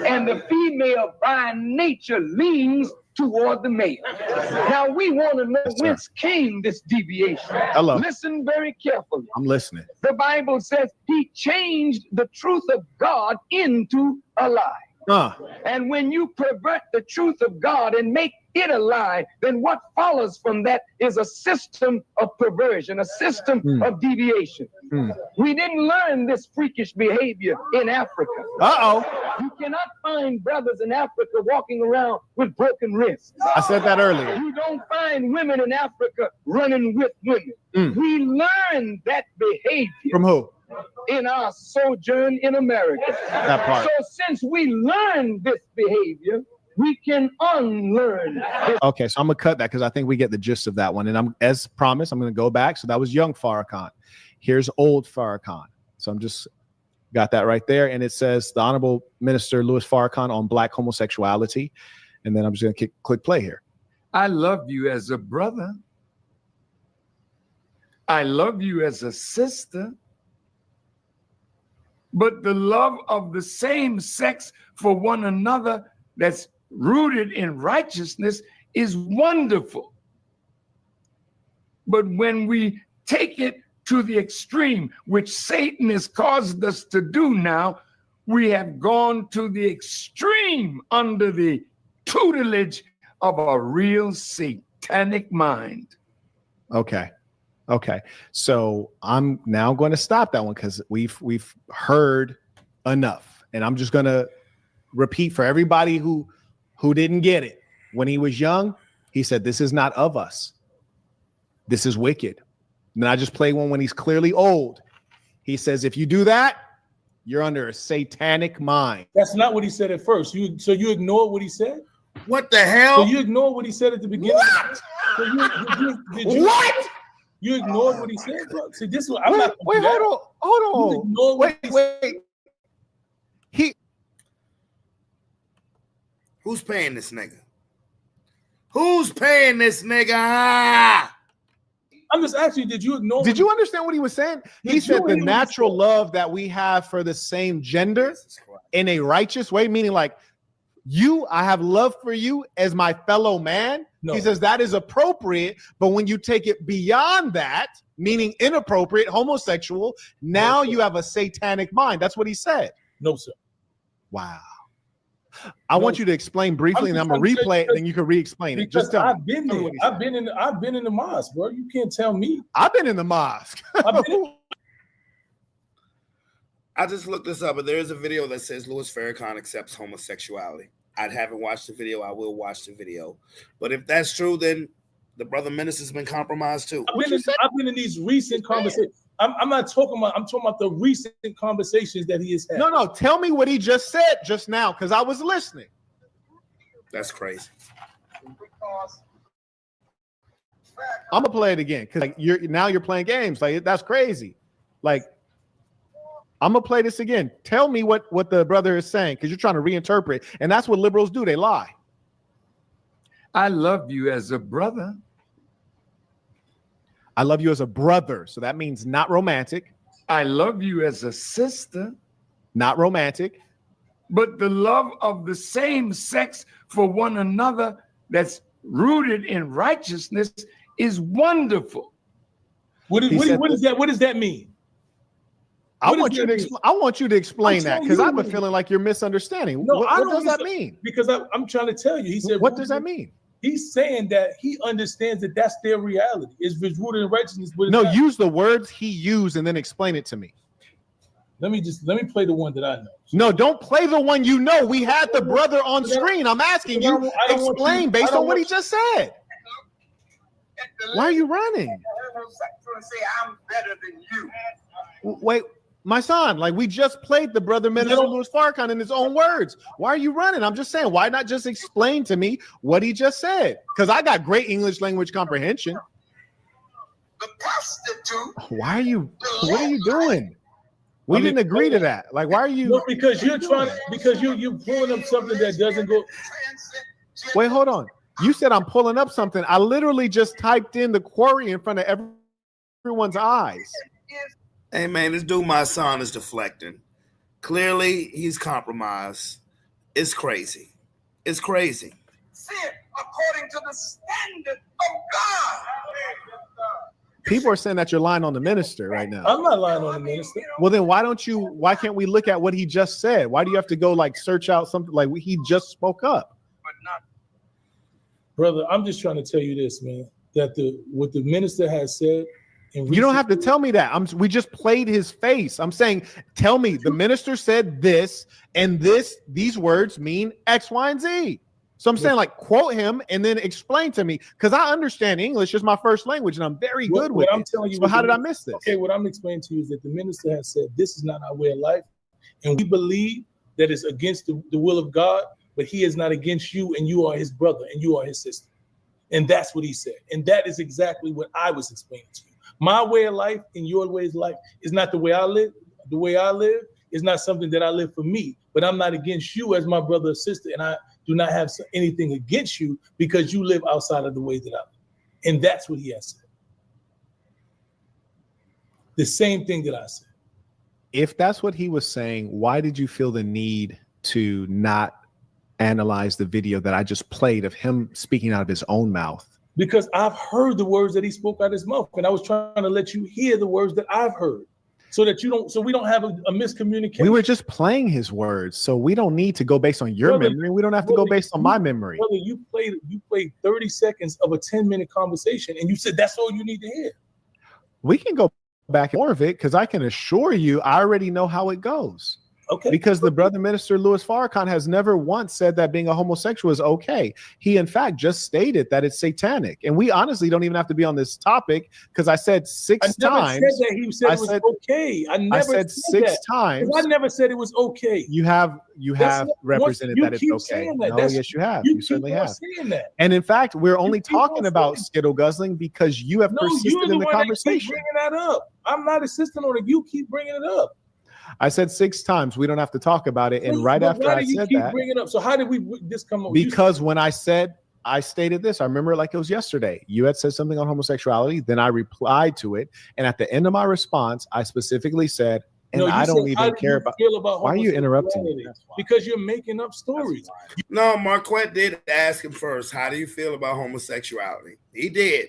And the female by nature leans toward the male. Now we want to know whence came this deviation. Hello. Listen very carefully. I'm listening. The Bible says he changed the truth of God into a lie. And when you pervert the truth of God and make it a lie, then what follows from that is a system of perversion, a system of deviation. We didn't learn this freakish behavior in Africa. You cannot find brothers in Africa walking around with broken wrists. I said that earlier. You don't find women in Africa running with women. We learned that behavior. From who? In our sojourn in America. That part. So since we learned this behavior, we can unlearn this. Okay, so I'm gonna cut that because I think we get the gist of that one. And I'm, as promised, I'm gonna go back. So that was young Farrakhan. Here's old Farrakhan. So I'm just got that right there, and it says the Honorable Minister Louis Farrakhan on Black homosexuality. And then I'm just gonna click play here. I love you as a brother. I love you as a sister. But the love of the same sex for one another that's rooted in righteousness is wonderful. But when we take it to the extreme, which Satan has caused us to do now, we have gone to the extreme under the tutelage of a real satanic mind. Okay. So I'm now going to stop that one because we've heard enough, and I'm just going to repeat for everybody who didn't get it. When he was young, he said, "This is not of us. This is wicked." And then I just played one when he's clearly old. He says, "If you do that, you're under a satanic mind." That's not what he said at first. So you ignored what he said? What the hell? So you ignored what he said at the beginning? What? So did you, What? You ignored what he said, bro. See, this one, I'm not. Wait, hold on. Wait. Who's paying this nigga? Who's paying this nigga? Ah! I'm just asking you, did you ignore? Did you understand what he was saying? He said the natural love that we have for the same gender in a righteous way, meaning like I have love for you as my fellow man. No. He says that is appropriate, but when you take it beyond that, meaning inappropriate, homosexual, now you have a satanic mind. That's what he said. No, sir. Wow. I want you to explain briefly, and I'm gonna replay it, then you can re-explain it. Just tell me. I've been there. I've been in the mosque, bro. You can't tell me. I've been in the mosque. I just looked this up, and there is a video that says Louis Farrakhan accepts homosexuality. I haven't watched the video. I will watch the video. But if that's true, then the brother minister's been compromised too. I've been in these recent conversations. I'm not talking about. I'm talking about the recent conversations that he has had. No, tell me what he just said just now, because I was listening. That's crazy. I'm gonna play it again because like you're playing games. Like that's crazy. Like I'm gonna play this again. Tell me what the brother is saying, because you're trying to reinterpret, and that's what liberals do. They lie. I love you as a brother. I love you as a brother. So that means not romantic. I love you as a sister. Not romantic. But the love of the same sex for one another that's rooted in righteousness is wonderful. What does that mean? I want you to explain that, because I have a feeling like you're misunderstanding. No, what does that mean? Because I'm trying to tell you. He said, what does that mean? He's saying that he understands that that's their reality. It's rooted in righteousness. But no, use the words he used and then explain it to me. Let me play the one that I know. No, don't play the one you know. We had the brother on screen. I'm asking you, explain based on what he just said. Why are you running? Say I'm better than you. Wait, my son, like we just played the brother minister Louis Farrakhan in his own words. Why are you running? I'm just saying, why not just explain to me what he just said? Because I got great English language comprehension. The prostitute. What are you doing? We didn't agree to that. Like, why are you? No, because you're trying. Because you're pulling up something that doesn't go. Wait, hold on. You said I'm pulling up something. I literally just typed in the query in front of everyone's eyes. Hey man, this dude, my son, is deflecting. Clearly, he's compromised. It's crazy. It's crazy. See it according to the standard of God. People are saying that you're lying on the minister right now. I'm not lying on the minister. Well, then why can't we look at what he just said? Why do you have to go like search out something like he just spoke up? Brother, I'm just trying to tell you this, man, that what the minister has said. You don't have to tell me that. We just played his face. I'm saying, tell me the minister said this, and these words mean X, Y, and Z. So I'm saying, like, quote him and then explain to me, because I understand English is my first language, and I'm very good with it. I'm telling you, so how did I miss this? Okay, what I'm explaining to you is that the minister has said this is not our way of life, and we believe that it's against the will of God, but he is not against you, and you are his brother, and you are his sister. And that's what he said. And that is exactly what I was explaining to you. My way of life and your way of life is not the way I live. The way I live is not something that I live for me, but I'm not against you as my brother or sister. And I do not have anything against you because you live outside of the way that I live. And that's what he has said. The same thing that I said. If that's what he was saying, why did you feel the need to not analyze the video that I just played of him speaking out of his own mouth? Because I've heard the words that he spoke out of his mouth, and I was trying to let you hear the words that I've heard, so we don't have a miscommunication. We were just playing his words, so we don't need to go based on your memory. We don't have to go based on my memory. Brother, you played 30 seconds of a 10-minute conversation, and you said that's all you need to hear. We can go back and more of it, because I can assure you I already know how it goes. Okay. Because the brother minister Louis Farrakhan has never once said that being a homosexual is okay. He in fact just stated that it's satanic. And we honestly don't even have to be on this topic, because I said six times. Said that he said it was okay. I said six times. I never said it was okay. You have represented that it's okay. No, yes, you have. You certainly have. And in fact, we're only talking about skittle guzzling because you have persisted in the conversation. Bringing that up. I'm not insisting on it. You keep bringing it up. I said 6 times. We don't have to talk about it. And right after I said that, bring it up? So how did this come up? Because when I stated this, I remember it like it was yesterday. You had said something on homosexuality. Then I replied to it. And at the end of my response, I specifically said, And No, you I said, don't how even do care you about. feel about Why are you interrupting me? homosexuality? Because you're making up stories. No, Marquette did ask him first, how do you feel about homosexuality? He did.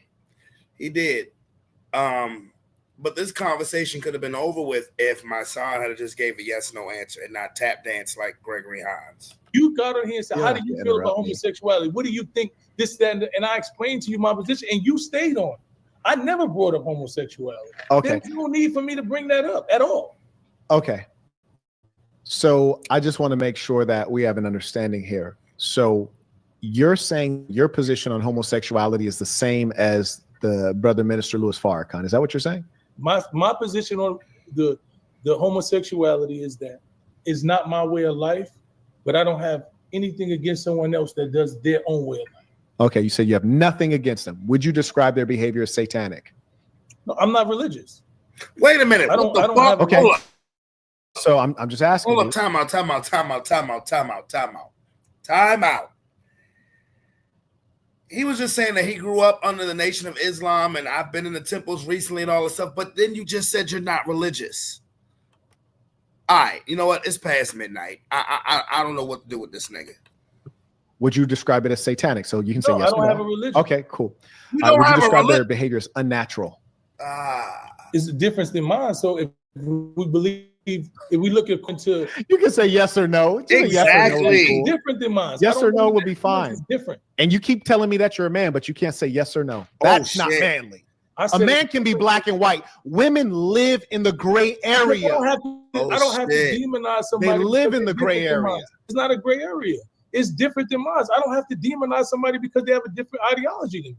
But this conversation could have been over with if my son had just gave a yes/no answer and not tap dance like Gregory Hines. You got on here and said, You how don't do you have to feel about interrupt me. homosexuality? What do you think this, that, and I explained to you my position and you stayed on it. I never brought up homosexuality. Okay. There's no need for me to bring that up at all. Okay. So I just want to make sure that we have an understanding here. So you're saying your position on homosexuality is the same as the brother minister Louis Farrakhan. Is that what you're saying? My position on the homosexuality is that it's not my way of life, but I don't have anything against someone else that does their own way of life. Okay, you said you have nothing against them. Would you describe their behavior as satanic? No, I'm not religious. Wait a minute. I don't What the fuck? have Okay. Hold up. So I'm just asking. Hold up. Time out. He was just saying that he grew up under the Nation of Islam, and I've been in the temples recently and all this stuff. But then you just said you're not religious. All right, you know what? It's past midnight. I don't know what to do with this nigga. Would you describe it as satanic? So you can say No, yes I don't or no. have a religion. Okay, cool. You don't would you have a describe their religion. behavior as unnatural? It's a difference than mine. So if we believe, if we look into, You can say yes or no. Just a yes or no would be cool. it's different than mine. Yes or no would be fine. It's different. And you keep telling me that you're a man, but you can't say yes or no. That's not shit. manly. I A said man can be black and white. Women live in the gray area. I don't have to demonize somebody. They live because in the they're gray different than area. mine. It's not a gray area. It's different than mine. I don't have to demonize somebody because they have a different ideology than me.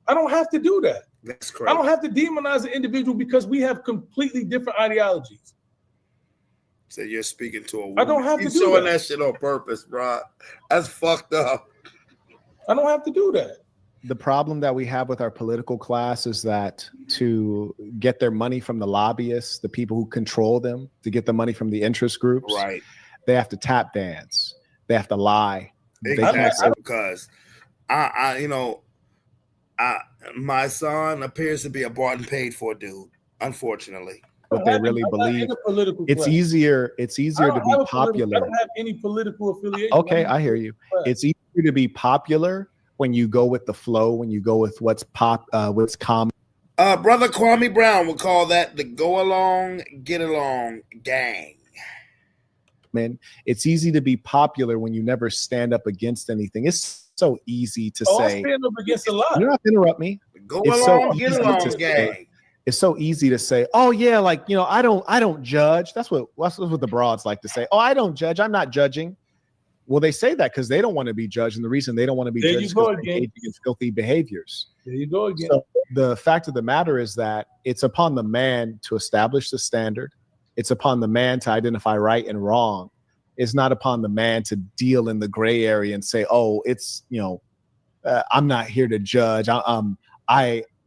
I don't have to do that. That's crazy. I don't have to demonize an individual because we have completely different ideologies. So you're speaking to a woman. I don't have to You do showing that. that shit on purpose, bro. That's fucked up. I don't have to do that. The problem that we have with our political class is that to get their money from the lobbyists, the people who control them, to get the money from the interest groups, Right. they have to tap dance. They have to lie. They can't Exactly. say, Because my son appears to be a bought and paid for dude, unfortunately. what they really believe. It's easier to be I popular. don't have any political affiliation. Okay, I hear you. It's easier to be popular when you go with the flow, when you go with what's common. Brother Kwame Brown would call that the go along, get along gang. Man, it's easy to be popular when you never stand up against anything. It's so easy to I say. stand up against a lot. You don't have to interrupt me. Go It's along, so get easy along to gang. say. It's so easy to say, oh yeah, like I don't judge. That's what the broads like to say. Oh, I don't judge. I'm not judging. Well, they say that because they don't want to be judged, and the reason they don't want to be judged is because they're engaging in filthy behaviors. There you go again. So the fact of the matter is that it's upon the man to establish the standard. It's upon the man to identify right and wrong. It's not upon the man to deal in the gray area and say, oh, it's I'm not here to judge.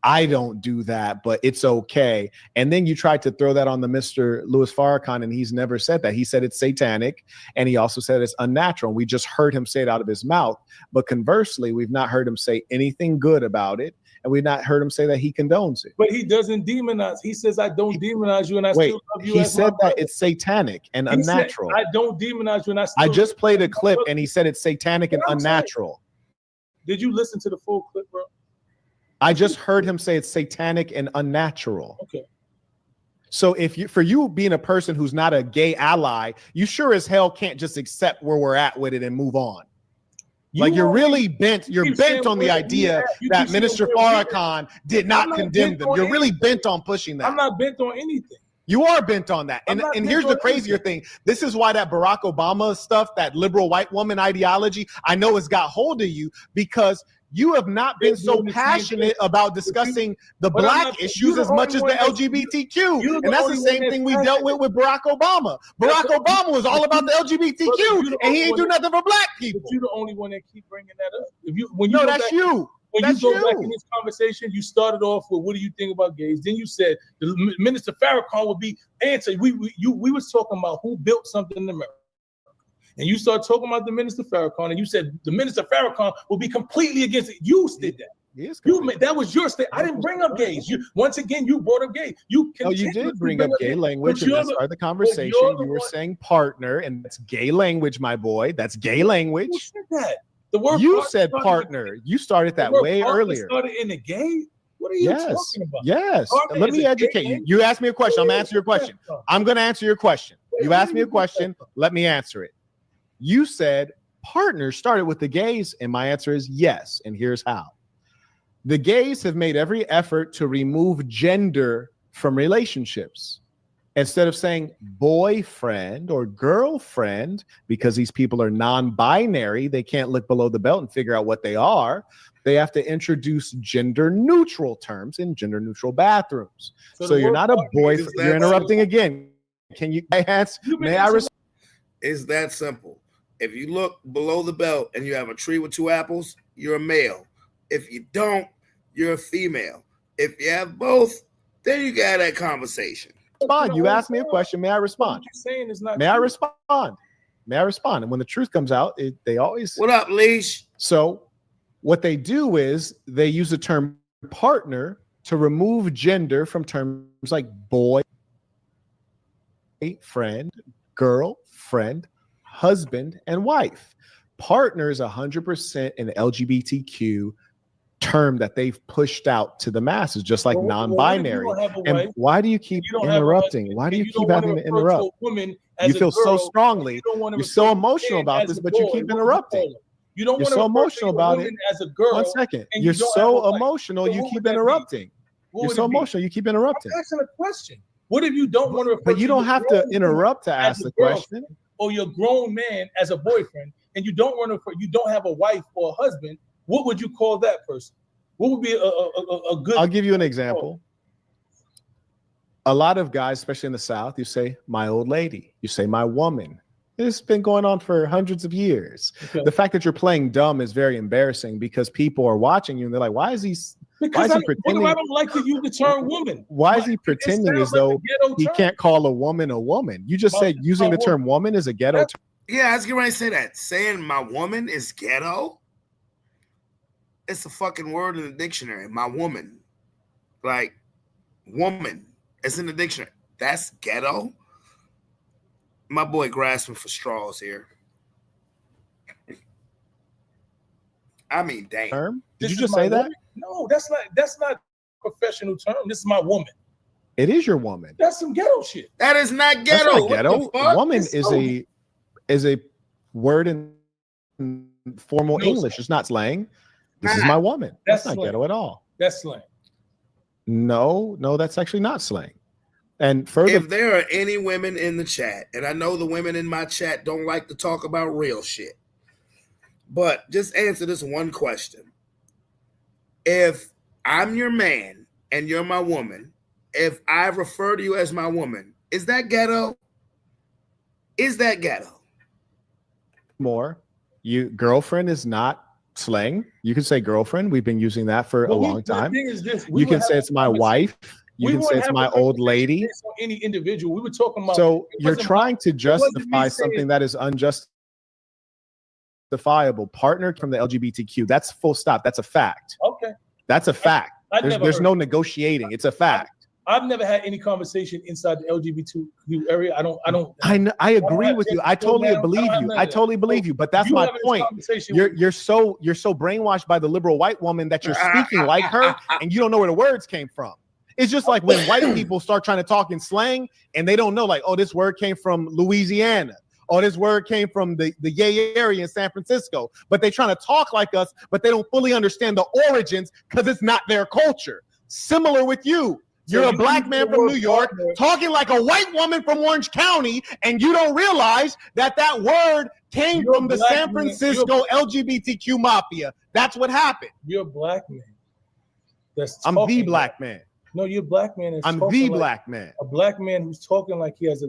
I don't do that, but it's okay. And then you tried to throw that on the Mr. Louis Farrakhan, and he's never said that. He said it's satanic, and he also said it's unnatural. We just heard him say it out of his mouth. But conversely, we've not heard him say anything good about it, and we've not heard him say that he condones it. But he doesn't demonize. He says, I don't demonize you, and I Wait, still love you. he as my said that brother. it's satanic and He said, unnatural. I don't demonize you, and I still I just played a love you. clip, and he said it's satanic and What I'm saying. unnatural. Did you listen to the full clip, bro? I just heard him say it's satanic and unnatural. Okay. So for you being a person who's not a gay ally, you sure as hell can't just accept where we're at with it and move on. You're really bent. You're bent on the idea that Minister Farrakhan did not condemn them. You're really bent on pushing that. I'm not bent on anything. You are bent on that. And here's the crazier thing. This is why that Barack Obama stuff, that liberal white woman ideology, I know has got hold of you, because you have not been so passionate about discussing the black issues as much as the LGBTQ. And that's the same thing we dealt with Barack Obama. Barack Obama was all about the LGBTQ, and he ain't do nothing for black people. But you're the only one that keep bringing that up. No, that's you. When That's you go back you. in this conversation, you started off with, what do you think about gays? Then you said the Minister Farrakhan would be answered. We was talking about who built something in America. And you started talking about the Minister Farrakhan, and you said the Minister Farrakhan will be completely against it. You did that. He is You that was your state. I didn't bring up gays. You once again, you brought up gay. You did bring up gay language, and that's part of the conversation. You were saying partner, and that's gay language, my boy. That's gay language. Who said that? The word you said partner. You started that way earlier. Started in the gay. What are you talking about? Yes. Partner Let is me a educate gay you. name? You asked me a question. I'm gonna answer your question. I'm going to answer your question. You asked me a question. Let me answer it. You said partner started with the gays, and my answer is yes. And here's how. The gays have made every effort to remove gender from relationships. Instead of saying boyfriend or girlfriend, because these people are non-binary, they can't look below the belt and figure out what they are. They have to introduce gender-neutral terms in gender-neutral bathrooms. So you're not a boyfriend. You're interrupting again. Can you ask? May I respond? It's that simple. If you look below the belt and you have a tree with 2 apples, you're a male. If you don't, you're a female. If you have both, then you got that conversation. You asked me a question. May I respond? May I respond? May I respond? And when the truth comes out, they always. What up, Leash? So what they do is they use the term partner to remove gender from terms like boy, friend, girlfriend, husband, and wife. Partner is 100% an LGBTQ term that they've pushed out to the masses, just like non-binary. And why do you keep interrupting? Why do you keep having to interrupt? You feel so strongly. You're so emotional about this, but you keep interrupting. You're so emotional about it. As a girl. 1 second. You're so emotional. You keep interrupting. You're so emotional. You keep interrupting. I'm asking a question. What if you don't want to refer But you don't have to interrupt to ask the question. Or you're a grown man as a boyfriend, and you don't want to. You don't have a wife or a husband. What would you call that person? What would be a good? I'll give you an example. A lot of guys, especially in the South, you say my old lady. You say my woman. It's been going on for hundreds of years. Okay. The fact that you're playing dumb is very embarrassing because people are watching you and they're like, why is he pretending? I don't like to use the term woman. Why is he pretending as though he can't call a woman a woman? You just said using the term woman is a ghetto term. Yeah, I was getting ready to say that. Saying my woman is ghetto. It's a fucking word in the dictionary. My woman. Like, woman. It's in the dictionary. That's ghetto. My boy grasping for straws here. I mean, damn. Term? Did you just say that? No, that's not a professional term. This is my woman. It is your woman. That's some ghetto shit. That is not ghetto. That's not ghetto. Woman is a word in formal English. It's not slang. This is my woman. That's not ghetto at all. That's slang. No, that's actually not slang. And further, if there are any women in the chat, and I know the women in my chat don't like to talk about real shit, but just answer this one question. If I'm your man and you're my woman, if I refer to you as my woman, is that ghetto? Is that ghetto? Girlfriend is not slang. You can say girlfriend. We've been using that for a long time. You can say it's my wife. You can say it's my old lady. Any individual. We were talking about. So you're trying to justify something that is unjustifiable. Partner from the LGBTQ. That's full stop. That's a fact. Okay. That's a fact. There's no negotiating. It's a fact. I've never had any conversation inside the LGBTQ area. I agree with you. I totally believe you. I totally believe you. But that's my point. You're so brainwashed by the liberal white woman that you're speaking like her, and you don't know where the words came from. It's just like when white people start trying to talk in slang and they don't know, like, oh, this word came from Louisiana. Oh, this word came from the Yay area in San Francisco. But they're trying to talk like us, but they don't fully understand the origins because it's not their culture. Similar with you. You're a black man from New York talking like a white woman from Orange County, and you don't realize that word came from the San Francisco LGBTQ mafia. That's what happened. You're a black man. I'm the black man. No, you're a black man. I'm the black man. A black man who's talking like he has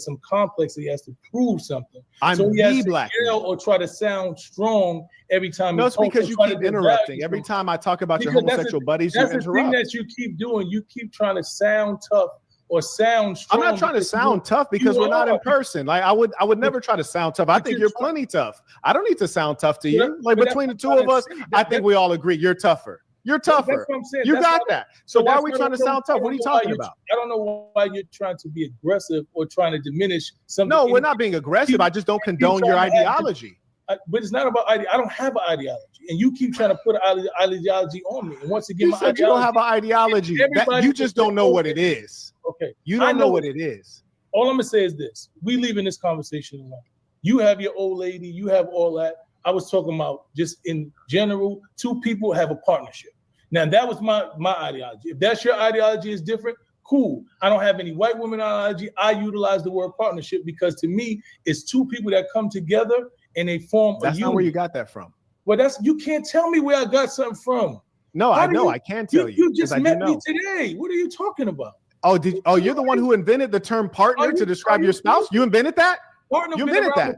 some complex that he has to prove something. I'm so the black man. Or try to sound strong every time. No, it's because you keep interrupting. Every time I talk about your homosexual buddies, you interrupt. That's the thing that you keep doing. You keep trying to sound tough or sound strong. I'm not trying to sound tough because we're not in person. Like I would never try to sound tough. I think you're plenty tough. I don't need to sound tough to you. Like between the two of us, I think we all agree you're tougher. You're tougher. That's what I'm saying. You got that. So why are we trying to sound tough? What are you talking about? I don't know why you're trying to be aggressive or trying to diminish something. No, we're not being aggressive. I just don't condone your ideology. But it's not about ideology. I don't have an ideology, and you keep trying to put an ideology on me. And once again, You said you don't have an ideology. You just don't know what it is. Okay, you don't know what it is. All I'm gonna say is this: we leaving this conversation alone. You have your old lady. You have all that. I was talking about just in general. Two people have a partnership. Now that was my ideology. If that's your ideology is different, cool. I don't have any white women ideology. I utilize the word partnership because to me, it's two people that come together and they form. That's not where you got that from. Well, you can't tell me where I got something from. No, I know. I can tell you. You just met me today. What are you talking about? Oh, you're the one who invented the term partner to describe your spouse? You invented that? Partner you invented that.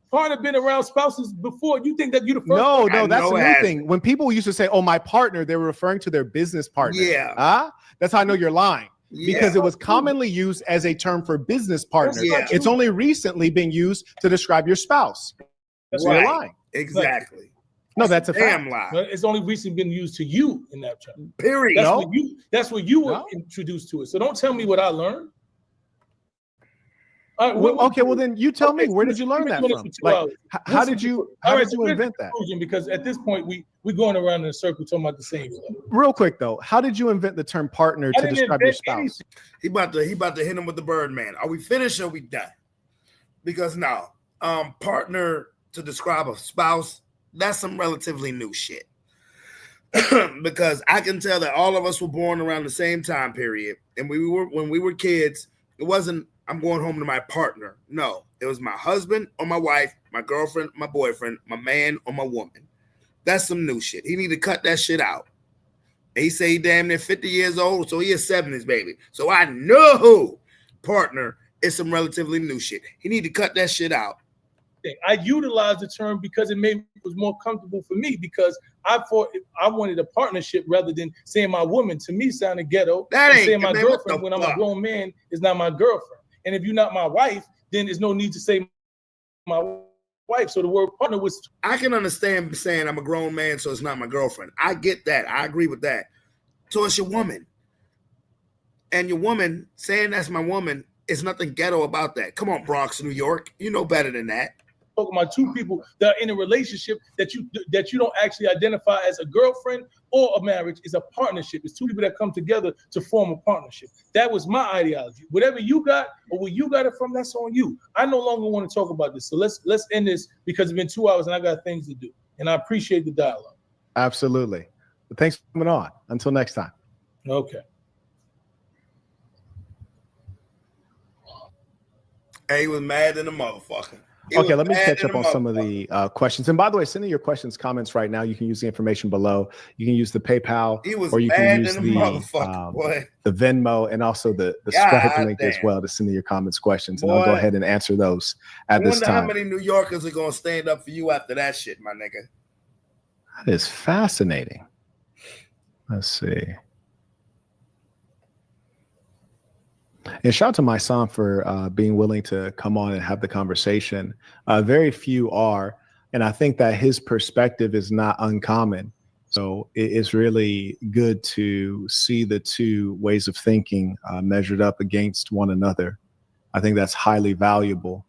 Partner been around spouses before. You think that you're the first? No, that's a new thing. When people used to say, "Oh, my partner," they were referring to their business partner. Yeah. That's how I know you're lying. Because it was commonly used as a term for business partner. Yeah. It's only recently been used to describe your spouse. That's You're lying. Exactly. No, that's a damn fact. lie. It's only recently been used to you in that term. Period. That's what you were introduced to it. So don't tell me what I learned. Well, then you tell me, where did you learn that from? Like, how did you invent that? Because at this point, we're going around in a circle talking about the same stuff. Real quick though, how did you invent the term partner to describe your spouse? He about to hit him with the Birdman. Are we finished or are we done? Because now, partner to describe a spouse, that's some relatively new shit. Because I can tell that all of us were born around the same time period, and when we were kids, it wasn't I'm going home to my partner. No, it was my husband or my wife, my girlfriend, my boyfriend, my man or my woman. That's some new shit. He need to cut that shit out. And he say he damn near 50 years old, so he is 70s, baby. So I know partner is some relatively new shit. He need to cut that shit out. I utilized the term because it was more comfortable for me because I wanted a partnership rather than saying my woman. To me, sounded ghetto. That ain't saying my man, girlfriend when I'm a grown man is not my girlfriend. And if you're not my wife, then there's no need to say my wife. So the word partner was. I can understand saying I'm a grown man, so it's not my girlfriend. I get that. I agree with that. So it's your woman. And your woman saying that's my woman is nothing ghetto about that. Come on, Bronx, New York. You know better than that. Talking about two people that are in a relationship that you don't actually identify as a girlfriend or a marriage. Is a partnership. It's two people that come together to form a partnership. That was my ideology. Whatever you got or where you got it from, that's on you. I no longer want to talk about this. So let's end this because it's been 2 hours and I got things to do. And I appreciate the dialogue. Absolutely. Thanks for coming on. Until next time. Okay. He was mad than a motherfucker. Okay, let me catch up on some of the questions. And by the way, send in your questions, comments right now. You can use the information below. You can use the PayPal, or you can use the Venmo, and also the Stripe link as well to send in your comments, questions, and I'll go ahead and answer those at this time. How many New Yorkers are gonna stand up for you after that shit, my nigga? That is fascinating. Let's see. And shout out to my son for being willing to come on and have the conversation. Very few are, and I think that his perspective is not uncommon. So it's really good to see the two ways of thinking measured up against one another. I think that's highly valuable.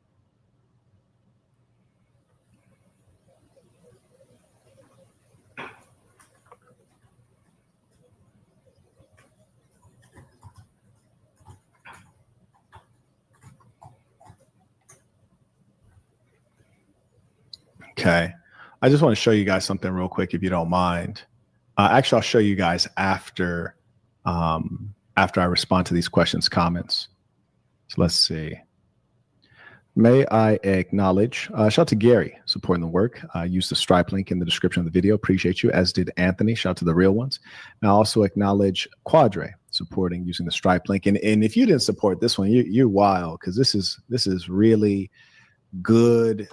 Okay, I just want to show you guys something real quick, if you don't mind. Actually, I'll show you guys after I respond to these questions, comments. So let's see. May I acknowledge, shout out to Gary supporting the work. Use the Stripe link in the description of the video. Appreciate you, as did Anthony. Shout out to the real ones. And I also acknowledge Quadre supporting using the Stripe link. And if you didn't support this one, you're wild, because this is really good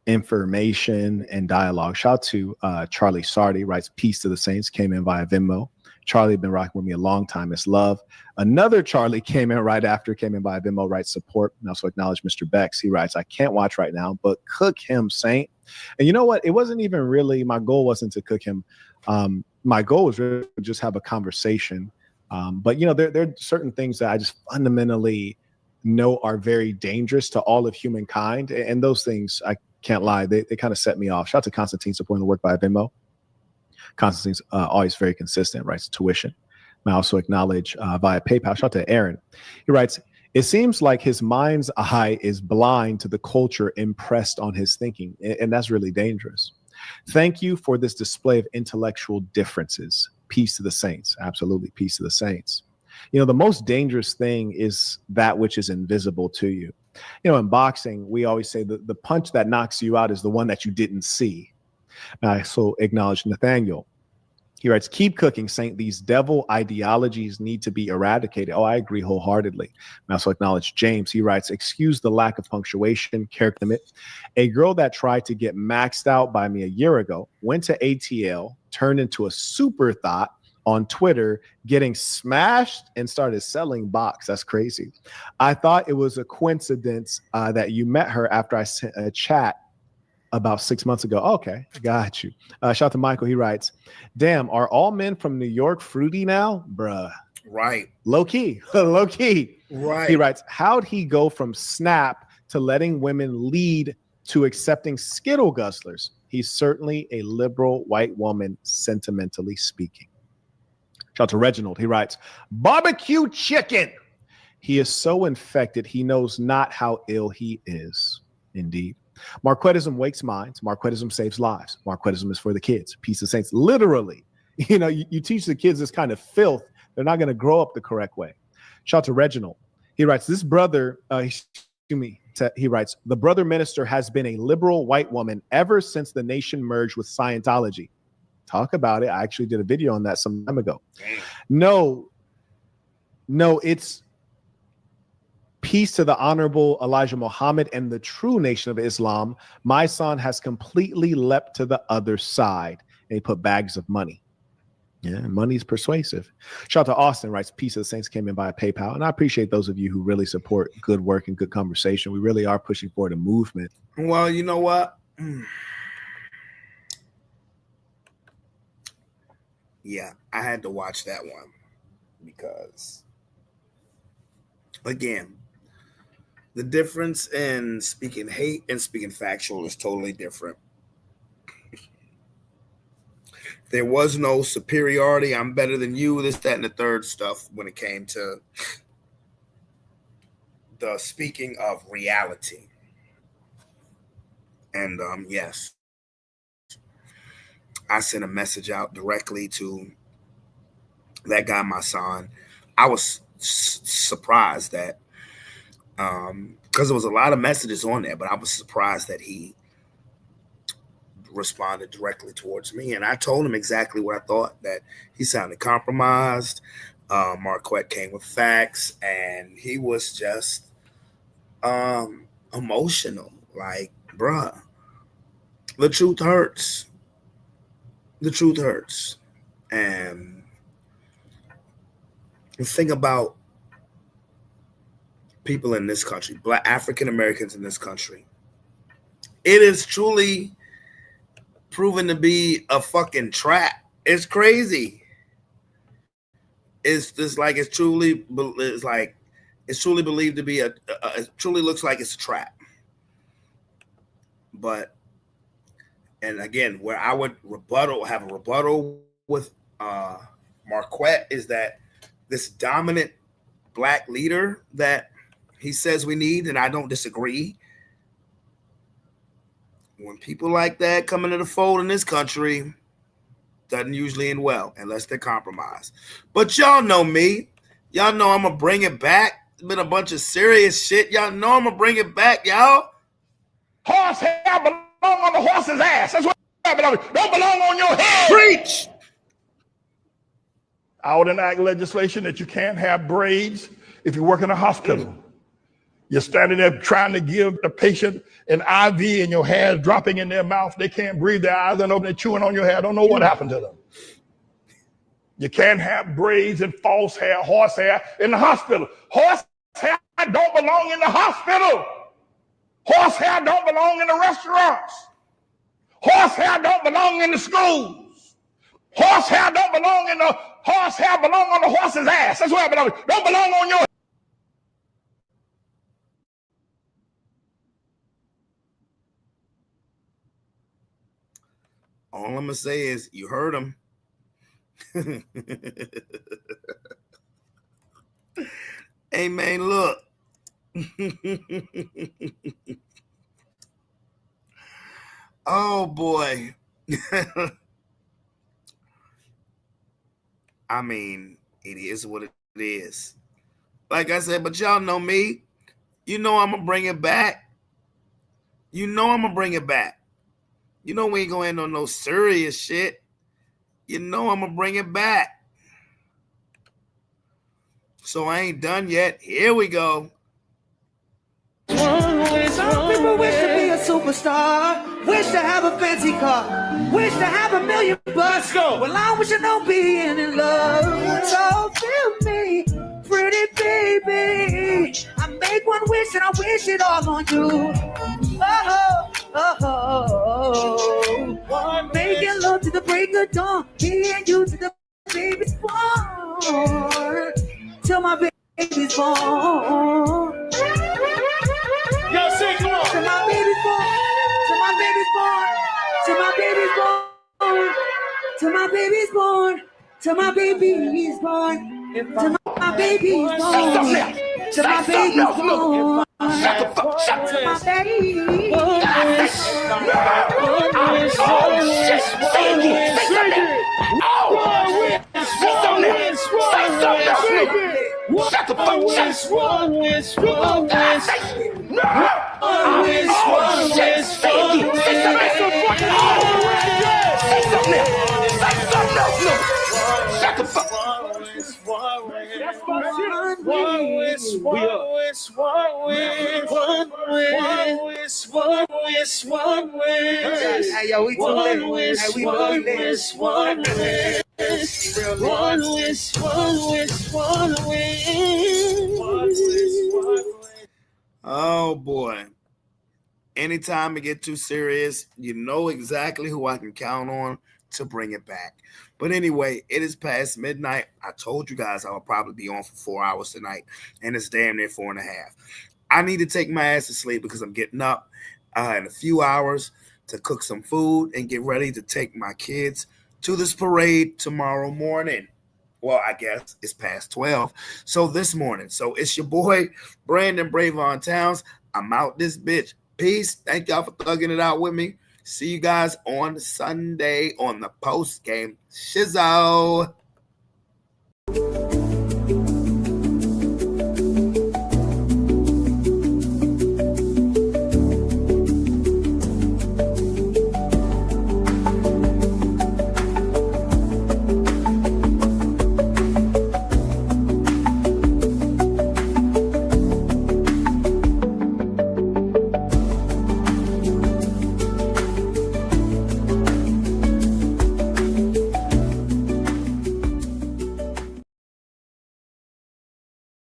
information and dialogue. Shout out to Charlie Sardi, writes peace to the saints, came in via Venmo. Charlie been rocking with me a long time. It's love. Another Charlie came in right after, came in by Venmo, writes support. And also acknowledge Mr. Bex. He writes, I can't watch right now, but cook him, Saint. And you know what? It wasn't even really, my goal wasn't to cook him. My goal was really to just have a conversation. But, you know, there are certain things that I just fundamentally know are very dangerous to all of humankind. And those things, I can't lie, they kind of set me off. Shout out to Constantine supporting the work by Venmo. Constantine's always very consistent, writes tuition. I also acknowledge via PayPal. Shout out to Aaron. He writes, it seems like his mind's eye is blind to the culture impressed on his thinking. And that's really dangerous. Thank you for this display of intellectual differences. Peace to the saints. Absolutely. Peace to the saints. You know, the most dangerous thing is that which is invisible to you. You know, in boxing, we always say that the punch that knocks you out is the one that you didn't see. I also acknowledge Nathaniel. He writes, keep cooking, Saint. These devil ideologies need to be eradicated. Oh, I agree wholeheartedly. I also acknowledge James. He writes, excuse the lack of punctuation, character limit. A girl that tried to get maxed out by me a year ago went to ATL, turned into a super thought on Twitter, getting smashed and started selling box. That's crazy. I thought it was a coincidence that you met her after I sent a chat about 6 months ago. Okay, got you. Shout out to Michael. He writes, damn, are all men from New York fruity now? Bruh. Right. Low key. Low key. Right. He writes, how'd he go from snap to letting women lead to accepting Skittle guzzlers? He's certainly a liberal white woman, sentimentally speaking. Shout out to Reginald. He writes, barbecue chicken. He is so infected, he knows not how ill he is. Indeed. Marquettism wakes minds. Marquettism saves lives. Marquettism is for the kids. Peace of saints. Literally, you know, you teach the kids this kind of filth, they're not going to grow up the correct way. Shout out to Reginald. He writes, this brother, he writes, the brother minister has been a liberal white woman ever since the nation merged with Scientology. Talk about it. I actually did a video on that some time ago. No, it's peace to the Honorable Elijah Muhammad and the true nation of Islam. My son has completely leapt to the other side. And he put bags of money. Yeah, money's persuasive. Shout out to Austin, writes, Peace of the Saints came in via PayPal. And I appreciate those of you who really support good work and good conversation. We really are pushing forward a movement. Well, you know what? Yeah, I had to watch that one because, again, the difference in speaking hate and speaking factual is totally different. There was no superiority. I'm better than you, this, that, and the third stuff when it came to the speaking of reality. And yes, I sent a message out directly to that guy, my son. I was surprised that, because there was a lot of messages on there, but I was surprised that he responded directly towards me. And I told him exactly what I thought, that he sounded compromised. Marquette came with facts, and he was just emotional. Like, bruh, the truth hurts. The truth hurts. And the thing about people in this country, Black African Americans in this country, it is truly proven to be a fucking trap. It's crazy. It's just like it's truly believed to be it truly looks like it's a trap. But, and again, where I would have a rebuttal with Marquette is that this dominant Black leader that he says we need, and I don't disagree. When people like that come into the fold in this country, doesn't usually end well unless they're compromised. But y'all know me. Y'all know I'm going to bring it back. It's been a bunch of serious shit. Y'all know I'm going to bring it back, y'all. Horse hair belong on the horse's ass. That's what don't belong on your head. Preach. I would enact legislation that you can't have braids if you work in a hospital. You're standing there trying to give the patient an IV and your hair is dropping in their mouth. They can't breathe, their eyes aren't open, they're chewing on your hair. I don't know what happened to them. You can't have braids and false hair, horse hair in the hospital. Horse hair don't belong in the hospital. Horse hair don't belong in the restaurants. Horse hair don't belong in the schools. Horse hair don't belong in the horse hair belong on the horse's ass. That's where it belongs. Don't belong on your. All I'm gonna say is you heard him. Hey man, look. Oh boy. I mean, it is what it is. Like I said, but y'all know me. You know I'm gonna bring it back. You know I'm gonna bring it back. You know we ain't gonna end on no serious shit. You know I'm gonna bring it back. So I ain't done yet. Here we go. Some people wish to be a superstar, wish to have a fancy car, wish to have $1 million bucks. Let's go. Well, I wish on being in love. So feel me, pretty baby. I make one wish and I wish it all on you. Making love to the break of dawn, me and you to the baby's born, till my baby's born. Yo, sing, come on. Till my baby's born, till my baby's born, till my baby's born, till my baby's born, till my baby's born, till my baby's born, till my baby's born. Shut the fuck, shut the fuck. Oh, shit. Say it again. Say something. Oh, say something. Say something. Shut the fuck, shut the fuck. No. Oh, shit. Say it again. Say something. Oh, say something. Say something else. Shut the fuck. That's my shit. One wish. Hey, yo, we too late. Hey, we one wish. Oh boy. Anytime it get too serious, you know exactly who I can count on to bring it back. But anyway, it is past midnight. I told you guys I will probably be on for 4 hours tonight, and it's damn near 4.5. I need to take my ass to sleep because I'm getting up in a few hours to cook some food and get ready to take my kids to this parade tomorrow morning. Well, I guess it's past 12. So this morning. So it's your boy, Brandon Bravon Towns. I'm out this bitch. Peace. Thank y'all for thugging it out with me. See you guys on Sunday on the post game. Shizzo.